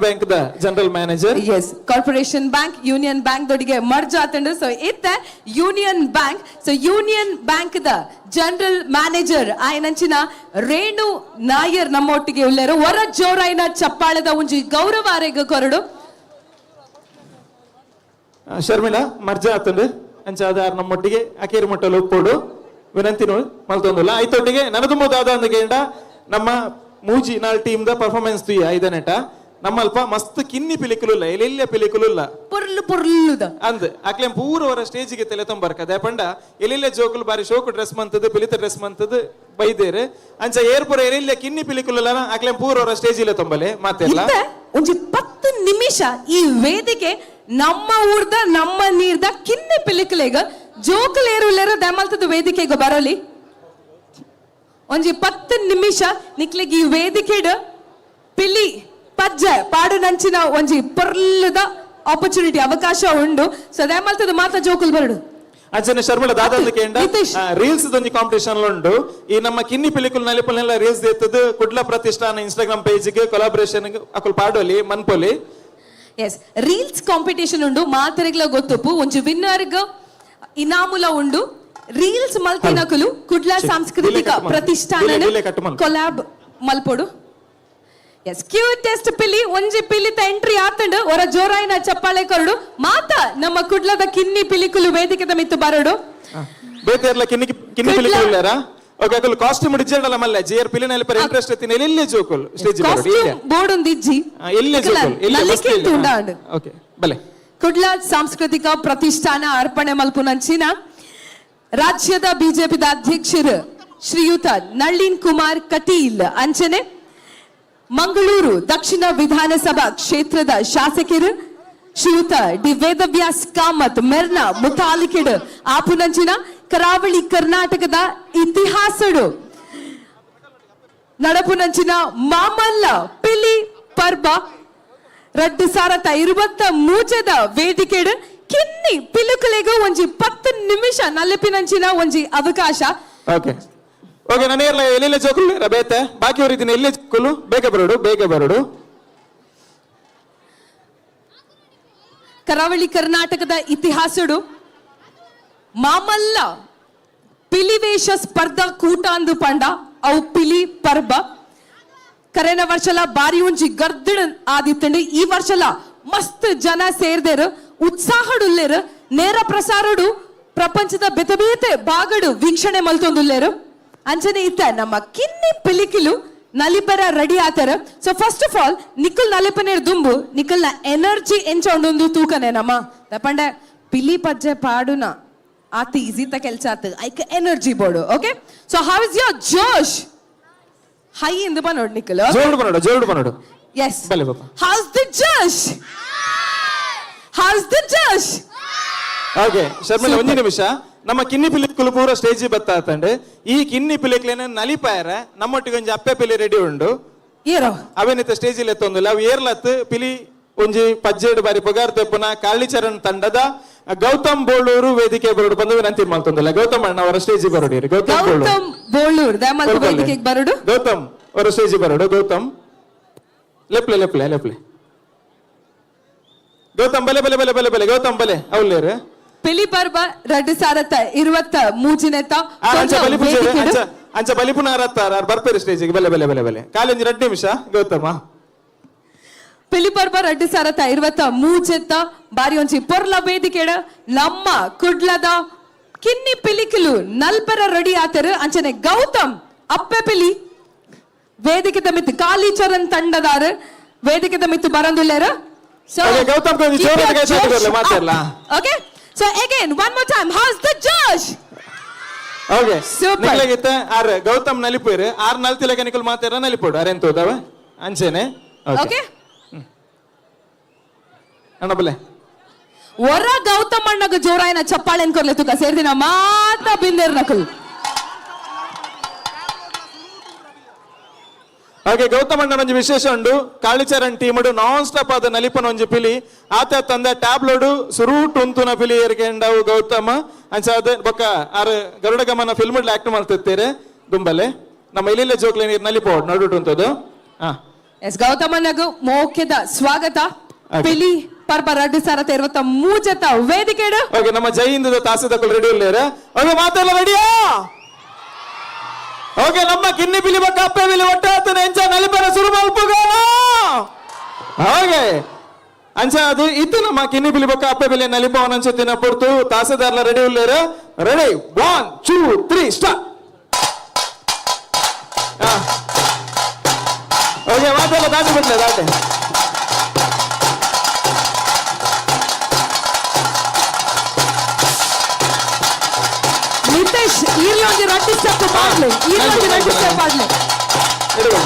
ಬ್ಯಾಂಕ್ ದ general manager. Yes, corporation bank union bank ದೊಡಿಗೆ ಮರ್ಜ್ ಆತಂಡು. ಸೊ ಇತ್ತ union bank, so union bank ದ ಜನರಲ್ ಮ್ಯಾನೇಜರ್ ಆಯ್ನಂಚಿನ ರೇಣು ನಾಯರ್ ನಮ್ಮೊಟ್ಟಿಗೆ ಉಳ್ಳೇರು. ಹೊರ ಜೋರಾಯಿನ ಚಪ್ಪಾಳದ ಒಂಜಿ ಗೌರವ ಅರೆಗ ಕೊರಡು. ಶರ್ಮಿಳಾ ಮರ್ಜ ಆತಂಡು ಅಂಚಾದ ನಮ್ಮೊಟ್ಟಿಗೆ ಅಕೇರಿ ಮಟ್ಟಲು ಒಪ್ಪೋಡು ವಿನಂತಿ ಮಲ್ತೊಂದುಲ್ಲ ಐತೊಟ್ಟಿಗೆ ನನದುಂಬುದಾದ ಅಂದಗೇಂಡ ನಮ್ಮ ಮೂಜಿ ನಾಲ್ ಟೀಮ್ ದ ಪರ್ಫಾರ್ಮೆನ್ಸ್ ತುಯ್ಯ ಐದನೆಟ ನಮ್ಮಲ್ಪ ಮಸ್ತ್ ಕಿನ್ನಿ ಪಿಲಿಕುಲುಲ್ಲ ಎಲೆಲ್ಯ ಪಿಲಿಕುಲುಲ್ಲ ಪುರ್ಲುದ ಅಂದ್ ಅಕ್ಲೇಂ ಪೂರ ಅವರ ಸ್ಟೇಜಿಗೆ ತೆಲೆ ತೊಂಬರ್ಕದೆ ಪಂಡ ಎಲೆಲ್ಯ ಜೋಕುಲು ಬಾರಿ ಶೋಕು ಡ್ರೆಸ್ ಮಂತದ್ದು ಪಿಲಿತ ಡ್ರೆಸ್ ಮಂತದ್ದು ಬೈದೇರು ಅಂಚ ಏರ್ಪುರ ಎಲೆಲ್ಯ ಕಿನ್ನಿ ಪಿಲಿಕುಲಲ್ಲ ಅಕ್ಲೇಂ ಪೂರ ಅವರ ಸ್ಟೇಜಿಲೆ ತೊಂಬಲೆ ಮಾತೆಲ್ಲ ಒಂಜಿ 10 ನಿಮಿಷ ಈ ವೇದಿಕೆ ನಮ್ಮ ಊರ್ದ ನಮ್ಮ ನೀರ್ದ ಕಿನ್ನಿ ಪಿಲಿಕುಲೆಗ ಜೋಕುಲೇರುಲೇರು ದಮಲ್ತದ ವೇದಿಕೆಗೆ ಬರಲಿ. ಒಂಜಿ 10 ನಿಮಿಷ ನಿಕ್ಲೆಗ್ ಈ ವೇದಿಕೆಡ್ ಪಿಲಿ ಪಜ್ಜ ಪಾಡು ನಂಚಿನ ಒಂಜಿ ಪೊರ್ಲದ ಆಪರ್ಚುನಿಟಿ ಅವಕಾಶ ಉಂಡು. ಸೊ ದಮಲ್ತದ ಮಾತ ಜೋಕುಲ್ ಬರಡು ಅಂಚನೆ ಶರ್ಮಿಳ ದಾದಾಂದ ಕೇಂಡ ರೀಲ್ಸ್ ಒಂಜಿ ಕಾಂಪಿಟೇಷನ್ ಉಂಡು. ಈ ನಮ್ಮ ಕಿನ್ನಿ ಪಿಲಿಕುಲ್ ನಲಿಪಲ್ನೆಲ್ಲ ರೀಲ್ಸ್ ಎತ್ತದು ಕುಡ್ಲ ಪ್ರತಿಷ್ಠಾನ ಇನ್ಸ್ಟಾಗ್ರಾಮ್ ಪೇಜ್ಗೆ ಕೊಲಾಬರೇಷನ್ ಅಕುಲ್ ಪಾಡೋಲಿ ಮನ್ಪೋಲಿ. ಎಸ್, ರೀಲ್ಸ್ ಕಾಂಪಿಟೇಷನ್ ಉಂಡು. ಮಾತರೆಗ್ಲ ಗೊತ್ತುಪ್ಪು ಒಂಜಿ ವಿನ್ನರ್ಗ ಇನಾಮುಲ ಉಂಡು. ರೀಲ್ಸ್ ಮಲ್ತಿನಕುಲು ಕುಡ್ಲ ಸಾಂಸ್ಕೃತಿಕ ಪ್ರತಿಷ್ಠಾನ ಕೊಲಾಬ್ ಮಲ್ಪೊಡು. ಎಸ್, ಕ್ಯೂಟೆಸ್ಟ್ ಪಿಲಿ ಒಂಜಿ ಪಿಲಿತ ಎಂಟ್ರಿ ಆತಂಡು ಹೊರ ಜೋರಾಯಿನ ಚಪ್ಪಾಳೆ ಕೊರಡು ಮಾತ ನಮ್ಮ ಕುಡ್ಲದ ಕಿನ್ನಿ ಪಿಲಿಕುಲು ವೇದಿಕೆದ ಮಿತ್ತು ಬರಡು. ಬೇತೆರ್ಲ ಕಿನ್ನಿ ಪಿಲಿಕುಲ್ಲಾರ ಓಕೆ ಅಕುಲು ಕಾಸ್ಟ್ಯೂಮ್ ಡಿಜೆಡಲ ಮಲ್ಲ ಜಿಯರ್ ಪಿಲಿನಲ್ಲಿ ಪರ ಇಂಟ್ರೆಸ್ಟ್ ಎತ್ತಿನ ಎಲ್ಲಿ ಜೋಕುಲ್ ಸ್ಟೇಜ್ ಬರಡು ಇಲ್ಲ ಬೋರ್ಡ್ ಒಂದಿಜ್ಜಿ ಎಲ್ಲಿ ಜೋಕುಲ್ ಎಲ್ಲಿ ಓಕೆ ಬಲೆ ಕುಡ್ಲ ಸಾಂಸ್ಕೃತಿಕ ಪ್ರತಿಷ್ಠಾನ ಅರ್ಪಣೆ ಮಲ್ಪುನಂಚಿನ ರಾಜ್ಯದ ಬಿಜೆಪಿದ ಅಧ್ಯಕ್ಷರು ಶ್ರೀಯುತ ನಳಿನ್ ಕುಮಾರ್ ಕಟೀಲ್ ಅಂಚನೆ ಮಂಗಳೂರು ದಕ್ಷಿಣ ವಿಧಾನಸಭಾ ಕ್ಷೇತ್ರದ ಶಾಸಕರು ಶ್ರೀಯುತ ಡಿ ವೇದವ್ಯಾಸ್ ಕಾಮತ್ ಮೆರ್ನ ಮುತಾಲಿಕೆಡ್ ಆಪುನಂಚಿನ ಕರಾವಳಿ ಕರ್ನಾಟಕದ ಇತಿಹಾಸಡು ನಡಪುನಂಚಿನ ಮಾಮಲ್ಲ ಪಿಲಿ ಪರ್ಬ 2023 ವೇದಿಕೆಡ್ ಕಿನ್ನಿ ಪಿಲುಕುಲೆಗೂ ಒಂಜಿ 10 ನಿಮಿಷ ನಲಿಪಿನಂಚಿನ ಒಂಜಿ ಅವಕಾಶ. ಓಕೆ ಓಕೆ ನಾನು ಎಲ್ಲೆಲ್ಲ ಜೋಕುಲು ಬೇತೆ ಬಾಕಿ ಅವರಿದ್ದೀನಿ ಎಲ್ಲೇ ಜೋಕುಲು ಬೇಗ ಬರಡು. ಕರಾವಳಿ ಕರ್ನಾಟಕದ ಇತಿಹಾಸಡು ಮಾಮಲ್ಲ ಪಿಲಿವೇಶ ಸ್ಪರ್ಧಾ ಕೂಟ ಅಂದು ಪಂಡ ಅವು ಪಿಲಿ ಪರ್ಬ ಕರೆನ ವರ್ಷಲ ಬಾರಿ ಒಂಜಿ ಗರ್ದಿಡ ಆದಿತ್ತಂಡು. ಈ ವರ್ಷಲ ಮಸ್ತ್ ಜನ ಸೇರ್ದೇರು ಉತ್ಸಾಹಡುಲ್ಲೇರು ನೇರ ಪ್ರಸಾರಡು ಪ್ರಪಂಚದ ಬೇತೆ ಬಾಗಡು ವೀಕ್ಷಣೆ ಮಲ್ತೊಂದುಲ್ಲೇರು ಅಂಚನೆ ಇತ್ತ ನಮ್ಮ ಕಿನ್ನಿ ಪಿಲಿಕಿಲು ನಲಿಪರ ರೆಡಿ ಆತರ. ಸೊ ಫಸ್ಟ್ ಆಫ್ ಆಲ್ ನಿಖಲ್ ನಲಿಪನೇರ್ ದುಂಬು ನಿಖಲ್ನ ಎನರ್ಜಿ ಎಂಚೊಂದೊಂದು ತೂಕನೆ ನಮ್ಮ ತಪಂಡೆ ಪಿಲಿ ಪಜ್ಜೆ ಪಾಡುನ ಆತ ಈಸಿತ ಕೆಲ್ಸ ಆತ ಐಕ energy board. Okay, so how is your josh high ಇಂದು ಬನೋಡು ನಿಖಲ್ ಜೋರ್ಡು ಬನೋಡು. Yes, how's the josh okay Sharmila ಒಂಜಿ ನಿಮಿಷ ನಮ್ಮ ಕಿನ್ನಿ ಪಿಲಿಕುಲು ಪೂರ ಸ್ಟೇಜ್ ಬತ್ತಾತಂಡೆ ಈ ಕಿನ್ನಿ ಪಿಲಿಕ್ಲೇನ ನಲಿಪಾಯರ ನಮ್ಮೊಟ್ಟಿಗೆ ಒಂಜಿ ಅಪ್ಪೆ ಪಿಲಿ ರೆಡಿ ಉಂಡು ಏರೋ ಅವೇನಿತ ಸ್ಟೇಜ್ ಇಲ್ಲಿ ಎತ್ತೊಂದಿಲ್ಲ ಅವು ಏರ್ಲತ್ ಪಿಲಿ ಒಂಜಿ ಪಜ್ಜೆಡು ಬಾರಿ ಪೊಗಾರ್ ತೆಪ್ಪುನ ಕಾಳಿಚರಣ್ ತಂಡದ ಗೌತಮ್ ಬೋಳೂರು ವೇದಿಕೆ ಬರೋಡು ಬಂದು ವಿನಂತಿ ಮಾಡ್ತೊಂದಿಲ್ಲ. ಗೌತಮ್ ಅಣ್ಣ ಅವರ ಸ್ಟೇಜ್ ಬರೋಡಿ. ಗೌತಮ್ ಬೋಳೂರು ವೇದಿಕೆಗೆ ಬರೋಡು. ಗೌತಮ್ ಅವರ ಸ್ಟೇಜ್ ಬರೋಡು. ಗೌತಮ್ ಲೆಪ್ಲೆ ಗೌತಮ್ ಬಲೆ ಗೌತಮ್ ಬಲೆ ಅವಲ್ಲೇರು ಪಿಲಿ ಪರ್ಬ 2023 ಅಂಚ ಬಲಿಪುನಾರ ಬರ್ಪೇರಿ ಸ್ಟೇಜಿಗೆ ಬಲೆ ಕಾಲೇಜ್ 2 ನಿಮಿಷ ಗೌತಮ ಪಿಲಿ ಪರ್ಬ 2023 ಬಾರಿ ಒಂಜಿ ಪೊರ್ಲ ವೇದಿಕೆಡ ನಮ್ಮ ಕುಡ್ಲದ ಕಿನ್ನಿ ಪಿಲಿಕಿಲು ನಲ್ಪರ ರೆಡಿ ಆತರು ಅಂಚನೆ ಗೌತಮ್ ಅಪ್ಪೆ ಪಿಲಿ ವೇದಿಕೆ ಮಿತ್ತು ಕಾಲಿಚರನ್ ತಂಡದಾರ ವೇದಿಕೆ ಮಿತ್ತು ಬರಂದುಲ್ಲೇರ ಸೊ Okay, ಗೌತಮ್ ಕೊಂಚ ಜೋರಾಗಿ ಕೈ ತಟ್ಟಿ ಬರ್ಲಿ, ಮಾತಾಡ್ಲಾ? Okay so again one more time how's the judge okay Super. ನಿಕ್ಲಾಗಿತ್ತೆ ಆರ್ ಗೌತಮ್ ನಲಿಪೇರು ಆರ್ ನಲ್ತಿಲಕ ನಿಕಲ್ ಮಾತಾರ ನಲಿಪೋಡು ಅರೆಂತ ಹೋದವ ಅಂಚೆನೆ ಓಕೆ ಅಣ್ಣ ಬಲ್ಲೆ ಒರ ಗೌತಮ್ ಅಣ್ಣಗ ಜೋರಾಯಿನ ಚಪ್ಪಾಳೆ ಅನ್ಕೊರ್ಲೆ ತುಕ ಸೇರ್ದಿನ ಮಾತ ಬಿಂದೇರ್ ನಕಲ್ ಹಾಗೆ ಗೌತಮ್ ಅಣ್ಣನ ಒಂಜಿ ವಿಶೇಷ ಉಂಡು ಕಾಳಿಚರಣ್ ಟೀಮಡು ನಾನ್ ಸ್ಟಾಪ್ ಆದ ನಲಿಪನ ಒಂಜಿ ಪಿಲಿ ಆತ ತಂದ ಟ್ಯಾಬ್ಲೋಡು ಸುರೂಟ್ ಉಂತುನ ಪಿಲಿ ಏರ್ಕೆಂಡವು ಗೌತಮ ಅಂಚಾದ ಬೊಕ್ಕ ಆರ್ ಗರುಡ ಗಮನ ಫಿಲ್ಮ್ ಆಕ್ಟ್ ಮಾಡ್ತಿರ್ತೀರಿ ದುಂಬಲೆ ನಮ್ಮ ಇಲ್ಲಿಲ್ಲ ಜೋಕ್ಲೆ ನೀರು ನಲಿಪೋಡ್ ನೋಡುಟ್ಟು ಉಂತದು ಹಾ ಎಸ್ ಗೌತಮ್ ಅಣ್ಣಗ ಮೋಕ್ಯದ ಸ್ವಾಗತ Okay. ಪಿಲಿ ಪರ್ಬ 2023 ವೇದಿಕೆಡು ಓಕೆ ನಮ್ಮ ಜೈ ಹಿಂದದ ತಾಸದಕ್ಕೂ ರೆಡಿ ಉಳ್ಳೇರ ಓಕೆ ಮಾತೆಲ್ಲ ರೆಡಿಯಾ ಓಕೆ ನಮ್ಮ ಕಿನ್ನಿ ಪಿಲಿ ಬಕ್ಕ ಅಪ್ಪೆ ಪಿಲಿ ಒಟ್ಟ ಹತ್ತನ ಎಂಚ ನಲಿಪನ ಸುರು ಮಲ್ಪುಗೋಣ ಓಕೆ ಅಂಚ ಅದು ಇತ್ತು ನಮ್ಮ ಕಿನ್ನಿ ಪಿಲಿ ಬಕ್ಕ ಅಪ್ಪೆ ಪಿಲಿ ನಲಿಪವನ ಅಂಚತ್ತಿನ ಪೊರ್ತು ತಾಸದಾರ್ಲ ರೆಡಿ ಉಳ್ಳೇರ ರೆಡಿ 1 2 3 ಸ್ಟಾರ್ಟ್ ಓಕೆ ಮಾತೆಲ್ಲ ದಾಟಿ ಬಿಡ್ಲೆ ದಾಟೆ ನಿತೇಶ್ ಇರ್ಲೊಂದು ರಡ್ಡಿ ಸ್ಟೆಪ್ ಮಾಡ್ಲಿ ಇರ್ಲೊಂದು ರಡ್ಡಿ ಸ್ಟೆಪ್ ಮಾಡ್ಲಿ ಇಡುವ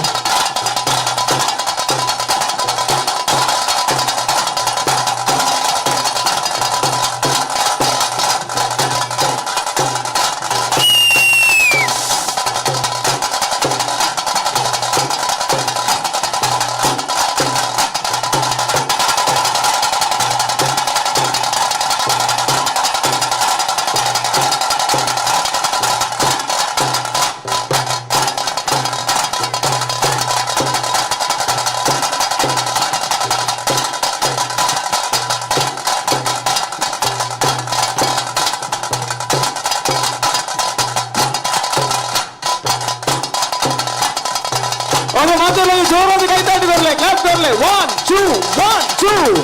ಓಕೆ ಮಾತೆಲ್ಲ ಜೋರಾಗಿ ಕೈ ತಾಟಿ ಬರ್ಲೆ ಕ್ಲಾಪ್ ಬರ್ಲೆ 1 2 1 2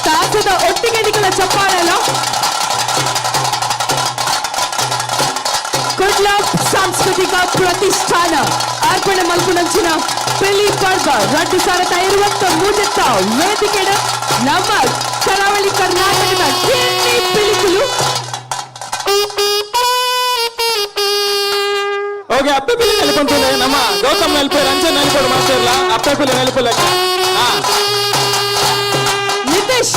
ತಾಸದ ಒಟ್ಟಿಗೆ ನಿಕಲ ಚಪ್ಪಾಳೆಲ್ಲ ಗುಡ್ ಲಕ್ ಸಾಂಸ್ಕೃತಿಕ ಪ್ರತಿಷ್ಠಾನ ಅರ್ಪಣೆ ಮಲ್ಪುನಂಚಿನ ಪಿಲಿ ಪರ್ಬ 2023 ವೇದಿಕೆಡು ನಮ್ಮ ಕರಾವಳಿ ಕರ್ನಾಟಕದ ಕಿನ್ನಿ ಪಿಲಿಕುಲು ಓಕೆ ಅಪ್ಪೆ ಪಿಲಿ ನೆಲಪಂತುಲೆ ನಮ್ಮ ಗೌತಮ್ ನೆಲಪೇರು ಅಂಚೆ ನೆಲಪೋಡು ಮಾತಾಡಲ್ಲ ಅಪ್ಪೆ ಪಿಲಿ ನೆಲಪುಲ್ಲ ಹಾ ನಿತೇಶ್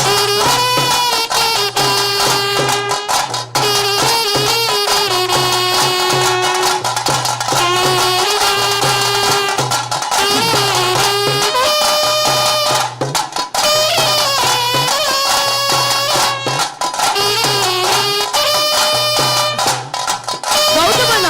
ಗೌತಮಣ್ಣ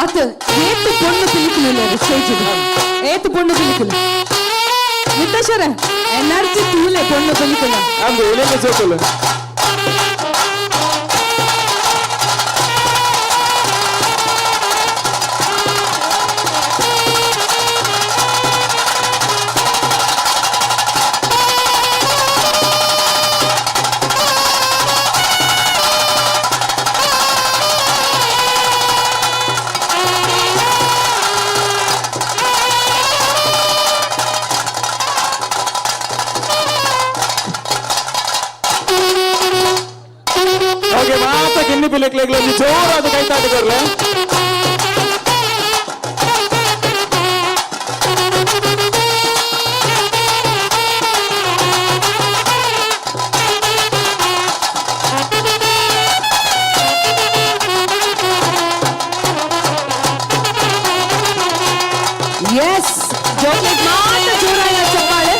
ಆತ ಏತು ಪೊಣ್ಣು ಪಿಲಿಕುಲು ಸ್ಟೇಜ್ ಏತು ಪೊಣ್ಣು ಪಿಲಿಕುಲು ಮುತ್ತೇಶ್ವರ ಎನರ್ಜಿ ತೂಲೆ ಪೊಣ್ಣು ಪಿಲಿಕುಲು ಅಂದು ಎಲೆಲೆ ಜೋಕುಲು ಓಕೆ ಮಾತ ಕಿನ್ನಿ ಪಿಲಿಕ್ಲೆಗ್ಲ ಜೋರಾದ ಕೈತಾಟ ಕೊರ್ಲೆ ಎಸ್ ಜೋಕ್ಲೆಟ್ ಮಾತ್ರ ಜೋರಾಯ ಚಪ್ಪಾಳೆ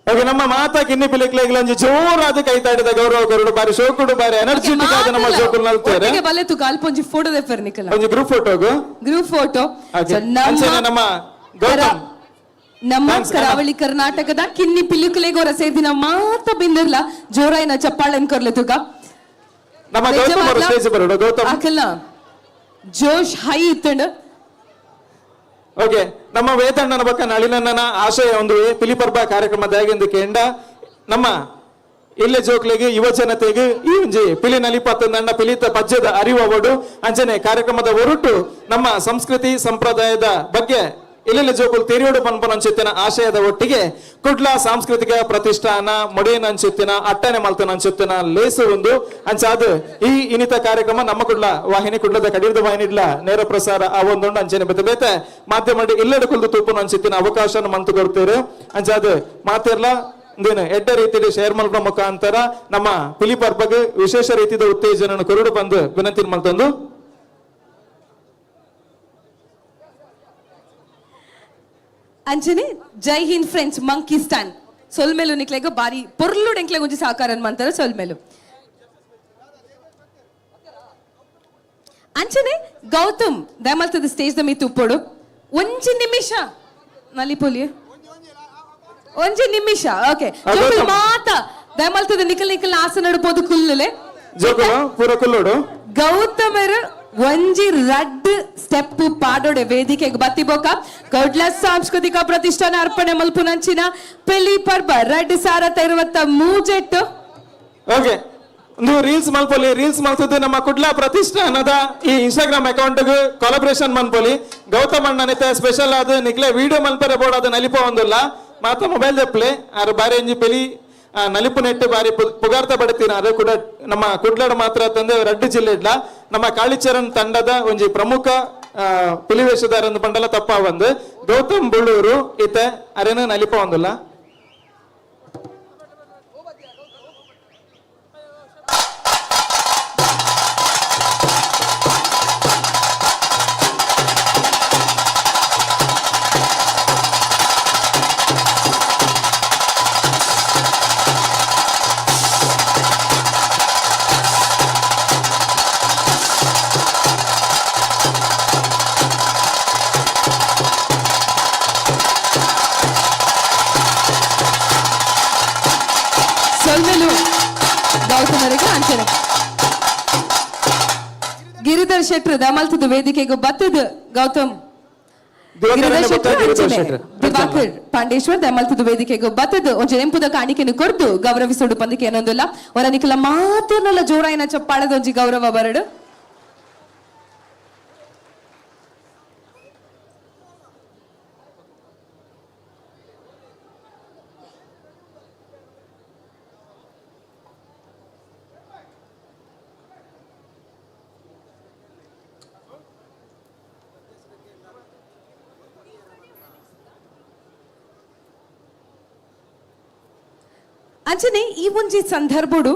ಓಕೆ ನಮ್ಮ ಮಾತಾ ಕಿನ್ನಿ ಪಿಲಿಕ್ಲೆಗ್ಲ ಜೋರಾದ ಕೈತಾಡಿದ ಗೌರವ ಕೊರಡು ಬಾರಿ ಶೋಕುಡು ಬಾರಿ ಎನರ್ಜೆಟಿಕ್ ಆದ ನಮ್ಮ ಶೋಕುಲ್ ನಲ್ತಾರೆ ಬಲ್ಲೆ ತು ಕಾಲ್ಪ ಒಂಜಿ ಫೋಟೋ ದೆಫರ್ ನಿಕಲ ಒಂಜಿ ಗ್ರೂಪ್ ಫೋಟೋಗು ಗ್ರೂಪ್ ಫೋಟೋ ನಮ್ಮ ಗೌತಮ್ ನಮ್ಮ ಕರಾವಳಿ ಕರ್ನಾಟಕದ ಕಿನ್ನಿ ಪಿಲಿಕುಲೆಗೋರ ಸೇದಿನ ಮಾತ ಬಿಂದಿರ್ಲ ಜೋರಾಯಿನ ಚಪ್ಪಾಳೆನ್ ಕೊರ್ಲೆ ತುಗ ನಮ್ಮ ಗೌತಮ್ ಅವರು ಸ್ಟೇಜ್ ಬರೋಡು ಗೌತಮ್ ಅಕಲ್ಲ ಜೋಶ್ ಹೈ ಇತ್ತಂಡ ಓಕೆ ನಮ್ಮ ವೇತಣ್ಣನ ಬಕ್ಕ ನಳಿನಣ್ಣನ ಆಶಯ ಒಂದು ಪಿಲಿ ಪರ್ಬ ಕಾರ್ಯಕ್ರಮದಾಗಿಂದು ಕೇಂಡ ನಮ್ಮ ಇಲ್ಲೇ ಜೋಕ್ಲೆಗೆ ಯುವ ಜನತೆಗೆ ಈ ಒಂಜಿ ಪಿಲಿ ನಲಿಪತ್ತಂದಂಡ ಪಿಲಿತ ಪಜ್ಯದ ಅರಿವು ಅವಡು ಅಂಚನೆ ಕಾರ್ಯಕ್ರಮದ ಹೊರಟು ನಮ್ಮ ಸಂಸ್ಕೃತಿ ಸಂಪ್ರದಾಯದ ಬಗ್ಗೆ ಇಲ್ಲೆಲ್ಲ ಜೋಕುಲು ತೆರಿಯೋಡು ಪನ್ಪನ ಅಂಚೆತ್ತಿನ ಆಶಯದ ಒಟ್ಟಿಗೆ ಕುಡ್ಲ ಸಾಂಸ್ಕೃತಿಕ ಪ್ರತಿಷ್ಠಾನ ಮೊಡೇನ್ ಅಂಚೆತ್ತಿನ ಅಟ್ಟನೆ ಮಲ್ತನ ಅಂಚೆತ್ತಿನ ಲೇಸು ಒಂದು ಅಂಚಾದು ಈ ಇನಿತ ಕಾರ್ಯಕ್ರಮ ನಮ್ಮ ಕುಡ್ಲ ವಾಹಿನಿ ಕುಡ್ಲದ ಕಡಿದ ವಾಹಿನಿಡ್ಲ ನೇರ ಪ್ರಸಾರ ಆ ಒಂದೊಂದು ಅಂಚನೆ ಬೇತೆ ಬೇತೆ ಮಾಧ್ಯಮ ಇಲ್ಲೆಡ ಕುಲ್ದು ತೂಪನ ಅಂಚೆತ್ತಿನ ಅವಕಾಶ ಮಂತು ಕೊಡ್ತೇವೆ ಅಂಚಾದು ಮಾತಿರ್ಲ ಇಂದೇನು ಎಡ್ಡ ರೀತಿಯಲ್ಲಿ ಶೇರ್ ಮಲ್ಪನ ಮುಖಾಂತರ ನಮ್ಮ ಪಿಲಿ ಪರ್ಬಗೆ ವಿಶೇಷ ರೀತಿಯ ಉತ್ತೇಜನ ಕೊರಡು ಬಂದು ವಿನಂತಿ ಮಲ್ತಂದು ಅಂಚನೆ ಜೈ ಹಿಂದ್ ಫ್ರೆಂಡ್ಸ್ ಮಂಕಿ ಸ್ಟ್ಯಾಂಡ್ ಸೊಲ್ಮೇಲು ನಿಕ್ಲೆಗ ಬಾರಿ ಪೊರ್ಲುಡ್ ಎಂಕ್ಲೆಗ ಒಂಜಿ ಸಾಕಾರ ಮಂತಾರ ಸೊಲ್ಮೇಲು ಅಂಚನೆ ಗೌತಮ್ ದಯಮಲ್ತದ ಸ್ಟೇಜ್ ದ ಮೀತು ಉಪ್ಪೋಡು ಒಂಜಿ ನಿಮಿಷ ನಲಿಪೋಲಿ ಒಂಜಿ ನಿಮಿಷ ಓಕೆ ಮಾತ ದಯಮಲ್ತದ ನಿಕಲ್ ನಿಕಲ್ ಆಸನ ನಡುಪೋದು ಕುಲ್ಲುಲೆ ಪೂರ ಕುಲ್ಲೋಡು ಗೌತಮರು ಒಂಜಿ ರಡ್ ಸ್ಟೆಪ್ ಪಾಡೋಡೆ ವೇದಿಕೆಗೆ ಬತ್ತಿಬೋಕ ಕೌಡ್ಲ ಸಾಂಸ್ಕೃತಿಕ ಪ್ರತಿಷ್ಠಾನ ಅರ್ಪಣೆ ಮಲ್ಪುನಂಚಿನ ಪಿಲಿ ಪರ್ಬ ರಡ್ ಸಾರತ ಇರುವತ್ತ ಮೂಜೆಟ್ಟು ಓಕೆ ಒಂದು ರೀಲ್ಸ್ ಮಲ್ಪೊಲಿ ರೀಲ್ಸ್ ಮಲ್ತದ್ದು ನಮ್ಮ ಕುಡ್ಲ ಪ್ರತಿಷ್ಠಾನದ ಈ ಇನ್ಸ್ಟಾಗ್ರಾಮ್ ಅಕೌಂಟ್ ಕೊಲಾಬ್ರೇಷನ್ ಮನ್ಪೊಲಿ ಗೌತಮ್ ಅಣ್ಣನಿತ ಸ್ಪೆಷಲ್ ಆದ ನಿಕ್ಲೆ ವಿಡಿಯೋ ಮಲ್ಪರೆ ಬೋರ್ಡ್ ಅದು ನಲಿಪ ಒಂದಿಲ್ಲ ಮಾತ ಮೊಬೈಲ್ ದೆಪ್ಲೆ ಆರು ಬಾರಿ ಎಂಜಿ ಪೆಲಿ ನಲಿಪು ನೆಟ್ಟು ಬಾರಿ ಪುಗಾರ್ತ ಪಡ್ತೀನಿ ಅದು ಕೂಡ ನಮ್ಮ ಕುಡ್ಲಾಡ ಮಾತ್ರ ತಂದೆ ರಡ್ಡು ಜಿಲ್ಲೆಡ್ಲ ನಮ್ಮ ಕಾಳಿಚರಣ್ ತಂಡದ ಒಂಜಿ ಪ್ರಮುಖ ಪಿಲಿವೇಷದಾರ ಪಂಡಲ ತಪ್ಪ ಒಂದು ಗೌತಮ್ ಬುಳ್ಳೂರು ಈತ ಅರೇನ ನಲಿಪ ಒಂದಿಲ್ಲ ಗೌತಮರಿಗೆ ಅಂಚನೆ ಗಿರಿಧರ್ ಶೆಟ್ರ್ ದಮಲ್ತದ ವೇದಿಕೆಗೆ ಬತ್ತದ ಗೌತಮ್ ಗಿರಿಧರ್ ಶೆಟ್ರ್ ದಿವಾಕರ್ ಪಾಂಡೇಶ್ವರ್ ದಮಲ್ತದ ವೇದಿಕೆಗೆ ಬತ್ತದ ಒಂಜಿ ನೆಂಪುದ ಕಾಣಿಕೆಯನ್ನು ಕೊರ್ದು ಗೌರವಿಸೋಡು ಪಂದಿಕೆ ಅನ್ನೊಂದಿಲ್ಲ ಅವರ ನಿಖಲ ಮಾತಿರ್ನಲ್ಲ ಜೋರಾಯಿನ ಚಪ್ಪಾಳದ ಒಂಜಿ ಗೌರವ ಬರಡು ಅಂಚನೆ ಈ ಒಂಜಿ ಸಂದರ್ಭಡು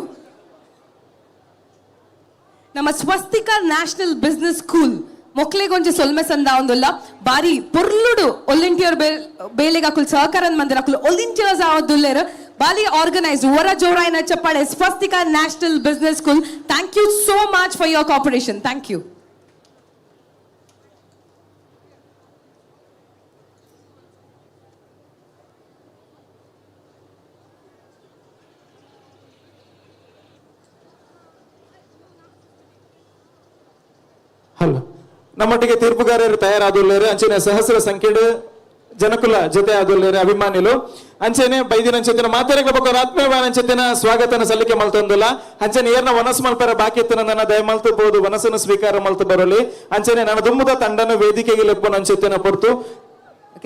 ನಮ್ಮ ಸ್ವಸ್ತಿಕ ನ್ಯಾಷನಲ್ ಬಿಸಿನೆಸ್ ಸ್ಕೂಲ್ ಮೊಕ್ಲೆಗೊಂಜಿ ಸೊಲ್ಮೆ ಸಂದ ಒಂದುಲ್ಲ ಬಾರಿ ಪೊರ್ಲುಡು ಒಲಿಂಟಿಯರ್ ಬೇಲೆಗಾಕುಲ್ ಸಹಕಾರ ಮಂದಿರಾಕುಲ್ ಒಲಿಂಟಿಯರ್ಸ್ ಆವದುಲ್ಲೇರು ಬಾಲಿ ಆರ್ಗನೈಸ್ಡ್ ವರ ಜೋರಾಯಿನ ಚಪ್ಪಾಳೆ Swastika National Business School. Thank you so much for your cooperation. Thank you. Hello ನಮ್ಮೊಟ್ಟಿಗೆ ತೀರ್ಪುಗಾರರು ತಯಾರಾದುಲ್ಲೇರು ಅಂಚೆನೆ ಸಹಸ್ರ ಸಂಖ್ಯೆಡು ಜನಕುಲ ಜೊತೆ ಆದುಲ್ಲೇರು ಅಭಿಮಾನಿಲು ಅಂಚೆನೆ ಬೈದಿನಂಚೆತಿನ ಮಾತಾಡಿಗಳ ಬಗ್ಗೆ ಆತ್ಮೀಯವಾದಂಚೆತಿನ ಸ್ವಾಗತನ ಸಲ್ಲಿಕೆ ಮಲ್ತೊಂದುಲ್ಲ ಅಂಚೆನೆ ಏರ್ನ ವನಸ್ ಮಲ್ಪರ ಬಾಕಿ ಇತ್ತು ನನ್ನ ದಯ ಮಲ್ತಬಹುದು ವನಸನ್ನು ಸ್ವೀಕಾರ ಮಲ್ತು ಬರಲಿ ಅಂಚೆನೆ ನನ್ನ ದುಮ್ಮದ ತಂಡನ ವೇದಿಕೆಗೆ ಲೆಪ್ಪು ಅಂಚೆತಿನ ಪೊರ್ತು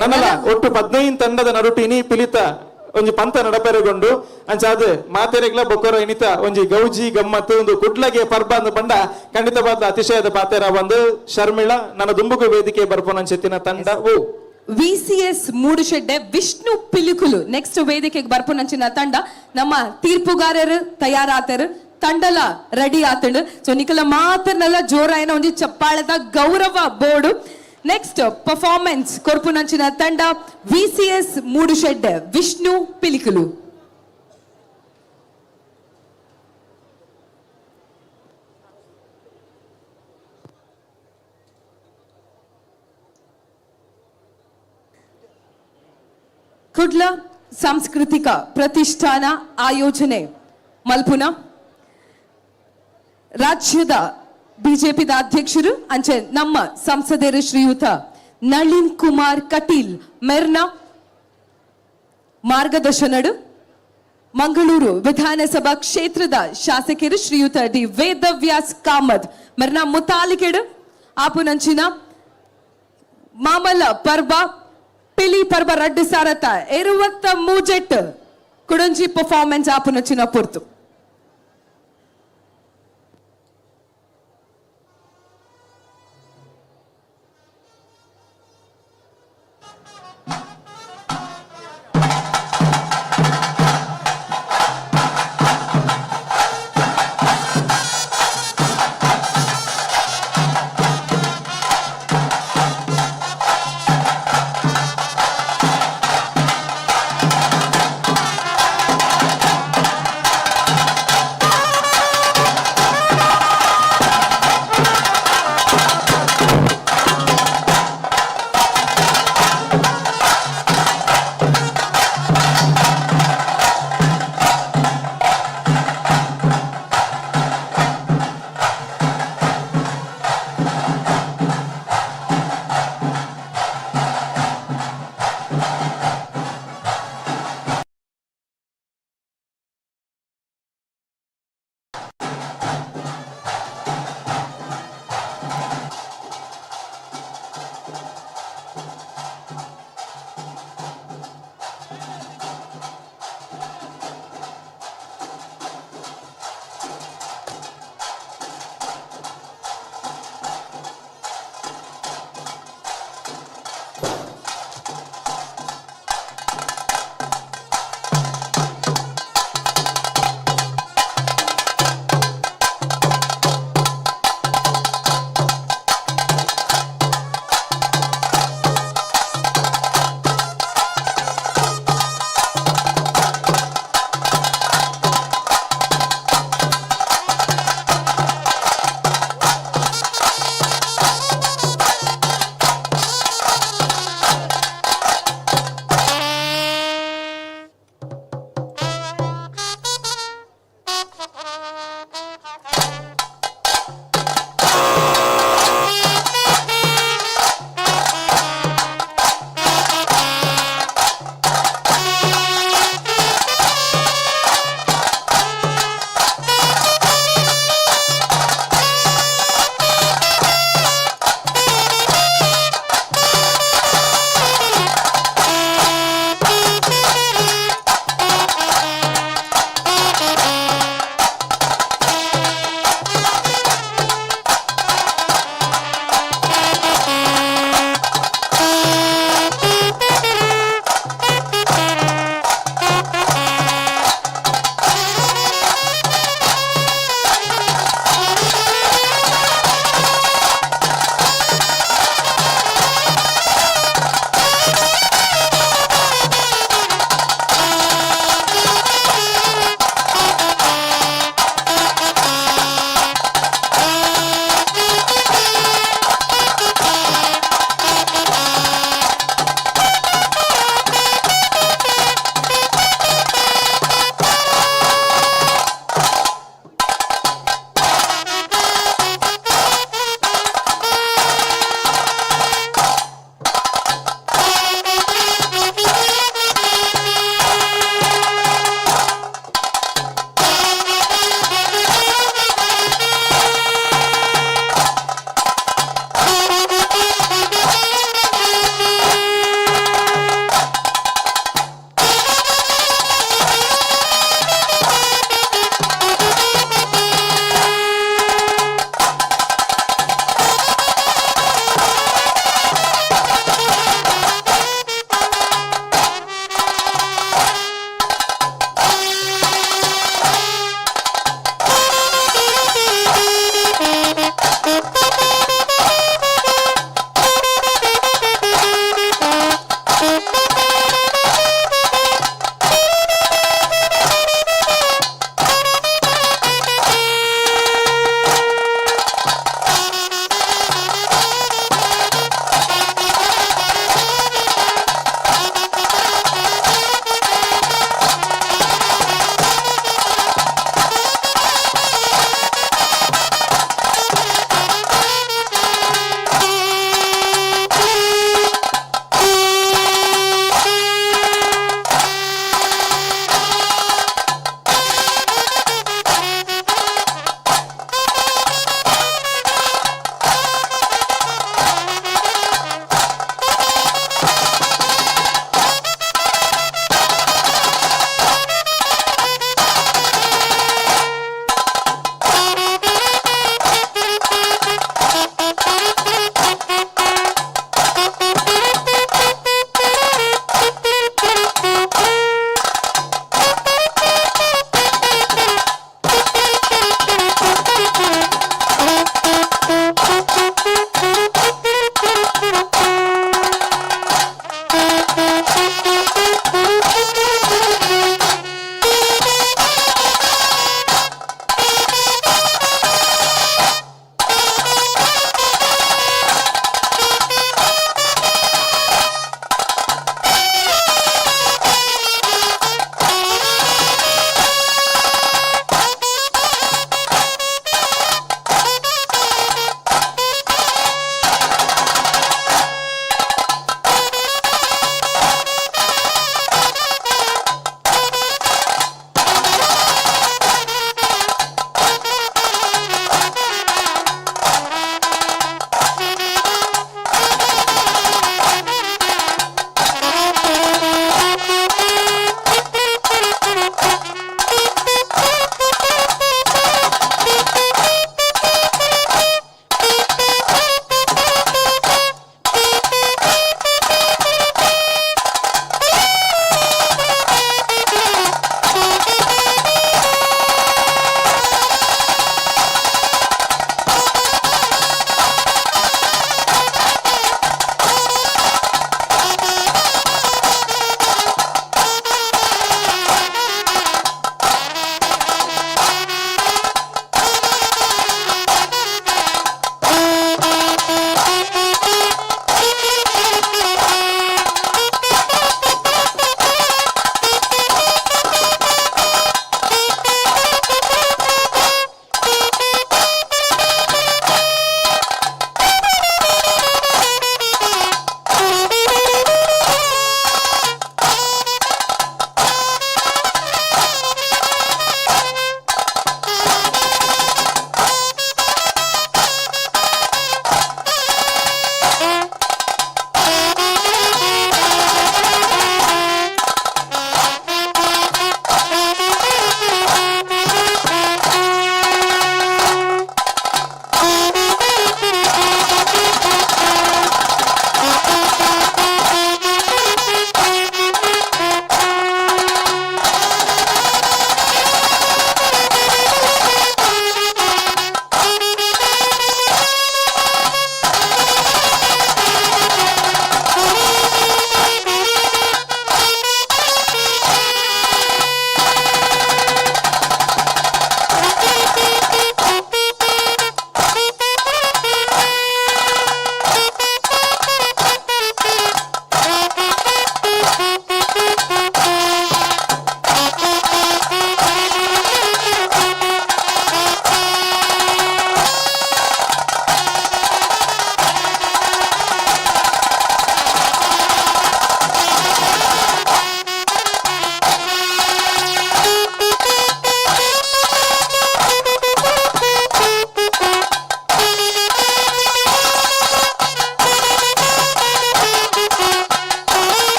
ನನ್ನಲ್ಲ ಒಟ್ಟು 15 ತಂಡದ ನಡುಟು ಇನಿ ಪಿಲಿತ ಒಂಜಿ ಪಂತ ನಡಪೆರಗೊಂಡು ಅಂಚಾದ ಮಾತೆರೆಗ್ಲ ಬೊಕ್ಕರ ಇನಿತ ಒಂಜಿ ಗೌಜಿ ಗಮ್ಮತ್ತು ಒಂದು ಕುಡ್ಲಗೆ ಪರ್ಬ ಅಂದು ಪಂಡ ಖಂಡಿತವಾದ ಅತಿಶಯದ ಪಾತೆರ ಒಂದು ಶರ್ಮಿಳಾ ನನ್ನ ದುಂಬುಗು ವೇದಿಕೆ ಬರ್ಪೋನಂಚೆತ್ತಿನ ತಂಡ ವಿಸಿಎಸ್ ಮೂಡುಶೆಡ್ಡೆ ವಿಷ್ಣು ಪಿಲಿಕುಲು ನೆಕ್ಸ್ಟ್ ವೇದಿಕೆಗೆ ಬರ್ಪೋನಂಚಿನ ತಂಡ ನಮ್ಮ ತೀರ್ಪುಗಾರರು ತಯಾರಾತರು ತಂಡಲ ರೆಡಿ ಆತಂಡು ಸೊ ನಿಕಲ ಮಾತರ್ನೆಲ್ಲ ಜೋರಾಯನ ಒಂಜಿ ಚಪ್ಪಾಳದ ಗೌರವ ಬೋರ್ಡು. ನೆಕ್ಸ್ಟ್ ಪರ್ಫಾರ್ಮೆನ್ಸ್ ಕೊರ್ಪುನಂಚಿನ ತಂಡ ವಿಸಿಎಸ್ ಮೂಡುಶೆಡ್ಡೆ ವಿಷ್ಣು ಪಿಲಿಕುಲು. ಕುಡ್ಲ ಸಾಂಸ್ಕೃತಿಕ ಪ್ರತಿಷ್ಠಾನ ಆಯೋಜನೆ ಮಲ್ಪುನ ರಾಜ್ಯದ ಬಿಜೆಪಿ ಅಧ್ಯಕ್ಷರು ಅಂಚೆ ನಮ್ಮ ಸಂಸದರು ಶ್ರೀಯುತ ನಳಿನ್ ಕುಮಾರ್ ಕಟೀಲ್ ಮೆರ್ನ ಮಾರ್ಗದರ್ಶನಡು ಮಂಗಳೂರು ವಿಧಾನಸಭಾ ಕ್ಷೇತ್ರದ ಶಾಸಕರು ಶ್ರೀಯುತ ಡಿ ವೇದವ್ಯಾಸ್ ಕಾಮತ್ ಮೆರ್ನ ಮುತಾಲಿಕೆಡು ಆಪುನಂಚಿನ ಮಾಮಲ್ಲ ಪರ್ಬ ಪಿಲಿ ಪರ್ಬ ರಡ್ಡು ಸಾರತ 23 ಕುಡಂಜಿ ಪರ್ಫಾರ್ಮೆನ್ಸ್ ಆಪುನಂಚಿನ ಪೊರ್ತು.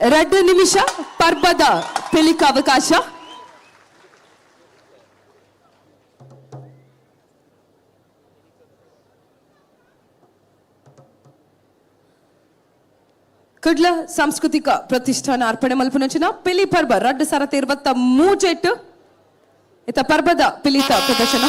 2 ನಿಮಿಷ ಪರ್ಬದ ಪಿಲಿಕ ಅವಕಾಶ. ಕುಡ್ಲ ಸಾಂಸ್ಕೃತಿಕ ಪ್ರತಿಷ್ಠಾನ ಅರ್ಪಣೆ ಮಲ್ಪುನಂಚಿನ ಪಿಲಿ ಪರ್ಬ 2023 ಇತ ಪರ್ಬದ ಪಿಲಿತ ಪ್ರದರ್ಶನ.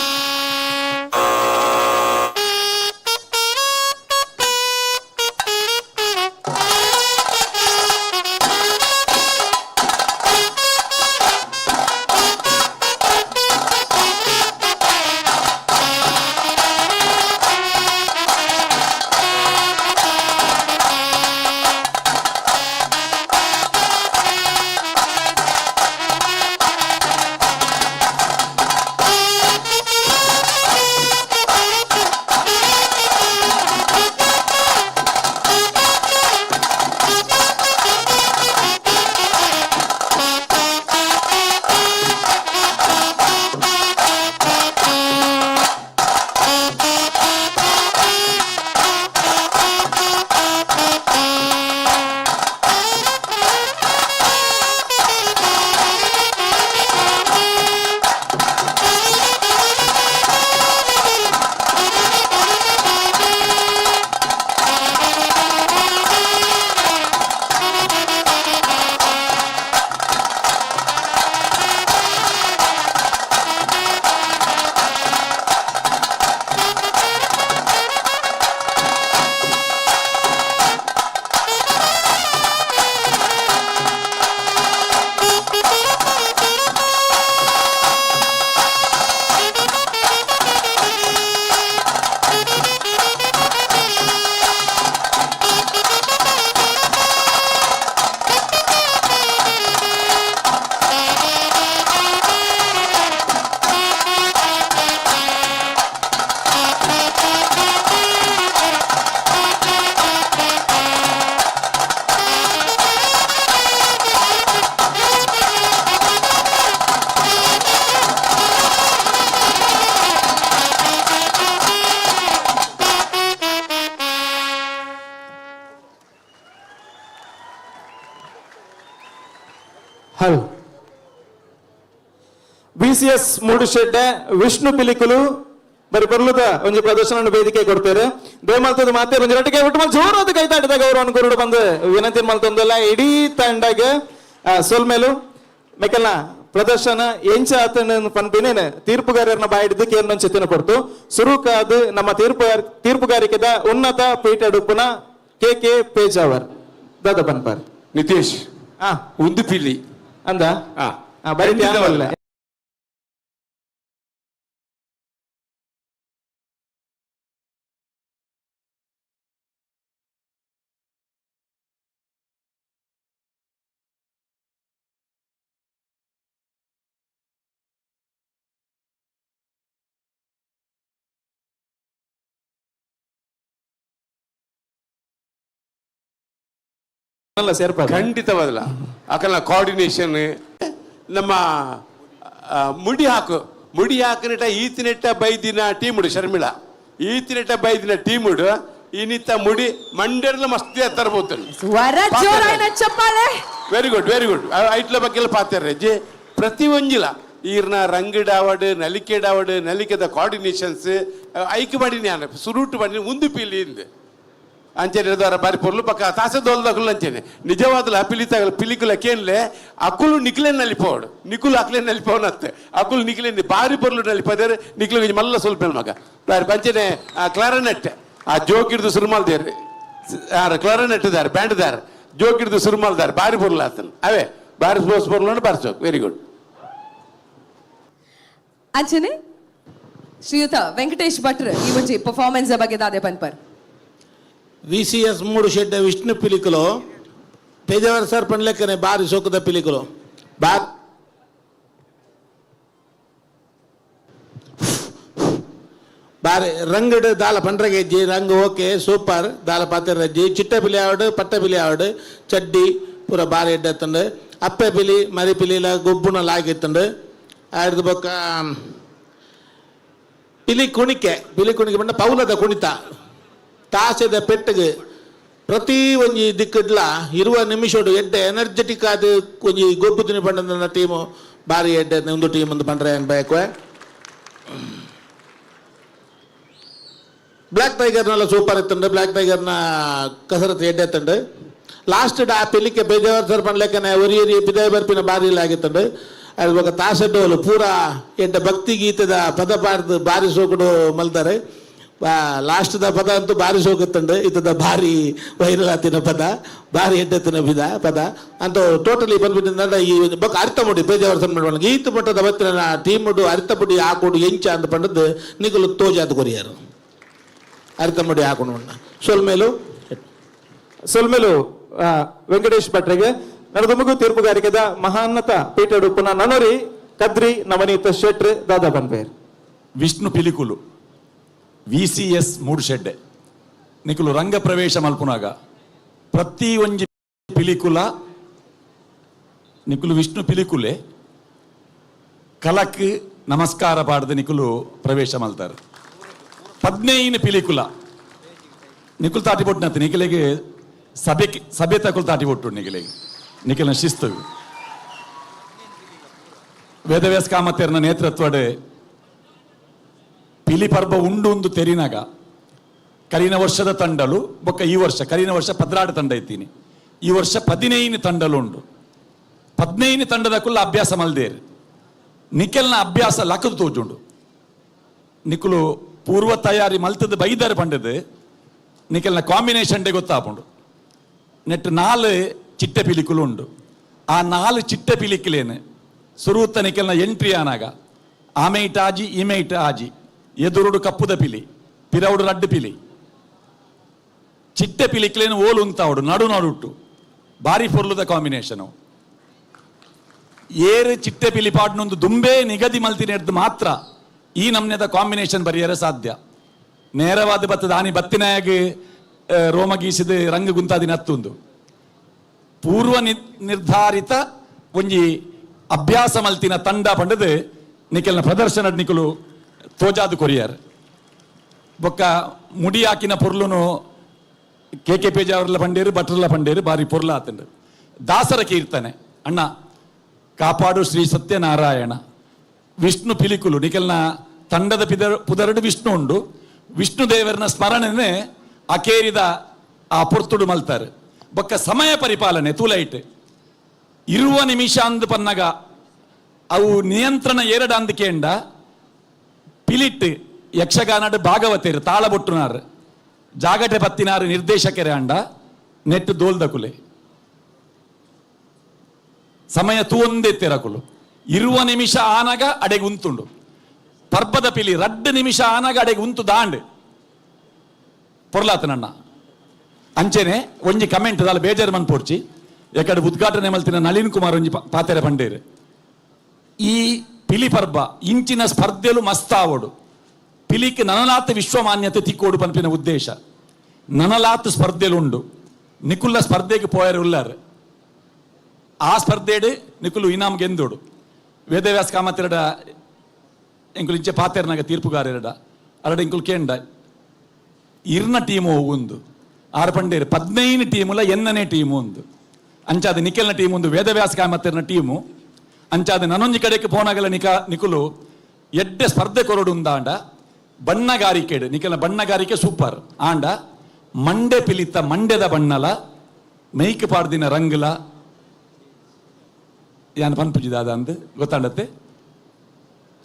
ಹಲ್ BCS ಮೂಡುಶೆಡ್ಡೆ ವಿಷ್ಣು ಪಿಲಿಕುಲು ಬರೀ ಬರ್ಲದ ಒಂದು ಪ್ರದರ್ಶನ ವೇದಿಕೆ ಕೊಡ್ತಾರೆ ದೇಮಲ್ತದ ಮಾತೆ ಒಂದು ರಟ್ಟಿಗೆ ಬಿಟ್ಟು ಜೋರಾದ ಕೈತಾಡಿದಾಗ ಅವರು ಅನ್ಕೊಂಡು ಬಂದು ವಿನಂತಿ ಮಲ್ತೊಂದಲ್ಲ ಇಡೀ ತಂಡಗೆ ಸೋಲ್ಮೇಲು ಮೆಕಲ್ನ ಪ್ರದರ್ಶನ ಎಂಚ ಆತನ ಪನ್ಪಿನೇನೆ ತೀರ್ಪುಗಾರರನ್ನ ಬಾಯಿಡಿದ್ದು ಕೇರ್ನ ಚಿತ್ತನ ಕೊಡ್ತು ಸುರುಕಾದ ನಮ್ಮ ತೀರ್ಪುಗಾರಿಕೆದ ಉನ್ನತ ಪೀಠ ಡುಪ್ಪುನ KK ಪೇಜಾವರ್ ದಾದ ಪನ್ಪಾರ್ ನಿತೇಶ್ ಒಂದು ಪಿಲಿ ಅಂದ ಬರೀ ಸೇರ್ಪ ಖಂಡಿತವಾದಲ್ಲ ಅಕಲ್ನ ಕೋಆರ್ಡಿನೇಷನ್ ನಮ್ಮ ಮುಡಿ ಹಾಕನಿಟ ಈತಿನೆಟ್ಟ ಬೈದಿನ ಟೀಮುಡು ಶರ್ಮಿಳಾ ಈತಿನೆಟ್ಟ ಬೈದಿನ ಟೀಮುಡು ಇನ್ನಿತ್ತ ಮುಡಿ ಮಂಡ್ಯರ್ಲ ಮಸ್ತಿ ತರಬಹುದು ವೆರಿ ಗುಡ್ ಐಟ್ಲ ಬಗ್ಗೆ ಪಾತಾರೆ ಜೆ ಪ್ರತಿ ಒಂಜಿಲ ಈರ್ನ ರಂಗಡಾವಡ್ ನಲಿಕೆಡಾವಡ್ ನಲಿಕೆದ ಕೋಆರ್ಡಿನೇಷನ್ಸ್ ಐಕ್ ಮಾಡಿ ನಾನು ಸುರುಟು ಮಾಡಿ ಒಂದು ಪೀಲಿ ಇಂದು ಅಂಚೆನೆ ಬಾರಿ ಪೊರ್ಲು ಪಕ್ಕ ತಾಸೆ ದೋಲ್ದಕುಲು ಅಂಚೆನೆ ನಿಜವಾದ ಪಿಲಿಕುಲ ಕೇನ್ಲೆ ಅಕುಲು ನಿಕ್ಲೆ ನಲಿಪೋಡು ನಿಕುಲು ಅಕ್ಲೆ ನಲಿಪೋನತ್ತೆ ಅಕುಲು ನಿಕ್ಲೆ ಬಾರಿ ಪೊರ್ಲು ನಲಿಪದೇರು ನಿಕ್ಲು ಮಲ್ಲ ಸ್ವಲ್ಪ ಮಗ ಬಾರಿ ಪಂಚನೆ ಕ್ಲಾರನೆಟ್ ಆ ಜೋಕಿಡ್ದು ಸುರುಮಾಲ್ದೇರು ಕ್ಲಾರನೆಟ್ ದಾರ ಬ್ಯಾಂಡ್ ದಾರ ಜೋಕಿಡ್ದು ಸುರುಮಾಲ್ದಾರ ಬಾರಿ ಪೊರ್ಲು ಆತನ ಅವೇ ಬಾರಿ ಸ್ಪೋರ್ಟ್ಸ್ ಪೊರ್ಲು ಬಾರಿಸೋಕ್ ವೆರಿ ಗುಡ್ ಅಂಚನೆ ಶ್ರೀಯುತ ವೆಂಕಟೇಶ್ ಭಟ್ರು ಈ ಮುಂಚೆ ಪರ್ಫಾರ್ಮೆನ್ಸ್ ಬಗ್ಗೆ ದಾದೆ ಪನ್ಪರ್ VCS ಮೂಡುಶೆಡ್ಡೆ ವಿಷ್ಣು ಪಿಲಿಕುಲು ಪೇಜಾವರ್ ಸರ್ ಪನ್ಲೆಕ್ಕನೆ ಬಾರಿ ಸೋಕದ ಪಿಲಿಕುಲು ಬಾರಿ ರಂಗಡ್ ದಾಲ ಪಂಡ್ರಗೆಜ್ಜಿ ರಂಗ್ ಓಕೆ ಸೂಪರ್ ದಾಲ ಪಾತಿರಜ್ಜಿ ಚಿಟ್ಟ ಪಿಲಿ ಆವಡು ಪಟ್ಟ ಪಿಲಿ ಆವಡು ಚಡ್ಡಿ ಪೂರ ಬಾರಿ ಎಡ್ಡೆತ್ತಂಡು ಅಪ್ಪೆ ಪಿಲಿ ಮರಿ ಪಿಲಿಲ ಗೊಬ್ಬುನ ಲಾಗಿತ್ತಂಡು ಆಯ್ದು ಬೊಕ್ಕ ಪಿಲಿ ಕುಣಿಕೆ ಬಂಡ ಪೌಲದ ಕುಣಿತ ತಾಸೆದ ಪೆಟ್ಟಿಗೆ ಪ್ರತಿ ಒಂಜಿ ದಿಕ್ಕಡ್ಲ ಇರುವ ನಿಮಿಷಡು ಎಡ್ಡೆ ಎನರ್ಜೆಟಿಕ್ ಆದ ಒಂಜಿ ಗೊಬ್ಬು ತಿನಿ ಪಂಡ ಟೀಮು ಬಾರಿ ಎಡ್ಡೆ ಒಂದು ಟೀಮ್ ಒಂದು ಪಂಡ್ರೆ ಅನ್ಬೇಕು ಬ್ಲ್ಯಾಕ್ ಟೈಗರ್ನೆಲ್ಲ ಸೂಪರ್ ಇತ್ತಂಡು ಬ್ಲ್ಯಾಕ್ ಟೈಗರ್ನ ಕಸರತ್ತು ಎಡ್ಡೆ ಎತ್ತಂಡು ಲಾಸ್ಟ್ ಆ ಪಿಲಿಕೆ ಬೇಜಾವರ್ ಸರ್ ಪಂಡ್ಲೆಕ್ಕನೆ ಒರಿ ಪಿದಾಯ ಬರ್ಪಿನ ಬಾರಿ ಇಲ್ಲ ಆಗಿತ್ತಂಡು ಅದ್ರ ತಾಸೆಡ್ಡೋಲು ಪೂರ ಎಡ್ಡೆ ಭಕ್ತಿ ಗೀತದ ಪದ ಪಾಡ್ದು ಬಾರಿ ಸೋಕುಡು ಮಲ್ತಾರೆ ಲಾಸ್ಟ್ದ ಪದ ಅಂತೂ ಬಾರಿ ಸೋಗುತ್ತಂಡು ಇತ್ತದ ಭಾರಿ ವೈರಲ್ ಆತಿನ ಪದ ಭಾರಿ ಎಡ್ಡೆತ್ತಿನ ಪದ ಅಂತೂ ಟೋಟಲಿ ಬಂದ್ಬಿಟ್ಟಿಂದ ಈ ಬೊಕ್ಕ ಅರ್ಥ ಮುಡಿ ಬೇಜಾವರ್ಸನ್ ಮಾಡುವ ಈತ ಮಟ್ಟದ ಅವತ್ತಿನ ಟೀಮುಡು ಅರ್ಥ ಪುಡಿ ಹಾಕೊಂಡು ಎಂಚ ಅಂತ ಪಂಡದ್ದು ನಿಗಲು ತೋಜಾದ ಕೊರಿಯಾರು ಅರ್ಥ ಮುಡಿ ಹಾಕೊಂಡು ಸೊಲ್ಮೇಲು ವೆಂಕಟೇಶ್ ಭಟ್ರಿಗೆ ನರದುಮಗು ತೀರ್ಪುಗಾರಿಕೆದ ಮಹಾನ್ನತ ಪೀಠ ಡುಪ್ಪುನ ನನೋರಿ ಕದ್ರಿ ನವನೀತ ಶೆಟ್ರ್ ದಾದಾ ಬನ್ಬೇರ್ ವಿಷ್ಣು ಪಿಲಿಕುಲು VCS ಮೂಡುಶೆಡ್ಡೆ ನಿಕುಲು ರಂಗ ಪ್ರವೇಶ ಮಲ್ಪುನಾಗ ಪ್ರತಿ ಒಂಜಿ ಪಿಲಿಕುಲ ನಿಕುಲು ವಿಷ್ಣು ಪಿಲಿಕುಲೆ ಕಲಕ್ ನಮಸ್ಕಾರ ಪಾಡ್ದು ನಿಕುಲು ಪ್ರವೇಶ ಮಲ್ತಾರೆ 15 ಪಿಲಿಕುಲ ನಿಕುಲು ತಾಟಿ ಪೊಟ್ಟಿನತ್ತು ನಿಖಿಲೆಗೆ ಸಭೆ ತಕುಲು ತಾಟಿ ಪೊಟ್ಟು ನಿಖಿಲಿನ ಶಿಸ್ತು ವೇದವ್ಯಾಸ ಕಾಮತೇರ್ನ ನೇತೃತ್ವಡೆ ಪಿಲಿ ಪರ್ಬ ಉಂಡು ತೆರಿನಾಗ ಕಲಿನ ವರ್ಷದ ತಂಡಲು ಬೊಕ್ಕ ಈ ವರ್ಷ ಕಲಿನ ವರ್ಷ 16 ತಂಡ ಇತ್ತೀನಿ ಈ ವರ್ಷ 15 ತಂಡಲು ಉಂಡು 15 ತಂಡದ ಕುಲ್ಲ ಅಭ್ಯಾಸ ಮಲ್ದೇರು ನಿಖಲ್ನ ಅಭ್ಯಾಸ ಲಕ್ಕದು ತೋಜುಂಡು ನಿಖಲು ಪೂರ್ವ ತಯಾರಿ ಮಲ್ತದ ಬೈದಾರ ಪಂಡದು ನಿಖಲ್ನ ಕಾಂಬಿನೇಷನ್ ಡೇ ಗೊತ್ತಾಪುಂಡು ನೆಟ್ 4 ಚಿಟ್ಟೆ ಪಿಲಿಕುಲು ಉಂಡು ಆ 4 ಚಿಟ್ಟೆ ಪಿಲಿಕುಲೇನು ಸುರುತ್ತ ನಿಖಲ್ನ ಎಂಟ್ರಿ ಆನಾಗ ಆಮೇಟ್ ಆಜಿ ಈಮೇಟ್ ಆಜಿ ಎದುರುಡು ಕಪ್ಪುದ ಪಿಲಿ ಪಿರೌಡು ರಡ್ಡು ಪಿಲಿ ಚಿಟ್ಟೆ ಪಿಲಿಕ್ಲೇನು ಓಲು ಉಂತಾವುಡು ನಡುಟ್ಟು ಬಾರಿ ಪೊರ್ಲುದ ಕಾಂಬಿನೇಷನು ಏರು ಚಿಟ್ಟೆ ಪಿಲಿ ಪಾಡ್ನೊಂದು ದುಂಬೆ ನಿಗದಿ ಮಲ್ತಿನೆಡ್ದು ಮಾತ್ರ ಈ ನಮ್ನೆದ ಕಾಂಬಿನೇಷನ್ ಬರೆಯರೆ ಸಾಧ್ಯ ನೇರವಾದ ಬತ್ತದ ಆನಿ ಬತ್ತಿನಾಗ ರೋಮ ಗೀಸಿದ ರಂಗ ಗುಂತಾದಿನ ಹತ್ತುಂದು ಪೂರ್ವ ನಿರ್ಧಾರಿತ ಒಂಜಿ ಅಭ್ಯಾಸ ಮಲ್ತಿನ ತಂಡ ಪಂಡದು ನಿಖಲ್ನ ಪ್ರದರ್ಶನ ನಿಖಲು ತೋಜಾದು ಕೊರಿಯರ್ ಬೊಕ್ಕ ಮುಡಿ ಹಾಕಿನ ಪೊರ್ಲುನು KK ಪೇಜಾವರ್ಲ ಪಂಡೇರು ಭಟ್ರಲ್ಲ ಪಂಡೇರು ಬಾರಿ ಪೊರ್ಲ ಆತಂಡು ದಾಸರ ಕೀರ್ತನೆ ಅಣ್ಣ ಕಾಪಾಡು ಶ್ರೀ ಸತ್ಯನಾರಾಯಣ ವಿಷ್ಣು ಪಿಲಿಕುಲು ನಿಖಲ್ನ ತಂಡದ ಪುದರಡು ವಿಷ್ಣು ಉಂಡು ವಿಷ್ಣು ದೇವರನ ಸ್ಮರಣೆನೆ ಅಕೇರಿದ ಆ ಪೊರ್ತುಡು ಮಲ್ತಾರೆ ಬೊಕ್ಕ ಸಮಯ ಪರಿಪಾಲನೆ ತೂಲೈಟ್ ಇರುವ ನಿಮಿಷ ಅಂದು ಪನ್ನಗ ಅವು ನಿಯಂತ್ರಣ ಏರಡ ಕೇಂಡ ಪಿಲಿಟ್ ಯಕ್ಷಗಾನಡ್ ಭಾಗವತೇರು ತಾಳ ಬೊಟ್ಟುನಾರ್ ಜಾಗಟೆ ಪತ್ತಿನಾರು ನಿರ್ದೇಶಕರೇ ಅಂಡ ನೆಟ್ ದೋಲ್ದಕುಲೆ ಸಮಯ ತೂಂದೆ ತೆರಕುಲು ಇರುವ ನಿಮಿಷ ಆನಗ ಅಡೆಗೆ ಉಂತುಂಡು ಪರ್ಬದ ಪಿಲಿ 2 ನಿಮಿಷ ಆನಗ ಅಡೆಗೆ ಉಂತು ದಾಂಡ್ ಪೊರ್ಲಾತನಣ್ಣ ಅಂಚೆನೆ ಒಂಜಿ ಕಮೆಂಟ್ ದಾಲ ಬೇಜಾರು ಮನ್ ಪೋರ್ಚಿ ಯಾಕಡೆ ಉದ್ಘಾಟನೆ ಮಲ್ತಿನ ನಳಿನ್ ಕುಮಾರ್ ಒಂಜಿ ಪಾತೆರೆ ಪಂಡೇರು ಈ ಪಿಲಿ ಪರ್ಬ ಇಂಚಿನ ಸ್ಪರ್ಧೆಲು ಮಸ್ತಾವೋಡು ಪಿಲಿಕ್ ನನಲಾತ್ ವಿಶ್ವಮಾನ್ಯತೆ ತಿಕ್ಕೋಡು ಪನ್ಪಿನ ಉದ್ದೇಶ ನನಲಾತ್ ಸ್ಪರ್ಧೆಲುಂಡು ನಿಕುಲ್ಲ ಸ್ಪರ್ಧೆಗೆ ಪೋಯರು ಉಲ್ಲಾರು ಆ ಸ್ಪರ್ಧೆಡು ನಿಕುಲು ಇನಾಮ್ ಗೆಂದೋಡು ವೇದವ್ಯಾಸ ಕಾಮತ್ತೆರಡ ಎಂಕುಲು ಇಂಚೆ ಪಾತೆರ್ನಾಗ ತೀರ್ಪುಗಾರೆರಡ ಅರಡ ಎಂಕುಲು ಕೇಂಡ ಇರ್ನ ಟೀಮು ಹೋಗುಂದು ಆರು ಪಂಡೇರು 15 ಟೀಮುಲ ಎನ್ನನೇ ಟೀಮು ಒಂದು ಅಂಚಾದ ನಿಖಲ್ನ ಟೀಮ್ ಒಂದು ವೇದವ್ಯಾಸ ಕಾಮತ್ತೆರ್ನ ಟೀಮು ಅಂಚಾದ ನನೊಂಜಿ ಕಡೆಗೆ ಪೋನಾಗಲ ನಿಕುಲು ಎಡ್ಡೆ ಸ್ಪರ್ಧೆ ಕೊರಡು ಉಂದಾಂಡ ಬಣ್ಣಗಾರಿಕೆಡು ನಿಖಲ್ನ ಬಣ್ಣಗಾರಿಕೆ ಸೂಪರ್ ಆಂಡ ಮಂಡೆ ಪಿಲಿತ ಮಂಡ್ಯದ ಬಣ್ಣಲ ಮೈಕ್ ಪಾಡ್ದಿನ ರಂಗುಲ ಯಾನ್ ಪನ್ಪುಜಿದಾದ ಅಂದ್ ಗೊತ್ತಾಂಡತ್ತೆ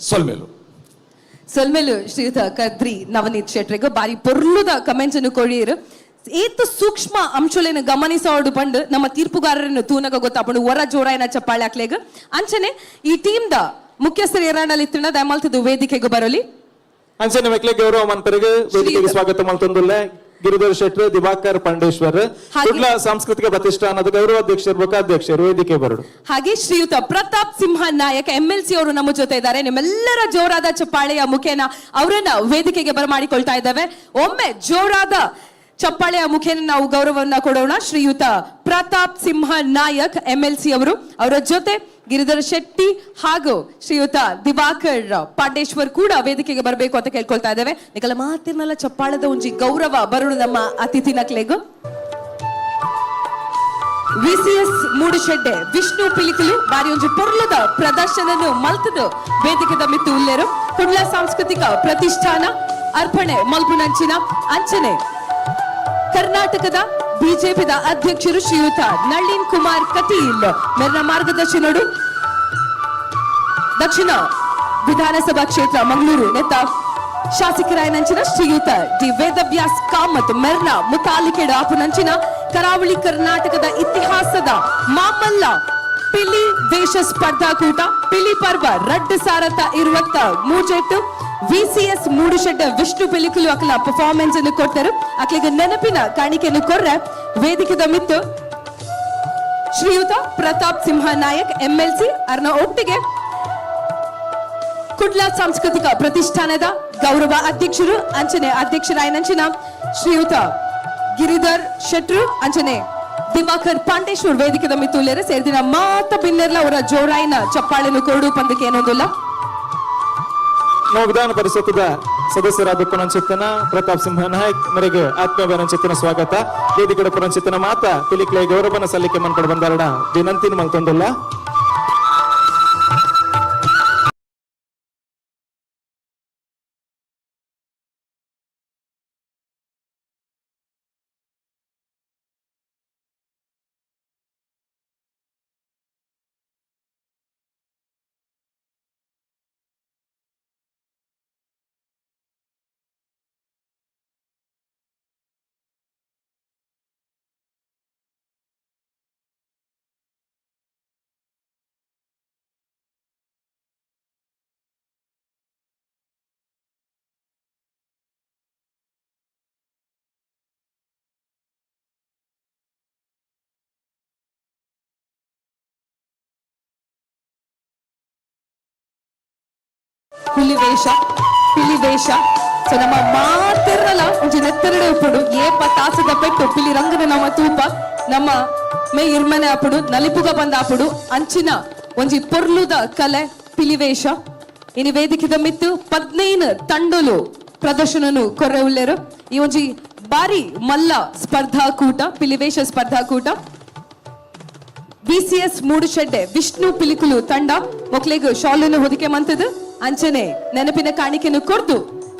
ಸೊಲ್ಮೇಲು ಶ್ರೀಯುತ ಕದ್ರಿ ನವನೀತ್ ಶೆಟ್ರಿಗ ಬಾರಿ ಪೊರ್ಲುದ ಕಮೆಂಟ್ಸ್ ಅನ್ನು ಕೊಡಿಯರು ಏತು ಸೂಕ್ಷ್ಮ ಅಂಶುಲೇನ ಗಮನಿಸೋಡು ಪಂಡು ನಮ್ಮ ತೀರ್ಪುಗಾರರನ್ನು ತೂನಗ ಗೊತ್ತಾಪಂಡು ಹೊರ ಜೋರಾಯನ ಚಪ್ಪಾಳೆ ಹಾಕ್ಲೇಗ ಅಂಚನೆ ಈ ಟೀಮ್ ದ ಮುಖ್ಯಸ್ಥರು ಏರಾಣಲ್ಲಿ ತಿನ್ನ ದಯಮಾಲ್ತದು ವೇದಿಕೆಗೆ ಬರಲಿ ಅಂಚನೆ ಮೆಕ್ಲೆ ಗೌರವ ಮಂತ್ರಿಗೆ ವೇದಿಕೆಗೆ ಸ್ವಾಗತ ಮಲ್ತೊಂದುಲ್ಲೆ ಗಿರಿಧರ್ ಶೆಟ್ರು ದಿವಾಕರ್ ಪಾಂಡೇಶ್ವರ್ ಕುಡ್ಲ ಸಾಂಸ್ಕೃತಿಕ ಪ್ರತಿಷ್ಠಾನದ ಗೌರವಾಧ್ಯಕ್ಷರು ಮುಖಾಧ್ಯಕ್ಷರು ವೇದಿಕೆ ಬರಡು ಹಾಗೆ ಶ್ರೀಯುತ ಪ್ರತಾಪ್ ಸಿಂಹ ನಾಯಕ್ MLC ಅವರು ನಮ್ಮ ಜೊತೆ ಇದ್ದಾರೆ ನಿಮ್ಮೆಲ್ಲರ ಜೋರಾದ ಚಪ್ಪಾಳೆಯ ಮುಖೇನ ಅವರನ್ನ ವೇದಿಕೆಗೆ ಬರಮಾಡಿಕೊಳ್ತಾ ಇದ್ದೇವೆ ಒಮ್ಮೆ ಜೋರಾದ ಚಪ್ಪಾಳೆಯ ಮುಖೇನ ನಾವು ಗೌರವವನ್ನ ಕೊಡೋಣ ಶ್ರೀಯುತ ಪ್ರತಾಪ್ ಸಿಂಹ ನಾಯಕ್ MLC ಅವರು ಅವರ ಜೊತೆ ಗಿರಿಧರ್ ಶೆಟ್ಟಿ ಹಾಗೂ ಶ್ರೀಯುತ ದಿವಾಕರ್ ಪಾಂಡೇಶ್ವರ್ ಕೂಡ ವೇದಿಕೆಗೆ ಬರಬೇಕು ಅಂತ ಕೇಳ್ಕೊಳ್ತಾ ಇದ್ದೇವೆ ನಿಕಲ ಮಾತಿನಲ್ಲ ಚಪ್ಪಾಳದ ಒಂಜಿ ಗೌರವ ಬರುಳು ನಮ್ಮ ಅತಿಥಿ ನಕ್ಲೆಗು VCS ಮೂಡುಶೆಡ್ಡೆ ವಿಷ್ಣು ಪಿಲಿಕುಲು ಬಾರಿ ಒಂಜಿ ಪೊರ್ಲದ ಪ್ರದರ್ಶನ ಮಲ್ತದು ವೇದಿಕೆದ ಮಿತ್ತು ಉಲ್ಲೇರು ಕುಡ್ಲ ಸಾಂಸ್ಕೃತಿಕ ಪ್ರತಿಷ್ಠಾನ ಅರ್ಪಣೆ ಮಲ್ಪುನಂಚಿನ ಅಂಚನೆ ಕರ್ನಾಟಕದ ಬಿಜೆಪಿದ ಅಧ್ಯಕ್ಷರು ಶ್ರೀಯುತ ನಳಿನ್ ಕುಮಾರ್ ಕಟೀಲ್ ಮೇರ್ನ ಮಾರ್ಗದರ್ಶನಡು ದಕ್ಷಿಣ ವಿಧಾನಸಭಾ ಕ್ಷೇತ್ರ ಮಂಗಳೂರು ನೆತ್ತ ಶಾಸಕರಾಯನಂಚಿನ ಶ್ರೀಯುತ ಡಿ ವೇದವ್ಯಾಸ್ ಕಾಮತ್ ಮೆರ್ನ ಮುತಾಲಿಕೆಡ ಆಪುನಂಚಿನ ಕರಾವಳಿ ಕರ್ನಾಟಕದ ಇತಿಹಾಸದ ಮಾಮಲ್ಲ ಪಿಲಿ ವೇಷ ಸ್ಪರ್ಧಾಕೂಟ ಪಿಲಿ ಪರ್ವ 2023 ಮೂಜೆಟ್ಟು VCS ಮೂಡುಶೆಡ್ಡ ವಿಷ್ಣು ಪಿಲಿಕುಲು ಅಕಲ ಪರ್ಫಾರ್ಮೆನ್ಸ್ ಅನ್ನು ಕೊಟ್ಟರು ಅಕ್ಲಿಗೆ ನೆನಪಿನ ಕಾಣಿಕೆಯನ್ನು ಕೊರ್ರೆ ವೇದಿಕೆದ ಮಿತ್ತು ಶ್ರೀಯುತ ಪ್ರತಾಪ್ ಸಿಂಹ ನಾಯಕ್ MLC ಅರ್ನ ಒಟ್ಟಿಗೆ ಕುಡ್ಲ ಸಾಂಸ್ಕೃತಿಕ ಪ್ರತಿಷ್ಠಾನದ ಗೌರವ ಅಧ್ಯಕ್ಷರು ಅಂಚನೆ ಅಧ್ಯಕ್ಷರಾಯನಂಚಿನ ಶ್ರೀಯುತ ಗಿರಿಧರ್ ಶೆಟ್ರು ಅಂಚನೆ ದಿವಾಕರ್ ಪಾಂಡೇಶ್ವರ್ ವೇದಿಕೆದ ಮಿತ್ತುಲ್ಲೇರೆ ಸೇರಿದಿನ ಮಾತ ಬಿನ್ನೆರ್ಲ ಅವರ ಜೋರಾಯಿನ ಚಪ್ಪಾಳೆನು ಕೊರಡು ಪಂದಕ್ಕೆ ಏನೊಂದಿಲ್ಲ ನಾವು ವಿಧಾನ ಪರಿಷತ್ತದ ಸದಸ್ಯರಾದ ಪುನಂಚಿತ್ತನ ಪ್ರತಾಪ್ ಸಿಂಹ ನಾಯಕ್ ಮರಿಗೆ ಆತ್ಮೀಯ ಸ್ವಾಗತ ವೇದಿಕೆಯ ಪುನಂಚಿತ್ತನ ಮಾತ ಪಿಲಿಕ್ಲೆ ಗೌರವನ ಸಲ್ಲಿಕೆ ಮನ್ಪಡು ಬಂದಾರಡ ವಿನಂತಿನ ಮಲ್ತೊಂದಿಲ್ಲ ಪಿಲಿ ವೇಷ ಸೊ ನಮ್ಮ ಮಾತಿರಲ್ಲ ಒಂಜಿ ನೆತ್ತರಡೆ ಉಪ್ಪುಡು ಏಪ ತಾಸದ ಪೆಟ್ಟು ಪಿಲಿ ರಂಗನ ನಮ್ಮ ತೂಪ ನಮ್ಮ ಮೇ ಇರ್ಮನೆ ಆಪುಡು ನಲಿಪುಗ ಬಂದ ಆಪುಡು ಅಂಚಿನ ಒಂಜಿ ಪೊರ್ಲುದ ಕಲೆ ಪಿಲಿ ವೇಷ ಇನಿ ವೇದಿಕೆದ ಮಿತ್ತು 15 ತಂಡಲು ಪ್ರದರ್ಶನನು ಕೊರ್ರೆ ಉಳ್ಳೇರು ಈ ಒಂಜಿ ಬಾರಿ ಮಲ್ಲ ಸ್ಪರ್ಧಾಕೂಟ ಪಿಲಿವೇಷ ಸ್ಪರ್ಧಾಕೂಟ VCS ಮೂಡುಶೆಡ್ಡೆ ವಿಷ್ಣು ಪಿಲಿಕುಲು ತಂಡ ಮಕ್ಕಳಿಗೆ ಶಾಲನ್ನು ಹೊದಿಕೆ ಮಂತದ್ದು ಅಂಚನೆ ನೆನಪಿನ ಕಾಣಿಕೆಯನ್ನು ಕೊಡ್ತು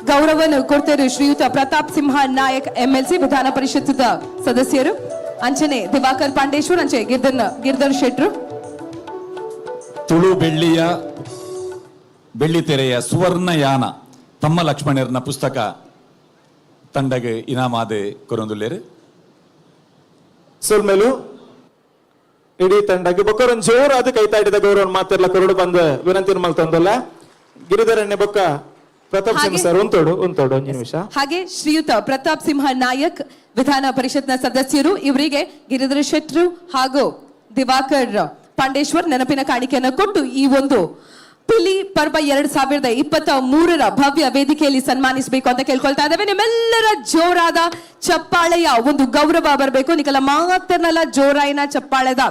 ಗೌರವವನ್ನು ಕೊಡ್ತಾರೆ ಶ್ರೀಯುತ ಪ್ರತಾಪ್ ಸಿಂಹ ನಾಯಕ್ MLC ವಿಧಾನ ಪರಿಷತ್ತದ ಸದಸ್ಯರು ಅಂಚನೆ ದಿವಾಕರ್ ಪಾಂಡೇಶ್ವರ್ ಅಂಚೆ ಗಿರ್ಧರ್ ಶೆಟ್ರು. ತುಳು ಬೆಳ್ಳಿತೆರೆಯ ಸುವರ್ಣಯಾನ ತಮ್ಮ ಲಕ್ಷ್ಮಣರ್ನ ಪುಸ್ತಕ ತಂಡಗೆ ಇನಾಮಾದೆ ಕೊರೊಂದುಲ್ಲೇರು ಸೊಲ್ಮೇಲು ಇಡೀ ತಂಡಕ್ಕೆ ಬೊಕ್ಕರನ್ ಜೋರಾದ ಕೈತಾಡಿದ ಗೌರವ ಮಾತೆಲ್ಲ ಕೊರಡು ಬಂದು ವಿನಂತಿ ಮಲ್ತಂದಲ್ಲ ಗಿರಿಧರಣ್ಯ ಬೊಕ್ಕ ಪ್ರತಾಪ್ ಸಿಂಹ ಸರ್ ಉಂತೋಡು ಒಂದು ನಿಮಿಷ. ಹಾಗೆ ಶ್ರೀಯುತ ಪ್ರತಾಪ್ ಸಿಂಹ ನಾಯಕ್ ವಿಧಾನ ಪರಿಷತ್ನ ಸದಸ್ಯರು ಇವರಿಗೆ ಗಿರಿಧರ ಶೆಟ್ರು ಹಾಗೂ ದಿವಾಕರ್ ಪಾಂಡೇಶ್ವರ್ ನೆನಪಿನ ಕಾಣಿಕೆಯನ್ನು ಕೊಟ್ಟು ಈ ಒಂದು ಪಿಲಿ ಪರ್ಬ 2023 ಭವ್ಯ ವೇದಿಕೆಯಲ್ಲಿ ಸನ್ಮಾನಿಸಬೇಕು ಅಂತ ಕೇಳ್ಕೊಳ್ತಾ ಇದ್ದೇವೆ. ನಿಮ್ಮೆಲ್ಲರ ಜೋರಾದ ಚಪ್ಪಾಳೆಯ ಒಂದು ಗೌರವ ಬರಬೇಕು. ನಿಕಲ ಮಾತರ್ನಲ್ಲ ಜೋರಾಯಿನ ಚಪ್ಪಾಳೆದ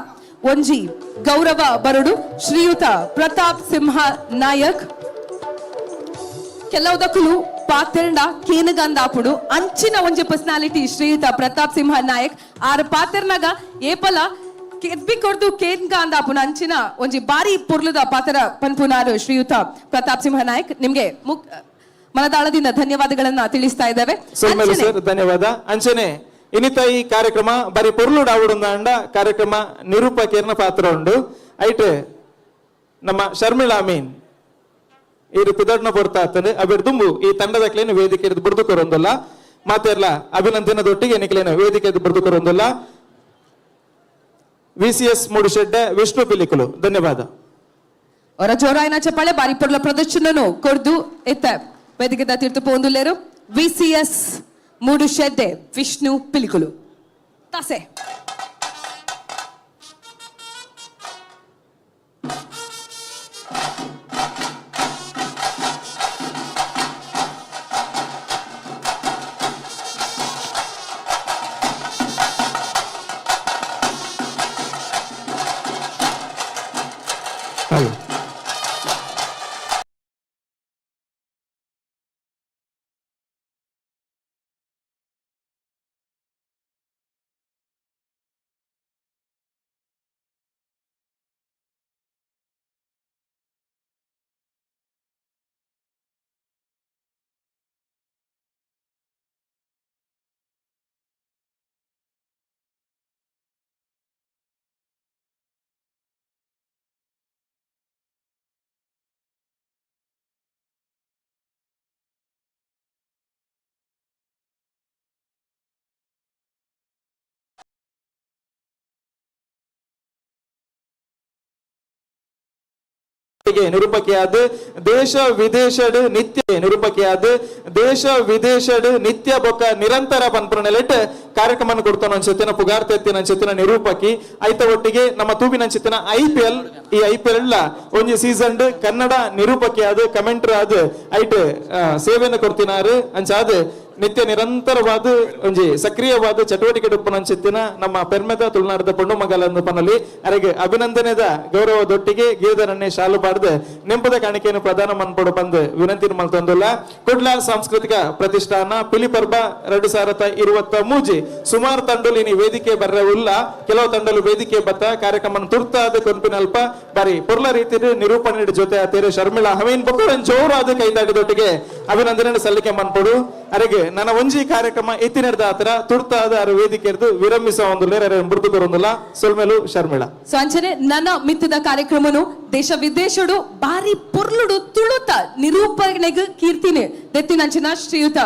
ಒಂಜಿ ಗೌರವ ಬರಡು ಶ್ರೀಯುತ ಪ್ರತಾಪ್ ಸಿಂಹ ನಾಯಕ್ ಕೆಲವುದಕ್ಕೂ ಪಾತೆರ್ನ ಕೇನಗಂದಾಪುಡು ಅಂಚಿನ ಒಂಜಿ ಪರ್ಸನಾಲಿಟಿ ಶ್ರೀಯುತ ಪ್ರತಾಪ್ ಸಿಂಹ ನಾಯಕ್ ಆರ್ ಪಾತೆರ್ನಾಗ ಏಪಲ ಕೆದ್ಬಿ ಕೊಡ್ದು ಕೇನ್ಗ ಅಂದಾಪುನ ಅಂಚಿನ ಒಂಜಿ ಬಾರಿ ಪುರ್ಲದ ಪಾತ್ರ ಪನ್ಪುನಾರು ಶ್ರೀಯುತ ಪ್ರತಾಪ್ ಸಿಂಹ ನಾಯಕ್ ನಿಮ್ಗೆ ಮನದಾಳದಿಂದ ಧನ್ಯವಾದಗಳನ್ನ ತಿಳಿಸ್ತಾ ಇದ್ದೇವೆ. ಧನ್ಯವಾದ ಅಂಚನೆ ಇನ್ನಿತ ಈ ಕಾರ್ಯಕ್ರಮ ಬಾರಿ ಪೊರ್ಲುಡ್ ಆವುಡು ಅಂಡ ಕಾರ್ಯಕ್ರಮ ನಿರೂಪಕೇರ್ನ ಪಾತ್ರ ಉಂಡು ಐಟ್ ನಮ್ಮ ಶರ್ಮಿಳಾ ಮೀನ್ ಇರು ಪಿದಡ್ನ ಪೊರ್ತಾತನು ಅಬಿಡ್ ದುಂಬು ಈ ತಂಡದ ಕ್ಲೇನು ವೇದಿಕೆ ಬುಡ್ದು ಕೊರೊಂದಲ್ಲ ಮಾತೆರ್ಲ ಅಭಿನಂದನದೊಟ್ಟಿಗೆ ನಿಕ್ಲೇನು ವೇದಿಕೆ ಬುಡ್ದು ಕೊರೊಂದಲ್ಲ VCS ಮೂಡುಶೆಡ್ಡೆ ವಿಷ್ಣು ಪಿಲಿಕುಲು ಧನ್ಯವಾದ. ಅವರ ಜೋರಾಯಿನ ಚಪ್ಪಾಳೆ ಬಾರಿ ಪೊರ್ಲ ಪ್ರದರ್ಶನನು ಕೊರ್ದು ಎತ್ತ ವೇದಿಕೆ ತೀರ್ತು ಪೋಂದುಲ್ಲೇರು VCS ಮೂಡುಶೆಡ್ಡೆ ವಿಷ್ಣು ಪಿಲಿಕುಲು ತಾಸೆ. ನಿರೂಪಕಿಯಾದ ದೇಶ ವಿದೇಶಡ್ ನಿತ್ಯ ನಿರೂಪಕಿಯಾದ ದೇಶ ವಿದೇಶಡ್ ನಿತ್ಯ ಬೊಕ್ಕ ನಿರಂತರ ಪನ್ಪುರನೆಲೆಟ್ ಕಾರ್ಯಕ್ರಮ ಕೊಡ್ತಾನ ಅನ್ಸುತ್ತಿನ ಪುಗಾರ್ತೆ ಎತ್ತಿನ ಅನ್ಸುತ್ತಿನ ನಿರೂಪಕಿ ಐತ ಒಟ್ಟಿಗೆ ನಮ್ಮ ತೂಬಿನ ಅನ್ಸುತ್ತಿನ IPL ಈ IPL ಒಂಜಿ ಸೀಸನ್ ಕನ್ನಡ ನಿರೂಪಕಿಯಾದ ಕಮೆಂಟ್ರಿ ಆದ ಐಟ್ ಸೇವೆಯನ್ನು ಕೊಡ್ತಿನಾರು ಅಂಚಾದ ನಿತ್ಯ ನಿರಂತರವಾದ ಒಂಜಿ ಸಕ್ರಿಯವಾದ ಚಟುವಟಿಕೆ ಡುಪ್ಪನ ಅನ್ಸುತ್ತಿನ ನಮ್ಮ ಪೆರ್ಮೆದ ತುಳುನಾಡದ ಪೊಂಡು ಮಗಲನ್ನು ಪನ್ನಲಿ ಅರೆಗೆ ಅಭಿನಂದನೆದ ಗೌರವದೊಟ್ಟಿಗೆ ಗೀರ್ಧರನ್ನೇ ಶಾಲು ಪಾಡ್ದು ನೆಂಪದ ಕಾಣಿಕೆಯನ್ನು ಪ್ರದಾನ ಮನ್ಪಡು ಬಂದು ವಿನಂತಿ ಮಲ್ತೊಂದುಲ್ಲ ಕುಡ್ಲ ಸಾಂಸ್ಕೃತಿಕ ಪ್ರತಿಷ್ಠಾನ ಪಿಲಿ ಪರ್ಬ 2023 ಸುಮಾರು ತಂಡಲು ಇನಿ ವೇದಿಕೆ ಬರ್ರೆ ಉಲ್ಲ ಕೆಲವು ತಂಡಲು ವೇದಿಕೆ ಬತ್ತ ಕಾರ್ಯಕ್ರಮ ತುರ್ತಾದ ಕೊಂಪಿನಲ್ಪ ಬಾರಿ ಪೊರ್ಲ ರೀತಿ ನಿರೂಪಣೆ ಜೊತೆ ಆತೇರು ಶರ್ಮಿಳಾ ಹಮೀನ್ ಬೊಕ್ಕಳನ್ ಜೋರಾದ ಕೈತಾಡಿದೊಟ್ಟಿಗೆ ಅಭಿನಂದನೆ ಸಲ್ಲಿಕೆ ಮನ್ಪಡು ಅರೆಗೆ ನನ್ನ ಒಂಜಿ ಕಾರ್ಯಕ್ರಮ ಎತ್ತಿನರ್ದ ಆತರ ತುರ್ತಾದ ವೇದಿಕೆ ವಿರಮಿಸುವ ಒಂದು ಮೃದು ಬರೋದಿಲ್ಲ ಸೊಲ್ಮೇಲು ಶರ್ಮಿಳಾ ಸಂಚನೆ ನನ್ನ ಮಿತ್ತದ ಕಾರ್ಯಕ್ರಮನು ದೇಶ ವಿದೇಶಡು ಬಾರಿ ಪೊರ್ಲುಡು ತುಳುತ ನಿರೂಪಣೆಗೆ ಕೀರ್ತಿನಿ ದೆತ್ತಿನಂಚಿನ ಶ್ರೀಯುತ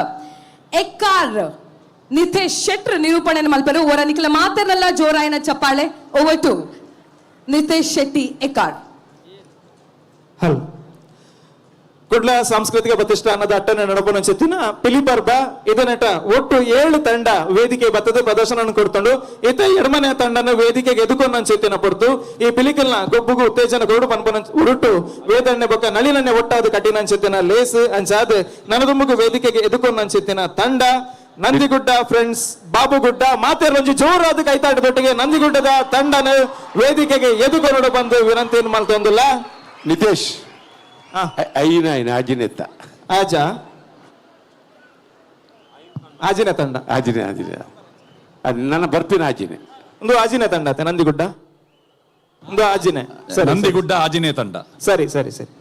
ಎಕ್ಕಾರ್ ನಿತೇಶ್ ಶೆಟ್ರ್ ನಿರೂಪಣೆ ಮಲ್ಪರು ಓರ ನಿಖಿಲ ಮಾತರ್ನಲ್ಲ ಜೋರಾಯಿನ ಚಪ್ಪಾಳೆ ಓವರ್ ಟು ನಿತೇಶ್ ಶೆಟ್ಟಿ ಎಕ್ಕಾರ್. ಹಲೋ ಕುಡ್ಲ ಸಾಂಸ್ಕೃತಿಕ ಪ್ರತಿಷ್ಠಾನದ ಅಟ್ಟನೆ ನಡಪನ ಚೆತ್ತಿನ ಪಿಲಿ ಪರ್ಬ ಇದನ್ನಟ ಒಟ್ಟು 7 ತಂಡ ವೇದಿಕೆ ಬತ್ತದ ಪ್ರದರ್ಶನ ಕೊಡ್ತಂಡು ಈತ ಎಡಮನೆ ತಂಡನ ವೇದಿಕೆಗೆ ಎದುಕೊಂಡು ಚೆತ್ತಿನ ಪಡ್ತು ಈ ಪಿಲಿಕಲ್ನ ಗೊಬ್ಬುಗು ಉತ್ತೇಜನ ಕೊಡು ಪನ್ಪನ ಉರುಟು ವೇದಣ್ಣೆ ಬೊಕ್ಕ ನಳಿನನ್ನೇ ಒಟ್ಟಾದ ಕಠಿಣ ಅನ್ಸೆತ್ತಿನ ಲೇಸ್ ಅಂಚಾದ ನನದುಂಬುಗು ವೇದಿಕೆಗೆ ಎದುಕೊಂಡು ಅನ್ಸೆತ್ತಿನ ತಂಡ ನಂದಿಗುಡ್ಡ ಫ್ರೆಂಡ್ಸ್ ಬಾಬುಗುಡ್ಡ ಮಾತೇರೊಂಜಿ ಜೋರಾದ ಕೈತಾಟದೊಟ್ಟಿಗೆ ನಂದಿಗುಡ್ಡದ ತಂಡನ ವೇದಿಕೆಗೆ ಎದುಕೊಂಡು ಬಂದು ವಿನಂತಿಯನ್ನು ಮಾಡ್ತೊಂದಿಲ್ಲ ನಿತೇಶ್ ಐನ ಆಜಿನೆತ್ತ ಆಜ ಆಜಿನ ತಂಡ ಆಜಿನೆ ಅದು ನನ್ನ ಬರ್ಪಿನ ಆಜಿನೆ ಒಂದು ಆಜಿನ ತಂಡ ಆತ ನಂದಿಗುಡ್ಡ ಒಂದು ಆಜಿನೆ ಸರಿ ನಂದಿಗುಡ್ಡ ಆಂಜನೇಯ ತಂಡ. ಸರಿ ಸರಿ ಸರಿ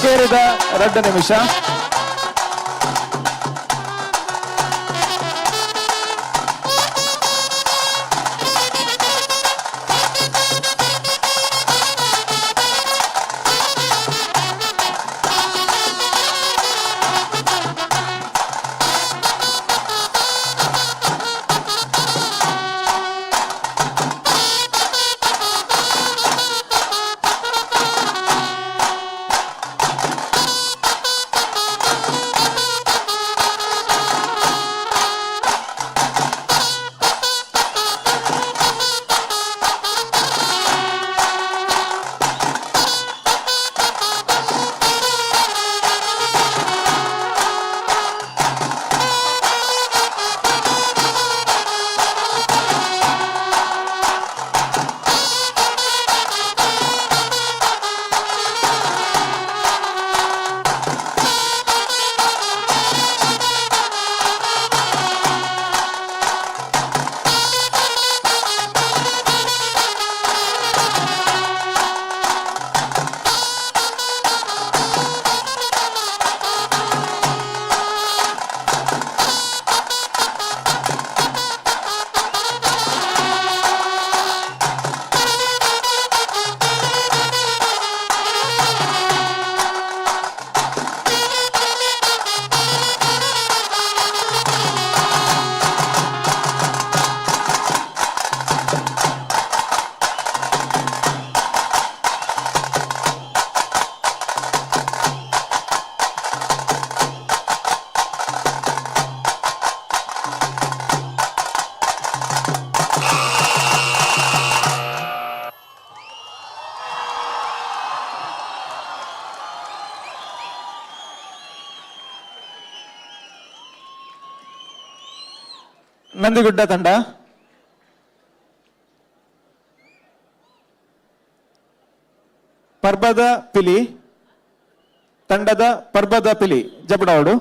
ಮೊಕೇರಿದ 2 ನಿಮಿಷ. ನಂದಿಗುಡ್ಡ ತಂಡ ಪರ್ಬದ ಪಿಲಿ ತಂಡದ ಪರ್ಬದ ಪಿಲಿ ಜಪಡಾವಡು.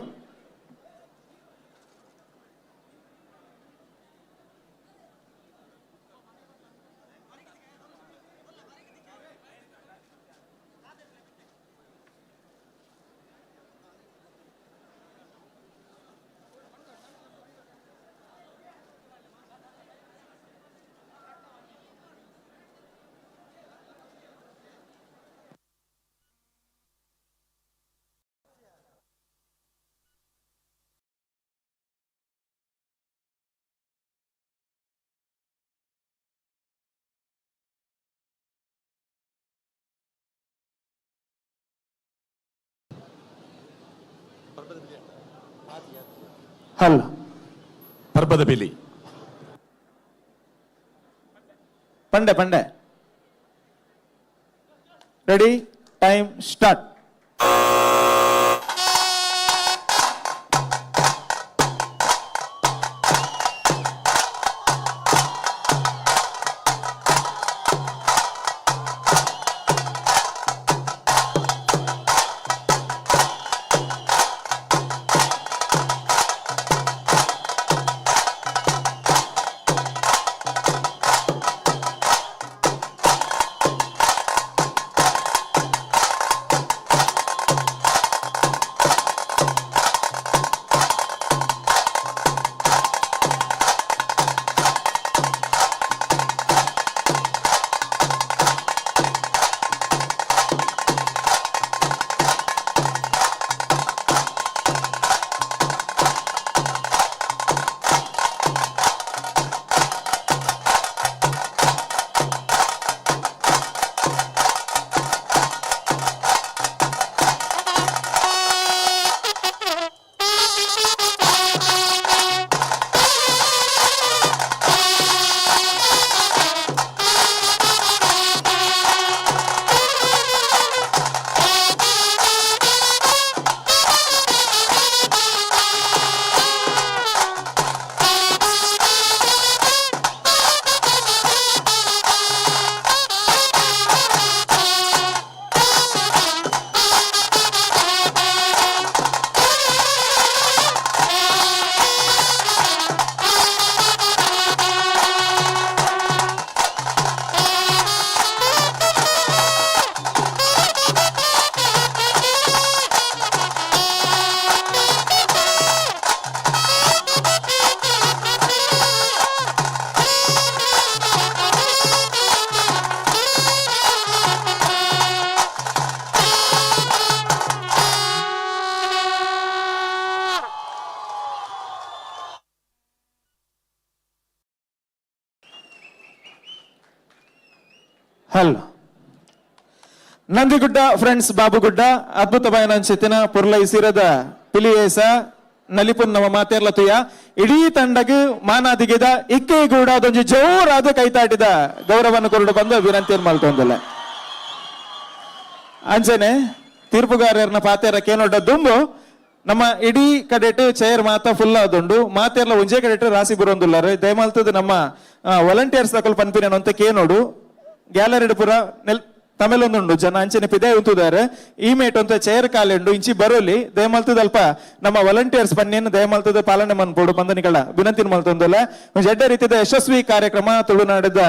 ಹಲ್ ಪರ್ಬದ ಪಿಲಿ ಪಂಡೆ ಪಂಡೆ ready time start. Hello Nandigudda friends Babugudda ಅದ್ಭುತమైన ಅಂಚಿತ್ತಿನ ಪುರ್ಲೈಸಿರದ ಪಿಲಿಯೇಸ ನಲಿಪುನ್ ನಮ್ಮ ಮಾತೇರ್ಲ ತುಯ ಇಡೀ ತಂಡಗ್ ಮಾನಾದಿಗೆದ ಇಕ್ಕೆ ಕೂಡ ಅದೊಂದು ಜೋರಾದ ಕೈತಾಟಿದ ಗೌರವವನ್ನು ಕೊರಡು ಬಂದು ವಿನಂತಿಯನ್ನು ಮಲ್ತೊಂದಲ್ಲ ಅಂಚನೆ ತೀರ್ಪುಗಾರರನ್ನ ಪಾತೇರ ಕೇನೊಡ್ಡ ದುಂಬು ನಮ್ಮ ಇಡೀ ಕಡೆಟ್ ಚೇರ್ ಮಾತ ಫುಲ್ ಆದುಂಡು ಮಾತೇರ್ಲ ಒಂಜೇ ಕಡೆಟ್ ರಾಸಿ ಬರೋಂದುಲ್ಲಾರು ದಯಮಾಲ್ತದ ನಮ್ಮ ವಾಲಂಟಿಯರ್ಸ್ ತಕಲ್ ಪನ್ಪಿನ ಅಂತ ಕೇನೋಡು ಗ್ಯಾಲರಿ ಪುರ ತಮಿಳೊಂದುಂಡು ಜನ ಅಂಚನೆ ಪಿದೆ ಉಂತುದಾರೆ ಈ ಮೇಟ್ ಅಂತ ಚೇರ್ ಕಾಲೆಂಡು ಇಂಚಿ ಬರೋಲಿ ದಯಮಲ್ತದಲ್ಪ ನಮ್ಮ ವಾಲಂಟಿಯರ್ಸ್ ಪನ್ನೇನು ದಯಮಲ್ತದ ಪಾಲನೆ ಮನ್ಪೋಡು ಬಂದನಿಗಳ ವಿನಂತಿ ಮಲ್ತೊಂದಲ್ಲ ಜಡ್ಡ ರೀತಿಯ ಯಶಸ್ವಿ ಕಾರ್ಯಕ್ರಮ ತುಳುನಾಡದ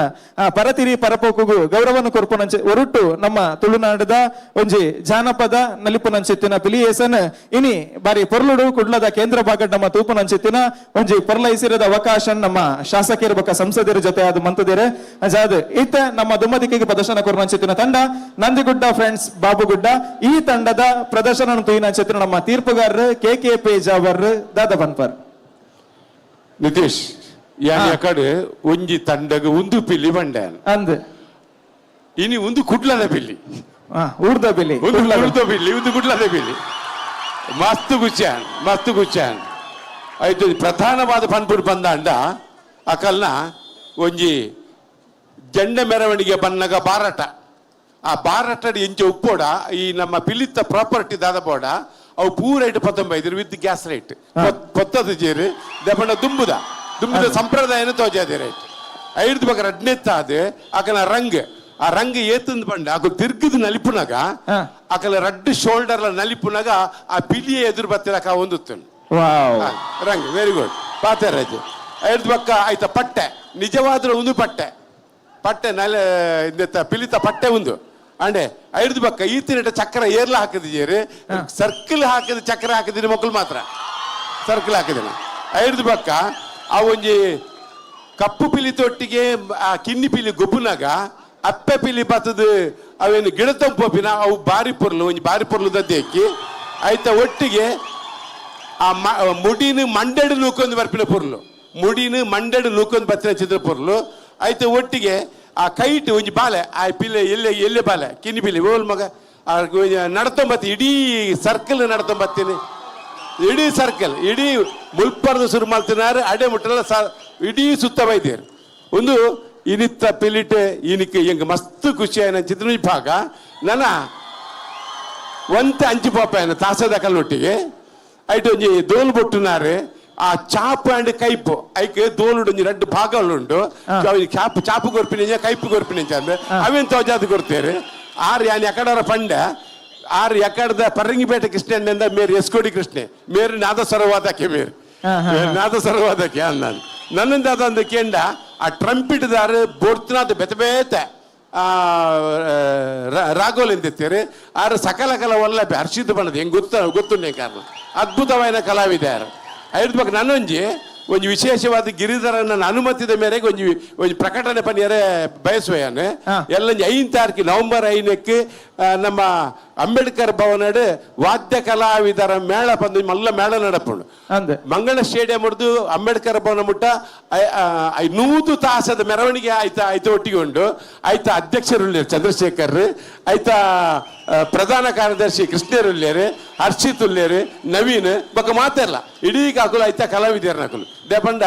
ಪರತಿರಿ ಪರಪೋಕುಗು ಗೌರವವನ್ನು ಕೊರ್ಪುನಂಚೆ ಹೊರಟು ನಮ್ಮ ತುಳುನಾಡದ ಒಂಜಿ ಜಾನಪದ ನಲಿಪುನಂಚಿತ್ತಿನ ಪಿಲಿಯೇಸನ್ ಇನಿ ಬಾರಿ ಪೊರ್ಲುಡು ಕುಡ್ಲದ ಕೇಂದ್ರ ಭಾಗ ನಮ್ಮ ತೂಪುನಂಚಿತ್ತಿನ ಒಂಜಿ ಪೊರ್ಲೈಸಿರದ ಅವಕಾಶ ನಮ್ಮ ಶಾಸಕರ ಬಕ್ಕ ಸಂಸದರ ಜೊತೆ ಅದು ಮಂತದಿರೆ ಅಜಾದ್ ಇತ್ತ ನಮ್ಮ ದುಮ್ಮದಿಕೆಗೆ ಪ್ರದರ್ಶನ ಕೊರ್ನಂಚಿತ್ತಿನ ತಂಡ ನಂದಿಗುಡ್ಡ ಫ್ರೆಂಡ್ಸ್ ಬಾಬುಗುಡ್ಡ ಈ ತಂಡದ ಪ್ರದರ್ಶನ ತೂಯಿನ ಚಿತ್ರ ನಮ್ಮ ತೀರ್ಪುಗಾರರು ಕೆ ಪೇಜಾವರ್ ದಾದ ಬನ್ಪರ್ ನಿತೀಶ್ ಯಾಕಡೆ ಒಂಜಿ ತಂಡಗ ಒಂದು ಪಿಲ್ಲಿ ಬಂಡೆ ಅಂದ್ ಇನಿ ಒಂದು ಕುಡ್ಲದ ಪಿಲ್ಲಿ ಊರ್ದ ಪಿಲ್ಲಿ ಒಂದು ಕುಡ್ಲದ ಪಿಲ್ಲಿ ಮಸ್ತ್ ಗುಚ್ಚಾನ್ ಆಯ್ತು ಪ್ರಧಾನವಾದ ಪನ್ಪುಡು ಬಂದ ಅಕಲ್ನ ಒಂಜಿ ಜಂಡ ಮೆರವಣಿಗೆ ಬನ್ನಗ ಬಾರಟ ಆ ಬಾರಟಡಿ ಎಂಚೆ ಉಪ್ಪೋಡ ಈ ನಮ್ಮ ಪಿಲಿತ್ತ ಪ್ರಾಪರ್ಟಿ ದಾದ ಬೋಡ ಅವು ಪೂರ ಇಟ್ಟು 19 ವಿತ್ ಗ್ಯಾಸ್ ರೈಟ್ ಪೊತ್ತದ ಜೇರು ದಪಂಡ ದುಂಬುದ ಸಂಪ್ರದಾಯನ ತೋಜಾದೆ ರೈಟ್ ಐದು ಬಗ್ಗ ರಡ್ನೆತ್ತಾದ ಅಕನ ಆ ರಂಗ್ ಏತಂದು ಬಂಡ ಅಕ ತಿರ್ಗದು ನಲಿಪುನಾಗ ಅಕಲ ರಡ್ ಶೋಲ್ಡರ್ಲ ನಲಿಪುನಾಗ ಆ ಪಿಲಿಯ ಎದುರು ಬತ್ತಿರಕ ಒಂದುತ್ತು ರಂಗ್ ವೆರಿ ಗುಡ್ ಪಾತಾರಾಜ್ ಐದು ಬಕ್ಕ ಆಯ್ತಾ ಪಟ್ಟೆ ನಿಜವಾದ ಒಂದು ಪಟ್ಟೆ ಪಿಲಿತ ಪಟ್ಟೆ ಒಂದು ಅಂಡೆ ಐದು ಬಕ್ಕ ಈತಿನ ಚಕ್ರ ಏರ್ಲ ಹಾಕಿದ್ದೀರಿ ಸರ್ಕಲ್ ಹಾಕಿದ ಚಕ್ರ ಹಾಕಿದ್ದೀನಿ ಮಕ್ಕಳು ಮಾತ್ರ ಸರ್ಕಲ್ ಹಾಕಿದಿನ ಐದು ಬಕ್ಕ ಆ ಒಂಜಿ ಕಪ್ಪು ಪಿಲಿ ತೊಟ್ಟಿಗೆ ಆ ಕಿನ್ನಿ ಪಿಲಿ ಗೊಬ್ಬನಾಗ ಅಪ್ಪೆ ಪಿಲಿ ಬತ್ತದ ಅವೇನು ಗಿಡ ತಂಪೋಪಿನ ಅವು ಬಾರಿ ಪೊರ್ಲು ದದ್ದೆಕ್ಕಿ ಆಯ್ತಾ ಒಟ್ಟಿಗೆ ಆ ಮುಡಿನ ಮಂಡೆಡು ನೂಕೊಂದು ಬರ್ಪಿನ ಪೊರ್ಲು ಮುಡಿನ ಮಂಡೆಡು ನೂಕೊಂದು ಬತ್ತಿನ ಚಿತ್ರ ಪೊರ್ಲು ಆಯ್ತು ಒಟ್ಟಿಗೆ ಆ ಕೈಟ್ ಒಂಜಿ ಬಾಲೆ ಆ ಪಿಲ್ಲೆ ಎಲ್ಲೆ ಬಾಲೆ ಕಿನ್ನಿ ಪಿಲ್ಲೆ ಓಲ್ ಮಗ ನಡ್ತೊಂಬತ್ತಿ ಇಡೀ ಸರ್ಕಲ್ ನಡ್ತೊಂಬತ್ತೀನಿ ಇಡೀ ಸರ್ಕಲ್ ಇಡೀ ಮುಲ್ಪರ್ದು ಶುರು ಮಾಡ್ತಿನಾರು ಅಡೆ ಮುಟ್ಟಲ್ಲ ಇಡೀ ಸುತ್ತ ಬೈದೇರು ಒಂದು ಇನಿತ್ತ ಪಿಲಿಟ್ ಇನಿಕ್ ಎಂಗ್ ಮಸ್ತ್ ಖುಷಿ ಆಯ್ನ ಚಿತ್ರ ಭಾಗ ನನ್ನ ಒಂತೆ ಅಂಚಿ ಪಾಪ ಆಯ್ನ ತಾಸದ ಕಲ್ಲೊಟ್ಟಿಗೆ ಐಟು ಒಂಜಿ ದೋಲ್ ಬೊಟ್ಟುನಾರು ಆ ಚಾಪು ಅಂಡ್ ಕೈಪು ಐಕೆ ದೋಲುಡು ಎರಡು ಭಾಗಗಳುಂಟು ಚಾಪು ಕೊರ್ಪಿನ ಕೈಪು ಕೊರ್ಪಿನ ಅಂದ್ರೆ ಅವೇನು ತೋಜಾದು ಕೊಡ್ತೇವೆ ಆರು ಯಾನ್ ಎಕಡರ ಪಂಡ ಆರು ಎಕಡದ ಪರಂಗಿಪೇಟೆ ಕೃಷ್ಣಂದ ಮೇರು ಎಸ್ಕೋಡಿ ಕೃಷ್ಣೆ ಮೇರು ನಾದ ಸರವಾದಕ್ಕೆ ನಾದ ಸರವಾದಕ್ಕೆ ನಾನು ನನ್ನಿಂದ ಅದೊಂದು ಕೇಂಡ ಆ ಟ್ರಂಪಿಟ್ದಾರು ಬೋರ್ತಿನಾದ ಬೆತೆ ರಾಗೋಲ್ ಎಂದಿರ್ತೀರಿ ಆರು ಸಕಲ ಕಲ ಒಳ್ಳೆ ಹರ್ಷಿತ ಬಣ್ಣದ ಹೆಂಗ್ ಗೊತ್ತುಂಡೆ ಕಾರಣ ಅದ್ಭುತವಾದ ಕಲಾವಿದ ಯಾರು ಐದು ಬಗ್ಗೆ ನಾನೊಂಜಿ ಒಂಜಿ ವಿಶೇಷವಾದ ಗಿರಿಧರನ ಅನುಮತಿದ ಮೇರೆಗೆ ಒಂಜಿ ಪ್ರಕಟಣೆ ಪನ್ನಿಯರೆ ಬಯಸುವೆಯಾನೆ ಎಲ್ಲ 5 ತಾರೀಕು ನವೆಂಬರ್ 5ಕ್ಕೆ ನಮ್ಮ ಅಂಬೇಡ್ಕರ್ ಭವನಡ್ ವಾದ್ಯ ಕಲಾವಿದರ ಮೇಳ ಬಂದು ಮಲ್ಲ ಮೇಳ ನಡಪುಂಡು ಮಂಗಳ ಸ್ಟೇಡಿಯಂ ಹಿಡಿದು ಅಂಬೇಡ್ಕರ್ ಭವನ ಮುಟ್ಟ 100 ತಾಸದ ಮೆರವಣಿಗೆ ಆಯ್ತಾ ಒಟ್ಟಿಗೆ ಉಂಡು ಆಯ್ತಾ ಅಧ್ಯಕ್ಷರು ಚಂದ್ರಶೇಖರ್ ಆಯ್ತಾ ಪ್ರಧಾನ ಕಾರ್ಯದರ್ಶಿ ಕೃಷ್ಣರುಲ್ಲೇರು ಹರ್ಷಿತ್ ಉಲ್ಲೇರು ನವೀನ್ ಬೊಕ್ಕ ಮಾತಾರಲ್ಲ ಇಡೀ ಕಾಕುಲು ಆಯ್ತಾ ಕಲಾವಿದರ ನಕಲು ದೇಪಂಡ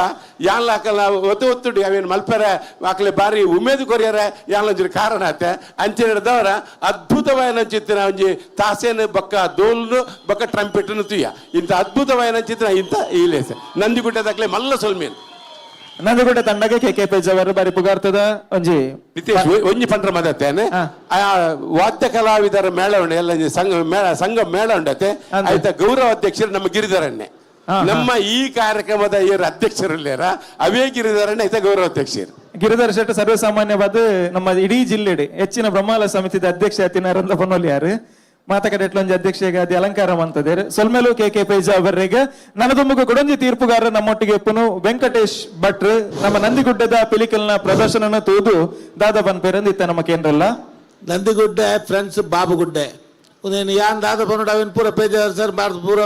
ಯಾನ್ಲ ಹಾಕಲ್ಲ ಒತ್ತುಡಿ ಅವೇನು ಮಲ್ಪೆರ ಆಕಲೆ ಬಾರಿ ಉಮೇದು ಕೊರಿಯರ ಯಾನ್ಲೊಂಜಿ ಕಾರಣ ಆತೆ ಅಂಚೆ ಹಿಡ್ದವರ ಅದ್ಭುತವಾದ ಚಿತ್ರ ಒಂಜಿ ತಾಸೇನು ಬೊಕ್ಕ ದೋಲ್ನು ಬೊಕ್ಕ ಟ್ರಂಪೆಟ್ನು ತುಯ್ಯ ಇಂಥ ಅದ್ಭುತವಾದ ಚಿತ್ರ ಇಂಥ ಈಲೇಸ ನಂದಿಗುಡ್ಡದಾಗಲೇ ಮಲ್ಲ ಸೊಲ್ಮೇನು ನಂದಿಗುಡ್ಡ ತಂಡಗೆ ಕೆ ಪೇಜಾವರ್ ಬಾರಿ ಪುಗಾರ್ತದ ಒಂಜಿ ಪಂಡ್ರ ಮದತ್ತೇನೆ ವಾದ್ಯ ಕಲಾವಿದರ ಮೇಳ ಉಂಡೆ ಎಲ್ಲ ಸಂಘ ಮೇಳ ಉಂಡತೆ ಆಯ್ತಾ ಗೌರವ ಅಧ್ಯಕ್ಷರು ನಮ್ಮ ಗಿರಿಧರಣ್ಣೆ ನಮ್ಮ ಈ ಕಾರ್ಯಕ್ರಮದ ಅಧ್ಯಕ್ಷರಲ್ಲೇರ ಅವೇ ಗಿರಿಧರಣ್ಣೆ ಆಯ್ತಾ ಗೌರವ ಅಧ್ಯಕ್ಷರು ಗಿರಿಧರ ಶೆಟ್ಟಿ ಸರ್ವಸಾಮಾನ್ಯವಾದ ನಮ್ಮ ಇಡೀ ಜಿಲ್ಲೆಡೆ ಹೆಚ್ಚಿನ ಬ್ರಹ್ಮಾಲ ಸಮಿತಿದ ಅಧ್ಯಕ್ಷ ಅತಿನಾರಂದ ಪೊನ್ನೋಲಿ ಯಾರು ಮಾತಕಡೆಟ್ಲೊಂಜಿ ಅಧ್ಯಕ್ಷಗೆ ಅದು ಅಲಂಕಾರ ಮಂತದೇರು ಸೊಲ್ಮೇಲು ಕೆ ಪೇಜಾವರ್ರಿಗೆ ನನದೊಮ್ಮಗ ಕೊಡೊಂಜಿ ತೀರ್ಪುಗಾರ ನಮ್ಮೊಟ್ಟಿಗೆ ಎಪ್ಪನು ವೆಂಕಟೇಶ್ ಭಟ್ರು ನಮ್ಮ ನಂದಿಗುಡ್ಡದ ಪಿಲಿಕಲ್ನ ಪ್ರದರ್ಶನ ತೂದು ದಾದ ಬನ್ಪೇರಂದು ಇತ್ತ ನಮ್ಮ ಕೇಂದ್ರಲ್ಲ ನಂದಿಗುಡ್ಡ ಫ್ರೆಂಡ್ಸ್ ಬಾಬುಗುಡ್ಡೆ ಉದೇನು ಯಾನ್ ದಾದ ಪನ್ನೋಡು ಅವನ್ ಪೂರ ಪೇಜಾವರ್ ಸರ್ ಬಾರ್ದು ಪೂರ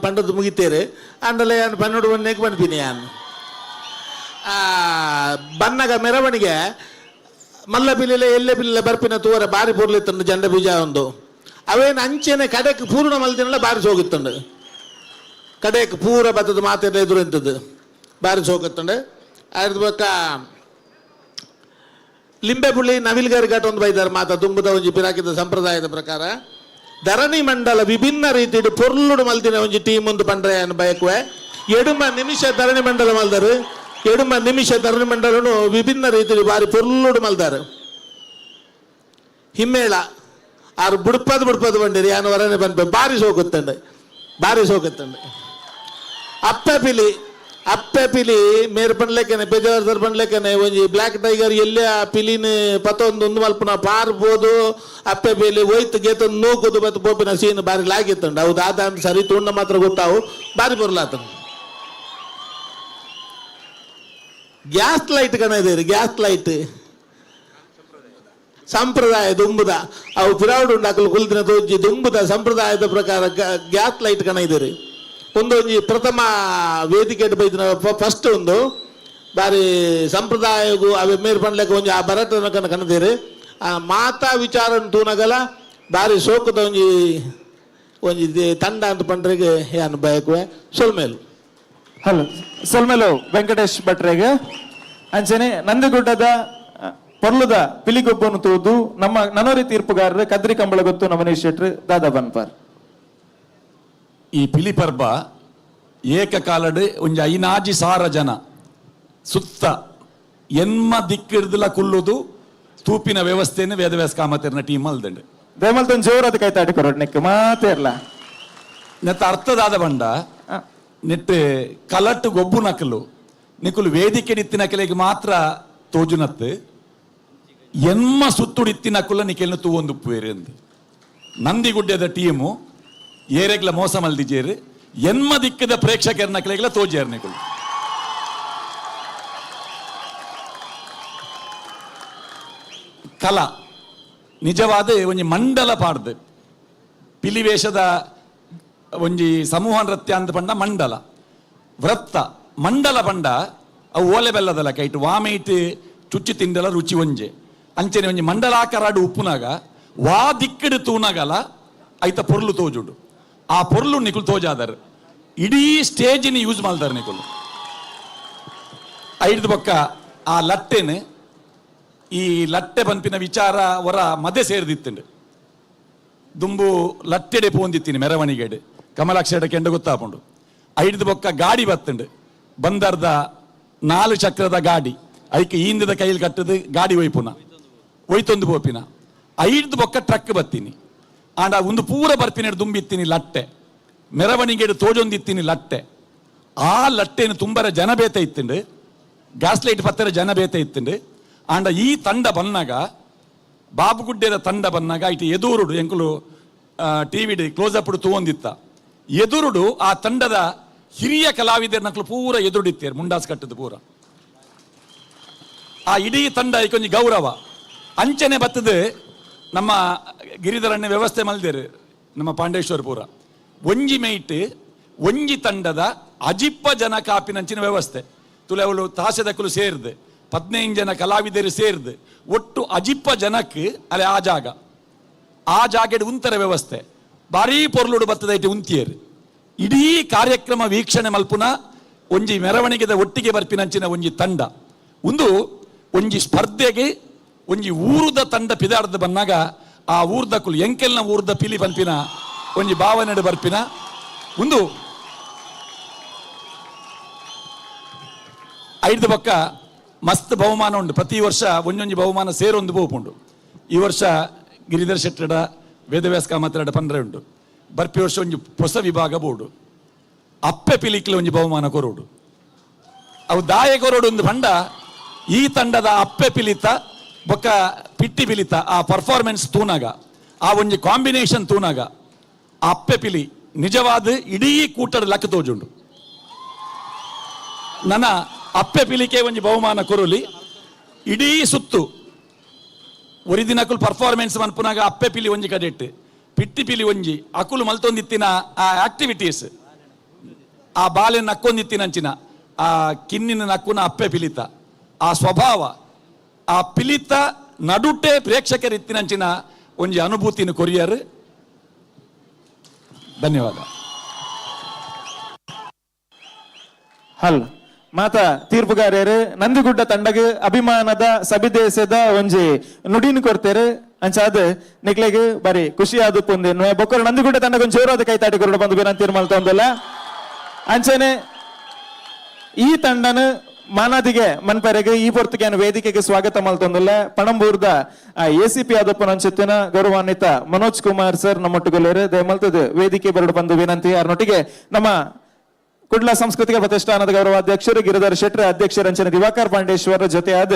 ಪಂಡದು ಮುಗಿತೇರು ಅಂಡಲ್ಲ ಯಾನ್ ಪನ್ನೋಡು ಒಂದೇಗೆ ಬಂದ್ಬಿನಿ ಯಾನ್ ಬನ್ನಗ ಮೆರವಣಿಗೆ ಮಲ್ಲ ಪಿಲಿಲೆ ಎಲ್ಲೆ ಪಿಲಿಲೆ ಬರ್ಪಿನ ತೂವರೆ ಬಾರಿ ಪೊರ್ಲಿತ್ತಂಡು ಜಂಡ ಬೀಜ ಒಂದು ಅವೇನು ಅಂಚೆನೆ ಕಡೆಕ್ ಪೂರ್ಣ ಮಲ್ದಿನಲ್ಲ ಬಾರಿ ಸೋಗುತ್ತಂಡು ಕಡೆಕ್ ಪೂರ ಬತ್ತದ ಮಾತೆಲ್ಲ ಎದುರು ಎಂತದ್ದು ಬಾರಿ ಸೋಗುತ್ತಂಡು ಅದ್ರ ಬಕ್ಕ ಲಿಂಬೆ ಪುಳ್ಳಿ ನವಿಲ್ಗಾರಿ ಘಾಟ್ ಒಂದು ಬೈದಾರೆ ಮಾತ ದುಂಬುದ ಒಂಜಿ ಪಿರಾಕಿದ ಸಂಪ್ರದಾಯದ ಪ್ರಕಾರ ಧರಣಿ ಮಂಡಲ ವಿಭಿನ್ನ ರೀತಿಯ ಪೊರ್ಲುಡು ಮಲ್ದಿನ ಒಂಜಿ ಟೀಮ್ ಒಂದು ಪಂಡ್ರೆ ಅನ್ನು ಬಯಕುವೆ ಎಡುಮ ನಿಮಿಷ ಧರಣಿ ಮಂಡಲ ಮಲ್ದರು ಎಡುಮ ನಿಮಿಷ ಧರಣಿ ಮಂಡಲನು ವಿಭಿನ್ನ ರೀತಿಯ ಬಾರಿ ಪೊರ್ಲುಡು ಮಲ್ದಾರು ಹಿಮ್ಮೇಳ ಆರು ಬುಡ್ಪದು ಬಂದಿರಿ ಯಾನು ಹೊರನೆ ಬಂದು ಬಾರಿ ಸೋಗುತ್ತಂಡು ಅಪ್ಪೆ ಪಿಲಿ ಮೇರ್ ಪಂಡ್ಲೆಕ್ಕನೆ ಬೆಜವರ್ದರ್ ಪಂಡ್ಲೆಕ್ಕನೆ ಒಂಜಿ ಬ್ಲ್ಯಾಕ್ ಟೈಗರ್ ಎಲ್ಲೇ ಆ ಪಿಲಿನ ಪತ್ತೊಂದು ಮಲ್ಪನ ಪಾರ್ಬೋದು ಅಪ್ಪೆ ಪಿಲಿ ಒಯ್ತು ಗೇತೊಂದು ನೂಕುದು ಬತ್ತು ಪೋಪಿನ ಸೀನ್ ಬಾರಿ ಲಾಗಿತ್ತಂಡು ಹೌದು ಆದ ಸರಿ ತುಂಡ ಮಾತ್ರ ಗೊತ್ತಾವು ಬಾರಿ ಬರಲಾತಂಡು ಗ್ಯಾಸ್ ಲೈಟ್ ಕಣದೇರಿ ಗ್ಯಾಸ್ ಲೈಟ್ ಸಂಪ್ರದಾಯ ದುಂಬುದ ಅವು ಪಿರಾವುಡು ಉಂಡಾಕಲು ಕುಲ್ದಿನ ತೋಜಿ ದುಂಬುದ ಸಂಪ್ರದಾಯದ ಪ್ರಕಾರ ಗ್ಯಾಸ್ ಲೈಟ್ ಕಣದಿರಿ ಒಂದೊಂಜಿ ಪ್ರಥಮ ವೇದಿಕೆ ಬೈದಿನ ಫಸ್ಟ್ ಒಂದು ಬಾರಿ ಸಂಪ್ರದಾಯಗೂ ಅವೇ ಮೇರ್ ಪಂಡ್ಲೆಕ್ಕ ಒಂಜಿ ಆ ಭರತನ ಕಣದಿರಿ ಆ ಮಾತಾ ವಿಚಾರ ತೂನಗಲ ಬಾರಿ ಸೋಕುದ ಒಂಜಿ ತಂಡ ಅಂತ ಪಂಡ್ರೆಗೆ ಏನು ಬಯಕುವೆ ಸೊಲ್ಮೇಲು ಹಲೋ ಸೊಲ್ಮೇಲು ವೆಂಕಟೇಶ್ ಭಟ್ರೆಗೆ ಅಂಚನೆ ನಂದಿಗುಡ್ಡದ ಪೊರ್ಲುದ ಪಿಲಿಗೊಬ್ಬನು ತೂದು ನಮ್ಮ ನನೋರಿ ತೀರ್ಪುಗಾರರು ಕದ್ರಿ ಕಂಬಳ ಗೊತ್ತು ನಮನೀಶ್ ಶೆಟ್ರು ದಾದಾ ಬನ್ಪಾರ್ ಈ ಪಿಲಿ ಪರ್ಬ ಏಕಕಾಲಡ್ ಒಂಜಿ 5,000 ಜನ ಸುತ್ತ ಎನ್ಮ ದಿಕ್ಕಿಡ್ದಲ ಕುಲ್ಲುದು ತೂಪಿನ ವ್ಯವಸ್ಥೆಯನ್ನು ವೇದವ್ಯಾಸ ಕಾಮತೆರ್ನ ಟೀಮ್ ಅಲ್ದಂಡು ದೇಮಲ್ತನ್ ಜೋರದ ಕೈತಾಡಿ ಕೊರೋಡ್ ನೆಕ್ ಮಾತೇರ್ಲ ನೆತ್ತ ಅರ್ಥದಾದ ಬಂಡ ನೆಟ್ಟು ಕಲಟ್ಟು ಗೊಬ್ಬು ನಕಲು ನಿಕುಲು ವೇದಿಕೆ ಇತ್ತಿನಕಲೆಗೆ ಮಾತ್ರ ತೋಜುನತ್ತು ಎನ್ಮ ಸುತ್ತುಡಿತ್ತಿನಕುಲ ನಿಕೆಲ್ನ ತೂವೊಂದು ಉಪ್ಪುವೇರು ಎಂದು ನಂದಿಗುಡ್ಡದ ಟೀಮು ಏರೆಗ್ಲ ಮೋಸ ಮಲ್ದಿಜೇರು ಎನ್ಮ ದಿಕ್ಕದ ಪ್ರೇಕ್ಷಕರ್ನಕಲೆಗ್ಲ ತೋಜೇರು ನಿಕುಲು ಕಲಾ ನಿಜವಾದ ಒಂಜಿ ಮಂಡಲ ಪಾಡ್ದು ಪಿಲಿವೇಷದ ಒಂಜಿ ಸಮೂಹ ನೃತ್ಯ ಅಂತ ಪಂಡ ಮಂಡಲ ವೃತ್ತ ಮಂಡಲ ಪಂಡ ಅವು ಓಲೆ ಬೆಲ್ಲದಲ್ಲ ಕೈಟು ವಾಮೈಟ್ ಚುಚ್ಚಿ ತಿಂಡಲ ರುಚಿ ಒಂಜೆ ಅಂಚನೆ ಒಂಜಿ ಮಂಡಲಾಕಾರಾಡು ಉಪ್ಪುನಾಗ ವಾ ದಿಕ್ಕಡು ತೂನಗಲ ಐತ ಪೊರ್ಲು ತೋಜುಡು ಆ ಪೊರ್ಲು ನಿಕುಲು ತೋಜಾದರ್ ಇಡೀ ಸ್ಟೇಜಿನ ಯೂಸ್ ಮಾಡ್ದಾರ ನಿಕುಲು ಐದು ಪಕ್ಕ ಆ ಲಟ್ಟೆನ್ ಈ ಲಟ್ಟೆ ಪಂಪಿನ ವಿಚಾರ ಹೊರ ಮದೆ ಸೇರಿದಿತ್ತುಂಡು ದುಂಬು ಲಟ್ಟೆಡೆ ಪೋಂದಿತ್ತೀನಿ ಮೆರವಣಿಗೆಡು ಕಮಲಾಕ್ಷ ಕೆಂಡ ಗೊತ್ತಾಪುಂಡು ಐದು ಬೊಕ್ಕ ಗಾಡಿ ಬತ್ತುಂಡು ಬಂದರ್ದ 4 ಚಕ್ರದ ಗಾಡಿ ಐಕೆ ಈಂದದ ಕೈಲಿ ಕಟ್ಟದು ಗಾಡಿ ಒಯ್ತೊಂದು ಪೋಪಿನ 5 ಬೊಕ್ಕ ಟ್ರಕ್ ಬತ್ತೀನಿ ಆಂಡ ಒಂದು ಪೂರ ಬರ್ಪಿನ ದುಂಬಿತ್ತೀನಿ ಲಟ್ಟೆ ಮೆರವಣಿಗೆಡು ತೋಜೊಂದಿತ್ತೀನಿ ಲಟ್ಟೆ ಆ ಲಟ್ಟೆನು ತುಂಬರ ಜನ ಬೇತ ಇತ್ತುಂಡು ಗ್ಯಾಸ್ ಲೈಟ್ ಪತ್ತರ ಜನ ಬೇತ ಇತ್ತುಂಡು ಆಂಡ ಈ ತಂಡ ಬನ್ನಾಗ ಬಾಬುಗುಡ್ಡೆದ ತಂಡ ಬನ್ನಾಗ ಇಟ್ಟು ಎದುರುಡು ಎಂಕುಲು ಟಿವಿಡ್ ಕ್ಲೋಸ್ ಅಪ್ ತೂವೊಂದಿತ್ತ ಎದುರುಡು ಆ ತಂಡದ ಹಿರಿಯ ಕಲಾವಿದರ ನಕಲು ಪೂರ ಎದುರುಡಿತ್ತೇರು ಮುಂಡಾಸ್ ಕಟ್ಟದು ಪೂರ ಆ ಇಡೀ ತಂಡ ಕೊಂಚ ಗೌರವ ಅಂಚನೆ ಬತ್ತದು ನಮ್ಮ ಗಿರಿಧರಣ್ಯ ವ್ಯವಸ್ಥೆ ಮಲ್ದೇರು ನಮ್ಮ ಪಾಂಡೇಶ್ವರ ಪೂರ ಒಂಜಿ ಮೈಟ್ ಒಂಜಿ ತಂಡದ ಅಜಿಪ್ಪ ಜನ ಕಾಪಿನಂಚಿನ ವ್ಯವಸ್ಥೆ ತುಲೆವಳು ತಾಸೆದಕ್ಕಲು ಸೇರ್ದು 15 ಜನ ಕಲಾವಿದರು ಸೇರ್ದು ಒಟ್ಟು ಅಜಿಪ್ಪ ಜನಕ್ಕೆ ಅಲ್ಲಿ ಆ ಜಾಗೆಡ್ ಉಂತರ ವ್ಯವಸ್ಥೆ ಭಾರೀ ಪೊರ್ಲುಡು ಬತ್ತದೈತೆ ಉಂತಿಯರು ಇಡೀ ಕಾರ್ಯಕ್ರಮ ವೀಕ್ಷಣೆ ಮಲ್ಪುನ ಒಂಜಿ ಮೆರವಣಿಗೆದ ಒಟ್ಟಿಗೆ ಬರ್ಪಿನಂಚಿನ ಒಂಜಿ ತಂಡ ಒಂಜಿ ಸ್ಪರ್ಧೆಗೆ ಒಂಜಿ ಊರುದ ತಂಡ ಪಿದಾರ್ದ ಬನ್ನಾಗ ಆ ಊರ್ದಕ್ಕಲು ಎಂಕೆಲ್ನ ಊರ್ದ ಪಿಲಿ ಪಂಪಿನ ಒಂಜಿ ಭಾವನೆಡು ಬರ್ಪಿನ ಐದು ಪಕ್ಕ ಮಸ್ತ್ ಬಹುಮಾನ ಉಂಟು ಪ್ರತಿ ವರ್ಷ ಒಂಜೊಂಜಿ ಬಹುಮಾನ ಸೇರೊಂದು ಬೋಪುಂಡು ಈ ವರ್ಷ ಗಿರಿಧರ್ ಶೆಟ್ಟಡ ವೇದವ್ಯಾಸ ಕಾಮತ್ರಡ ಪಂಡ್ರೆ ಉಂಟು ಬರ್ಪಿ ವರ್ಷ ಒಂಜಿ ಹೊಸ ವಿಭಾಗ ಬೋಡು ಅಪ್ಪೆ ಪಿಲಿಕ್ಲೆ ಒಂಜಿ ಬಹುಮಾನ ಕೊರೋಡು ಅವು ದಾಯ ಕೊರೋಡು ಒಂದು ಪಂಡ ಈ ತಂಡದ ಅಪ್ಪೆ ಪಿಲಿತ ಬೊಕ್ಕ ಪಿಟ್ಟಿ ಪಿಲಿತ ಆ ಪರ್ಫಾರ್ಮೆನ್ಸ್ ತೂನಾಗ ಆ ಒಂಜಿ ಕಾಂಬಿನೇಷನ್ ತೂನಾಗ ಆ ಅಪ್ಪೆ ಪಿಲಿ ನಿಜವಾದ ಇಡೀ ಕೂಟದ ಲೆಕ್ಕ ತೋಜುಂಡು ನನ್ನ ಅಪ್ಪೆ ಪಿಲಿಕೆ ಒಂಜಿ ಬಹುಮಾನ ಕೊರುಲಿ ಇಡೀ ಸುತ್ತು ಒರಿದಿನಕುಲು ಪರ್ಫಾರ್ಮೆನ್ಸ್ ಮನ್ಪುನಾಗ ಅಪ್ಪೆ ಪಿಲಿ ಒಂಜಿ ಕಡೆಟ್ ಪಿಟ್ಟಿ ಪಿಲಿ ಒಂಜಿ ಅಕುಲು ಮಲ್ತೊಂದಿತ್ತಿನ ಆ ಆಕ್ಟಿವಿಟೀಸ್ ಆ ಬಾಲೆನ ನಕ್ಕೊಂದಿತ್ತಿನಂಚಿನ ಆ ಕಿನ್ನಿನ ನಕ್ಕುನ ಅಪ್ಪೆ ಪಿಲಿತ ಆ ಸ್ವಭಾವ ಆ ಪಿಲಿತ ನಡುಟೆ ಪ್ರೇಕ್ಷಕರು ಇತ್ತಿನಂಚಿನ ಒಂಜಿ ಅನುಭೂತಿನ ಕೊರಿಯರ್. ಧನ್ಯವಾದ. ಹಲ್ ಮಾತ ತೀರ್ಪುಗಾರ್ಯರು ನಂದಿಗುಡ್ಡ ತಂಡಗೆ ಅಭಿಮಾನದ ಸಬಿದೇಶದ ಒಂಜಿ ನುಡಿನ ಕೊಡ್ತೇರು ಅಂಚಾದ ನಿಕ್ಲೆಗೆ ಬಾರಿ ಖುಷಿ ಆದ ಪೊಂದೆ ಬೊಕ್ಕರು ನಂದಿಗುಡ್ಡ ತಂಡಕ್ಕೆ ಒಂದು ಜೋರಾದ ಕೈತಾಟಿ ಕೊರಡು ಬಂದು ವಿನಂತಿ ಮಲ್ತೊಂದಲ್ಲ ಅಂಚನೆ ಈ ತಂಡನ ಮಾನಾದಿಗೆ ಮನ್ಪರೆಗೆ ಈ ಪೊರ್ತಿಗೆ ವೇದಿಕೆಗೆ ಸ್ವಾಗತ ಮಲ್ತೊಂದಲ್ಲ ಪಣಂಬೂರ್ದ ಎಸಿಪಿ ಆದಪ್ಪನ ಅಂಚೆತ್ತಿನ ಗೌರವಾನ್ವಿತ ಮನೋಜ್ ಕುಮಾರ್ ಸರ್ ನಮ್ಮೊಟ್ಟುಗೊಳ್ಳೇರು ದಯಮಲ್ತದ ವೇದಿಕೆ ಬರಡು ಬಂದು ವಿನಂತಿ ಯಾರನೊಟ್ಟಿಗೆ ನಮ್ಮ ಕುಡ್ಲ ಸಾಂಸ್ಕೃತಿಕ ಪ್ರತಿಷ್ಠಾನದ ಗೌರವಾಧ್ಯಕ್ಷರು ಗಿರಿಧರ್ ಶೆಟ್ಟಿ ಅಧ್ಯಕ್ಷರಂಚನ ದಿವಾಕರ್ ಪಾಂಡೇಶ್ವರ ಜೊತೆ ಆದ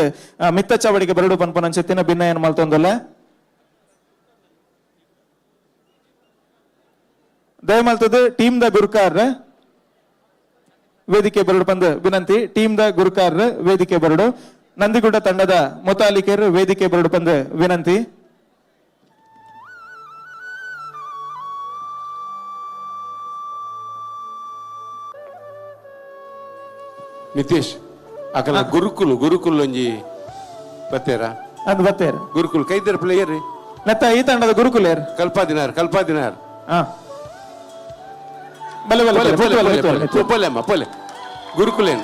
ಮಿತ್ತ ಚಾವಡಿಗೆ ಬರಡು ಪನ್ಪನ ಅಂಚೆತ್ತಿನ ಭಿನ್ನಯನ್ ಮಲ್ತೊಂದಲ್ಲ ದಯಮಲ್ತದ ಟೀಮ್ ದ ಗುರುಕಾರ್ ವೇದಿಕೆ ಬರಡು ಬಂದು ವಿನಂತಿ ಟೀಮ್ ದ ಗುರುಕಾರ್ ವೇದಿಕೆ ಬರಡು ನಂದಿಗುಡ್ಡ ತಂಡದ ಮುತಾಲಿಕರು ವೇದಿಕೆ ಬರಡು ಬಂದು ವಿನಂತಿ ನಿತೇಶ್ ಅಕಲ ಗುರುಕುಲ್ ಒಂಜಿ ಬತ್ತೇರ ಅದು ಬತ್ತೇರ ಗುರುಕುಲ್ ಕೈದರ್ ಪ್ಲೇಯರ್ ನೆತ್ತ ಈ ತಂಡದ ಗುರುಕುಲೇರ್ ಕಲ್ಪಾದಿನಾರ್ ಹಾ ಬಲೆ ಪೊಲೆ ಗುರುಕುಲೇನ್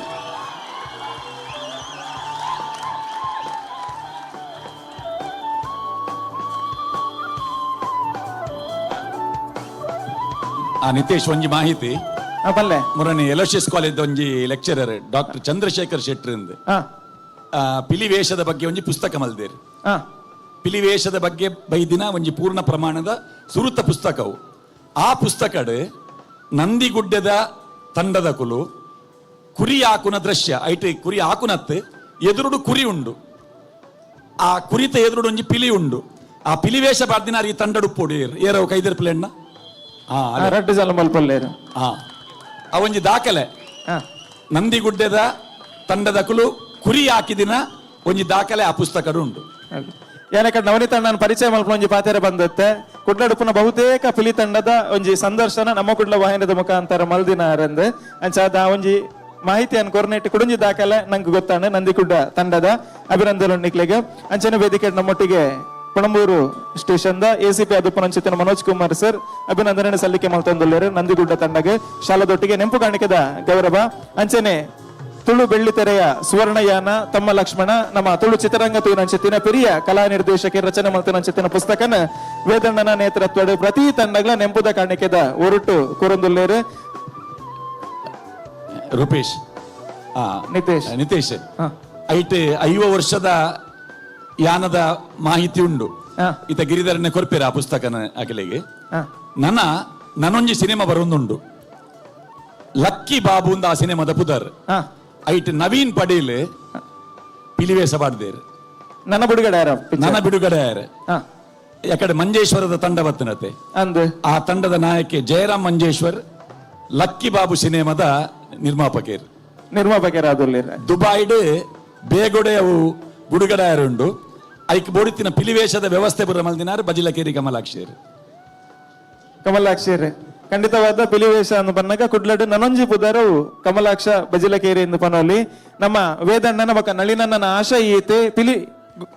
ನಿತೇಶ್ ಒಂಜಿ ಮಾಹಿತಿ ಬಲ್ಲೆ ಮೊರನೆ ಎಲೋಶಿಯಸ್ ಕಾಲೇಜ್ ಒಂಜಿ ಲೆಕ್ಚರರ್ ಡಾಕ್ಟರ್ ಚಂದ್ರಶೇಖರ್ ಶೆಟ್ಟಿ ಪಿಲಿ ವೇಷದ ಬಗ್ಗೆ ಒಂಜಿ ಪುಸ್ತಕ ಮಲ್ದೇರು. ಪಿಲಿ ವೇಷದ ಬಗ್ಗೆ ಬೈದಿನ ಒಂಜಿ ಪೂರ್ಣ ಪ್ರಮಾಣದ ಸುರುತ ಪುಸ್ತಕವು. ಆ ಪುಸ್ತಕಡ್ ನಂದಿಗುಡ್ಡದ ತಂಡದ ಕುಲು ಕುರಿ ಹಾಕುನ ದೃಶ್ಯ ಐಟಿ ಕುರಿ ಹಾಕುನತ್ ಎದುರುಡು ಕುರಿ ಉಂಡು, ಆ ಕುರಿತ ಎದುರುಡು ಒಂಜಿ ಪಿಲಿ ಉಂಡು. ಆ ಪಿಲಿ ವೇಷ ಬಾರ್ದಿನಾರ ಈ ತಂಡಡು ಪೋಡಿಯರ್ ಏರವು ಕೈದರ್ ಪ್ಲೇಣ್ಣ ರಡ್ಡು ಜಲ ಮಲ್ಪಲ್ಲೇರು ಆ ಒಂಜಿ ದಾಖಲೆ ನಂದಿಗುಡ್ಡದ ತಂಡದ ಕುಲು ಕುರಿ ಹಾಕಿದಿನ ಒಂಜಿ ದಾಖಲೆ ಆ ಪುಸ್ತಕಡು ಉಂಡು. ಏನಕ್ಕೆ ನವನೀತ ನಾನು ಪರಿಚಯ ಮಲ್ಪ ಒಂಜಿ ಪಾತೆರ ಬಂದತ್ತೆ ಕುಡ್ಲಡುಪುನ ಬಹುತೇಕ ಪಿಲಿ ತಂಡದ ಒಂಜಿ ಸಂದರ್ಶನ ನಮ್ಮ ಕುಡ್ಲ ವಾಹಿನಿದ ಮುಖಾಂತರ ಮಲ್ದಿನಾರಂದ್ ಅಂಚಾದ ಒಂಜಿ ಮಾಹಿತಿಯನ್ನು ಕೊರ್ನೆಟ್ಟು ಕುಡುಂಜಿ ದಾಖಲೆ ನಂಗೆ ಗೊತ್ತಾನೆ ನಂದಿಗುಡ್ಡ ತಂಡದ ಅಭಿನಂದನೆ ನಿಕ್ಲೆಗೆ ಅಂಚನೆ ವೇದಿಕೆ ನಮ್ಮೊಟ್ಟಿಗೆ ಪಣಂಬೂರು ಸ್ಟೇಷನ್ ಎಸಿಪಿ ಅದುಪ್ಪನ ಅಂಚಿತ್ತಿನ ಮನೋಜ್ ಕುಮಾರ್ ಸರ್ ಅಭಿನಂದನೆ ಸಲ್ಲಿಕೆ ಮಲ್ತೊಂದುಲ್ಲೇರು ನಂದಿಗುಡ್ಡ ತಂಡಗೆ ಶಾಲದೊಟ್ಟಿಗೆ ನೆಂಪು ಕಾಣಿಕೆದ ಗೌರವ ಅಂಚನೆ ತುಳು ಬೆಳ್ಳಿತೆರೆಯ ಸುವರ್ಣಯಾನ ತಮ್ಮ ಲಕ್ಷ್ಮಣ ನಮ್ಮ ತುಳು ಚಿತ್ರರಂಗ ತೂನಂಚಿತ್ತಿನ ಪಿರಿಯ ಕಲಾ ನಿರ್ದೇಶಕಿ ರಚನೆ ಮಲ್ತನಂಚಿತ್ತಿನ ಪುಸ್ತಕನ ವೇದಣ್ಣನ ನೇತೃತ್ವದ ಪ್ರತಿ ತಂಡಗಳ ನೆಂಪುದ ಕಾಣಿಕೆದ ಒರುಟು ಕುರಂದುಲ್ಲೇರು ರೂಪೇಶ್ ನಿತೇಶ್ ಐಟ್ 5 ವರ್ಷದ ಯಾನದ ಮಾಹಿತಿ ಉಂಡು ಈತ ಗಿರಿಧರನೆ ಕೊರ್ಪೇರ ಆ ಪುಸ್ತಕನ ಅಕಲೆಗೆ ನನೊಂಜಿ ಸಿನಿಮಾ ಬರೋದುಂಡು ಲಕ್ಕಿ ಬಾಬು ಆ ಸಿನಿಮಾದ ಪುದರ್ ಐಟ್ ನವೀನ್ ಪಡೇಲ್ ಪಿಲಿವೇಶ ಬಾಡ್ದೇರು ನನ್ನ ಬಿಡುಗಡೆ ಯಾಕಡೆ ಮಂಜೇಶ್ವರದ ತಂಡ ಬತ್ತನತೆ ಆ ತಂಡದ ನಾಯಕಿ ಜಯರಾಮ್ ಮಂಜೇಶ್ವರ್ ಲಕ್ಕಿ ಬಾಬು ಸಿನಿಮಾದ ನಿರ್ಮಾಪಕೇರು ದುಬೈಡ್ ಬೇಗೊಡೆ ಅವು ಬಿಡುಗಡೆಯಾರುಂಡು ಐಕ್ ಬೋಡಿತಿನ ಪಿಲಿವೇಶದ ವ್ಯವಸ್ಥೆ ಬರ ಮಲ್ದಿನಾರು ಬಜಿಲಕೇರಿ ಕಮಲಾಕ್ಷಿ ಖಂಡಿತವಾದ ಪಿಲಿವೇಶ ಅನ್ನು ಬಂದಾಗ ಕುಡ್ಲಡ್ ನನೊಂಜಿ ಪುದರವು ಕಮಲಾಕ್ಷ ಬಜಿಲಕೇರಿ ಎಂದು ಪನೋಲಿ ನಮ್ಮ ವೇದಣ್ಣನ ಬಕ ನಳಿನನ್ನ ಆಶಾ ಈತೆ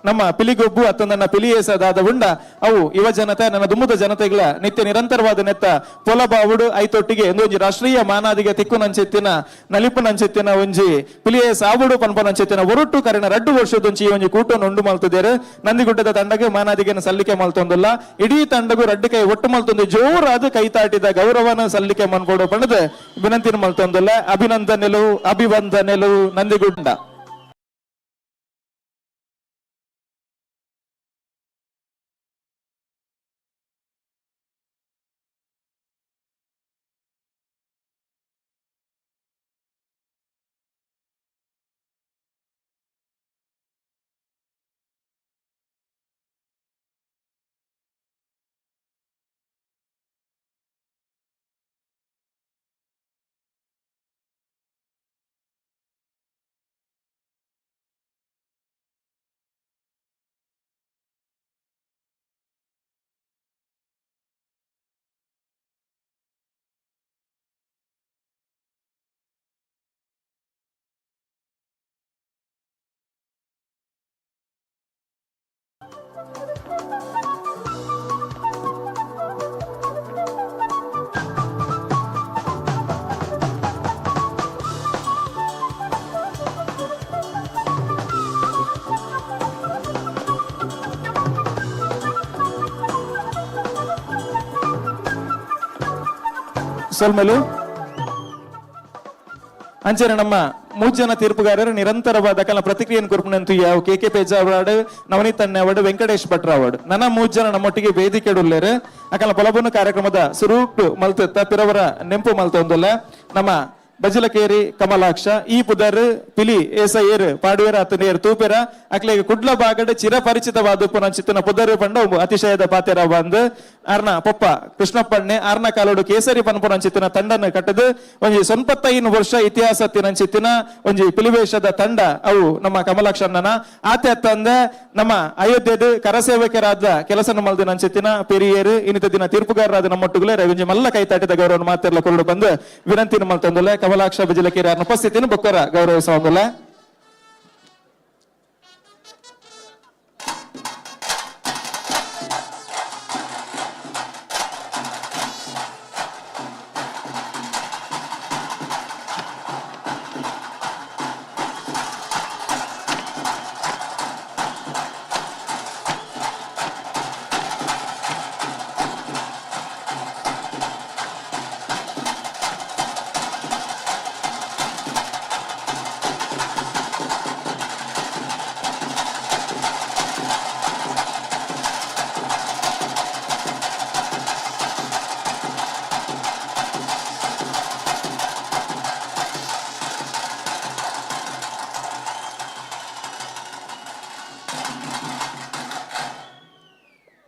ನಮ್ಮ ಪಿಲಿಗೊಬ್ಬು ಅತ್ತ ನನ್ನ ಪಿಲಿಯೇಸದಾದ ಉಂಡ ಅವು ಯುವ ಜನತೆ ನನ್ನ ದುಮ್ಮದ ಜನತೆಗಳ ನಿತ್ಯ ನಿರಂತರವಾದ ನೆತ್ತ ಪೊಲಬಾವುಡು ಐತೊಟ್ಟಿಗೆ ಒಂಜಿ ರಾಷ್ಟ್ರೀಯ ಮಾನಾದಿಗೆ ತಿಕ್ಕು ನಂಚೆತ್ತಿನ ನಲಿಪು ನಂಚೆತ್ತಿನ ಒಂಜಿ ಪಿಲಿಯೇಸ ಆವುಡು ಪನ್ಪ ನಂಚೆತ್ತಿನ ಒರುಟ್ಟು ಕರೆನ 2 ವರ್ಷದೊಂಚಿ ಒಂಜಿ ಕೂಟನ್ನು ಉಂಡು ಮಲ್ತಿದ್ದೇರು ನಂದಿಗುಡ್ಡದ ತಂಡಗೆ ಮಾನಾದಿಗೆ ಸಲ್ಲಿಕೆ ಮಲ್ತೊಂದಿಲ್ಲ ಇಡೀ ತಂಡಗೂ ರಡ್ಡು ಕೈ ಒಟ್ಟು ಮಲ್ತೊಂದು ಜೋರಾದ ಕೈತಾಟಿದ ಗೌರವನ ಸಲ್ಲಿಕೆ ಮನ್ಕೊಡು ಪಣದು ವಿನಂತಿನ ಮಲ್ತೊಂದಿಲ್ಲ ಅಭಿವಂದನೆಲು ನಂದಿಗುಡ್ಡ. ಸೊಲ್ಮೆಲು ಅಂಚನೆ ನಮ್ಮ ಮೂರು ಜನ ತೀರ್ಪುಗಾರರು ನಿರಂತರವಾದ ಅಕಲ ಪ್ರತಿಕ್ರಿಯೆಯನ್ನು ಕೊರ್ಪಣಂತು ಯಾವ KK ಪೇಜ ಅವಾರ್ಡ್ ನವನೀತ್ ಅಣ್ಣ ಅವಾರ್ಡ್ ವೆಂಕಟೇಶ್ ಭಟ್ರ ಅವಾರ್ಡ್ ನನ್ನ ಮೂರು ಜನ ನಮ್ಮೊಟ್ಟಿಗೆ ವೇದಿಕೆ ಉಳ್ಳೇರು ಅಕಲ ಪೊಲಬುನ ಕಾರ್ಯಕ್ರಮದ ಸುರೂಪ್ ಮಲ್ತ ಪಿರವರ ನೆಂಪು ಮಲ್ತ ಒಂದಲ್ಲ ನಮ್ಮ ಬಜಲಕೇರಿ ಕಮಲಾಕ್ಷ ಈ ಪುದರ್ ಪಿಲಿ ಏಸಯ್ಯರ್ ಪಾಡುವೆರ ಅತನೇರ್ ತೂಪೆರ ಅಕ್ಲೆಗೆ ಕುಡ್ಲ ಬಾಗಡ್ ಚಿರಪರಿಚಿತವಾದ ಪುನಂಚಿತ್ತಿನ ಪುದರ್ ಪಂಡ ಅತಿಶಯದ ಪಾತೆರ ಬಂದ್ ಆರ್ನ ಪೊಪ್ಪ ಕೃಷ್ಣಪ್ಪಣ್ಣೆ ಆರ್ನ ಕಾಲೋಡು ಕೇಸರಿ ಪನ್ಪುನಂಚಿತ್ತಿನ ತಂಡನ ಕಟ್ಟದು ಒಂಜಿ 95 ವರ್ಷ ಇತಿಹಾಸ ತಿನಂಚಿತ್ತಿನ ಒಂಜಿ ಪಿಲಿವೇಶದ ತಂಡ ಅವು ನಮ್ಮ ಕಮಲಾಕ್ಷಣ್ಣನ ಆತೆ ಅತ್ತಂದ ನಮ್ಮ ಅಯೋಧ್ಯೆದ ಕರಸೇವಕರಾದ ಕೆಲಸ ಮಲ್ದ ನಂಚಿತ್ತಿನ ಪೆರಿಯೇರು ಇನ್ನಿತ ದಿನ ತೀರ್ಪುಗಾರರಾದ ನಮ್ಮೊಟ್ಟುಗಳೇ ರವಿಂಜಿ ಮಲ್ಲ ಕೈತಾಟಿದ ಗೌರವ ಮಾತೆಲ್ಲ ಕೊಳ್ಳು ಬಂದು ವಿನಂತಿನ ಮಲ್ತಂದುಲ್ಲ ಕಮಲಾಕ್ಷ ಬಜಲಕೇರಿ ಉಪಸ್ಥಿತಿಯನ್ನು ಬೊಕ್ಕರ ಗೌರವಿಸುವಂದುಲ್ಲ.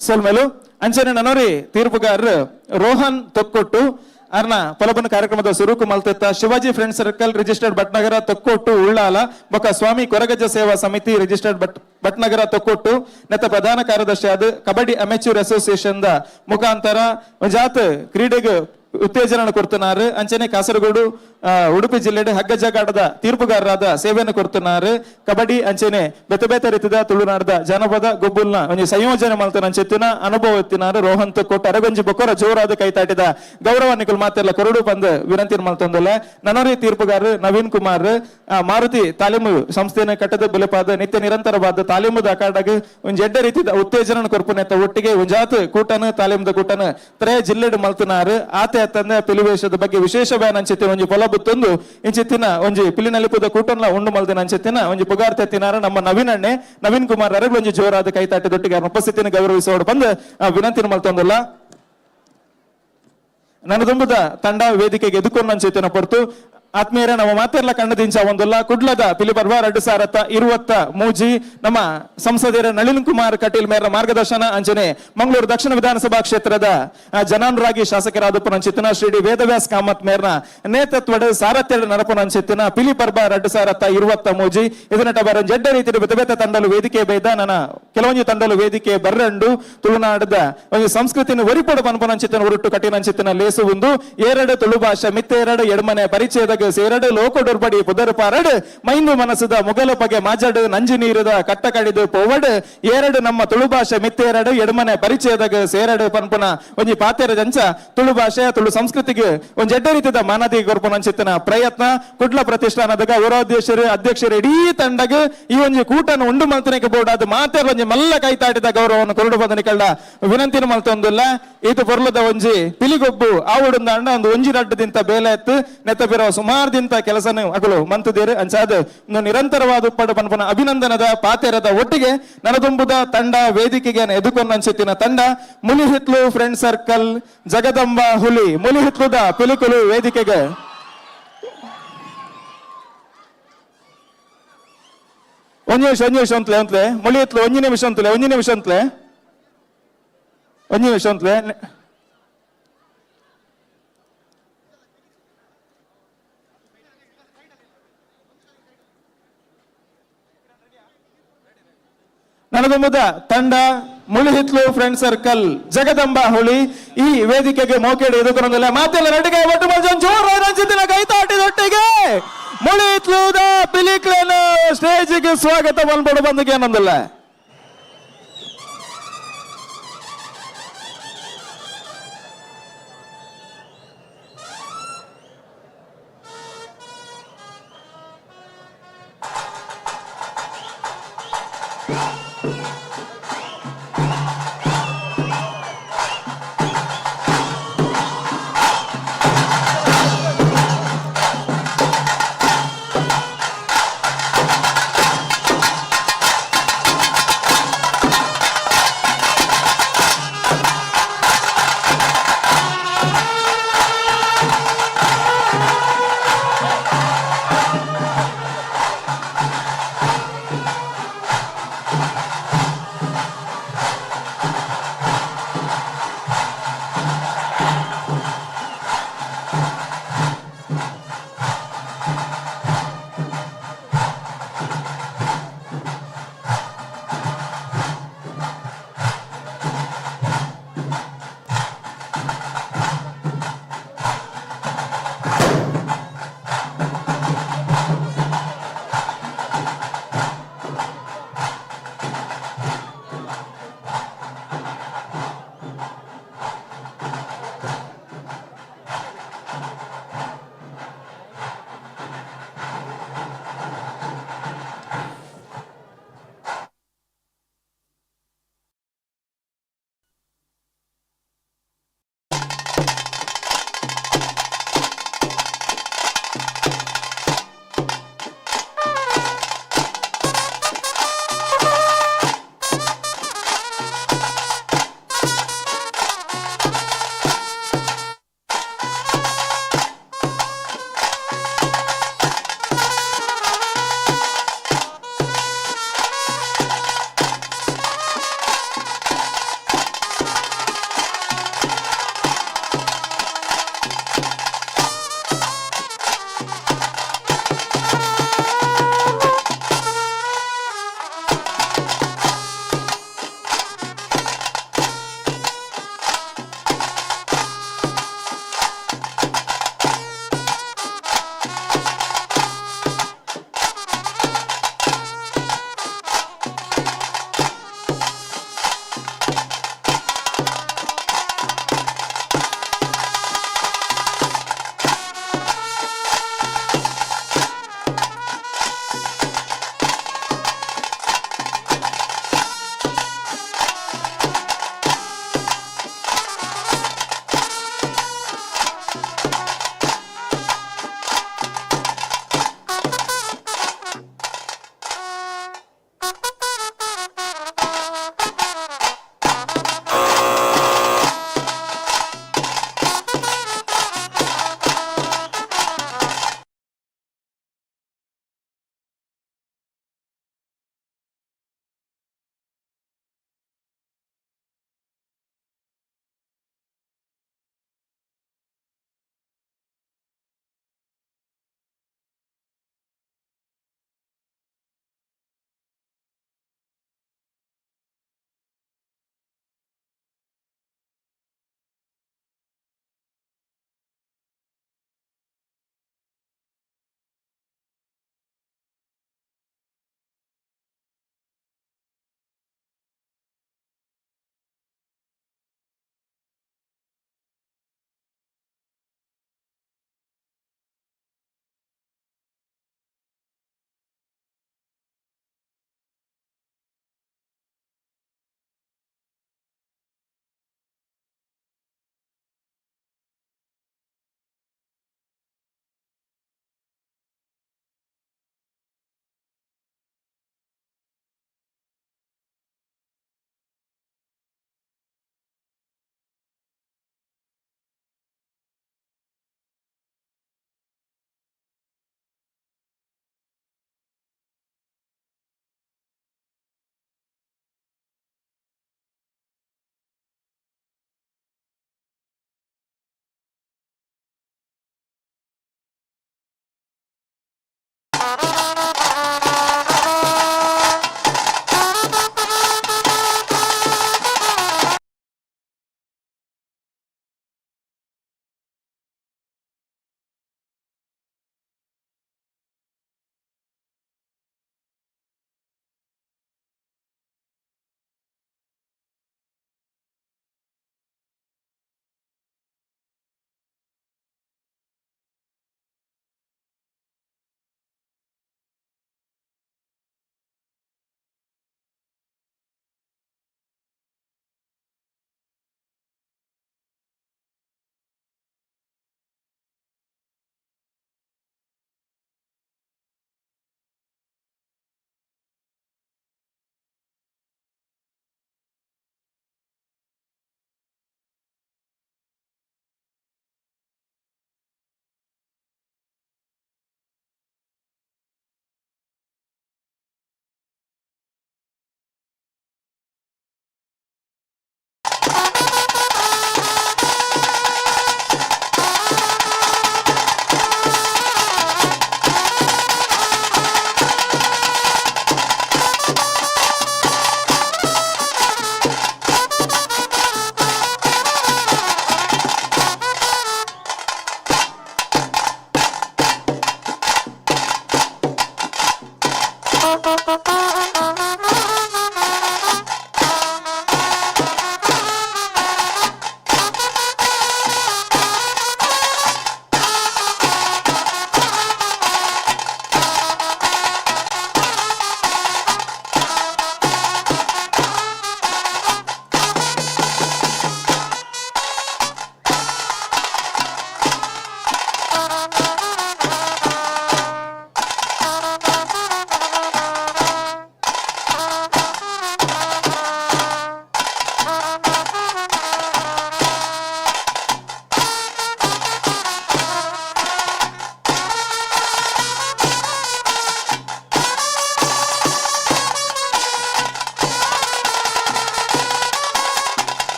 ಸೋಲ್ಮೇಲು ಅಂಚನೆ ನನೋರಿ ತೀರ್ಪುಗಾರರು ರೋಹನ್ ತೊಕ್ಕೊಟ್ಟು ಅರ್ನ ಪೊಲಬನ ಕಾರ್ಯಕ್ರಮದ ಸುರೂಕು ಮಲ್ತೆತ್ತ Shivaji friend circle registered Bhatnagar Thokkottu Ullal ಬೊಕ್ಕ ಸ್ವಾಮಿ ಕೊರಗಜ್ಜ ಸೇವಾ ಸಮಿತಿ ರಿಜಿಸ್ಟರ್ಡ್ ಭಟ್ನಗರ ತೊಕ್ಕೊಟ್ಟು ನೆತ್ತ ಪ್ರಧಾನ ಕಾರ್ಯದರ್ಶಿ ಆದ ಕಬಡ್ಡಿ ಅಮೆಚೂರ್ ಅಸೋಸಿಯೇಷನ್ ದ ಮುಖಾಂತರ ಜಾತ್ ಕ್ರೀಡೆಗೆ ಉತ್ತೇಜನ ಕೊಡ್తున్నారు ಅಂಚನೆ ಕಾಸರಗೋಡು ಉಡುಪಿ ಜಿಲ್ಲೆಡೆ ಹಗ್ಗಜಗಾಟದ ತೀರ್ಪುಗಾರರಾದ ಸೇವೆಯನ್ನು ಕೊಡ್తున్నారు ಕಬಡ್ಡಿ ಅಂಚನೆ ಬೇತೆ ರೀತಿಯ ತುಳುನಾಡದ ಜನಪದ ಗೊಬ್ಬುಲ್ನ ಒಂದು ಸಂಯೋಜನೆ ಮಾಡ್ತಾನೆ ಅಂಚೆತ್ತಿನ ಅನುಭವ ಎತ್ತಿನಾರು ರೋಹನ್ ಕೊಟ್ಟು ಅರಗಂಜಿ ಬೊಕ್ಕರ ಜೋರಾದ ಕೈತಾಟಿದ ಗೌರವ ನಿಕಲ್ ಮಾತೆಲ್ಲ ಕೊರಡು ಬಂದು ವಿನಂತಿ ಮಾಡ್ತಂದಲ್ಲ ನನರಿ ತೀರ್ಪುಗಾರ ನವೀನ್ ಕುಮಾರ್ ಮಾರುತಿ ತಾಲೀಮು ಸಂಸ್ಥೆನ ಕಟ್ಟದ ಬೆಲೆಪಾದ ನಿತ್ಯ ನಿರಂತರವಾದ ತಾಲೀಮುದ ಅಕಾಡಾಗ ಒಂದು ಎಡ್ಡ ರೀತಿಯ ಉತ್ತೇಜನ ಕೊರ್ಪುನೆತ್ತ ಒಟ್ಟಿಗೆ ಒಂಜಾತ್ ಕೂಟನ ತಾಲೀಮುದ ಕೂಟನ ತ್ರಯ ಜಿಲ್ಲೆಡ್ ಮಲ್ತನಾರು ಆತೆ ತಂದೆ ಪಿಲಿವೇಶದ ಬಗ್ಗೆ ವಿಶೇಷ ಬ್ಯಾನ್ ಅಂಚೆತ್ತಿನ ಒಂಜಿ ಪೊಲಬುತ್ತೊಂದು ಇಂಚಿತ್ತಿನ ಒಂಜಿ ಪಿಲಿನಲಿಪುದ ಕೂಟನ್ಲ ಉಂಡು ಮಲ್ದಿನ ಅಂಚೆತ್ತಿನ ಒಂಜಿ ಪುಗಾರ್ತೆ ತಿನ್ನಾರ ನಮ್ಮ ನವೀನ್ ಕುಮಾರ್ ಅರಗ್ ಒಂಜಿ ಜೋರಾದ ಕೈತಾಟದೊಟ್ಟಿಗೆ ಉಪಸ್ಥಿತಿನ ಗೌರವಿಸೋಡು ಬಂದು ವಿನಂತಿನ ಮಲ್ತೊಂದಲ್ಲ ನನ್ನ ತುಂಬದ ತಂಡ ವೇದಿಕೆಗೆ ಎದುಕೊಂಡು ಅಂಚೆತ್ತಿನ ಹೊರತು ಆತ್ಮೀಯರ ನಮ್ಮ ಮಾತೆಲ್ಲ ಕಣ್ಣದಿಂಚ ಒಂದಲ್ಲ ಕುಡ್ಲದ ಪಿಲಿ ಪರ್ವ 2023 ನಮ್ಮ ಸಂಸದರ ನಳಿನ್ ಕುಮಾರ್ ಕಟೀಲ್ ಮೇರ ಮಾರ್ಗದರ್ಶನ ಅಂಚನೆ ಮಂಗಳೂರು ದಕ್ಷಿಣ ವಿಧಾನಸಭಾ ಕ್ಷೇತ್ರದ ಜನಾನುರಾಗಿ ಶಾಸಕರಾದ ಪುನಂಚಿತ್ತಿನ ಶ್ರೀ ಡಿ ವೇದವ್ಯಾಸ್ ಕಾಮತ್ ಮೇರ್ನ ನೇತೃತ್ವದ ಸಾರಥ್ಯದ ನಡಪನ ಅಂಚಿತ್ತಿನ ಪಿಲಿ ಪರ್ವ 2023 ಇದನ್ನಟ ಬರ ಜಡ್ಡ ರೀತಿಯ ಬೇತೆ ತಂಡಲು ವೇದಿಕೆ ಬೇದ ನನ್ನ ಕೆಲವೊಂದು ತಂಡಲು ವೇದಿಕೆ ಬರ್ರಂಡು ತುಳುನಾಡದ ಒಂದು ಸಂಸ್ಕೃತಿನ ಒರಿಪೋಡು ಪನ್ಪನಂಚಿತ್ತಿನ ಉರುಟ್ಟು ಕಠಿಣ ಅಂಚಿತ್ತಿನ ಲೇಸು ಒಂದು ಎರಡು ತುಳು ಭಾಷೆ ಮಿತ್ತೆರಡು ಎಡಮನೆ ಪರಿಚಯದ ಸೇರಡು ಲೋಕೋಡೊರ್ಬಡಿ ಪುದರ್ ಪಾರಡ್ ಮೈಂದು ಮನಸ್ಸದ ಮುಗಲ ಪಗೆ ಮಾಜಡ್ ನಂಜಿ ನೀರದ ಕಟ್ಟ ಕಡಿದು ಪೋವಡ್ ಎರಡು ನಮ್ಮ ತುಳು ಭಾಷೆ ಮಿತ್ತೆರಡು ಎಡಮನೆ ಪರಿಚಯದಾಗ ಸೇರಡು ಪನ್ಪುನ ಒಂಜಿ ಪಾತೆರ ಜಂಚ ತುಳು ಭಾಷೆ ತುಳು ಸಂಸ್ಕೃತಿಗೆ ಒಂದ್ ಎಡ್ಡ ರೀತಿಯ ಮಾನದಿ ಗೊರ್ಪುನ ಅಂಚಿತ್ತಿನ ಪ್ರಯತ್ನ ಕುಡ್ಲ ಪ್ರತಿಷ್ಠಾನದ ಅಧ್ಯಕ್ಷರು ಇಡೀ ತಂಡಗ ಈ ಒಂಜಿ ಕೂಟನ ಉಂಡು ಮಲ್ತನಿಗೆ ಬೋರ್ಡ್ ಮಾತೆ ಒಂಜಿ ಮಲ್ಲ ಕೈತಾಟಿದ ಗೌರವವನ್ನು ಕೊರಡು ಬಂದ ನಿಕಳ್ಳ ವಿನಂತಿನ ಮಲ್ತೊಂದಿಲ್ಲ ಇದು ಬರ್ಲದ ಒಂಜಿ ಪಿಲಿಗೊಬ್ಬು ಆವುಡುಂದ ಅಂಡ ಒಂದು ಒಂಜಿ ರಡ್ಡದಿಂತ ಬೇಲೆ ಎತ್ತು ನೆತ್ತಬಿರೋ ಸುಮಾರದಿಂತ ಕೆಲಸನ ಅಗಲು ಮಂತದೇರು ಅಂಚಾದ ನಿರಂತರವಾದ ಉಪ್ಪಡ ಪನ್ಪನ ಅಭಿನಂದನದ ಪಾತೆರದ ಒಟ್ಟಿಗೆ ನನದುಂಬುದ ತಂಡ ವೇದಿಕೆಗೆ ಎದುಕೊಂಡು ಅನ್ಸುತ್ತಿನ ತಂಡ ಮುಲಿಹಿತ್ಲು ಫ್ರೆಂಡ್ ಸರ್ಕಲ್ ಜಗದಂಬ ಹುಲಿ ಮುಲಿಹಿತ್ಲುದ ಪಿಲಿಕುಲು ವೇದಿಕೆಗೆ ಒಂದು ನಿಮಿಷ ಅಂತಲೇ ಮುಲಿಹಿತ್ಲು ಒಂದು ನಿಮಿಷ ಅಂತಲೇ ನನದುಂಬುದ ತಂಡ ಮುಳಿಹಿತ್ಲು ಫ್ರೆಂಡ್ ಸರ್ಕಲ್ ಜಗದಂಬ ಹುಳಿ ಈ ವೇದಿಕೆಗೆ ಮೋಕೆಡು ಎದುಕೊಂದಿಲ್ಲ ಮಾತೆಲ್ಲ ನಟಿಗೆ ಒಟ್ಟು ಮಂಜನ್ ಜೋರ ರಂಜಿತಿನ ಕೈತಾಟಿದೊಟ್ಟಿಗೆ ಮುಳಿಹಿತ್ಲುದ ಪಿಲಿಕ್ಲೇನ ಸ್ಟೇಜಿಗೆ ಸ್ವಾಗತ ಬಂದ್ಬಿಡು ಬಂದಿಗೆ ಅನ್ನೊಂದಿಲ್ಲ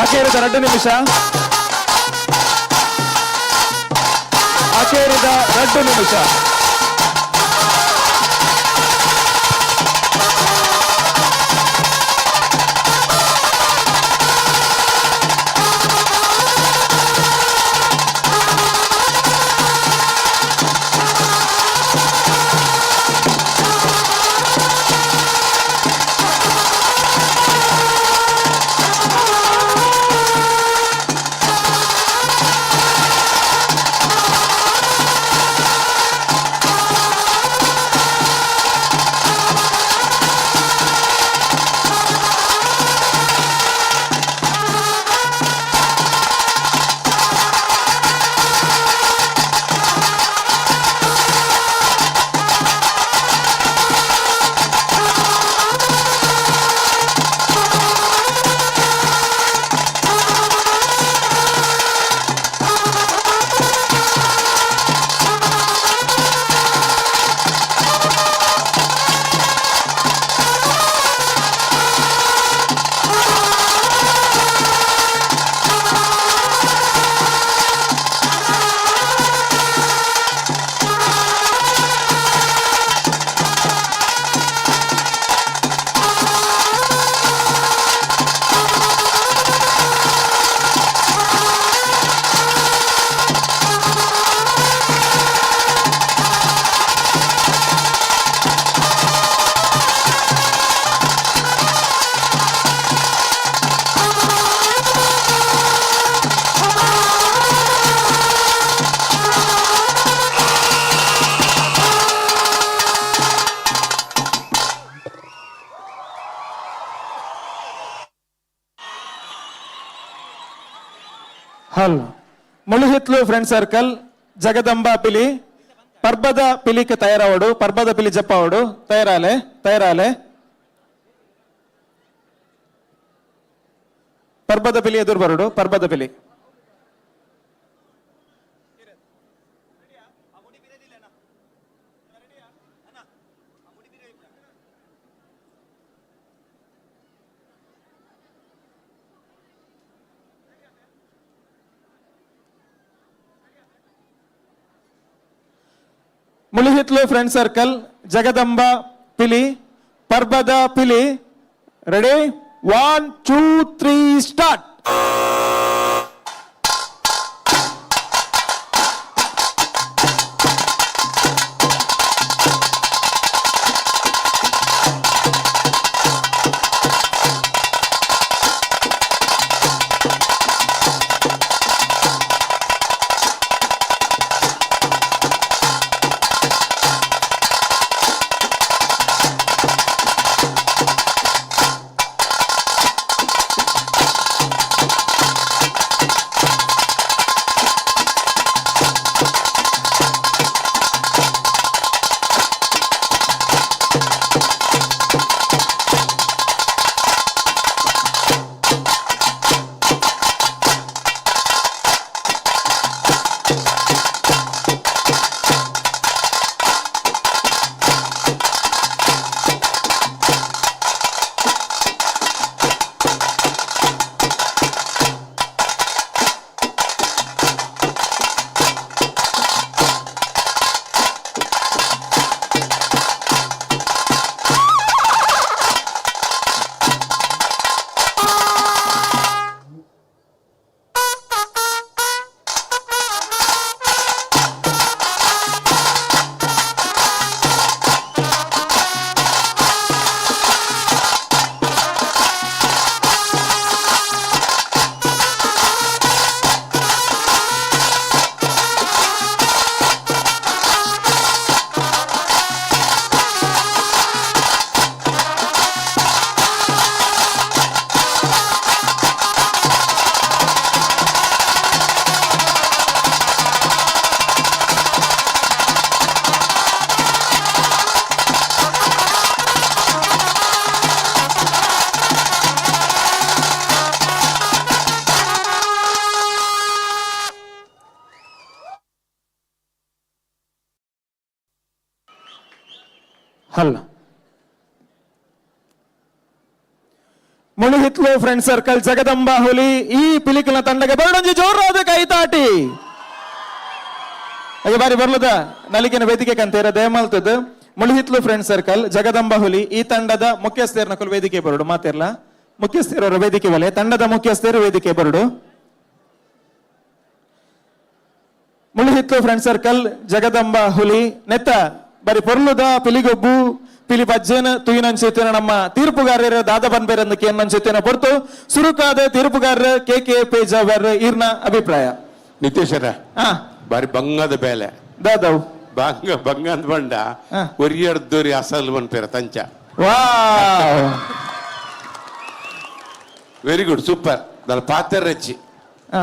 ಆಖೇರಿದ 2 ನಿಮಿಷ. ಆಖೇರಿದ 2 ನಿಮಿಷ. ಹಲ್ ಮುಳುಹಿತ್ಲು ಫ್ರೆಂಡ್ ಸರ್ಕಲ್ ಜಗದಂಬಾ ಪಿಲಿ ಪರ್ಬದ ಪಿಲಿಕ್ಕೆ ತಯಾರಾವಡು ಪರ್ಬದ ಪಿಲಿ ಜಪ್ಪಾವಡು ತಯಾರಾಲೆ ತಯಾರಾಲೆ ಪರ್ಬದ ಪಿಲಿ ಎದುರು ಬರಡು ಪರ್ಬದ ಪಿಲಿ ಮುಳುಹಿತ್ಲು ಫ್ರೆಂಡ್ ಸರ್ಕಲ್ ಜಗದಂಬ ಪಿಲಿ ಪರ್ಬದ ಪಿಲಿ ರೆಡಿ 1 2 3 ಸ್ಟಾರ್ಟ್. ಹಲ್ಲ ಮುಳುಹಿತ್ಲು ಫ್ರೆಂಡ್ ಸರ್ಕಲ್ ಜಗದಂಬಾ ಹುಲಿ ಈ ಪಿಲಿಕಲ್ನ ತಂಡಕ್ಕೆ ಬರಡೊಂಜಿ ಜೋರಾದ ಕೈತಾಟಿ ಹಾಗೆ ಬಾರಿ ಬರ್ಲದ ನಲಿಕೆನ ವೇದಿಕೆ ಕಂತೇರ ದಯಮಾಲ್ತದ ಮುಳುಹಿತ್ಲು ಫ್ರೆಂಡ್ ಸರ್ಕಲ್ ಜಗದಂಬಾ ಹುಲಿ ಈ ತಂಡದ ಮುಖ್ಯಸ್ಥರ ನಕಲು ವೇದಿಕೆ ಬರಡು ಮಾತಿರ್ಲ ಮುಖ್ಯಸ್ಥರ ವೇದಿಕೆ ಬಲೆ ತಂಡದ ಮುಖ್ಯಸ್ಥರು ವೇದಿಕೆ ಬರಡು ಮುಳುಹಿತ್ಲು ಫ್ರೆಂಡ್ ಸರ್ಕಲ್ ಜಗದಂಬಾ ಹುಲಿ ನೆತ್ತ ಬರಿ ಪೊರ್ಲುದ ಪಿಲಿಗೊಬ್ಬು ಪಿಲಿ ಪಜ್ಜನ ತುಯಿನಂಚಿತ್ತಿನ ನಮ್ಮ ತೀರ್ಪುಗಾರರ ದಾದ ಬನ್ಬೇರಂದು ಕೇನ್ನಂಚಿತ್ತಿನ ಹೊರತು ಸುರುಕಾದ ತೀರ್ಪುಗಾರರ ಕೆ ಪೇಜಾವರ್ ಈರ್ನ ಅಭಿಪ್ರಾಯ ನಿತೇಶರ ಬಾರಿ ಬಂಗದ ಬೇಲೆ ದಾದವ್ ಬಂಗ ಅಂತ ಬಂಡ ಒರಿಯರ್ದೋರಿ ಅಸಲ್ ಬನ್ಪೇರ ತಂಚ ವಾ ವೆರಿ ಗುಡ್ ಸೂಪರ್ దాని పాత్ర రచ్చి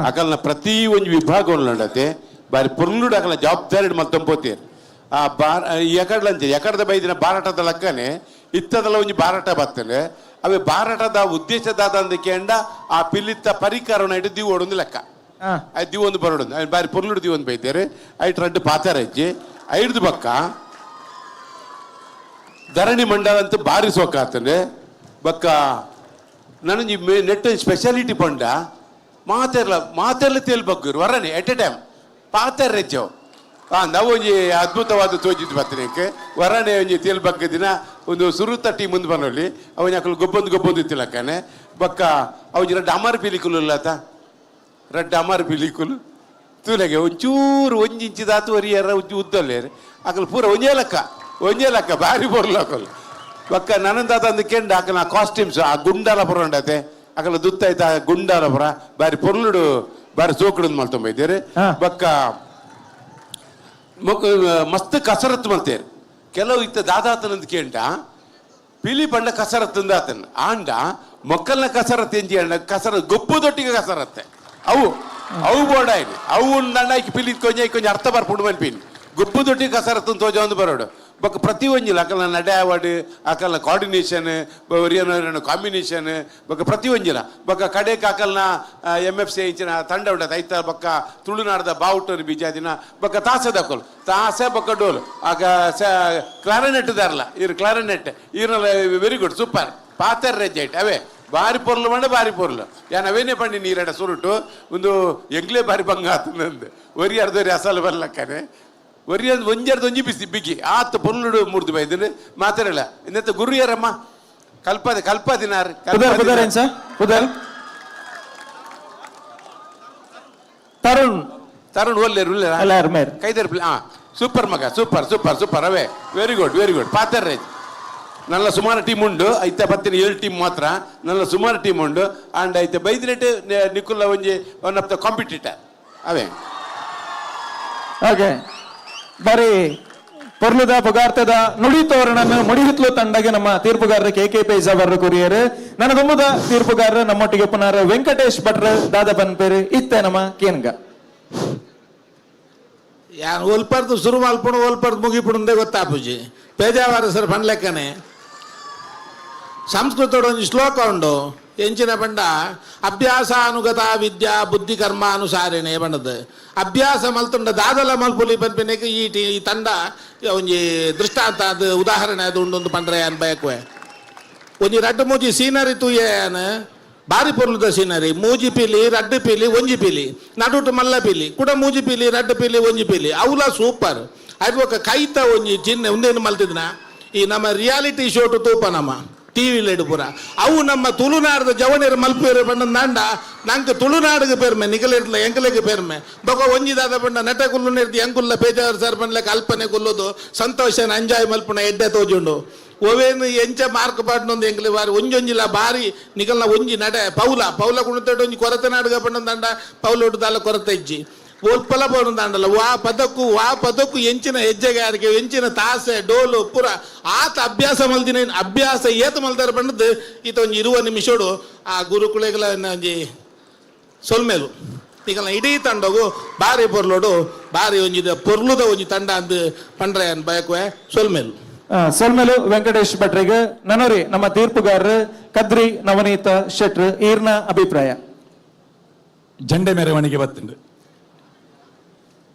అకల్న ప్రతి ಒಂಜಿ ವಿಭಾಗವನ್ನು ఉండతే ಬಾರಿ ಪುರ್ನುಡು ಅಕಲ್ನ ಜವಾಬ್ದಾರಿ ಮೊತ್ತ పోతేరు ಆ ಎಕಡ್ಲಂಚೆ ಎಕಡದ ಬೈದಿನ ಬಾರಾಟದ ಲಕ್ಕನೆ ಇತ್ತದಲ್ಲ ಒಂಜಿ ಬಾರಾಟ ಬರ್ತನೆ ಅವೆ ಬಾರಾಟದ ಉದ್ದೇಶದಾದ ಅಂದಕ್ಕೆ ಆ ಪಿಲಿತ್ತ ಪರಿಕರಣ ಇಟ್ಟು ದಿವ್ ಓಡೊಂದು ಲೆಕ್ಕ ಅದು ದಿವ್ ಒಂದು ಬರೋಡು ಬಾರಿ ಪುರ್ನುಡು ದಿವ್ ಒಂದು ಬೈತೇರು ಐಟ್ ರಡ್ಡು ಪಾತ್ರ ರಜ್ಜಿ ಐಡ್ದು ಪಕ್ಕ ಧರಣಿ ಮಂಡಲ ಅಂತ ಬಾರಿ ಸೋಕಾತನೆ ಬಕ್ಕ ನನಗೆ ನೆಟ್ ಸ್ಪೆಷಾಲಿಟಿ ಪಂಡ ಮಾತೆರ್ಲ ತೇಲ್ ಬಗ್ಗರು ವರನೆ ಎಟ್ ಎ ಟೈಮ್ ಪಾತೆರ್ ರೆಜ್ಜವು ನಾವು ಒಂಜಿ ಅದ್ಭುತವಾದ ತೋಜಿದ್ದು ಬರ್ತನಕ್ಕೆ ವರನೆ ಒಂಜಿ ತೇಲ್ ಬಗ್ಗ ದಿನ ಒಂದು ಸುರುತ ಟೀಮ್ ಮುಂದೆ ಬನ್ನೋಲಿ ಅವನ ಅಕಲು ಗೊಬ್ಬೊಂದು ಇತ್ತಿಲಕ್ಕನೆ ಬಕ್ಕ ಅವಜಿ ರಡ್ಡು ಅಮರ್ ಪಿಲಿಕುಲು ಇಲ್ಲತ ರಡ್ಡು ಅಮರ್ ಪಿಲಿಕುಲು ತೂಲೆಗೆ ಒಂಚೂರು ಒಂಜಿ ಇಂಚಿದಾತು ಒರಿಯರ ಒಂಚು ಉದ್ದಲ್ಲೇರಿ ಅಕಲು ಪೂರ ಒಂಜೇ ಲೆಕ್ಕ ಭಾರಿ ಬರ್ಲಕಲು ಬಕ್ಕ ನನಂದಾದ ಅಂದಕ್ಕೆಂಡು ಅಕಲ ಕಾಸ್ಟ್ಯೂಮ್ಸ್ ಆ ಗುಂಡಾಲ ಪುರ ಉಂಡತೆ ಅಕಲ ದುತ್ತಾಯ್ತ ಆ ಗುಂಡಾಲ ಪುರ ಬಾರಿ ಪೊರ್ಲುಡು ಬಾರಿ ಸೋಕುಡು ಮಲ್ತೊಂಬೈದೇರಿ ಬಕ್ಕ ಮಸ್ತ್ ಕಸರತ್ತು ಮಲ್ತೇರಿ ಕೆಲವು ಇತ್ತ ದಾದಾತನಂದ ಕೇಂಟ ಪಿಲಿ ಪಂಡ ಕಸರತ್ತಂದ ಆತನ ಆಂಡ ಮೊಕ್ಕಲ್ನ ಕಸರತ್ತು ಎಂಜಿ ಅಂಡ ಕಸರತ್ತು ಗೊಪ್ಪುದೊಟ್ಟಿಗೆ ಕಸರತ್ತೆ ಅವು ಬೋಡಾಯ್ನಿ ಅವು ದಂಡಾಕಿ ಪಿಲಿ ಕೊಂಚ ಅರ್ಥ ಬರ್ಪುಂಡು ಮನ್ಪಿನಿ ಗೊಪ್ಪುದೊಟ್ಟಿಗೆ ಕಸರತ್ತು ತೋಜ ಒಂದು ಬರೋಡು ಬೊಕ್ಕ ಪ್ರತಿ ಒಂಜಿಲ್ಲ ಅಕಲ್ನ ನಡೆ ಅವಾರ್ಡ್ ಅಕಲ್ನ ಕೋಆರ್ಡಿನೇಷನ್ ಕಾಂಬಿನೇಷನ್ ಬೊಕ್ಕ ಪ್ರತಿ ಒಂಜಿಲ್ಲ ಬೊಕ್ಕ ಕಡೆಗೆ ಅಕಲ್ನ MFC ಇಂಚಿನ ತಂಡ ಉಂಟದ ಐತ ಬೊಕ್ಕ ತುಳುನಾಡದ ಬಾವುಟರು ಬೀಜಾದಿನ ಬೊಕ್ಕ ತಾಸದಕೊಲ್ ತಾಸೆ ಬೊಕ್ಕ ಡೋಲು ಆಗ ಕ್ಲಾರನೆಟ್ ದಾರಲ್ಲ ಇವ್ರು ಕ್ಲಾರನೆಟ್ ಇವ್ರಲ್ಲ ವೆರಿ ಗುಡ್ ಸೂಪರ್ ಪಾತರ್ ರೆಜೈಟ್ ಅವೇ ಬಾರಿ ಪೊರ್ಲು ಬಂಡ ಬಾರಿ ಪೊರ್ಲು ಯಾನ್ ಅವೇನೇ ಪಂಡಿ ನೀರಡ ಸುರುಟು ಒಂದು ಎಂಗ್ಲೇ ಬಾರಿ ಬಂಗ ಆತನಂದು ಒರಿ ಅರ್ಧರಿ ಅಸಲು ಬರ್ಲಕ್ಕನೆ ಒರಿಯೊಂದು ಒಂಜರ್ದು ಒಂಜಿ ಬಿಸಿ ಬಿಗಿ ಆತ ಪೊರ್ಲುಡು ಮೂರ್ದು ಬೈದಿನ ಮಾತಾಡಲ್ಲ ಇನ್ನೆತ್ತ ಗುರು ಯಾರಮ್ಮ ಕಲ್ಪದಿನಾರ್ ತರುಣ್ ಒಲ್ಲೆ ಕೈದರ್ ಸೂಪರ್ ಮಗ ಸೂಪರ್ ಅವೇ ವೆರಿ ಗುಡ್ ಪಾತರ್ ರೇಜ್ ನಲ್ಲ ಸುಮಾರು ಟೀಮ್ ಉಂಡು ಐತೆ ಬತ್ತಿನ 7 ಟೀಮ್ ಮಾತ್ರ ನಲ್ಲ ಸುಮಾರು ಟೀಮ್ ಉಂಡು ಅಂಡ್ ಐತೆ ಬೈದಿನೆಟ್ ನಿಕುಲ್ಲ ಒಂಜಿ one of the competitor away okay ಬರೀ ಪೊರ್ಲುದ ಪುಗಾರ್ತದ ನುಡಿ ತೋರಣನ್ನು ಮುಡಿಹಿತ್ಲು ತಂಡಗೆ ನಮ್ಮ ತೀರ್ಪುಗಾರರು ಕೆ ಪೇಜಾವರ್ ಕೊರಿಯರು ನನ್ನ ತುಂಬದ ತೀರ್ಪುಗಾರರು ನಮ್ಮೊಟ್ಟಿಗೆ ಪುನರ್ ವೆಂಕಟೇಶ್ ಭಟ್ರ ದಾದ ಬನ್ಪೇರು ಇತ್ತೆ ನಮ್ಮ ಕೇನ್ಗ ಯಾನ್ ಒಲ್ಪರ್ದು ಶುರು ಮಲ್ಪುಣು ಒಲ್ಪರ್ದು ಮುಗಿಪುಣಂದೇ ಗೊತ್ತಾಪುಜಿ ಪೇಜಾವರ ಸರ್ ಪಂಡ್ಲೆಕ್ಕನೆ ಸಂಸ್ಕೃತದ ಒಂದು ಶ್ಲೋಕ ಉಂಡು ಎಂಚಿನ ಪಂಡ ಅಭ್ಯಾಸಾನುಗತ ವಿದ್ಯಾ ಬುದ್ಧಿ ಕರ್ಮಾನುಸಾರಿಣೆ ಬಣ್ಣದ ಅಭ್ಯಾಸ ಮಲ್ತುಂಡ ದಾದಲ ಮಲ್ಪುಲಿ ಪನ್ಪಿನಕ್ಕೆ ಈ ತಂಡ ಒಂಜಿ ದೃಷ್ಟಾಂತ ಅದು ಉದಾಹರಣೆ ಅದು ಉಂಡೊಂದು ಪಂಡ್ರೆ ಅನ್ಬಯಕುವೆ ಒಂಜಿ ರಡ್ಡು ಮೂಜಿ ಸೀನರಿ ತೂಯೇನ ಬಾರಿ ಪೊರ್ಲುದ ಸೀನರಿ ಮೂಜಿ ಪಿಲಿ ರಡ್ಡು ಪಿಲಿ ಒಂಜಿ ಪಿಲಿ ನಡುಟು ಮಲ್ಲ ಪಿಲಿ ಕೂಡ ಮೂಜಿ ಪಿಲಿ ರಡ್ಡು ಪಿಲಿ ಒಂಜಿ ಪಿಲಿ ಅವುಲ ಸೂಪರ್ ಅದು ఒక ಕೈತ ಒಂಜಿ ಚಿನ್ನ ಒಂದೇನು ಮಲ್ತಿದ್ನ ಈ ನಮ್ಮ ರಿಯಾಲಿಟಿ ಶೋಟು ತೂಪ ನಮ್ಮ ಟಿವಿಲಿ ಪೂರ ಅವು ನಮ್ಮ ತುಳುನಾಡದ ಜವನಿಯರು ಮಲ್ಪೇರು ಬಣ್ಣ ನಾಂಡ ನಂಗೆ ತುಳುನಾಡಿಗೆ ಪೇರ್ಮೆ ನಿಗಲಿರ್ಲ ಎಂಕಲೆಗೆ ಪೇರ್ಮೆ ಬೊಕ ಒಂಜಿದಾದ ಬಣ್ಣ ನಟ ಕುಲ್ಲು ನಿರ್ತಿ ಎಂಕುಲ್ಲ ಪೇಜಾವರ್ ಸರ್ ಬಣ್ಣ ಅಲ್ಪನೆ ಕುಲ್ಲುದು ಸಂತೋಷನ ಎಂಜಾಯ್ ಮಲ್ಪುಣ ಎಡ್ಡೆ ತೋಜುಂಡು ಒವೇನು ಎಂಚ ಮಾರ್ಕ್ ಪಾಡ್ನೊಂದು ಎಂಕ್ಲೆ ಬಾರಿ ಒಂಜೊಂಜಿಲ ಬಾರಿ ನಿಗಲ್ನ ಒಂಜಿ ನಡೆ ಪೌಲ ಕುಣಿತೋಡು ಒಂಜಿ ಕೊರತೆ ನಾಡುಗ ಬಣ್ಣ ದಂಡ ಪೌಲ ಹುಟ್ಟುದಾಲ ಕೊರತೆ ಇಜ್ಜಿ ಒಲ್ಪಲ ಬೋಣದಾಂಡಲ್ಲ ವಾ ಪದಕ್ಕೂ ಎಂಚಿನ ಹೆಜ್ಜೆಗಾರಿಕೆ ಎಂಚಿನ ತಾಸೆ ಡೋಲು ಪುರ ಆತ ಅಭ್ಯಾಸ ಮಲ್ದಿನ ಅಭ್ಯಾಸ ಏತ ಮಲ್ದಾರ ಬಂದದ್ದು ಈತ ಒಂಜಿ 20 ನಿಮಿಷೋಡು ಆ ಗುರುಕುಳೆಗಳ ಒಂಜಿ ಸೊಲ್ಮೇಲು ಈಗ ಇಡೀ ತಂಡಗು ಬಾರಿ ಪೊರ್ಲೋಡು ಬಾರಿ ಒಂಜಿದ ಪೊರ್ಲುದ ಒಂಜಿ ತಂಡ ಅಂದು ಪಂಡ್ರೆ ಅನ್ ಬಯಕುವೆ ಸೊಲ್ಮೇಲು ವೆಂಕಟೇಶ್ ಭಟ್ರಿಗೆ ನನರಿ ನಮ್ಮ ತೀರ್ಪುಗಾರರು ಕದ್ರಿ ನವನೀತ ಶೆಟ್ರ್ ಈರ್ನ ಅಭಿಪ್ರಾಯ ಜಂಡೆ ಮೆರವಣಿಗೆ ಬತ್ತುಂಡು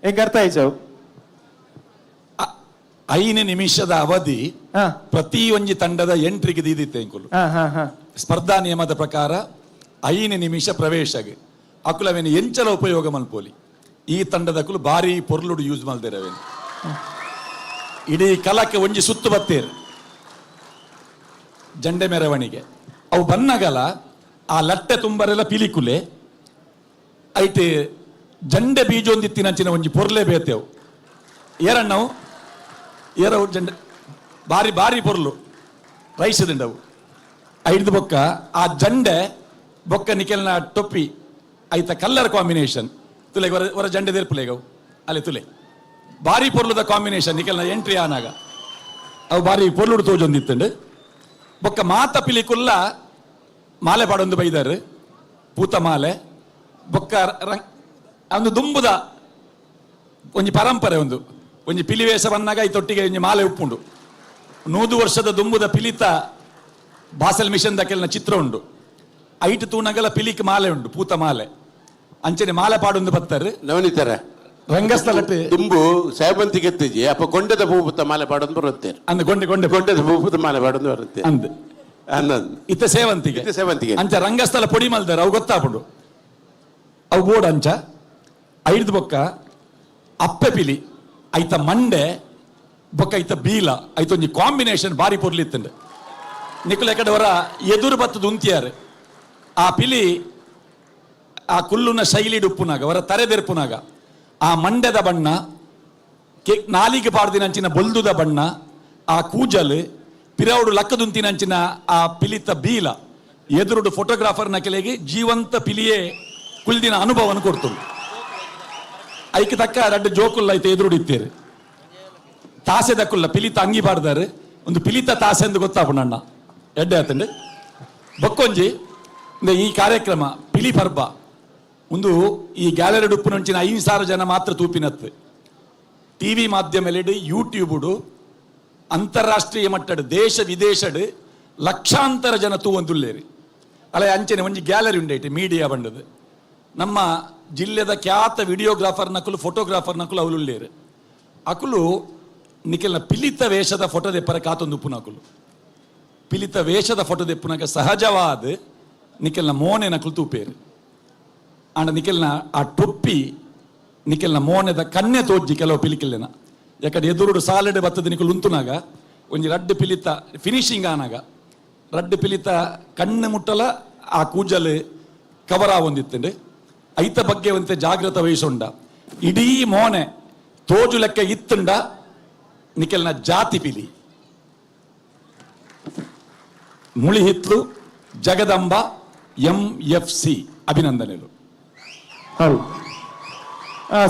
ಹೆಂಗ ಅರ್ಥ ಆಯ್ತು 5 ನಿಮಿಷದ ಅವಧಿ ಪ್ರತಿ ಒಂಜಿ ತಂಡದ ಎಂಟ್ರಿಗೆ ದೀದಿತ್ತೆ ಅಂಕುಲು ಸ್ಪರ್ಧಾ ನಿಯಮದ ಪ್ರಕಾರ 5 ನಿಮಿಷ ಪ್ರವೇಶಗೆ ಅಕುಲವೇನು ಎಂಚಲ ಉಪಯೋಗ ಮಲ್ಪೋಲಿ. ಈ ತಂಡದ ಅಕುಲು ಭಾರಿ ಪೊರ್ಲುಡು ಯೂಸ್ ಮಲ್ದಿರವೇನು. ಇಡೀ ಕಲಕ್ಕೆ ಒಂಜಿ ಸುತ್ತು ಬತ್ತೇರು ಜಂಡೆ ಮೆರವಣಿಗೆ. ಅವು ಬನ್ನಗಲ ಆ ಲಟ್ಟೆ ತುಂಬರೆಲ್ಲ ಪಿಲಿಕುಲೆ ಐತೆ ಜಂಡೆ ಬೀಜೊಂದಿತ್ತಿನಂಚಿನ ಒಂಜಿ ಪೊರ್ಲೆ ಬೇತೆವು ಏರಣ್ಣವು ಏರವು ಜಂಡೆ ಭಾರಿ ಭಾರಿ ಪೊರ್ಲು ರೈಸ್ ದಿಂಡವು ಐದು ಬೊಕ್ಕ ಆ ಜಂಡೆ ಬೊಕ್ಕ ನಿಕೆಲ್ನ ಟೊಪ್ಪಿ ಐತ ಕಲ್ಲರ್ ಕಾಂಬಿನೇಷನ್ ತುಲೆ ಹೊರ ಜಂಡೆ ದೇರ್ಪುಲೆಗವು ಅಲ್ಲೇ ತುಲೆ ಭಾರಿ ಪೊರ್ಲುದ ಕಾಂಬಿನೇಷನ್ ನಿಕೆಲ್ನ ಎಂಟ್ರಿ ಆನಾಗ ಅವು ಭಾರಿ ಪೊರ್ಲುಡು ತೋಜೊಂದಿತ್ತಂಡು ಬೊಕ್ಕ ಮಾತ ಪಿಲಿಕುಲ್ಲ ಮಾಲೆ ಪಾಡೊಂದು ಬೈದಾರು ಪೂತ ಮಾಲೆ ಬೊಕ್ಕ ಒಂದು ದುಂಬುದ ಒಂಜಿ ಪರಂಪರೆ ಒಂಜಿ ಪಿಲಿ ವೇಷ ಬಂದಾಗ ಈ ತೊಟ್ಟಿಗೆ ಒಂಜಿ ಮಾಲೆ ಉಪ್ಪುಂಡು 100 ವರ್ಷದ ದುಂಬುದ ಪಿಲಿತ ಬಾಸಲ್ ಮಿಷನ್ ದಕ್ಕೆಲ್ನ ಚಿತ್ರ ಉಂಡು ಐಟ್ ತೂನಗಲ ಪಿಲಿಕ್ ಮಾಲೆ ಉಂಡು ಪೂತ ಮಾಲೆ ಅಂಚನೆ ಮಾಲೆ ಪಾಡೊಂದು ಬತ್ತಾರೆ ನವನಿತರ ರಂಗಸ್ಥಳಕ್ಕೆ ದುಂಬು ಸೇವಂತಿಗೆ ಎತ್ತಿಜಿ ಅಪ್ಪ ಗೊಂಡದ ಭೂಪುತ್ತ ಮಾಲೆ ಪಾಡೊಂದು ಬರುತ್ತೆ ಅಂದ ಗೊಂಡೆ ಗೊಂಡೆ ಗೊಂಡದ ಭೂಪುತ್ತ ಮಾಲೆ ಪಾಡೊಂದು ಬರುತ್ತೆ ಅಂದ್ ಅನ್ನೋದು ಇತ್ತ ಸೇವಂತಿಗೆ ಸೇವಂತಿಗೆ ಅಂಚ ರಂಗಸ್ಥಳ ಪೊಡಿ ಮಲ್ದಾರ ಅವು ಗೊತ್ತಾಪುಂಡು ಅವು ಬೋರ್ಡ್ ಅಂಚ ಐದು ಬೊಕ್ಕ ಅಪ್ಪೆ ಪಿಲಿ ಐತ ಮಂಡೆ ಬೊಕ್ಕ ಐತ ಬೀಲ ಐತ ಒಂಜಿ ಕಾಂಬಿನೇಷನ್ ಬಾರಿ ಪೊರ್ಲಿತ್ತಂಡು ನಿಕುಲ ಕಡೆ ಹೊರ ಎದುರು ಬತ್ತದ ಉಂತಿಯಾರು ಆ ಪಿಲಿ ಆ ಕುಲ್ಲುನ ಶೈಲಿಡು ಉಪ್ಪುನಾಗ ಹೊರ ತರೆದೆರ್ಪುನಾಗ ಆ ಮಂಡ್ಯದ ಬಣ್ಣ ನಾಲಿಗೆ ಪಾಡ್ದಿನಂಚಿನ ಬೊಲ್ದುದ ಬಣ್ಣ ಆ ಕೂಜಲ್ ಪಿರೌಡು ಲಕ್ಕದುಂತಿನಂಚಿನ ಆ ಪಿಲಿತ ಬೀಲ ಎದುರುಡು ಫೋಟೋಗ್ರಾಫರ್ನ ಕೆಲೆಗೆ ಜೀವಂತ ಪಿಲಿಯೇ ಕುಲ್ದಿನ ಅನುಭವವನ್ನು ಕೊಡ್ತು ಐಕೆ ತಕ್ಕ 2 ಜೋಕುಲ್ಲ ಐತೆ ಎದುರುಡಿತ್ತೇರು ತಾಸೆ ದಕ್ಕುಲ್ಲ ಪಿಲಿತ ಅಂಗಿ ಬಾರ್ದಾರು ಒಂದು ಪಿಲಿತ ತಾಸೆ ಎಂದು ಗೊತ್ತಾಪುಣ್ಣ ಎಡ್ಡೆ ಆತಂಡು ಬೊಕ್ಕೊಂಜಿ ಈ ಕಾರ್ಯಕ್ರಮ ಪಿಲಿ ಪರ್ಬ ಒಂದು ಈ ಗ್ಯಾಲರಿ ಉಪ್ಪುನಂಚಿನ 5,000 ಜನ ಮಾತ್ರ ತೂಪಿನತ್ತು ಟಿವಿ ಮಾಧ್ಯಮಲೆಡು ಯೂಟ್ಯೂಬುಡು ಅಂತಾರಾಷ್ಟ್ರೀಯ ಮಟ್ಟಡು ದೇಶ ವಿದೇಶಡು ಲಕ್ಷಾಂತರ ಜನ ತೂವಂದುಲ್ಲೇರಿ ಅಲೆ ಅಂಚನೆ ಒಂಜಿ ಗ್ಯಾಲರಿ ಉಂಡೈತೆ ಮೀಡಿಯಾ ಬಂಡದು ನಮ್ಮ ಜಿಲ್ಲೆದ ಖ್ಯಾತ ವಿಡಿಯೋಗ್ರಾಫರ್ ನಕಲು ಫೋಟೋಗ್ರಾಫರ್ ನಕಲು ಅವಳುಳ್ಳೇರು ಅಕುಲು ನಿಖಿಲ್ನ ಪಿಲಿತ ವೇಷದ ಫೋಟೋ ದೆಪ್ಪರ ಕಾತೊಂದು ಉಪ್ಪುನ ಅಕುಲು ಪಿಲಿತ ವೇಷದ ಫೋಟೋ ದೆಪ್ಪುನಾಗ ಸಹಜವಾದ ನಿಖಿಲ್ನ ಮೋನೆ ನಕಲು ತೂಪೇರು ಆಂಡ ನಿಖಿಲ್ನ ಆ ಟೊಪ್ಪಿ ನಿಖಿಲ್ನ ಮೋನೆದ ಕನ್ನೆ ತೋಜ್ಜಿ ಕೆಲವು ಪಿಲಿಕಿಲ್ಲೆನ ಯಾಕಡೆ ಎದುರುಡು ಸಾಲೆಡ್ ಬತ್ತದ ನಿಖಲು ಉಂತುನಾಗ ಒಂಜಿ ರಡ್ಡು ಪಿಲಿತ ಫಿನಿಶಿಂಗ್ ಆನಾಗ ರಡ್ಡು ಪಿಲಿತ ಕಣ್ಣು ಮುಟ್ಟಲ ಆ ಕೂಜಲ್ ಕವರ ಹೊಂದಿತ್ತಂಡು ಐತ ಬಗ್ಗೆ ಒಂತೆ ಜಾಗ್ರತ ವಹಿಸೊಂಡ ಇಡೀ ಮೋನೆ ತೋಜು ಲೆಕ್ಕ ಇತ್ತುಂಡ ನಿಖಿಲ್ನ ಜಾತಿ ಪಿಲಿ ಮುಳಿಹಿತ್ಲು ಜಗದಂಬ MFC ಅಭಿನಂದನೆಗಳು. ಹೌದು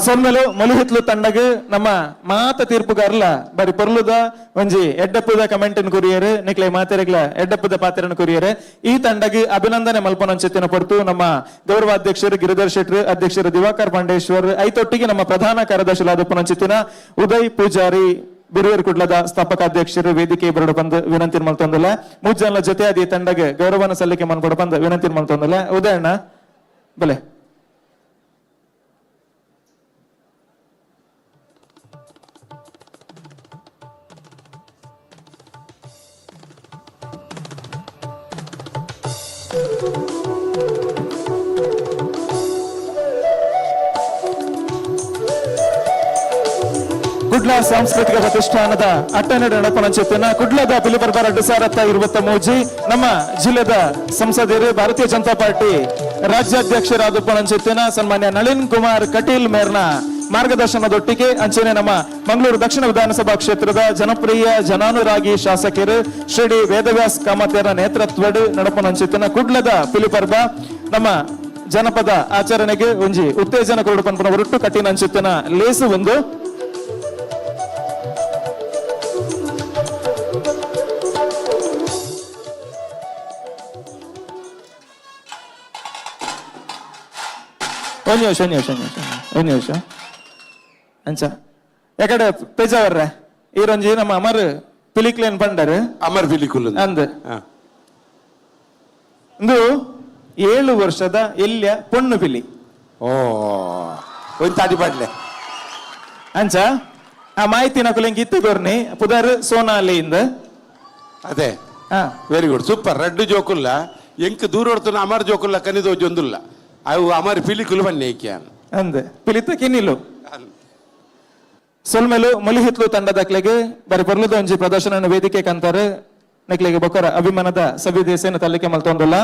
ಸೊನ್ಮೆಲು ಮಲಿಹಿತ್ಲು ತಂಡಗೆ ನಮ್ಮ ಮಾತ ತೀರ್ಪುಗಾರಲ ಬರಿ ಪೊರ್ಲುದ ಒಂಜಿ ಎಡ್ಡಪ್ಪುದ ಕಮೆಂಟ್ ಕುರಿಯರು ನಿಕ್ಲೆ ಮಾತೆರೆಗ್ಲ ಎಡ್ಡಪ್ಪುದ ಪಾತ್ರನ ಕುರಿಯರು ಈ ತಂಡಗೆ ಅಭಿನಂದನೆ ಮಲ್ಪನಂಚಿತ್ತಿನ ಪೊರ್ತು ನಮ್ಮ ಗೌರವಾಧ್ಯಕ್ಷರು ಗಿರಿಧರ್ ಶೆಟ್ರು ಅಧ್ಯಕ್ಷರು ದಿವಾಕರ್ ಪಾಂಡೇಶ್ವರ್ ಐತೊಟ್ಟಿಗೆ ನಮ್ಮ ಪ್ರಧಾನ ಕಾರ್ಯದರ್ಶಿಲಾದ ಪುನಂಚಿತ್ತಿನ ಉದಯ್ ಪೂಜಾರಿ ಬಿರುವೇರು ಕುಡ್ಲದ ಸ್ಥಾಪಕಾಧ್ಯಕ್ಷರು ವೇದಿಕೆ ಬರಡು ಬಂದು ವಿನಂತಿ ಮಲ್ತೊಂದಲ್ಲ ಮೂಜ್ ಜೊತೆ ಅದಿ ತಂಡಗೆ ಗೌರವನ ಸಲ್ಲಿಕೆ ಮನ್ಕೊಡ ಬಂದು ವಿನಂತಿ ಮಲ್ತೊಂದಲ್ಲ ಉದಯಣ್ಣ ಬಲೆ ಕುಡ್ಲ ಸಾಂಸ್ಕೃತಿಕ ಪ್ರತಿಷ್ಠಾನದ ಅಟ್ಟನೆಡೆ ನಡಪನಂಚಿತ್ತಿನ ಕುಡ್ಲದ ಪಿಲಿಪರ್ಬ 2023 ನಮ್ಮ ಜಿಲ್ಲೆದ ಸಂಸದರು ಭಾರತೀಯ ಜನತಾ ಪಾರ್ಟಿ ರಾಜ್ಯಾಧ್ಯಕ್ಷರಾದ ಪನಂಚಿತ್ತಿನ ಸನ್ಮಾನ್ಯ ನಳಿನ್ ಕುಮಾರ್ ಕಟೀಲ್ ಮೇರ್ನ ಮಾರ್ಗದರ್ಶನದೊಟ್ಟಿಗೆ ಅಂಚನೆ ನಮ್ಮ ಮಂಗಳೂರು ದಕ್ಷಿಣ ವಿಧಾನಸಭಾ ಕ್ಷೇತ್ರದ ಜನಪ್ರಿಯ ಜನಾನುರಾಗಿ ಶಾಸಕರು ಶ್ರೀ ವೇದವ್ಯಾಸ್ ಕಾಮತ್ಯರ ನೇತೃತ್ವಡು ನಡಪನಂಚಿತ್ತಿನ ಕುಡ್ಲದ ಪಿಲಿಪರ್ಬ ನಮ್ಮ ಜನಪದ ಆಚರಣೆಗೆ ಒಂಜಿ ಉತ್ತೇಜನ ಕೊರಡು ಪನ್ಪುನ ಹೊರಟು ಕಟ್ಟಿನ ಅಂಚಿತ್ತಿನ ಲೇಸು ಒಂದು ಒಂದು ನಿಮಿಷ ಅಂಚ ಯಾಕಡೆ ಪೇಜಾವರ್ರೆ ಈರೊಂಜಿ ನಮ್ಮ ಅಮರ್ ಪಿಲಿಕ್ಲೇನ್ ಪಂಡರು ಅಮರ್ ಪಿಲಿಕುಲ್ ಅಂದ್ ಒಂದು 7 ವರ್ಷದ ಎಲ್ಯ ಪೊಣ್ಣು ಪಿಲಿ ಓ ಒಂದು ತಾಡಿ ಪಾಡ್ಲೆ ಅಂಚ ಆ ಮಾಹಿತಿ ನಕುಲೆಂಗ್ ಇತ್ತು ಗೊರ್ನಿ ಪುದರ್ ಸೋನಾಲಿಯಿಂದ ಅದೇ ಹಾ ವೆರಿ ಗುಡ್ ಸೂಪರ್ రెడ్ జోకుల్ల ಎಂಕ್ ದೂರ ಹೊಡ್ತನ ಅಮರ್ ಜೋಕುಲ್ಲ ಕನಿದೋ ಜೊಂದುಲ್ಲ ಅವು ಅಮರ್ ಪಿಲಿಕುಲು ಬನ್ನಿ ಏಕ್ಯಾನ್ ಅಂದೆ ಪಿಲಿತ ಕಿನ್ನಿಲು ಸೊಲ್ಮೆಲು ಮುಲಿಹಿತ್ಲು ತಂಡದಕ್ಲೆಗೆ ಬರಿ ಪರ್ಲದ ಒಂಜಿ ಪ್ರದರ್ಶನ ವೇದಿಕೆ ಕಂತಾರೆ ನೆಕ್ಲೆಗೆ ಬೊಕ್ಕರ ಅಭಿಮಾನದ ಸಭೆ ದೇಶನ ತಲ್ಲಿಕೆ ಮಲ್ತೊಂದುಲ್ಲ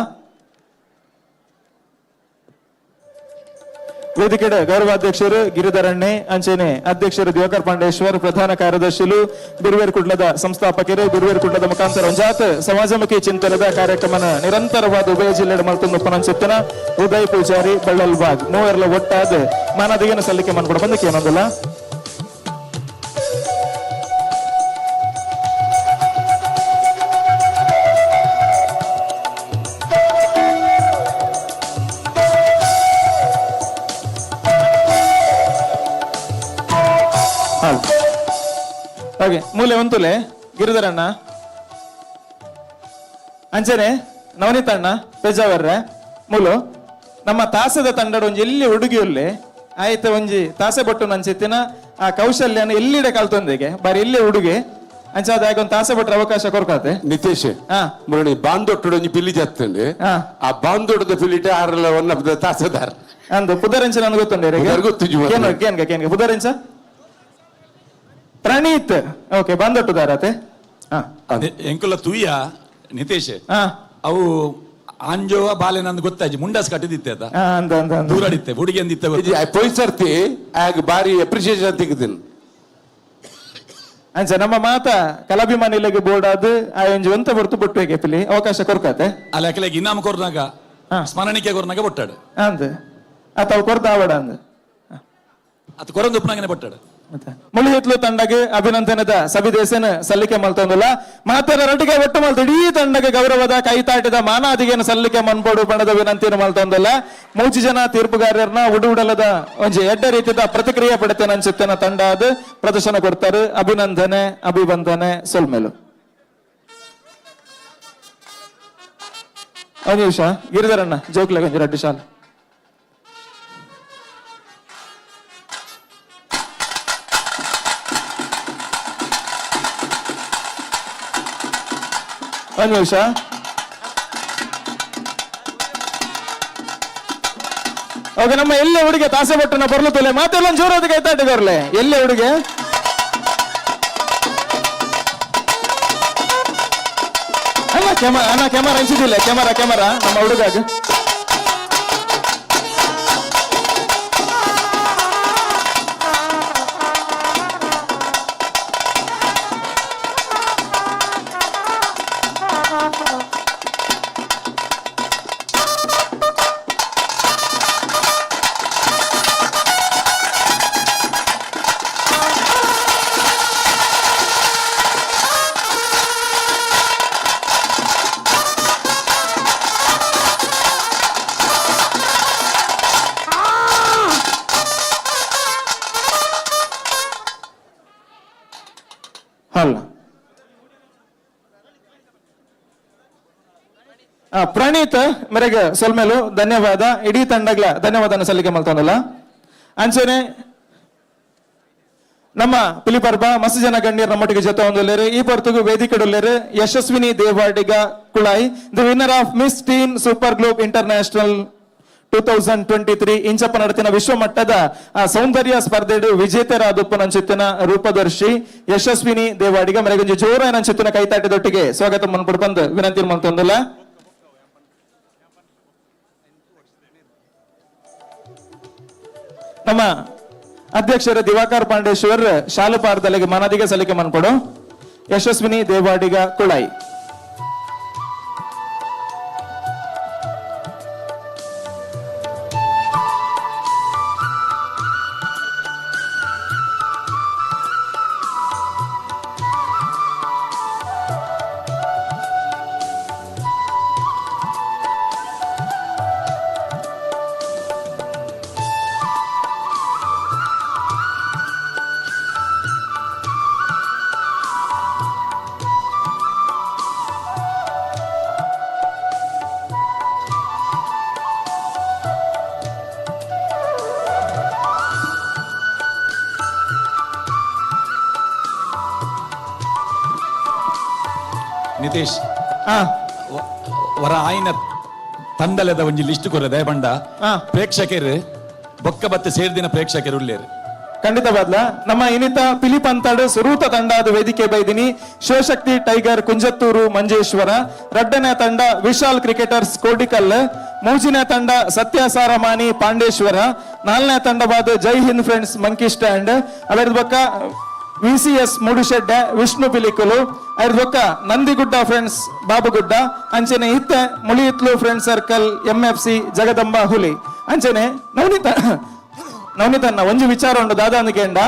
ವೇದಿಕೆಡ ಗೌರವಾಧ್ಯಕ್ಷರು ಗಿರಿಧರಣ್ಣೆ ಅಂಚೆನೆ ಅಧ್ಯಕ್ಷರು ದಿವಾಕರ್ ಪಾಂಡೇಶ್ವರ್ ಪ್ರಧಾನ ಕಾರ್ಯದರ್ಶಿಲು ಬಿರುವೇರ್ ಕುಡ್ಲದ ಸಂಸ್ಥಾಪಕರು ಬಿರುವೇರ್ ಕುಡ್ಲದ ಮುಖಾಂತರ ಒಂಜಾತ್ ಸಮಾಜಮುಖಿ ಚಿಂತನದ ಕಾರ್ಯಕ್ರಮನ ನಿರಂತರವಾದ ಉಭಯ ಜಿಲ್ಲೆಡ ಮಲ್ತೊಂದು ಪನಂಚಿತ್ತನ ಉದಯ್ ಪೂಜಾರಿ ಬಳ್ಳಲ್ ಬಾಗ್ ಮೂವರ್ಲ ಒಟ್ಟಾದ ಮಾನದಿಗೆನ ಸಲ್ಲಿಕೆ ಮನ್ಕೊಡ ಬಂದಕ್ಕೆ ಏನೊಂದಿಲ್ಲ ಹಾಗೆ ಮೂಲೆ ಒಂತುಲೆ ಗಿರಿಧರಣ್ಣ ಅಂಚನೆ ನವನೀತ್ ಅಣ್ಣ ಪೇಜಾವರ್ರೆ ಮೂಲು ನಮ್ಮ ತಾಸದ ತಂಡಡ ಒಂಜಿ ಎಲ್ಲಿ ಹುಡುಗಿಯುಲ್ಲೆ ಆಯ್ತ ಒಂಜಿ ತಾಸೆ ಬೊಟ್ಟು ನಂಚಿತ್ತಿನ ಆ ಕೌಶಲ್ಯನ ಎಲ್ಲಿಡೆ ಕಲ್ತೊಂದಿಗೆ ಬಾರಿ ಇಲ್ಲೇ ಹುಡುಗಿ ಅಂಚಾದ ಒಂದು ತಾಸೆ ಬೊಟ್ರ ಅವಕಾಶ ಕೊರ್ಕಾತೆ ನಿತೇಶ್ ಮುರಣಿ ಬಾಂದೊಟ್ಟು ಒಂಜಿ ಪಿಲಿ ಜತ್ತಂಡು ಆ ಬಾಂದೊಟ್ಟದ ಪಿಲಿಟ ಆರಲ್ಲ ಒನ್ನ ತಾಸದಾರ್ ಅಂದು ಪುದರಂಚ ನನ್ಗೆ ಗೊತ್ತುಂಡೆ ಪುದರಂಚ ಪ್ರಣೀತ್ ಓಕೆ ಬಂದೊಟ್ಟುದಾರತೆ ಎಂಕುಲ ತುಯ್ಯ ನಿತೇಶ್ ಅವು ಆಂಜೋವ ಬಾಲೆ ನಂದು ಗೊತ್ತಾಜಿ ಮುಂಡಾಸ್ ಕಟ್ಟಿದಿತ್ತೆ ಅದ ದೂರಡಿತ್ತೆ ಹುಡುಗಿ ಅಂದಿತ್ತೆ ಪೊಯ್ ಸರ್ತಿ ಆಗ ಬಾರಿ ಅಪ್ರಿಸಿಯೇಷನ್ ತೆಗೆದಿನ್ ಅಂಚ ನಮ್ಮ ಮಾತ ಕಲಾಭಿಮಾನಿಲೆಗೆ ಬೋರ್ಡ್ ಆದ್ ಆ ಒಂಜಿ ಒಂತ ಬರ್ತು ಬೊಟ್ಟು ಪಿಲಿ ಅವಕಾಶ ಕೊರ್ಕತೆ ಅಲ್ಲ ಅಕಲೆಗೆ ಇನ್ನಾಮ ಕೊರ್ನಾಗ ಸ್ಮರಣಿಕೆ ಕೊರ್ನಾಗ ಬೊಟ್ಟಾಡು ಅಂದ್ ಅಥವಾ ಕೊರ್ದ ಆವಡ ಅಂದ್ ಅದು ಕೊರಂದು ಉಪ್ನಾಗನೆ ಬೊಟ್ಟಾಡು ಮುಳಿಹಿತ್ಲು ತಂಡಗೆ ಅಭಿನಂದನದ ಸಭಿದೇಶನ ಸಲ್ಲಿಕೆ ಮಲ್ತೊಂದುಲ್ಲ ಮಾತರ ರಟಿಗೆ ಒಟ್ಟು ಮಲ್ತು ಇಡೀ ತಂಡಗೆ ಗೌರವದ ಕೈತಾಟಿದ ಮಾನಾದಿಗೆನ ಸಲ್ಲಿಕೆ ಮನ್ಬೋಡು ಬಣದ ವಿನಂತಿಯನ್ನು ಮಲ್ತೊಂದಿಲ್ಲ ಮೂಚಿ ಜನ ತೀರ್ಪುಗಾರರನ್ನ ಉಡುಡಲದ ಒಂಜಿ ಎಡ್ಡ ರೀತಿಯ ಪ್ರತಿಕ್ರಿಯೆ ಪಡೆತೇನೆ ಅನ್ಸುತ್ತೇನೆ ತಂಡ ಅದು ಪ್ರದರ್ಶನ ಕೊಡ್ತಾರೆ ಅಭಿನಂದನೆ ಅಭಿವಂದನೆ ಸೊಲ್ಮೆಲು ಒಂದು ನಿಮಿಷ ಗಿರಿಧರಣ್ಣ ಜೋಕ್ಲೆ ಒಂಜಿ ರಡ್ಡು ಶಾಲೆ ಒಂದು ನಿಮಿಷ ಓಕೆ ನಮ್ಮ ಎಲ್ಲೇ ಹುಡುಗೆ ತಾಸೆ ಬಟ್ಟನ ಬರ್ಲುತ್ತಲೆ ಮಾತೆಲ್ಲ ಜೋರಾದ ಕೈತಾಟಿಗರ್ಲೆ ಎಲ್ಲೇ ಹುಡುಗೆ ಅಣ್ಣ ಕ್ಯಾಮರಾ ಹಂಚಿದಿಲ್ಲ ಕ್ಯಾಮರಾ ನಮ್ಮ ಹುಡುಗಾಗ ಅಲ್ಲ ಪ್ರಣೀತ್ ಮೇರೆಗೆ ಸೊಲ್ಮೇಲು ಧನ್ಯವಾದ ಇಡೀ ತಂಡಗಳ ಧನ್ಯವಾದ ಸಲ್ಲಿಕೆ ಮಲ್ತೊಂದಲ್ಲ ಅಂಚನೆ ನಮ್ಮ ಪಿಲಿ ಪರ್ಬ ಮಸ್ತ್ ಜನ ಗಣ್ಯರು ನಮ್ಮೊಟ್ಟಿಗೆ ಜೊತೆ ಹೊಂದಲೇರು ಈ ಪೊರ್ತುಗು ವೇದಿಕೆಡುಲ್ಲೇರು Yashaswini Devadiga Kulai the winner of Miss Teen Super Globe International 2023 ಇಂಚಪ್ಪ ನಡತಿನ ವಿಶ್ವ ಮಟ್ಟದ ಸೌಂದರ್ಯ ಸ್ಪರ್ಧೆಡು ವಿಜೇತರಾದಪ್ಪನ ಅಂಚಿತ್ತಿನ ರೂಪದರ್ಶಿ ಯಶಸ್ವಿನಿ ದೇವಾಡಿಗ ಮರೆಗೊಂಜಿ ಜೋರ ಅಂಚಿತ್ತಿನ ಕೈತಾಟದೊಟ್ಟಿಗೆ ಸ್ವಾಗತ ಮನ್ಪಡು ಬಂದು ವಿನಂತಿ ಮಾಡ್ತೊಂದಿಲ್ಲ ನಮ್ಮ ಅಧ್ಯಕ್ಷರ ದಿವಾಕರ್ ಪಾಂಡೇಶ್ವರ್ ಶಾಲುಪಾರ್ದಲೆಗೆ ಮನದಿಗೆ ಸಲ್ಲಿಕೆ ಮನ್ಪಡು ಯಶಸ್ವಿನಿ ದೇವಾಡಿಗ ಕುಳಾಯಿ ನಿತೇಶ್ ವರ ಆಯ್ನ ತಂಡಲದ ಒಂಜಿ ಲಿಸ್ಟ್ ಕೊರದೆ ಬಂಡ ಪ್ರೇಕ್ಷಕರು ಬೊಕ್ಕ ಬತ್ತೆ ಸೇರ್ದಿನ ಪ್ರೇಕ್ಷಕರು ಉಳ್ಳೇರು ಖಂಡಿತವಾದ್ಲ ನಮ್ಮ ಇನ್ನಿತ ಪಿಲಿ ಪಂತಾಡು ಸುರೂತ ತಂಡದ ವೇದಿಕೆ ಬೈದಿನಿ ಶಿವಶಕ್ತಿ ಟೈಗರ್ ಕುಂಜತ್ತೂರು ಮಂಜೇಶ್ವರ ರಡ್ಡನೇ ತಂಡ ವಿಶಾಲ್ ಕ್ರಿಕೆಟರ್ಸ್ ಕೋಡಿಕಲ್ ಮೂಜಿನ ತಂಡ ಸತ್ಯ ಸಾರಮಾನಿ ಪಾಂಡೇಶ್ವರ ನಾಲ್ನೇ ತಂಡವಾದ ಜೈ ಹಿಂದ್ ಫ್ರೆಂಡ್ಸ್ ಮಂಕಿ ಸ್ಟ್ಯಾಂಡ್ ಅದರ ಬೊಕ್ಕ ವಿಸಿಎಸ್ ಮೂಡುಶೆಡ್ಡೆ ವಿಷ್ಣು ಪಿಲಿಕುಲು ಅದ್ರ ಬೊಕ್ಕ ನಂದಿಗುಡ್ಡ ಫ್ರೆಂಡ್ಸ್ ಬಾಬುಗುಡ್ಡ ಅಂಚನೆ ಇತ್ತೆ ಮುಳಿಯಿತ್ಲು ಫ್ರೆಂಡ್ಸ್ ಸರ್ಕಲ್ MFC ಜಗದಂಬ ಹುಲಿ ಅಂಚನೆ ನವನಿತನ್ನ ಒಂಜಿ ವಿಚಾರ ಉಂಡು ದಾದಾಂದಿಗೆಂಡ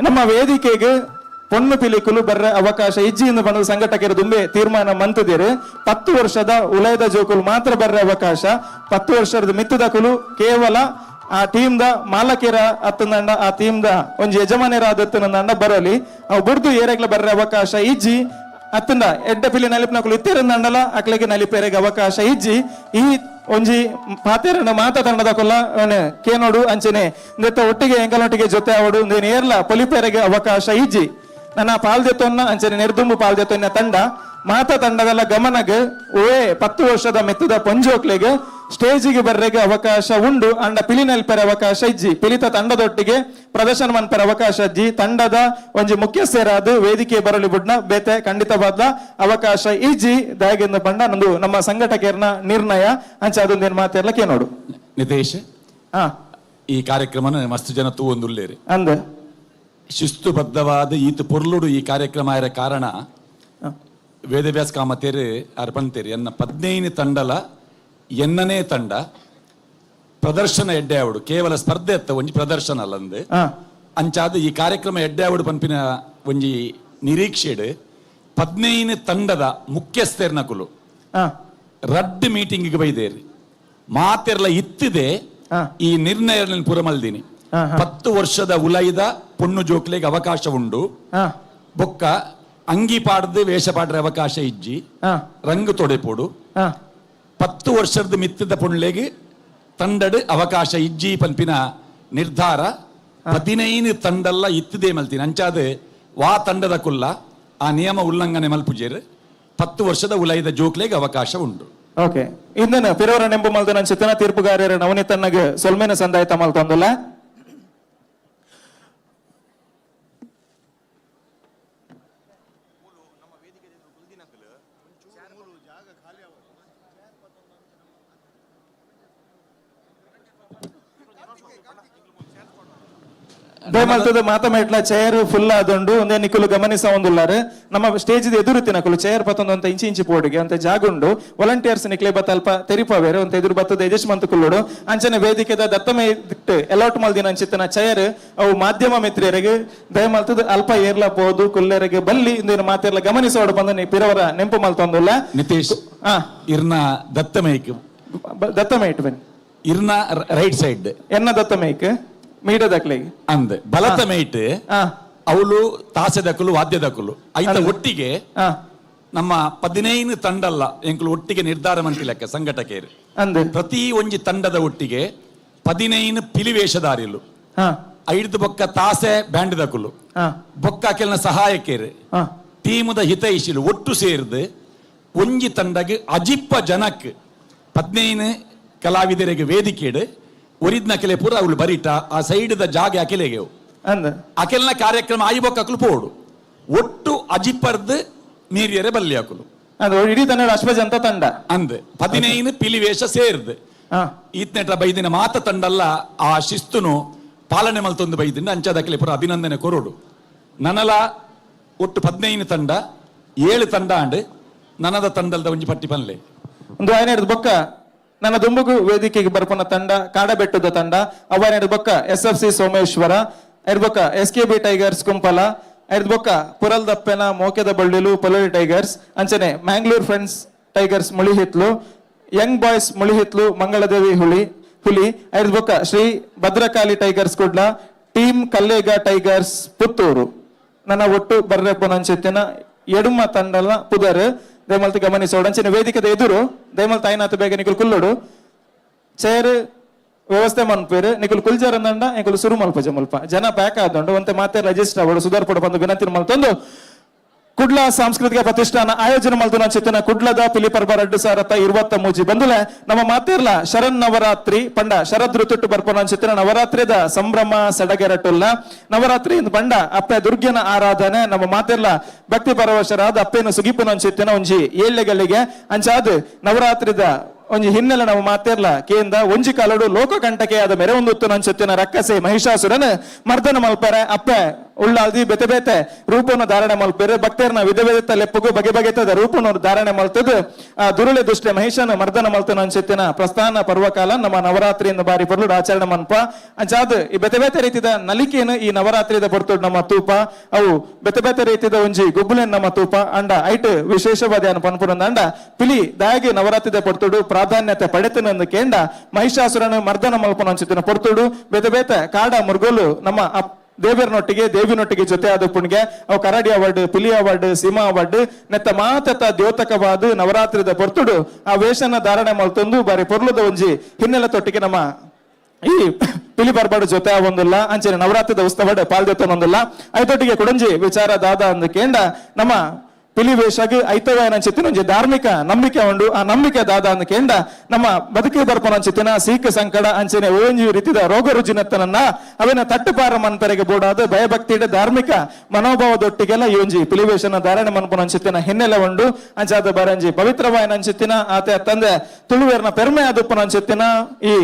ನಮ್ಮ ವೇದಿಕೆಗೆ ಪೊಣ್ಣು ಪಿಲಿಕುಲು ಬರ್ರೆ ಅವಕಾಶ ಇಜ್ಜಿಯಿಂದ ಬಂದ ಸಂಘಟಕರು ದುಂಬೆ ತೀರ್ಮಾನ ಮಂತದಿರು 10 ವರ್ಷದ ಉಲಯದ ಜೋಕುಲು ಮಾತ್ರ ಬರ್ರೆ ಅವಕಾಶ 10 ವರ್ಷದ ಮಿತ್ತದ ಕುಲು ಕೇವಲ ಆ ಟೀಮ್ ದ ಮಾಲಕಿರ ಅತ್ತಂದಂಡ ಆ ಟೀಮ್ ದ ಒಂಜಿ ಯಜಮಾನಿರಾದತ್ತಂದಂಡ ಬರಲಿ ಅವು ಬುಡ್ದು ಏರೆಗ್ಲ ಬರ್ರೆ ಅವಕಾಶ ಇಜ್ಜಿ ಅತ್ತಂಡ ಎಡ್ಡ ಪಿಲಿ ನಲಿಪಿನಕುಲು ಇತ್ತಿರಂದಂಡಲ ಅಕ್ಲೆಗೆ ನಲಿಪೇರೆಗೆ ಅವಕಾಶ ಇಜ್ಜಿ ಈ ಒಂಜಿ ಪಾತೆರನ ಮಾತ ತಂಡದ ಕೊಲ್ಲ ಕೇನೋಡು ಅಂಚನೆ ಇಂದೆತ್ತ ಒಟ್ಟಿಗೆ ಎಂಕಲೊಟ್ಟಿಗೆ ಜೊತೆ ಅವಡು ಏರ್ಲ ಪೊಲಿಪೇರೆಗೆ ಅವಕಾಶ ಇಜ್ಜಿ ನನ್ನ ಪಾಲ್ದೆತ್ತೊನ್ನ ಅಂಚನೆ ನೆರ್ದುಂಬು ಪಾಲ್ದೆತ್ತೊನ್ನ ತಂಡ ಮಾತ ತಂಡಗಳ ಗಮನಗೆ ಓಯೇ 10 ವರ್ಷದ ಮೆತ್ತದ ಪಂಜೋಕ್ಲೆಗೆ ಸ್ಟೇಜಿಗೆ ಬರ್ರೆಗೆ ಅವಕಾಶ ಉಂಡು ಅಂಡ ಪಿಲಿ ನಲ್ಪೆರ ಅವಕಾಶ ಇಜ್ಜಿ ಪಿಲಿತ ತಂಡದೊಟ್ಟಿಗೆ ಪ್ರದರ್ಶನ ಮನ್ಪೆರ ಅವಕಾಶ ಇಜ್ಜಿ ತಂಡದ ಒಂಜಿ ಮುಖ್ಯಸ್ಥರಾದ ವೇದಿಕೆ ಬರಲಿ ಬುಡ್ನ ಬೇತೆ ಖಂಡಿತವಾದ ಅವಕಾಶ ಇಜ್ಜಿ ದಯಗೆಂದು ಬಂಡ ನಂದು ನಮ್ಮ ಸಂಘಟಕರ್ನ ನಿರ್ಣಯ ಅಂಚೆ ಅದೊಂದೇನು ಮಾತೆರ್ಲಕ್ಕೆ ನೋಡು ನಿತೇಶ್ ಈ ಕಾರ್ಯಕ್ರಮನ ಮಸ್ತ್ ಜನ ತೂ ಒಂದು ಉಳ್ಳೇರಿ ಅಂದ ಶಿಸ್ತುಬದ್ಧವಾದ ಈತ ಪೊರ್ಲುಡು ಈ ಕಾರ್ಯಕ್ರಮ ಇರೋ ಕಾರಣ ವೇದವ್ಯಾಸ ಕಾಮತೇರು ಅರ್ಪಂತೇರಿ ಎನ್ನ 15 ತಂಡಲ ಎನ್ನನೇ ತಂಡ ಪ್ರದರ್ಶನ ಎಡ್ಡೆ ಆವಡು ಕೇವಲ ಸ್ಪರ್ಧೆ ಅತ್ತ ಒಂಜಿ ಪ್ರದರ್ಶನ ಅಲ್ಲಂದು ಅಂಚಾದ ಈ ಕಾರ್ಯಕ್ರಮ ಎಡ್ಡೆ ಆವಡು ಪಂಪಿನ ಒಂಜಿ ನಿರೀಕ್ಷೆಡು 15 ತಂಡದ ಮುಖ್ಯಸ್ಥರ್ನ ಕುಲು ರಡ್ ಮೀಟಿಂಗ್ ಬೈದೇರಿ ಮಾತೆರ್ಲ ಇತ್ತಿದೆ ಈ ನಿರ್ಣಯ ಪುರಮಲ್ದಿನಿ 10 ವರ್ಷದ ಉಲೈದ ಪೊಣ್ಣು ಜೋಕ್ಲೆಗೆ ಅವಕಾಶ ಉಂಡು ಬೊಕ್ಕ ಅಂಗಿ ಪಾಡ್ದು ವೇಷ ಪಾಡ್ರೆ ಅವಕಾಶ ಇಜ್ಜಿ ರಂಗು ತೊಡೆಪೋಡು 10 ವರ್ಷದ ಮಿತ್ತದ ಪೊಣ್ಲೆಗೆ ತಂಡಡು ಅವಕಾಶ ಇಜ್ಜಿ ಪಂಪಿನ ನಿರ್ಧಾರ 15 ತಂಡಲ್ಲ ಇತ್ತಿದೆ ಮಲ್ತೀನಿ ಅಂಚಾದ ವಾ ತಂಡದ ಕುಲ್ಲ ಆ ನಿಯಮ ಉಲ್ಲಂಘನೆ ಮಲ್ಪುಜೇರು 10 ವರ್ಷದ ಉಲೈದ ಜೋಕ್ಲೆಗೆ ಅವಕಾಶ ಉಂಡು ಓಕೆ ಇಂದನ ಪಿರವರ ನೆಂಬು ಮಲ್ದ ನನ್ನ ಚಿತ್ತನ ತೀರ್ಪುಗಾರ್ಯರ ನವನಿತನ್ನಗೆ ಸೊಲ್ಮೇನ ಸಂದಾಯ ಮಲ್ತೊಂದಲ್ಲ ದಯಮಾಡ್ತದೆ ಮಾತಮೇಟ್ಲ ಚೇರ್ ಫುಲ್ ಆದುಂಡು ಒಂದೇ ನಿಕುಲು ಗಮನಿಸ ಒಂದುಲ್ಲಾರು ನಮ್ಮ ಸ್ಟೇಜ್ ಎದುರುತ್ತಿನ ಕುಲು ಚೇರ್ ಪತ್ತೊಂದು ಅಂತ ಇಂಚಿ ಪೋಡಿಗೆ ಅಂತ ಜಾಗುಂಡು ವಾಲಂಟಿಯರ್ಸ್ ನಿಕ್ಲೆ ಬತ್ತಲ್ಪ ತೆರಿಪವೇರು ಅಂತ ಎದುರು ಬತ್ತದ ಯಜಸ್ಮಂತ ಕುಲ್ಲುಡು ಅಂಚನೆ ವೇದಿಕೆದ ದತ್ತಮೇ ದಿಟ್ಟು ಅಲಾಟ್ ಮಲ್ದಿನ ಅಂಚಿತ್ತಿನ ಚೇರ್ ಅವು ಮಾಧ್ಯಮ ಮಿತ್ರಿಯರಿಗೆ ದಯಮಾಡ್ತದೆ ಅಲ್ಪ ಏರ್ಲ ಪೋದು ಕುಲ್ಲೆರಿಗೆ ಬಲ್ಲಿ ಇಂದಿನ ಮಾತೆರ್ಲ ಗಮನಿಸೋಡು ಬಂದ ಪಿರವರ ನೆಂಪು ಮಲ್ತೊಂದುಲ್ಲ ನಿತೇಶ್ ಇರ್ನ ದತ್ತಮೇಕ್ ಬನ್ನಿ ಇರ್ನ ರೈಟ್ ಸೈಡ್ ಎನ್ನ ದತ್ತಮೇಕ್ ಮೀಡದಕ್ಲೆಗೆ ಅಂದ್ ಬಲತ ಮೇಟ್ ಅವಳು ತಾಸೆದಕಲು ವಾದ್ಯದಕಲು ಐತ ಒಟ್ಟಿಗೆ ನಮ್ಮ 15 ತಂಡಲ್ಲ ಎಂಕಲು ಒಟ್ಟಿಗೆ ನಿರ್ಧಾರ ಮಂತಿ ಲೆಕ್ಕ ಸಂಘಟಕೇರು ಪ್ರತಿ ಒಂಜಿ ತಂಡದ ಒಟ್ಟಿಗೆ 15 ಪಿಲಿವೇಷಧಾರಿಲು ಐದು ಬೊಕ್ಕ ತಾಸೆ ಬ್ಯಾಂಡ್ ದಕಲು ಬೊಕ್ಕ ಕೆಲ್ನ ಸಹಾಯಕೇರು ಟೀಮದ ಹಿತೈಷಿಲು ಒಟ್ಟು ಸೇರ್ದು ಒಂಜಿ ತಂಡಗೆ ಅಜಿಪ್ಪ ಜನಕ್ 15 ಕಲಾವಿದರಿಗೆ ವೇದಿಕೆಡು ಒರಿದ್ನ ಕೆಲೆ ಪೂರ ಅವಳು ಬರೀಟ ಆ ಸೈಡ್ ದ ಜಾಗ ಅಕೆಲೆಗೆ ಅಕೆಲ್ನ ಕಾರ್ಯಕ್ರಮ ಆಯ್ಬೊಕ್ಕಲು ಪೋಡು ಒಟ್ಟು ಅಜಿಪ್ಪರ್ದು ಮೀರಿಯರೆ ಬಲ್ಲಿ ಹಾಕಲು ಅದು ಇಡೀ ತಂಡ ಅಶ್ವಜಂತ ತಂಡ ಅಂದ್ 15 ಪಿಲಿವೇಷ ಸೇರ್ದು ಈತ್ನೆಟ ಬೈದಿನ ಮಾತ ತಂಡಲ್ಲ ಆ ಶಿಸ್ತುನು ಪಾಲನೆ ಮಲ್ತೊಂದು ಬೈದಿಂದ ಅಂಚದಕ್ಲೆ ಪುರ ಅಭಿನಂದನೆ ಕೊರೋಡು ನನಲ ಒಟ್ಟು 15 ತಂಡ 7 ತಂಡ ಅಂಡ್ ನನದ ತಂಡದ ಒಂಜಿ ಪಟ್ಟಿ ಪನ್ಲೆ ಒಂದು ಆಯ್ನ ಬೊಕ್ಕ ನನ್ನ ದುಂಬುಗು ವೇದಿಕೆಗೆ ಬರ್ಪನ ತಂಡ ಕಾಡಬೆಟ್ಟದ ತಂಡ ಅವರ ಬೊಕ್ಕ SFC ಸೋಮೇಶ್ವರ ಬೊಕ್ಕ SKB ಟೈಗರ್ಸ್ ಕುಂಪಲ ಬೊಕ್ಕ ಪುರಲ್ ದಪ್ಪೆನ ಮೋಕೆದ ಬಳ್ಳಿಲು ಪೊಲರಿ ಟೈಗರ್ಸ್ ಅಂಚನೆ Mangalore friends tigers Mulihitlu young boys Mulihitlu Mangaladevi ಹುಲಿ ಬೊಕ್ಕ Shri Bhadrakali tigers Kudla team Kallega tigers Puttur ನನ್ನ ಒಟ್ಟು ಬರ್ರೆಪ್ಪನಂಚಿತ್ತಿನ ಎಡುಮ ತಂಡಲ ಪುದರ್ ದಯಮಲ್ತಿ ಗಮನಿಸೋಡು ಅಂಚಿನ ವೇದಿಕೆದ ಎದುರು ದಯಮಲ್ತಿ ಆಯ್ನಾತ ಬೇಗ ನಿಕುಲು ಕುಲ್ಲೋಡು ಚೇರ್ ವ್ಯವಸ್ಥೆ ಮನ್ಪೇರು ನಿಕುಲು ಕುಲ್ಜಾರಂದಂಡ ನಿಕುಲು ಸುರು ಮಲ್ಪ ಜನ ಪ್ಯಾಕ್ ಆದೊಂಡು ಒಂತೆ ಮಾತೆ ರಿಜಿಸ್ಟರ್ ಆಗೋಡು ಸುಧಾರ್ ಪಡ ಬಂದು ವಿನಂತಿ ಮಲ್ತೊಂದು ಕುಡ್ಲ ಸಾಂಸ್ಕೃತಿಕ ಪ್ರತಿಷ್ಠಾನ ಆಯೋಜನೆ ಮಲ್ತನ ಚಿತ್ತನ ಕುಡ್ಲದ ಪಿಲಿ ಪರ್ಬ 2023 ಬಂದುಲೆ ನಮ್ಮ ಮಾತೇರ್ಲ ಶರಣ್ ನವರಾತ್ರಿ ಪಂಡ ಶರದ್ ಋತುಟ್ಟು ಬರ್ಪನ ಚಿತ್ತನ ನವರಾತ್ರಿದ ಸಂಭ್ರಮ ಸಡಗೆರಟುಲ್ಲ ನವರಾತ್ರಿ ಪಂಡ ಅಪ್ಪೆ ದುರ್ಗ್ಯನ ಆರಾಧನೆ ನಮ್ಮ ಮಾತೇರ್ಲ ಭಕ್ತಿ ಪರವಶರಾದ ಅಪ್ಪೇನು ಸುಗಿಪುನ ಚಿತ್ತನ ಒಂಜಿ ಏಳ್ಳೆಗಳಿಗೆ ಅಂಚಾದ್ ನವರಾತ್ರಿದ ಒಂಜಿ ಹಿನ್ನೆಲೆ ನಾವು ಮಾತೇರ್ಲ ಕೇಂದ್ರ ಒಂಜಿ ಕಾಲಡು ಲೋಕಕಂಟಕೆ ಆದ ಮೆರೆ ಒಂದುತ್ತು ನಂಚೊತ್ತಿನ ರಕ್ಕಸೆ ಮಹಿಷಾಸುರನ್ ಮರ್ದನ ಮಲ್ಪರೆ ಅಪ್ಪೆ ಉಳ್ಳಾಲ್ದಿ ಬೆತೆ ಬೆತೆ ರೂಪವನ್ನು ಧಾರಣೆ ಮಲ್ಪೇರೆ ಭಕ್ತರ್ನ ವಿಧ ವಿಧತ ಲೆಪ್ಪುಗು ಬಗೆ ಬಗೆತದ ರೂಪವನ್ನು ಧಾರಣೆ ಮಲ್ತದ್ದು ಆ ದುರುಳೆ ದುಷ್ಟೆ ಮಹಿಷನ ಮರ್ದನ ಮಲ್ತನ ಅಂಚೆತ್ತಿನ ಪ್ರಸ್ಥಾನ ಪರ್ವಕಾಲ ನಮ್ಮ ನವರಾತ್ರಿಯಿಂದ ಬಾರಿ ಪರ್ಲುಡು ಆಚರಣೆ ಮನ್ಪ ಅಂಚಾದ್ ಈ ಬೆತೆ ಬೇತೆ ರೀತಿದ ನಲಿಕೆಯನ್ನು ಈ ನವರಾತ್ರಿದ ಬರ್ತುಡು ನಮ್ಮ ತೂಪ ಅವು ಬೆತೆ ಬೇತೆ ರೀತಿದ ಒಂಜಿ ಗುಬ್ಬುಲೆನ್ ನಮ್ಮ ತೂಪ ಅಂಡ ಐಟ್ ವಿಶೇಷವಾದ ಪನ್ಪುರಂದ ಅಂಡ ಪಿಲಿ ದಾಗಿ ನವರಾತ್ರಿದ ಪಡ್ತುಡು ಪ್ರಾಧಾನ್ಯತೆ ಪಡೆತನಂದು ಕೇಂಡ ಮಹಿಷಾಸುರನ ಮರ್ದನ ಮಲ್ಪನ ಅಂಚೆತ್ತಿನ ಪಡ್ತುಡು ಬೆತೆ ಬೇತೆ ಕಾಡ ಮುರ್ಗೋಲು ನಮ್ಮ ದೇವರನೊಟ್ಟಿಗೆ ದೇವಿನೊಟ್ಟಿಗೆ ಜೊತೆ ಆದ ಪುಣ್ಗೆ ಅವು ಕರಡಿ ಅವಾರ್ಡ್ ಪಿಲಿ ಅವಾರ್ಡ್ ಸೀಮಾ ಅವಾರ್ಡ್ ನೆತ್ತ ಮಾತತ ದ್ಯೋತಕವಾದ ನವರಾತ್ರಿದ ಪೊರ್ತುಡು ಆ ವೇಷನ ಧಾರಣೆ ಮಲ್ತೊಂದು ಬಾರಿ ಪೊರ್ಲುದ ಒಂಜಿ ಹಿನ್ನೆಲೆ ತೊಟ್ಟಿಗೆ ನಮ್ಮ ಈ ಪಿಲಿ ಬರ್ಬಾಡು ಜೊತೆ ಆಗೊಂದಿಲ್ಲ ಅಂಚನೆ ನವರಾತ್ರಿದ ಉತ್ಸವ ಪಾಲ್ದೊತ್ತೊಂದಿಲ್ಲ ಐತೊಟ್ಟಿಗೆ ಕುಡಂಜಿ ವಿಚಾರ ದಾದ ಅಂದ ಕೇಂಡ ನಮ್ಮ ಪಿಲಿ ವೇಷಾಗಿ ಐತವಾಯನ ಚಿತ್ತಿನ ಒಂಜಿ ಧಾರ್ಮಿಕ ನಂಬಿಕೆ ಉಂಡು ಆ ನಂಬಿಕೆ ದಾದ ಅಂದ ಕೇಂಡ ನಮ್ಮ ಬದುಕಿ ಬರ್ಪನ ಚಿತ್ತಿನ ಸೀಕ ಸಂಕಟ ಅಂಚನೆ ಒಂಜಿ ರೀತಿದ ರೋಗ ರುಜಿನತ್ತನನ್ನ ಅವಿನ ತಟ್ಟುಪಾರ ಮನ್ಪರೆಗೆ ಬೋಡಾದ ಭಯಭಕ್ತಿಯ ಧಾರ್ಮಿಕ ಮನೋಭಾವದೊಟ್ಟಿಗೆಲ್ಲ ಈ ಒಂಜಿ ಪಿಲಿ ವೇಷನ ಧಾರಣೆ ಮನ್ಪನ ಚಿತ್ತಿನ ಹಿನ್ನೆಲೆ ಉಂಡು ಅಂಚಾದ ಬರಂಜಿ ಪವಿತ್ರವಾಯನ ಚಿತ್ತಿನ ಆತ ತಂದೆ ತುಳುವೇರ್ನ ಪೆರ್ಮೆ ಆದುಪ್ಪನ ಚಿತ್ತಿನ ಈ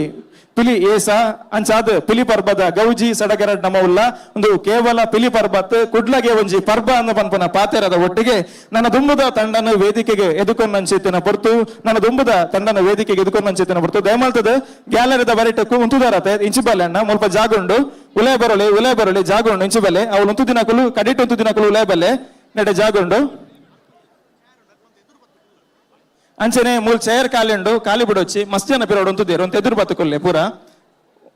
ಪಿಲಿ ಏಸ ಅಂಚಾದ್ ಪಿಲಿ ಪರ್ಬದ ಗೌಜಿ ಸಡಗರಡ್ ನಮವುಲ್ಲ ಒಂದು ಕೇವಲ ಪಿಲಿ ಪರ್ಬತ್ ಕುಡ್ಲಗೆ ಒಂಜಿ ಪರ್ಬ ಅನ್ನ ಪನ್ಪನ ಪಾತೆರದ ಒಟ್ಟಿಗೆ ನನ್ನ ದುಂಬುದ ತಂಡನ ವೇದಿಕೆಗೆ ಎದುಕೊಂಡು ಅಂಚಿತ್ತಿನ ಹೊರತು ನನ್ನ ದುಂಬುದ ತಂಡನ ವೇದಿಕೆಗೆ ಎದುಕೊಂಡು ಅಂಚಿತ್ತಿನ ಹೊರತು ದಯಮಾಲ್ತದ ಗ್ಯಾಲರಿದ ಬರಿಟಕ್ಕೂ ಉಂತುದಾರತೆ ಇಂಚಿಬಲೆ ಅಣ್ಣ ಮುಲ್ಪ ಜಾಗುಂಡು ಉಲೇ ಬರಲಿ ಜಾಗುಂಡು ಇಂಚಿಬಲೆ ಅವಳು ಉಂತು ದಿನಕಲು ಕಡಿಟ್ ಉಂತು ದಿನಕಲು ಉಲೇ ಬಲ್ಲೆ ನಡೆ ಜಾಗುಂಡು ಅಂಚನೆ ಮೂಲ್ ಚೇರ್ ಕಾಲಿಂಡು ಕಾಲಿ ಬಿಡೊಚ್ಚಿ ಮಸ್ತ್ ಜನ ಪಿರೋಡು ಒಂತುದೇರು ಅಂತ ಎದುರು ಬತ್ತುಕೊಲ್ಲೆ ಪೂರ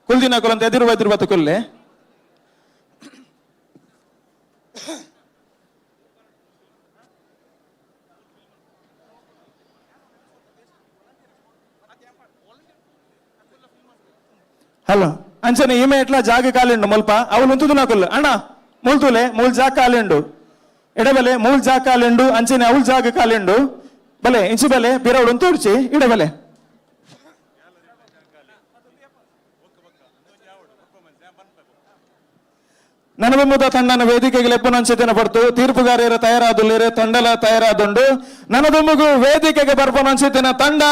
ಕುಲ್ದಿನ ಕೊಲ್ ಅಂತ ಎದುರು ಬತ್ತುಕೊಲ್ಲೆ ಹಲೋ ಅಂಚನೆ ಈಮೆ ಎಟ್ಲ ಜಾಗ ಕಾಲಿಂಡು ಮುಲ್ಪ ಅವಳು ಉಂತುದು ನಾಕೊಲ್ಲು ಅಣ್ಣ ಮೂಲ್ತುಲೆ ಮೂಲ್ ಜಾಗ ಕಾಲಿಂಡು ಎಡಬಲೆ ಮೂಲ್ ಜಾಗ ಕಾಲಿಂಡು ಅಂಚನೆ ಅವಳು ಜಾಗ ಕಾಲಿಂಡು ಬಲೆ ಇಂಚು ಬಲೆ ಪಿರವಳು ತೋಡ್ಚಿ ಇಡಬಲೆ ನನಬೆಂಬುದ ತಂಡನ ವೇದಿಕೆಗೆ ಲೆಪ್ಪನಂಚಿತಿನ ಪಡ್ತು ತೀರ್ಪುಗಾರರ ತಯಾರಾದುಲ್ಲಿರು ತಂಡಲ ತಯಾರಾದುಂಡು ನನದೊಮ್ಮಗು ವೇದಿಕೆಗೆ ಬರ್ಪನಂಚಿತಿನ ತಂಡ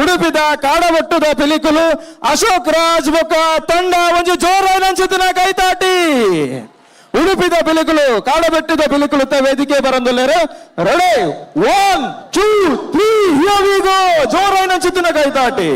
ಉಡುಪಿದ ಕಾಡಬಟ್ಟುದ ಪಿಲಿಕುಲು ಅಶೋಕ್ ರಾಜ್ ಬೊಕ್ಕ ತಂಡ ಒಂಜಿ ಜೋರಾನಂಚಿತಿನ ಕೈತಾಟಿ ಉಡುಪಿದ ಪಿಲಿಕುಲು ಕಾಡಬೆಟ್ಟಿದ ಪಿಲಿಕುಲು ವೇದಿಕೆ ಬರಂದುಲ್ಲೇರು ರೆಡಿ 1 2 3 ಹಿಯರ್ ವಿ ಗೋ ಜೋರಾಯಿನ ಚಿತ್ತಿನ ಕೈತಾಟಿ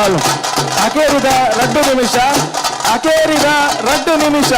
ಹಲೋ ಅಕೇರಿದ 2 ನಿಮಿಷ ಅಕೇರಿದ 2 ನಿಮಿಷ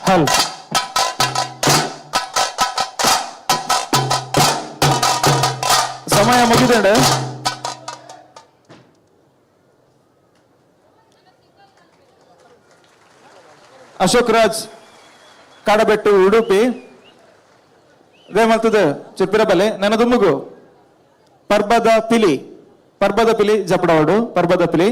ಹಲೋ ಸಮಯ ಮುಗಿದಂಡೆ ಅಶೋಕ್ ರಾಜ್ ಕಾಡಬೆಟ್ಟು ಉಡುಪಿ ರೇಮಲ್ತದ ಚಿಪ್ಪಿರಬಲೆ ನನ್ನ ದುಮ್ಮಗು ಪರ್ಬದ ಪಿಲಿ ಜಪಡವಾಡು ಪರ್ಬದ ಪಿಲಿ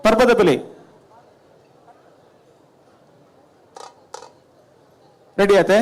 ಪರ್ಬದ ಪಿಲಿ ರೆಡಿ ಆತೆ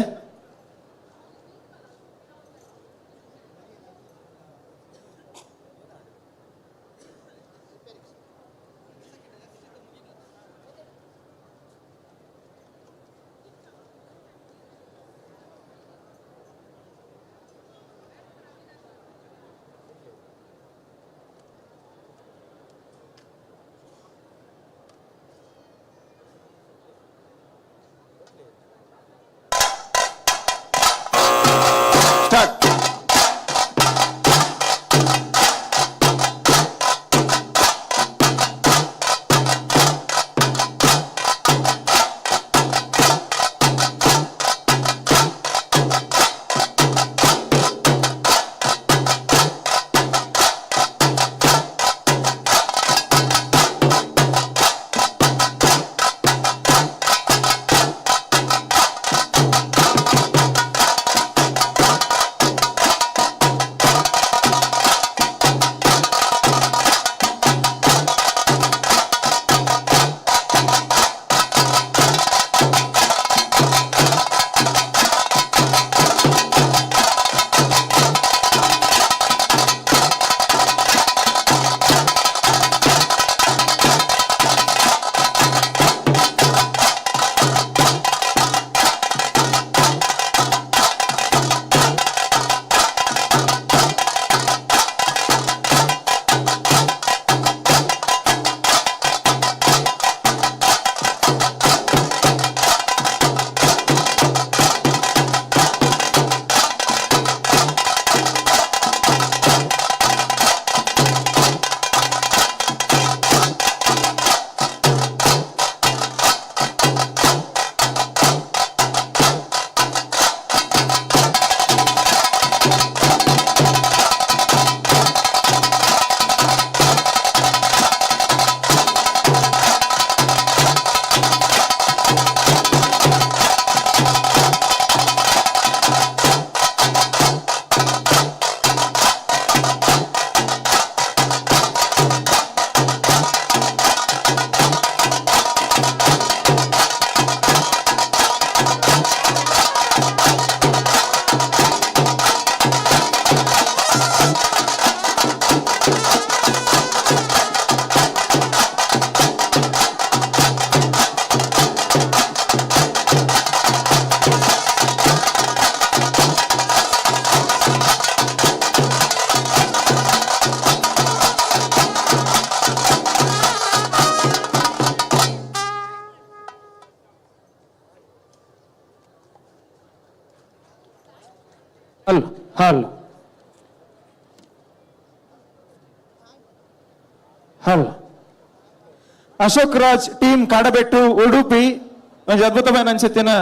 ಹಲ್ ಹಲ್ ಹಲ್ ಅಶೋಕ್ ರಾಜ್ ಟೀಮ್ ಕಾಡಬೆಟ್ಟು ಉಡುಪಿ ಒಂದು ಅದ್ಭುತమైన ಅಂಚೆತ್ತಿನ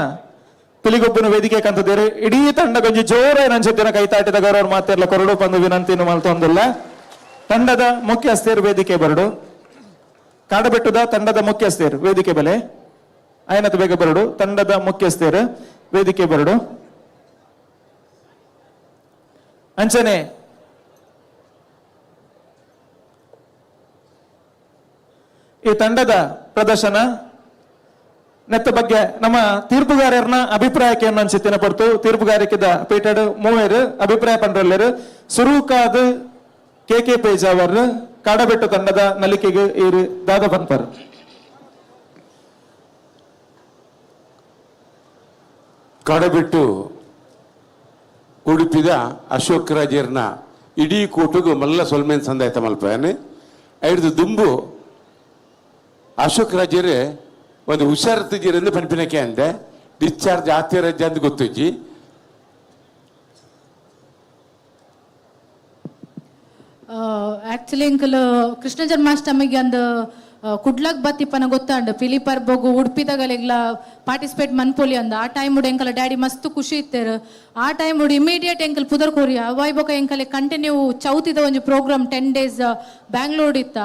ಪಿಲಿಗೊಬ್ಬನ ವೇದಿಕೆ ಕಂತಿದ್ದೀರಿ ಇಡೀ ತಂಡ ಕೊಂಚ ಜೋರಾಗಿ ಅಂಚೆತ್ತಿನ ಕೈತಾಟಿದ ಗೌರವ ಮಾತೆಲ್ಲ ಕೊರಡು ಬಂದು ವಿನಂತಿಯನ್ನು ಮಲ್ತೊಂದಿಲ್ಲ ತಂಡದ ಮುಖ್ಯಸ್ಥರು ವೇದಿಕೆ ಬರಡು ಕಾಡಬೆಟ್ಟುದ ತಂಡದ ಮುಖ್ಯಸ್ಥರು ವೇದಿಕೆ ಬೆಲೆ ಆಯ್ನತ್ ಬೇಗ ಬರಡು ತಂಡದ ಮುಖ್ಯಸ್ಥರು ವೇದಿಕೆ ಬರಡು ಅಂಚನೆ ಈ ತಂಡದ ಪ್ರದರ್ಶನ ನೆತ್ತ ಬಗ್ಗೆ ನಮ್ಮ ತೀರ್ಪುಗಾರರನ್ನ ಅಭಿಪ್ರಾಯಕ್ಕೆ ಅನ್ಸಿತ್ತಿನ ಪಡ್ತು ತೀರ್ಪುಗಾರಿಕೆದ ಪೀಠಡ್ ಮೂವರು ಅಭಿಪ್ರಾಯ ಪಂಡ್ರಲ್ಲರು ಸುರೂಕಾದ ಕೆ ಪೇಜಾವರ್ ಕಾಡಬೆಟ್ಟು ತಂಡದ ನಲಿಕೆಗೆ ಇರು ದಾದ ಪನ್ಪರ್ ಕಾಡಬೆಟ್ಟು ಉಡುಪಿದ ಅಶೋಕ್ ರಾಜರ್ನ ಇಡೀ ಕೂಟುಗು ಮಲ್ಲ ಸೊಲ್ಮೇನ್ ಸಂದಾಯತ ಮಲ್ಪನೆ ಐದು ದುಂಬು ಅಶೋಕ್ ರಾಜರೇ ಒಂದು ಹುಷಾರತ್ತು ಜೀರಂದು ಪನ್ಪಿನಕ್ಕೆ ಅಂದೆ ಡಿಸ್ಚಾರ್ಜ್ ಆತ್ಯ ರಜೆ ಅಂತ ಗೊತ್ತುಜ್ಜಿ ಆಕ್ಚುಲಿ ಇಂಕಲ್ ಕೃಷ್ಣ ಜನ್ಮಾಷ್ಟಮಿಗೆ ಅಂದು ಕುಡ್ಲಕ್ ಬತ್ತಿಪ್ಪನ ಗೊತ್ತಾಂಡು ಪಿಲಿ ಪರ್ಬಗು ಉಡುಪಿದಾಗಲೆಗ್ಲ ಪಾರ್ಟಿಸಿಪೇಟ್ ಮನ್ಪೊಲಿ ಅಂದ ಆ ಟೈಮ್ ಉಡು ಎಂಕಲ ಡ್ಯಾಡಿ ಮಸ್ತ್ ಖುಷಿ ಇತ್ತೇರು ಆ ಟೈಮ್ ಉಡು ಇಮಿಡಿಯೇಟ್ ಎಂಕಲ್ ಪುದರ್ ಕೊರಿಯ ಅವಾಯ್ಬೊಕ ಎಂಕಲೆ ಕಂಟಿನ್ಯೂ ಚೌತಿದ ಒಂದು ಪ್ರೋಗ್ರಾಮ್ 10 days ಬ್ಯಾಂಗ್ಳೂರ್ ಇತ್ತ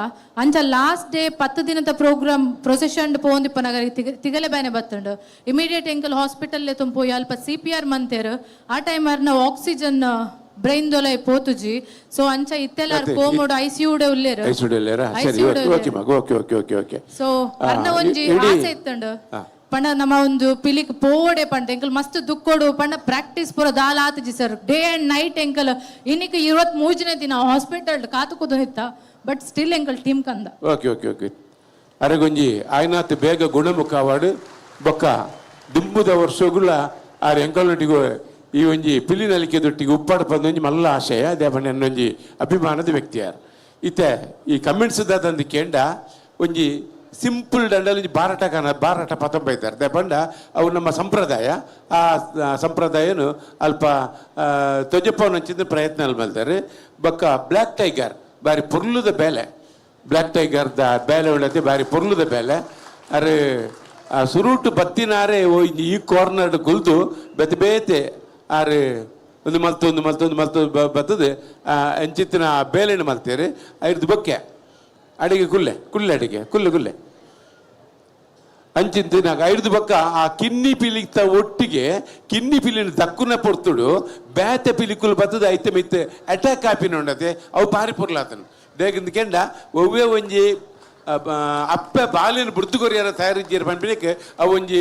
ಅಂಚ ಲಾಸ್ಟ್ ಡೇ 10 ದಿನದ ಪ್ರೋಗ್ರಾಮ್ ಪ್ರೊಸೆಷನ್ ಪೋಂದಿಪ್ಪನಗ ತಿಗಲೆ ಬ್ಯಾನೆ ಬತ್ತಂಡು ಇಮಿಡಿಯೇಟ್ ಎಂಕಲ್ ಹಾಸ್ಪಿಟಲ್ ತುಂಪೋಯಿ ಅಲ್ಪ CPR ಮಂತೇರು ಆ ಟೈಮ್ ಅರ್ನ ಆಕ್ಸಿಜನ್ ಬ್ರೈನ್ ದೊಲೆ ಪೋತುಜಿ ಸೊ ಅಂಚ ಇತ್ತೆಲ್ಲಾರ್ ಕೋಮೋಡ್ ICU ಉಲ್ಲೇರು ಸೊ ಅರ್ನ ಒಂಜಿ ಆಸೆ ಇತ್ತಂಡು ಪಂಡ ನಮ್ಮ ಒಂದು ಪಿಲಿಕ್ ಪೋಡೆ ಪಂಡ ಎಂಕಲ್ ಮಸ್ತ್ ದುಕ್ಕೋಡು ಪಂಡ ಪ್ರಾಕ್ಟೀಸ್ ಪೂರ ದಾಲ ಆತಜಿ ಸರ್ ಡೇ ಅಂಡ್ ನೈಟ್ ಎಂಕಲ್ ಇನ್ನಿಕ್ 23 ದಿನ ಹಾಸ್ಪಿಟಲ್ ಕಾತುಕುದು ಇತ್ತ ಬಟ್ ಸ್ಟಿಲ್ ಎಂಕಲ್ ಟೀಮ್ ಕಂದ ಓಕೆ ಅರೆಗೊಂಜಿ ಆಯ್ನಾತ್ ಬೇಗ ಗುಣಮುಖ ಅವಾರ್ಡ್ ಬೊಕ್ಕ ದುಂಬುದ ವರ್ಷಗುಳ ಆ ಎಂಕಲ್ನೊಟ್ಟಿಗೂ ಈ ಒಂಜಿ ಪಿಲಿ ನಲಿಕೆದೊಟ್ಟಿಗೆ ಉಪ್ಪಾಡ ಪಂದೊಂಜಿ ಮಲ್ಲ ಆಶಯ ಅದೇ ಬಣ್ಣ ಅನ್ನೊಂಜಿ ಅಭಿಮಾನದ ವ್ಯಕ್ತಿಯಾರ್ ಇತ್ತೆ ಈ ಕಮೆಂಟ್ಸ್ ದಂದು ಕೇಂಡ ಒಂಜಿ ಸಿಂಪಲ್ ದಂಡಲ್ಲಿ ಬಾರಾಟ ಪತಂಬ ಇದ್ದಾರೆ ದೇ ಬಂಡ ಅವು ನಮ್ಮ ಸಂಪ್ರದಾಯ ಆ ಸಂಪ್ರದಾಯನು ಅಲ್ಪ ತೊಜಪ್ಪವನಂಚಿದ ಪ್ರಯತ್ನ ಮಾಡ್ತಾರೆ ಬೊಕ್ಕ ಬ್ಲ್ಯಾಕ್ ಟೈಗರ್ ಬಾರಿ ಪೊರ್ಲುದ ಬೇಲೆ ಬ್ಲ್ಯಾಕ್ ಟೈಗರ್ದ ಬೇಲೆ ಉಳ್ಳತೆ ಬಾರಿ ಪೊರ್ಲುದ ಬೇಲೆ ಅರೆ ಸುರುಟು ಬತ್ತಿನಾರೆ ಈ ಕಾರ್ನರ್ ಗುಲ್ದು ಬೇತೆ ಆರೆ ಒಂದು ಮಲ್ತು ಬರ್ತದೆ ಅಂಚಿತ್ತಿನ ಬೇಲೆಣ್ಣು ಮಲ್ತೇರಿ ಐದು ಬೊಕ್ಕೆ ಅಡಿಗೆ ಕುಲ್ಲೆ ಅಡಿಗೆ ಕುಲ್ಲೆ ಅಂಚಿಂತಿನಾಗ ಐದು ಬೊಕ್ಕ ಆ ಕಿನ್ನಿ ಪಿಲಿಕ್ತ ಒಟ್ಟಿಗೆ ಕಿನ್ನಿ ಪಿಲಿನ ದಕ್ಕುನ ಪೊರ್ತುಡು ಬೇತೆ ಪಿಲಿಕುಲ್ ಬರ್ತದೆ ಐತೆ ಮಿತ್ತೆ ಅಟ್ಯಾಕ್ ಆಪಿನ ಉಂಡತೆ ಅವು ಪಾರಿ ಪೊರ್ಲಾತನು ದೇಗಿಂದ ಕೆಂಡ ಒವ್ವೇ ಒಂಜಿ ಅಪ್ಪ ಬಾಲಿನ ಬುಡ್ದುಗೊರಿಯರ ತಯಾರಿಜ್ಜೀರ ಪಂಪಿನಕ್ಕೆ ಅವು ಒಂಜಿ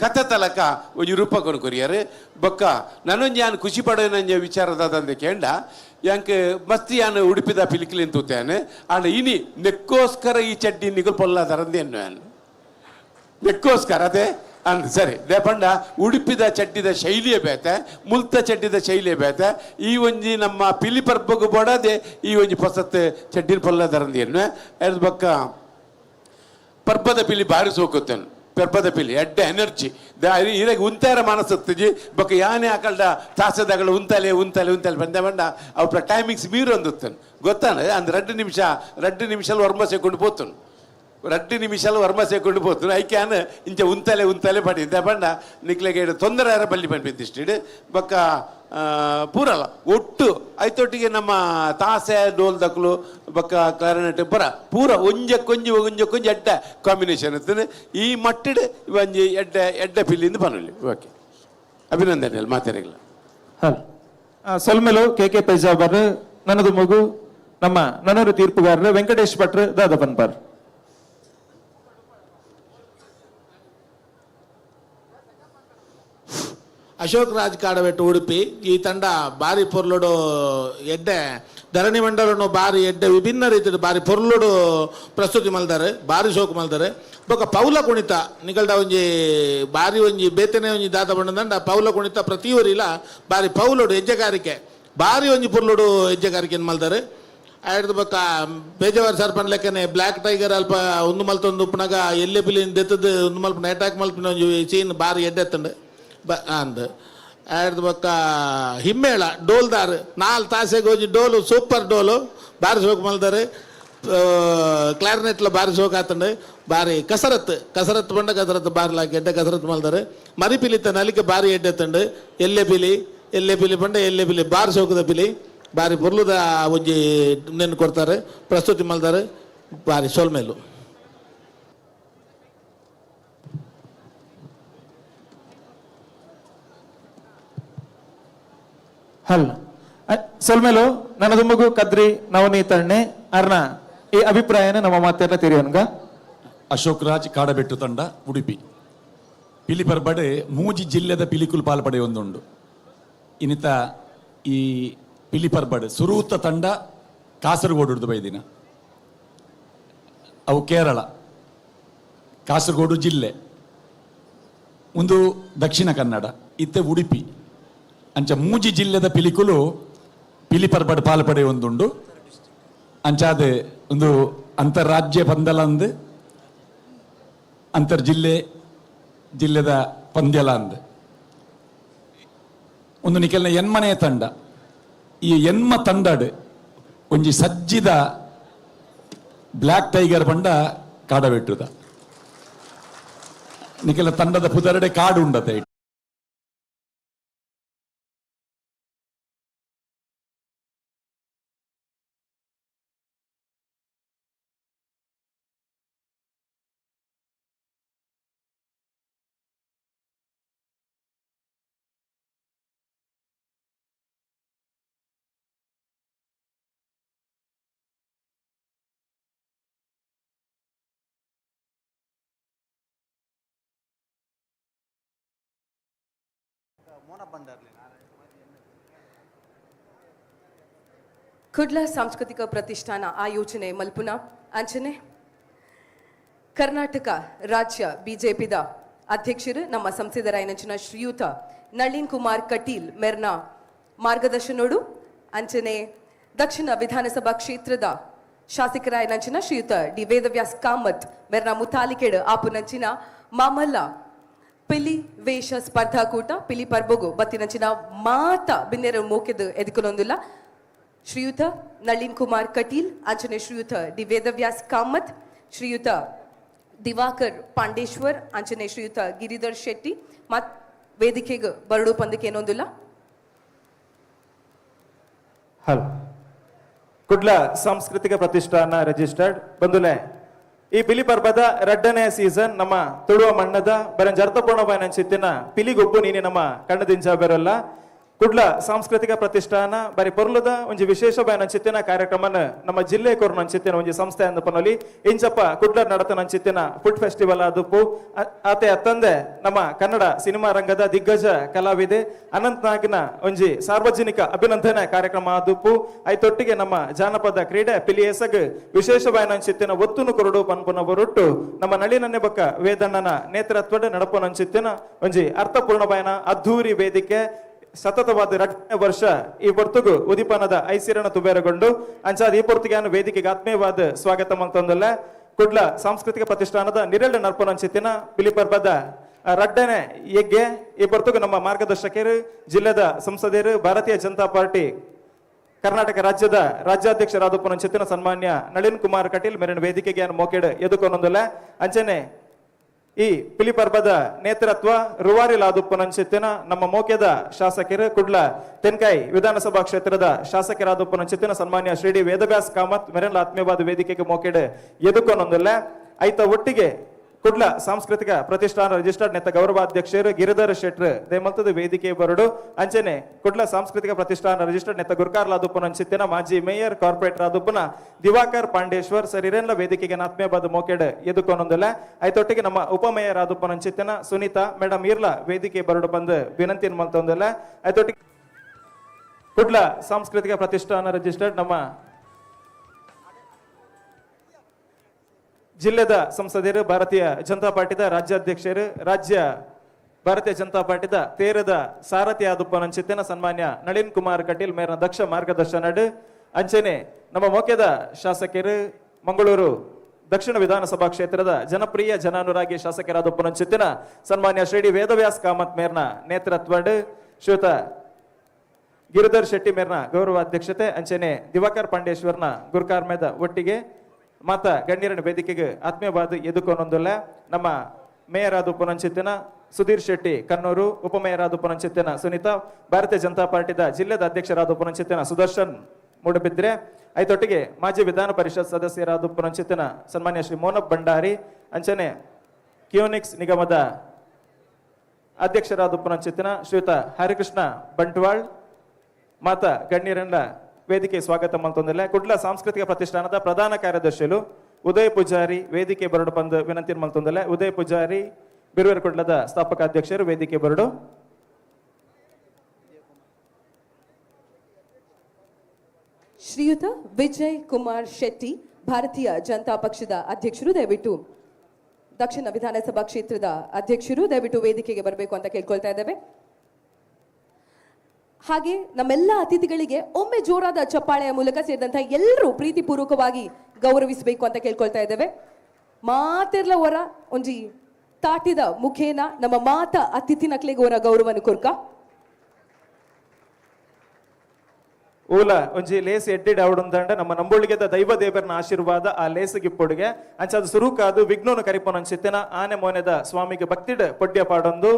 ಕಥ ತಲಕ ಒಂಜಿ ರೂಪ ಕೊರಿಯರು ಬೊಕ್ಕ ನನ್ನೊಂಜಿ ಯಾನು ಖುಷಿ ಪಡೋನಂಜ ವಿಚಾರದಂದೆ ಕೇಂಡ ಯಾಂಕೆ ಮಸ್ತ್ ಯಾನು ಉಡುಪಿದ ಪಿಲಿಕಿಲಿನ ತೂತೇನೆ ಆಂಡ ಇನಿ ನೆಕ್ಕೋಸ್ಕರ ಈ ಚಡ್ಡಿ ನಿಗುಲ್ ಪೊಲ್ಲಾದರಂದೇನು ನಾನು ನೆಕ್ಕೋಸ್ಕರ ಅದೇ ಅಂದ್ ಸರಿ ದೇಪಂಡ ಉಡುಪಿದ ಚಡ್ಡಿದ ಶೈಲಿಯೇ ಬೇತೆ ಮುಲ್ತ ಚಡ್ಡಿದ ಶೈಲಿಯೇ ಬೇತೆ ಈ ಒಂಜಿ ನಮ್ಮ ಪಿಲಿ ಪರ್ಬಗು ಬೋಡದೆ ಈ ಒಂಜಿ ಪೊಸತ್ ಚಡ್ಡಿನ ಪೊಲ್ಲದರಂದೇನು ಎರ್ದು ಬೊಕ್ಕ ಪರ್ಬದ ಪಿಲಿ ಬಾರಿ ಸೋಕುತ್ತೇನು ಪರ್ಬದ ಪಿಲಿ ಎಡ್ಡೆ ಎನರ್ಜಿ ಇರಾಗ ಉಂತಾರ ಮನಸ್ಸತ್ತಿಜಿ ಬೊಕ್ಕ ಯಾನೇ ಆಕಲ್ಡ ತಾಸದಗಳು ಉಂತಲೆ ಬಂದೆ ಬಂಡ ಅವ್ರ ಟೈಮಿಂಗ್ಸ್ ಮೀರು ಅಂದುತ್ತೇನೆ ಗೊತ್ತಾನ ಅಂದ್ 2 ನಿಮಿಷ ವರ್ಮ ಸೇಕೊಂಡು ಪೋತನು 2 ನಿಮಿಷಲು ವರ್ಮ ಸೇಕೊಂಡು ಪೋತು ಐಕ್ಯಾನ ಇಂಚ ಉಂತಲೆ ಪಡಿದ್ದೆ ಬಂಡ ನಿಕ್ಲೆಗೆ ತೊಂದರೆ ಬಲ್ಲಿ ಪಂಪಿದ್ದಿಷ್ಟು ಬೊಕ್ಕ ಪೂರಲ್ಲ ಒಟ್ಟು ಐತೊಟ್ಟಿಗೆ ನಮ್ಮ ತಾಸೆ ಡೋಲ್ ದಕ್ಲು ಬೊಕ್ಕ ಕ್ಲಾರಿನೆಟ್ ಪೂರ ಒಂಜಕ್ಕೊಂಜಿ ಎಡ್ಡ ಕಾಂಬಿನೇಷನ್ ಇರ್ತದೆ ಈ ಮಟ್ಟಿಡ್ ಒಂಜಿ ಎಡ್ಡ ಪಿಲ್ಲಿಂದ ಪನಲಿ ಓಕೆ ಅಭಿನಂದನೆ ಮಾತಾಡಿಲ್ಲ ಸೊಲ್ಮೆಲು ಕೆ ಪೈಜಾಬರ್ ನನ್ನದು ಮಗು ನಮ್ಮ ನನ್ನೂರು ತೀರ್ಪುಗಾರರು ವೆಂಕಟೇಶ್ ಭಟ್ರು ದಾದ ಪನ್ಪರ್ ಅಶೋಕ್ ರಾಜ್ ಕಾಡಬೆಟ್ಟು ಉಡುಪಿ ಈ ತಂಡ ಬಾರಿ ಪೊರ್ಲುಡು ಎಡ್ಡೆ ಧರಣಿ ಮಂಡಲನು ಬಾರಿ ಎಡ್ಡೆ ವಿಭಿನ್ನ ರೀತಿಯ ಬಾರಿ ಪೊರ್ಲುಡು ಪ್ರಸ್ತುತಿ ಮಲ್ದಾರೆ ಬಾರಿ ಶೋಕು ಮಲ್ದಾರೆ ಬೊಕ್ಕ ಪೌಲ ಕುಣಿತ ನಿಗಲ್ದ ಒಂಜಿ ಬಾರಿ ಒಂಜಿ ಬೇತನೆ ಒಂಜಿ ದಾದ ಬಣ್ಣದಂಡ ಪೌಲ ಕುಣಿತ ಪ್ರತಿಯೊರಿಲ ಬಾರಿ ಪೌಲುಡು ಹೆಜ್ಜೆಗಾರಿಕೆ ಬಾರಿ ಒಂಜಿ ಪೊರ್ಲುಡು ಹೆಜ್ಜೆಗಾರಿಕೆಯನ್ನು ಮಲ್ದಾರೆ ಆಯ್ದು ಬೊಕ್ಕ ಬೇಜವಾರ್ ಸರ್ ಪನ್ಲೆಕ್ಕನೆ ಬ್ಲ್ಯಾಕ್ ಟೈಗರ್ ಅಲ್ಪ ಒಂದು ಮಲ್ತೊಂದು ಉಪ್ಪನಾಗ ಎಲ್ಲೆ ಪಿಲಿನ ದೆತ್ತದ ಒಂದು ಮಲ್ಪನ ಅಟ್ಯಾಕ್ ಮಲ್ಪಿನ ಒಂಜಿ ಸೀನ್ ಬಾರಿ ಎಡ್ಡೆತ್ತಂಡು ಅಂದ್ ಆಯ್ತು ಬೊಕ್ಕ ಹಿಮ್ಮೇಳ ಡೋಲ್ದಾರ್ 4 ತಾಸೆಗೆ ಹೋಗಿ ಡೋಲು ಸೂಪರ್ ಡೋಲು ಬಾರಿ ಸೋಕು ಮಲ್ದಾರೆ. ಕ್ಲಾರಿನೆಟ್ಲ ಬಾರಿ ಸೋಕು ಆತಂಡೆ. ಬಾರಿ ಕಸರತ್ತು ಬಂಡ ಕಸರತ್ತು ಬಾರ್ಲಾಕಿ ಎಡ್ಡೆ ಕಸರತ್ತು ಮಲ್ದಾರೆ. ಮರಿ ಪಿಲಿತ ನಲಿಕೆ ಬಾರಿ ಎಡ್ಡೆತ್ತಂಡು ಎಲ್ಲೆ ಪಿಲಿ ಬಂಡ ಎಲ್ಲೆ ಪಿಲಿ ಬಾರಿ ಸೋಕದ ಪಿಲಿ ಬಾರಿ ಬುರ್ಲುದ ಒಂಜಿ ನೆನ್ನು ಕೊಡ್ತಾರೆ ಪ್ರಸ್ತುತಿ ಮಲ್ದಾರೆ ಬಾರಿ ಸೋಲ್ಮೇಲು. ಹಲ್ ಸೊಲ್ಮೇಲು ನನ್ನ ದುಮ್ಮಗು ಕದ್ರಿ ನವನೀತಣ್ಣೆ ಅರ್ನ ಈ ಅಭಿಪ್ರಾಯನ ನಮ್ಮ ಮಾತೆಲ್ಲ ತಿರಿಯೋನ್ಗ. ಅಶೋಕ್ ರಾಜ್ ಕಾಡಬೆಟ್ಟು ತಂಡ ಉಡುಪಿ ಪಿಲಿ ಪರ್ಬಡೆ ಮೂಜಿ ಜಿಲ್ಲೆದ ಪಿಲಿಕುಲ್ ಪಾಲ್ಪಡೆ ಒಂದುಂಡು. ಇನ್ನಿತ ಈ ಪಿಲಿ ಪರ್ಬಡೆ ಸುರೂತ ತಂಡ ಕಾಸರಗೋಡು ಬೈದಿನ ಅವು ಕೇರಳ ಕಾಸರಗೋಡು ಜಿಲ್ಲೆ ಒಂದು ದಕ್ಷಿಣ ಕನ್ನಡ ಇತ್ತೆ ಉಡುಪಿ ಅಂಚ ಮೂಜಿ ಜಿಲ್ಲೆದ ಪಿಲಿಕುಲು ಪಿಲಿ ಪರ್ಬಡ್ ಪಾಲ್ಪಡೆ ಒಂದುಂಡು. ಅಂಚಾದೆ ಒಂದು ಅಂತಾರಾಜ್ಯ ಪಂದ್ಯಲ ಅಂದ್ ಜಿಲ್ಲೆದ ಪಂದ್ಯಲ ಅಂದ್ ಒಂದು ನಿಕೆಲ್ನ ಎನ್ಮನೆಯ ತಂಡ. ಈ ಎನ್ಮ ತಂಡಡ್ ಒಂಜಿ ಸಜ್ಜಿದ ಬ್ಲ್ಯಾಕ್ ಟೈಗರ್ ಪಂಡ ಕಾಡಬೆಟ್ಟುದ ನಿಕೆಲ್ಲ ತಂಡದ ಪುದರಡೆ ಕಾಡು ಉಂಡತೆ. ಕುಡ್ಲ ಸಾಂಸ್ಕೃತಿಕ ಪ್ರತಿಷ್ಠಾನ ಆಯೋಜನೆ ಮಲ್ಪುನ ಅಂಚನೆ ಕರ್ನಾಟಕ ರಾಜ್ಯ ಬಿಜೆಪಿದ ಅಧ್ಯಕ್ಷರು ನಮ್ಮ ಸಂಸದರಾಯನಂಚಿನ ಶ್ರೀಯುತ ನಳಿನ್ ಕುಮಾರ್ ಕಟೀಲ್ ಮೆರ್ನ ಮಾರ್ಗದರ್ಶನೋಡು ಅಂಚನೆ ದಕ್ಷಿಣ ವಿಧಾನಸಭಾ ಕ್ಷೇತ್ರದ ಶಾಸಕರಾಯನಂಚಿನ ಶ್ರೀಯುತ ಡಿ ವೇದವ್ಯಾಸ್ ಕಾಮತ್ ಮೆರ್ನ ಮುತಾಲಿಕೆಡ್ ಆಪುನಂಚಿನ ಮಾಮಲ್ಲ ಪಿಲಿ ವೇಷ ಸ್ಪರ್ಧಾಕೂಟ ಪಿಲಿ ಪರ್ಬೊಗು ಬತ್ತಿನಂಚಿನ ಮಾತ ಬಿನ್ನೆರ ಮೋಕೆದು ಎದುಕೊನೊಂದುಲ್ಲ ಶ್ರೀಯುತ ನಳಿನ್ ಕುಮಾರ್ ಕಟೀಲ್ ಅಂಚನೆ ಶ್ರೀಯುತ ಡಿ ವೇದವ್ಯಾಸ್ ಕಾಮತ್ ಶ್ರೀಯುತ ದಿವಾಕರ್ ಪಾಂಡೇಶ್ವರ್ ಅಂಚನೆ ಶ್ರೀಯುತ ಗಿರಿಧರ್ ಶೆಟ್ಟಿ ಮತ್ ವೇದಿಕೆಗೆ ಬರಡು ಪಂದಕ್ಕೆ ಏನೊಂದಿಲ್ಲ. ಹಲ್ ಕುಡ್ಲ ಸಾಂಸ್ಕೃತಿಕ ಪ್ರತಿಷ್ಠಾನ ರಿಜಿಸ್ಟರ್ಡ್ ಬಂದುಲೆ ಈ ಪಿಲಿ ಪರ್ಬದ 2ನೇ ಸೀಸನ್ ನಮ್ಮ ತುಳುವ ಮಣ್ಣದ ಬರನ್ ಜರ್ತಪೂರ್ಣ ಬಯನಂಚಿತ್ತಿನ ಪಿಲಿಗೊಬ್ಬು ನೀನೆ ನಮ್ಮ ಕಣ್ಣದಿಂಚ ಬೆರಲ್ಲ ಕುಡ್ಲ ಸಾಂಸ್ಕೃತಿಕ ಪ್ರತಿಷ್ಠಾನ ಬರಿ ಪೊರ್ಲದ ಒಂಜಿ ವಿಶೇಷ ಬಯನಂಚಿತ್ತಿನ ಕಾರ್ಯಕ್ರಮನ ನಮ್ಮ ಜಿಲ್ಲೆ ಕೊರ್ನಂಚಿತ್ತಿನ ಒಂಜಿ ಸಂಸ್ಥೆ ಅಂದ ಪನೊಲಿ ಇಂಚಪ್ಪ ಕುಡ್ಲ ನಡತನಂಚಿತ್ತಿನ ಫುಡ್ ಫೆಸ್ಟಿವಲ್ ಆದುಪ್ಪು ಆತೆ ಅತ್ತಂದೆ ನಮ್ಮ ಕನ್ನಡ ಸಿನಿಮಾ ರಂಗದ ದಿಗ್ಗಜ ಕಲಾವಿದೆ ಅನಂತ್ ನಾಗ್ನ ಒಂಜಿ ಸಾರ್ವಜನಿಕ ಅಭಿನಂದನೆ ಕಾರ್ಯಕ್ರಮ ಆದುಪ್ಪು ಐತೊಟ್ಟಿಗೆ ನಮ್ಮ ಜಾನಪದ ಕ್ರೀಡೆ ಪಿಲಿ ಎಸಗ್ ವಿಶೇಷ ಬಯನಂಚಿತ್ತಿನ ಒತ್ತುನು ಕೊರಡು ಪನ್ಪುನ ಬರುಟ್ಟು ನಮ್ಮ ನಳಿನನ್ನೆ ಬಕ್ಕ ವೇದಣ್ಣನ ನೇತೃತ್ವದ ನಡಪನಂಚಿತ್ತಿನ ಒಂಜಿ ಅರ್ಥಪೂರ್ಣ ಬಯನ ಅದ್ಧೂರಿ ವೇದಿಕೆ ಸತತವಾದ 2ನೇ ವರ್ಷ ಈ ಪೊರ್ತುಗು ಉದಿಪನದ ಐಸಿರಣ ತುಬೇರಗೊಂಡು ಅಂಚಾದ ಈ ಪೊರ್ತಿಗಾನು ವೇದಿಕೆಗೆ ಆತ್ಮೀಯವಾದ ಸ್ವಾಗತ ಮಂತೊಂದಲ್ಲ ಕುಡ್ಲ ಸಾಂಸ್ಕೃತಿಕ ಪ್ರತಿಷ್ಠಾನದ ನಿರಳ ನರ್ಪನಂಚಿತ್ತಿನ ಪಿಲಿ ಪರ್ಬದ 2ನೇ ಯಗ್ಗೆ ಈ ಪೊರ್ತುಗು ನಮ್ಮ ಮಾರ್ಗದರ್ಶಕರು ಜಿಲ್ಲೆದ ಸಂಸದರು ಭಾರತೀಯ ಜನತಾ ಪಾರ್ಟಿ ಕರ್ನಾಟಕ ರಾಜ್ಯದ ರಾಜ್ಯಾಧ್ಯಕ್ಷರಾದಪ್ಪನಂಚಿತ್ತಿನ ಸನ್ಮಾನ್ಯ ನಳಿನ್ ಕುಮಾರ್ ಕಟೀಲ್ ಮೇರಿನ ವೇದಿಕೆಗೆ ಮೋಕೆಡ್ ಎದುಕೊನೊಂದಲ್ಲ ಅಂಚನೆ ಈ ಪಿಲಿ ಪರ್ಬದ ನೇತೃತ್ವ ರುವಾರಿ ಲಾದುಪ್ಪನಂಚಿತ್ತಿನ ನಮ್ಮ ಮೋಕ್ಯದ ಶಾಸಕರು ಕುಡ್ಲ ತೆನ್ಕಾಯಿ ವಿಧಾನಸಭಾ ಕ್ಷೇತ್ರದ ಶಾಸಕರಾದಪ್ಪನಂಚಿತ್ತಿನ ಸನ್ಮಾನ್ಯ ಶ್ರೀ ಡಿ ವೇದವ್ಯಾಸ್ ಕಾಮತ್ ಮೆರನ್ ಆತ್ಮೀಯವಾದ ವೇದಿಕೆಗೆ ಮೋಕೆಡ್ ಎದುಕೊನೊಂದಲ್ಲ ಐತ ಒಟ್ಟಿಗೆ ಕುಡ್ಲ ಸಾಂಸ್ಕೃತಿಕ ಪ್ರತಿಷ್ಠಾನ ರಿಜಿಸ್ಟರ್ಡ್ ನೆತ್ತ ಗೌರವಾಧ್ಯಕ್ಷರು ಗಿರಿಧರ್ ಶೆಟ್ರ್ ದೇಮಲ್ತದ ವೇದಿಕೆ ಬರಡು ಅಂಚನೆ ಕುಡ್ಲ ಸಾಂಸ್ಕೃತಿಕ ಪ್ರತಿಷ್ಠಾನ ರಿಜಿಸ್ಟರ್ಡ್ ನೆತ್ತ ಗುರ್ಕಾರ್ ಲಾದುಪ್ಪನಂಚಿತ್ತಿನ ಮಾಜಿ ಮೇಯರ್ ಕಾರ್ಪೊರೇಟರ್ ಆದುಪ್ಪನ ದಿವಾಕರ್ ಪಾಂಡೇಶ್ವರ್ ಸರಿರೇನ್ಲ ವೇದಿಕೆಗೆ ಆತ್ಮೀಯವಾದ ಮೋಕೆಡ್ ಎದುಕೊನೊಂದಲ್ಲ ಐತೊಟ್ಟಿಗೆ ನಮ್ಮ ಉಪಮೇಯರ್ ಆದುಪ್ಪನಂಚಿತ್ತಿನ ಸುನೀತಾ ಮೇಡಮ್ ಇರ್ಲ ವೇದಿಕೆ ಬರಡು ಬಂದು ವಿನಂತಿ ಮಲ್ತೊಂದಲ್ಲ ಐತೊಟ್ಟಿಗೆ ಕುಡ್ಲ ಸಾಂಸ್ಕೃತಿಕ ಪ್ರತಿಷ್ಠಾನ ರಿಜಿಸ್ಟರ್ಡ್ ನಮ್ಮ ಜಿಲ್ಲೆದ ಸಂಸದರು ಭಾರತೀಯ ಜನತಾ ಪಾರ್ಟಿದ ರಾಜ್ಯಾಧ್ಯಕ್ಷರು ರಾಜ್ಯ ಭಾರತೀಯ ಜನತಾ ಪಾರ್ಟಿದ ತೇರದ ಸಾರಥಿ ಆದುಪ್ಪನಂಚಿತ್ತಿನ ಸನ್ಮಾನ್ಯ ನಳಿನ್ ಕುಮಾರ್ ಕಟೀಲ್ ಮೇರನ ದಕ್ಷ ಮಾರ್ಗದರ್ಶನ ಅಂಚನೆ ನಮ್ಮ ಮೋಕ್ಯದ ಶಾಸಕರು ಮಂಗಳೂರು ದಕ್ಷಿಣ ವಿಧಾನಸಭಾ ಕ್ಷೇತ್ರದ ಜನಪ್ರಿಯ ಜನಾನುರಾಗಿ ಶಾಸಕರಾದ ಪುನಂಚಿತ್ತಿನ ಸನ್ಮಾನ್ಯ ಶ್ರೀ ವೇದವ್ಯಾಸ್ ಕಾಮತ್ ಮೇರ್ನ ನೇತೃತ್ವಡ್ ಶ್ರೀಯುತ ಗಿರಿಧರ್ ಶೆಟ್ಟಿ ಮೇರ್ನ ಗೌರವ ಅಧ್ಯಕ್ಷತೆ ಅಂಚನೆ ದಿವಾಕರ್ ಪಾಂಡೇಶ್ವರ್ನ ಗುರುಕಾರ್ಮೇದ ಒಟ್ಟಿಗೆ ಮಾತ ಗಣ್ಯರನ ವೇದಿಕೆಗೆ ಆತ್ಮೀಯವಾದ ಎದುಕೊಂದೊಂದುಲ್ಲ ನಮ್ಮ ಮೇಯರ್ ಆದ ಪುನಂಚಿತ್ತಿನ ಸುಧೀರ್ ಶೆಟ್ಟಿ ಕನ್ನೂರು, ಉಪಮೇಯರ್ ಆದ ಪುನಂಚಿತ್ತಿನ ಸುನೀತಾ, ಭಾರತೀಯ ಜನತಾ ಪಾರ್ಟಿದ ಜಿಲ್ಲೆದ ಅಧ್ಯಕ್ಷರಾದ ಪುನಂಚಿತ್ತಿನ ಸುದರ್ಶನ್ ಮೂಡಬಿದ್ರೆ, ಐತೊಟ್ಟಿಗೆ ಮಾಜಿ ವಿಧಾನ ಪರಿಷತ್ ಸದಸ್ಯರಾದ ಪುನಂಚಿತ್ತಿನ ಸನ್ಮಾನ್ಯ ಶ್ರೀ ಮೋನಪ್ ಭಂಡಾರಿ ಅಂಚನೆ ಕಿಯೋನಿಕ್ಸ್ ನಿಗಮದ ಅಧ್ಯಕ್ಷರಾದ ಪುನಂಚಿತ್ತಿನ ಶ್ರೀಯುತ ಹರಿಕೃಷ್ಣ ಬಂಟ್ವಾಳ್ ಮಾತ ಗಣ್ಯರನ್ನ ವೇದಿಕೆ ಸ್ವಾಗತ ಮಲ್ತೊಂದಿಲ್ಲ. ಕುಡ್ಲ ಸಾಂಸ್ಕೃತಿಕ ಪ್ರತಿಷ್ಠಾನದ ಪ್ರಧಾನ ಕಾರ್ಯದರ್ಶಿಗಳು ಉದಯ್ ಪೂಜಾರಿ ವೇದಿಕೆ ಬರಡು ಬಂದು ವಿನಂತಿ ಮಲ್ತೊಂದಿಲ್ಲ. ಉದಯ್ ಪೂಜಾರಿ ಬಿರುವೇರು ಕುಡ್ಲದ ಸ್ಥಾಪಕ ಅಧ್ಯಕ್ಷರು ವೇದಿಕೆ ಬರಡು. ಶ್ರೀಯುತ ವಿಜಯ್ ಕುಮಾರ್ ಶೆಟ್ಟಿ ಭಾರತೀಯ ಜನತಾ ಪಕ್ಷದ ಅಧ್ಯಕ್ಷರು, ದಯವಿಟ್ಟು ದಕ್ಷಿಣ ವಿಧಾನಸಭಾ ಕ್ಷೇತ್ರದ ಅಧ್ಯಕ್ಷರು ದಯವಿಟ್ಟು ವೇದಿಕೆಗೆ ಬರಬೇಕು ಅಂತ ಕೇಳ್ಕೊಳ್ತಾ ಇದ್ದೇವೆ. ಹಾಗೆ ನಮ್ಮೆಲ್ಲ ಅತಿಥಿಗಳಿಗೆ ಒಮ್ಮೆ ಜೋರಾದ ಚಪ್ಪಾಳೆಯ ಮೂಲಕ ಸೇರಿದಂತಹ ಎಲ್ಲರೂ ಪ್ರೀತಿಪೂರ್ವಕವಾಗಿ ಗೌರವಿಸಬೇಕು ಅಂತ ಕೇಳ್ಕೊಳ್ತಾ ಇದ್ದೇವೆ. ಮಾತೆರ್ಲ ಹೊರ ಒಂಜಿ ತಾಟಿದ ಮುಖೇನ ನಮ್ಮ ಮಾತ ಅತಿಥಿ ನಕ್ಲೆಗೆ ಹೊರ ಗೌರವನು ಕೊರ್ಕ ಊಲ ಒಂಜಿ ಲೇಸ್ ಎಡ್ಡಿಡ್ ಅವಡುಂದಂಡ ನಮ್ಮ ನಂಬುಳಿಗೆದ ದೈವ ದೇವರನ ಆಶೀರ್ವಾದ ಆ ಲೇಸಿಗಿಪ್ಪೊಡುಗೆ ಅಂಚದ ಸುರುಕಾದು ವಿಘ್ನೋನು ಕರಿಪೊನಂಚಿತ್ತಿನ ಆನೆ ಮೋನೆದ ಸ್ವಾಮಿಗೆ ಭಕ್ತಿಡ್ ಪೊಡ್ಯ ಪಾಡೊಂದು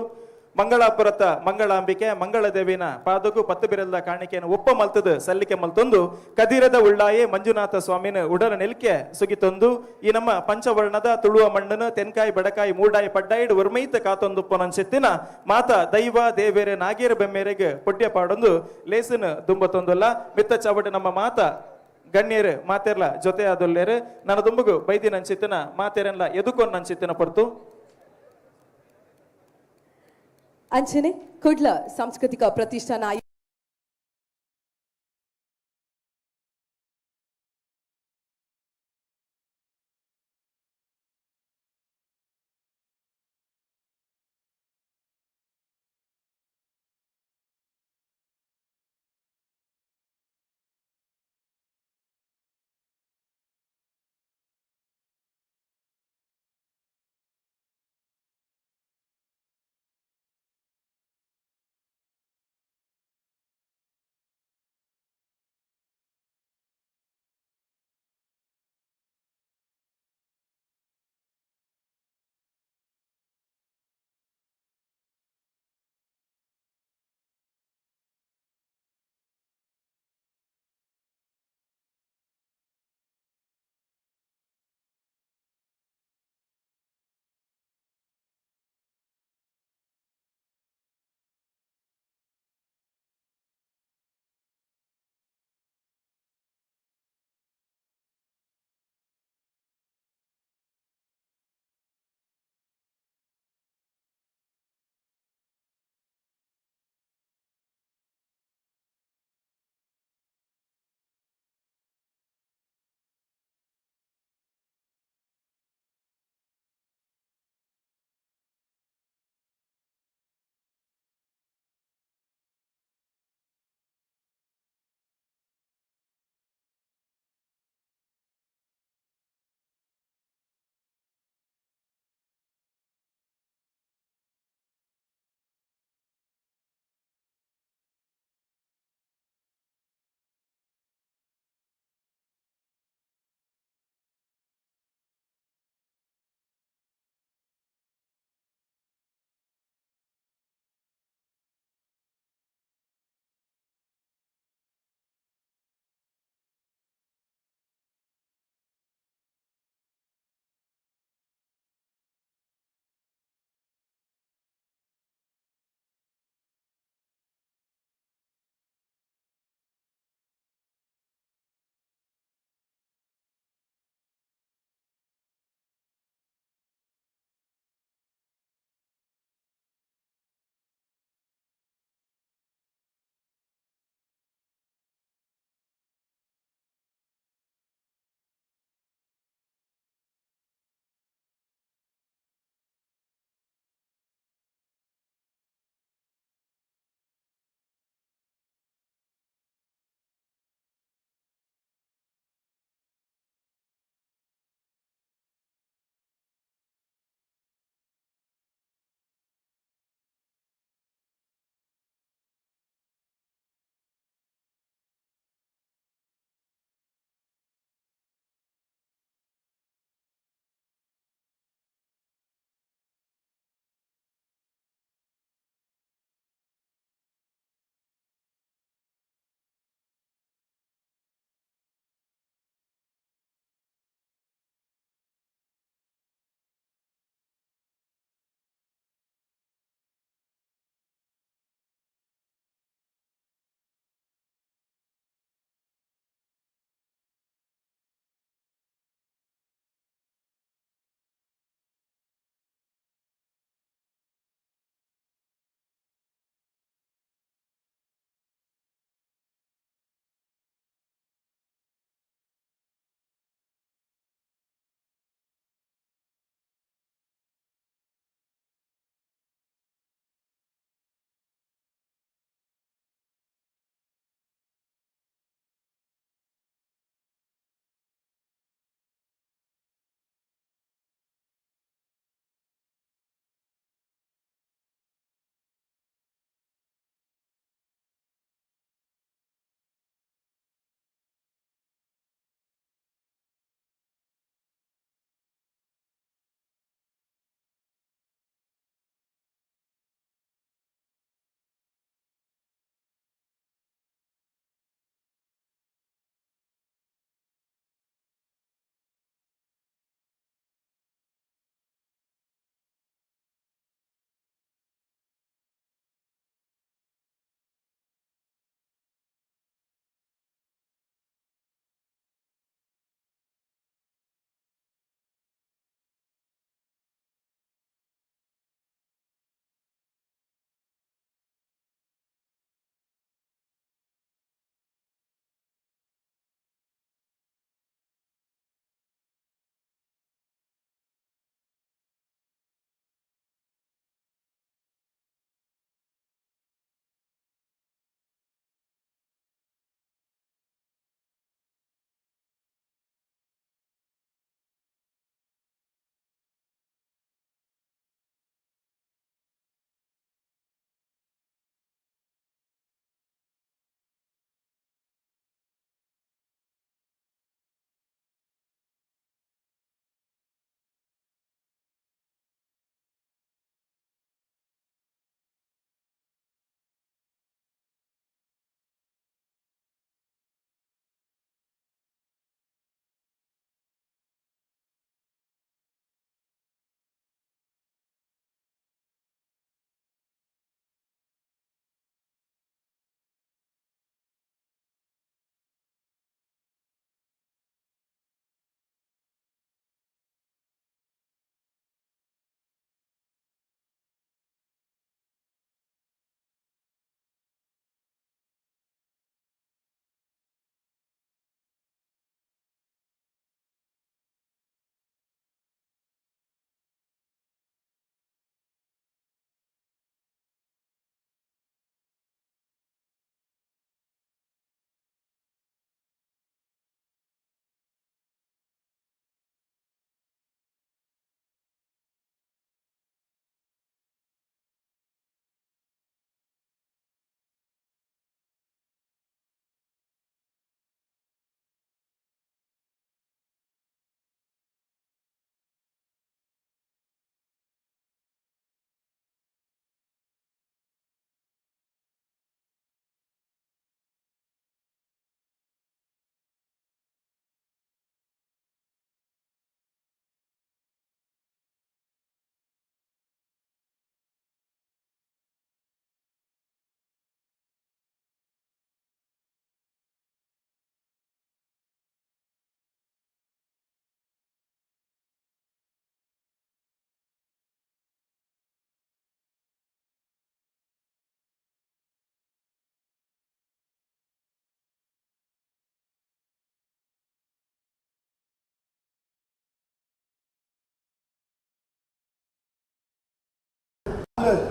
ಮಂಗಳಾಪುರತ ಮಂಗಳಾಂಬಿಕೆ ಮಂಗಳದೇವಿನ ಪಾದಕು ಪತ್ತು ಬಿರಲ್ದ ಕಾಣಿಕೆಯನ್ನು ಒಪ್ಪ ಮಲ್ತದು ಸಲ್ಲಿಕೆ ಮಲ್ತೊಂದು ಕದಿರದ ಉಳ್ಳಾಯೆ ಮಂಜುನಾಥ ಸ್ವಾಮಿನ ಉಡಲ ನೆಲ್ಕೆ ಸುಗಿತೊಂದು ಈ ನಮ್ಮ ಪಂಚವರ್ಣದ ತುಳುವ ಮಣ್ಣನು ತೆನ್ಕಾಯಿ ಬಡಕಾಯಿ ಮೂಡಾಯಿ ಪಡ್ಡಾಯಿಡ್ ಉರ್ಮೈತ ಕಾತೊಂದು ಪೊನಂಚಿತ್ತಿನ ಮಾತ ದೈವ ದೇವೇರೆ ನಾಗೇರ ಬೆಮ್ಮೇರೆಗೆ ಪೊಡ್ಯ ಪಾಡೊಂದು ಲೇಸನ ದುಂಬತೊಂದಲ್ಲ ಮಿತ್ತ ಚಾವಡು ನಮ್ಮ ಮಾತ ಗಣ್ಯರು ಮಾತೆರ್ಲ ಜೊತೆ ಆದೊಲ್ಲೇರು ನನ್ನ ದುಂಬುಗು ಬೈದಿ ನಂಚಿತ್ತಿನ ಮಾತೆರೆಲ್ಲ ಎದುಕೊಂಡು ನಂಚಿತ್ತಿನ ಪೊರ್ತು ಅಂಚನೆ ಕುಡ್ಲ ಸಾಂಸ್ಕೃತಿಕ ಪ್ರತಿಷ್ಠಾನ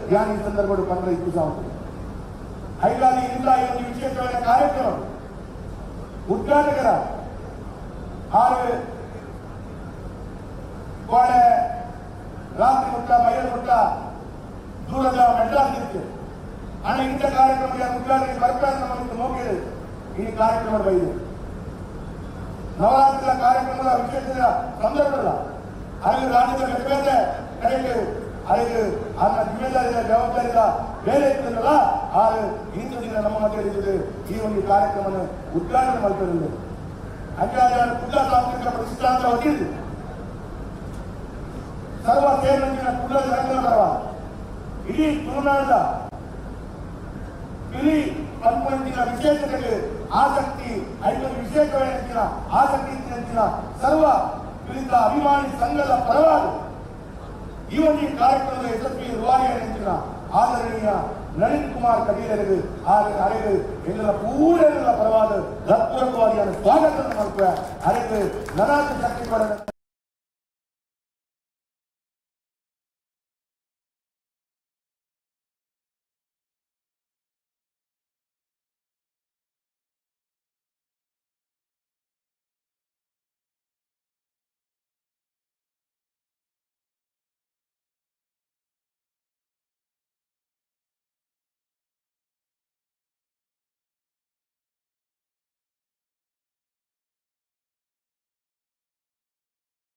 ಧ್ಯಾನ ಈ ಸಂದರ್ಭ ಬಂದ್ರೆ ಇದು ಸಹ ಹೈದರಾಬಾದ್ ಇಂಥ ಈ ಒಂದು ವಿಶೇಷವಾದ ಕಾರ್ಯಕ್ರಮ ಉದ್ಘಾಟಕರ ಹಾಗೆ ಕೋಳೆ ರಾತ್ರಿ ಮುಟ್ಟ ಬಯಲು ಮುಟ್ಟ ದೂರದ ಮೆಡ್ರಾಸ್ ಇತ್ತು ಹಣ ಇಂಥ ಕಾರ್ಯಕ್ರಮ ಉದ್ಘಾಟನೆ ಬರ್ತಾರೆ ನಮಗೆ ಮೋಕೆ ಈ ಕಾರ್ಯಕ್ರಮ ಬೈದು ನವರಾತ್ರಿಯ ಕಾರ್ಯಕ್ರಮದ ವಿಶೇಷ ಸಂದರ್ಭ ಹಾಗೆ ರಾಜ್ಯದ ಬೇರೆ ಕಡೆಗೆ ಅದಕ್ಕೆ ಅದರ ಜಿಮ್ಮೆದಾರಿಯ ಜವಾಬ್ದಾರಿಯ ಬೇರೆ ಇರ್ತದಲ್ಲ ಹಾಗೆ ಇಂದು ದಿನ ನಮ್ಮ ಮಧ್ಯೆ ಇರ್ತದೆ ಈ ಒಂದು ಕಾರ್ಯಕ್ರಮವನ್ನು ಉದ್ಘಾಟನೆ ಮಾಡ್ತಿರಲಿಲ್ಲ ಹಂಗಾಗಿ ಕುಲ್ಲ ಸಾಂಸ್ಕೃತಿಕ ಪ್ರತಿಷ್ಠಾನ ವಹಿಸಿದ್ದು ಸರ್ವ ಸೇರಿನ ಕುಲ್ಲದ ರಂಗದ ಪರವಾಗಿ ಇಡೀ ತುಳುನಾಡದ ಪಿಲಿ ಪಂಪಂಚಿನ ವಿಶೇಷತೆಗೆ ಆಸಕ್ತಿ ಐದು ವಿಶೇಷವಾದ ಆಸಕ್ತಿ ಸರ್ವ ಪಿಲಿತ ಅಭಿಮಾನಿ ಸಂಘದ ಪರವಾಗಿ ಈ ಒಂದು ಕಾರ್ಯಕ್ರಮದ ಯಶಸ್ವಿ ರೂವಾರಿಯ ಆದರಣೀಯ ನಳಿನ್ ಕುಮಾರ್ ಕಟೀಲರಿಗೆ ಅರೆಗೆ ಎಲ್ಲರ ಪೂರೆಲ್ಲ ಪರವಾದ ಹೃತ್ಪೂರ್ವಕವಾಗಿ ಸ್ವಾಗತ ಮಾಡ್ತಾರೆ ಅರೆಗೆ ನನಾದ ಶಕ್ತಿ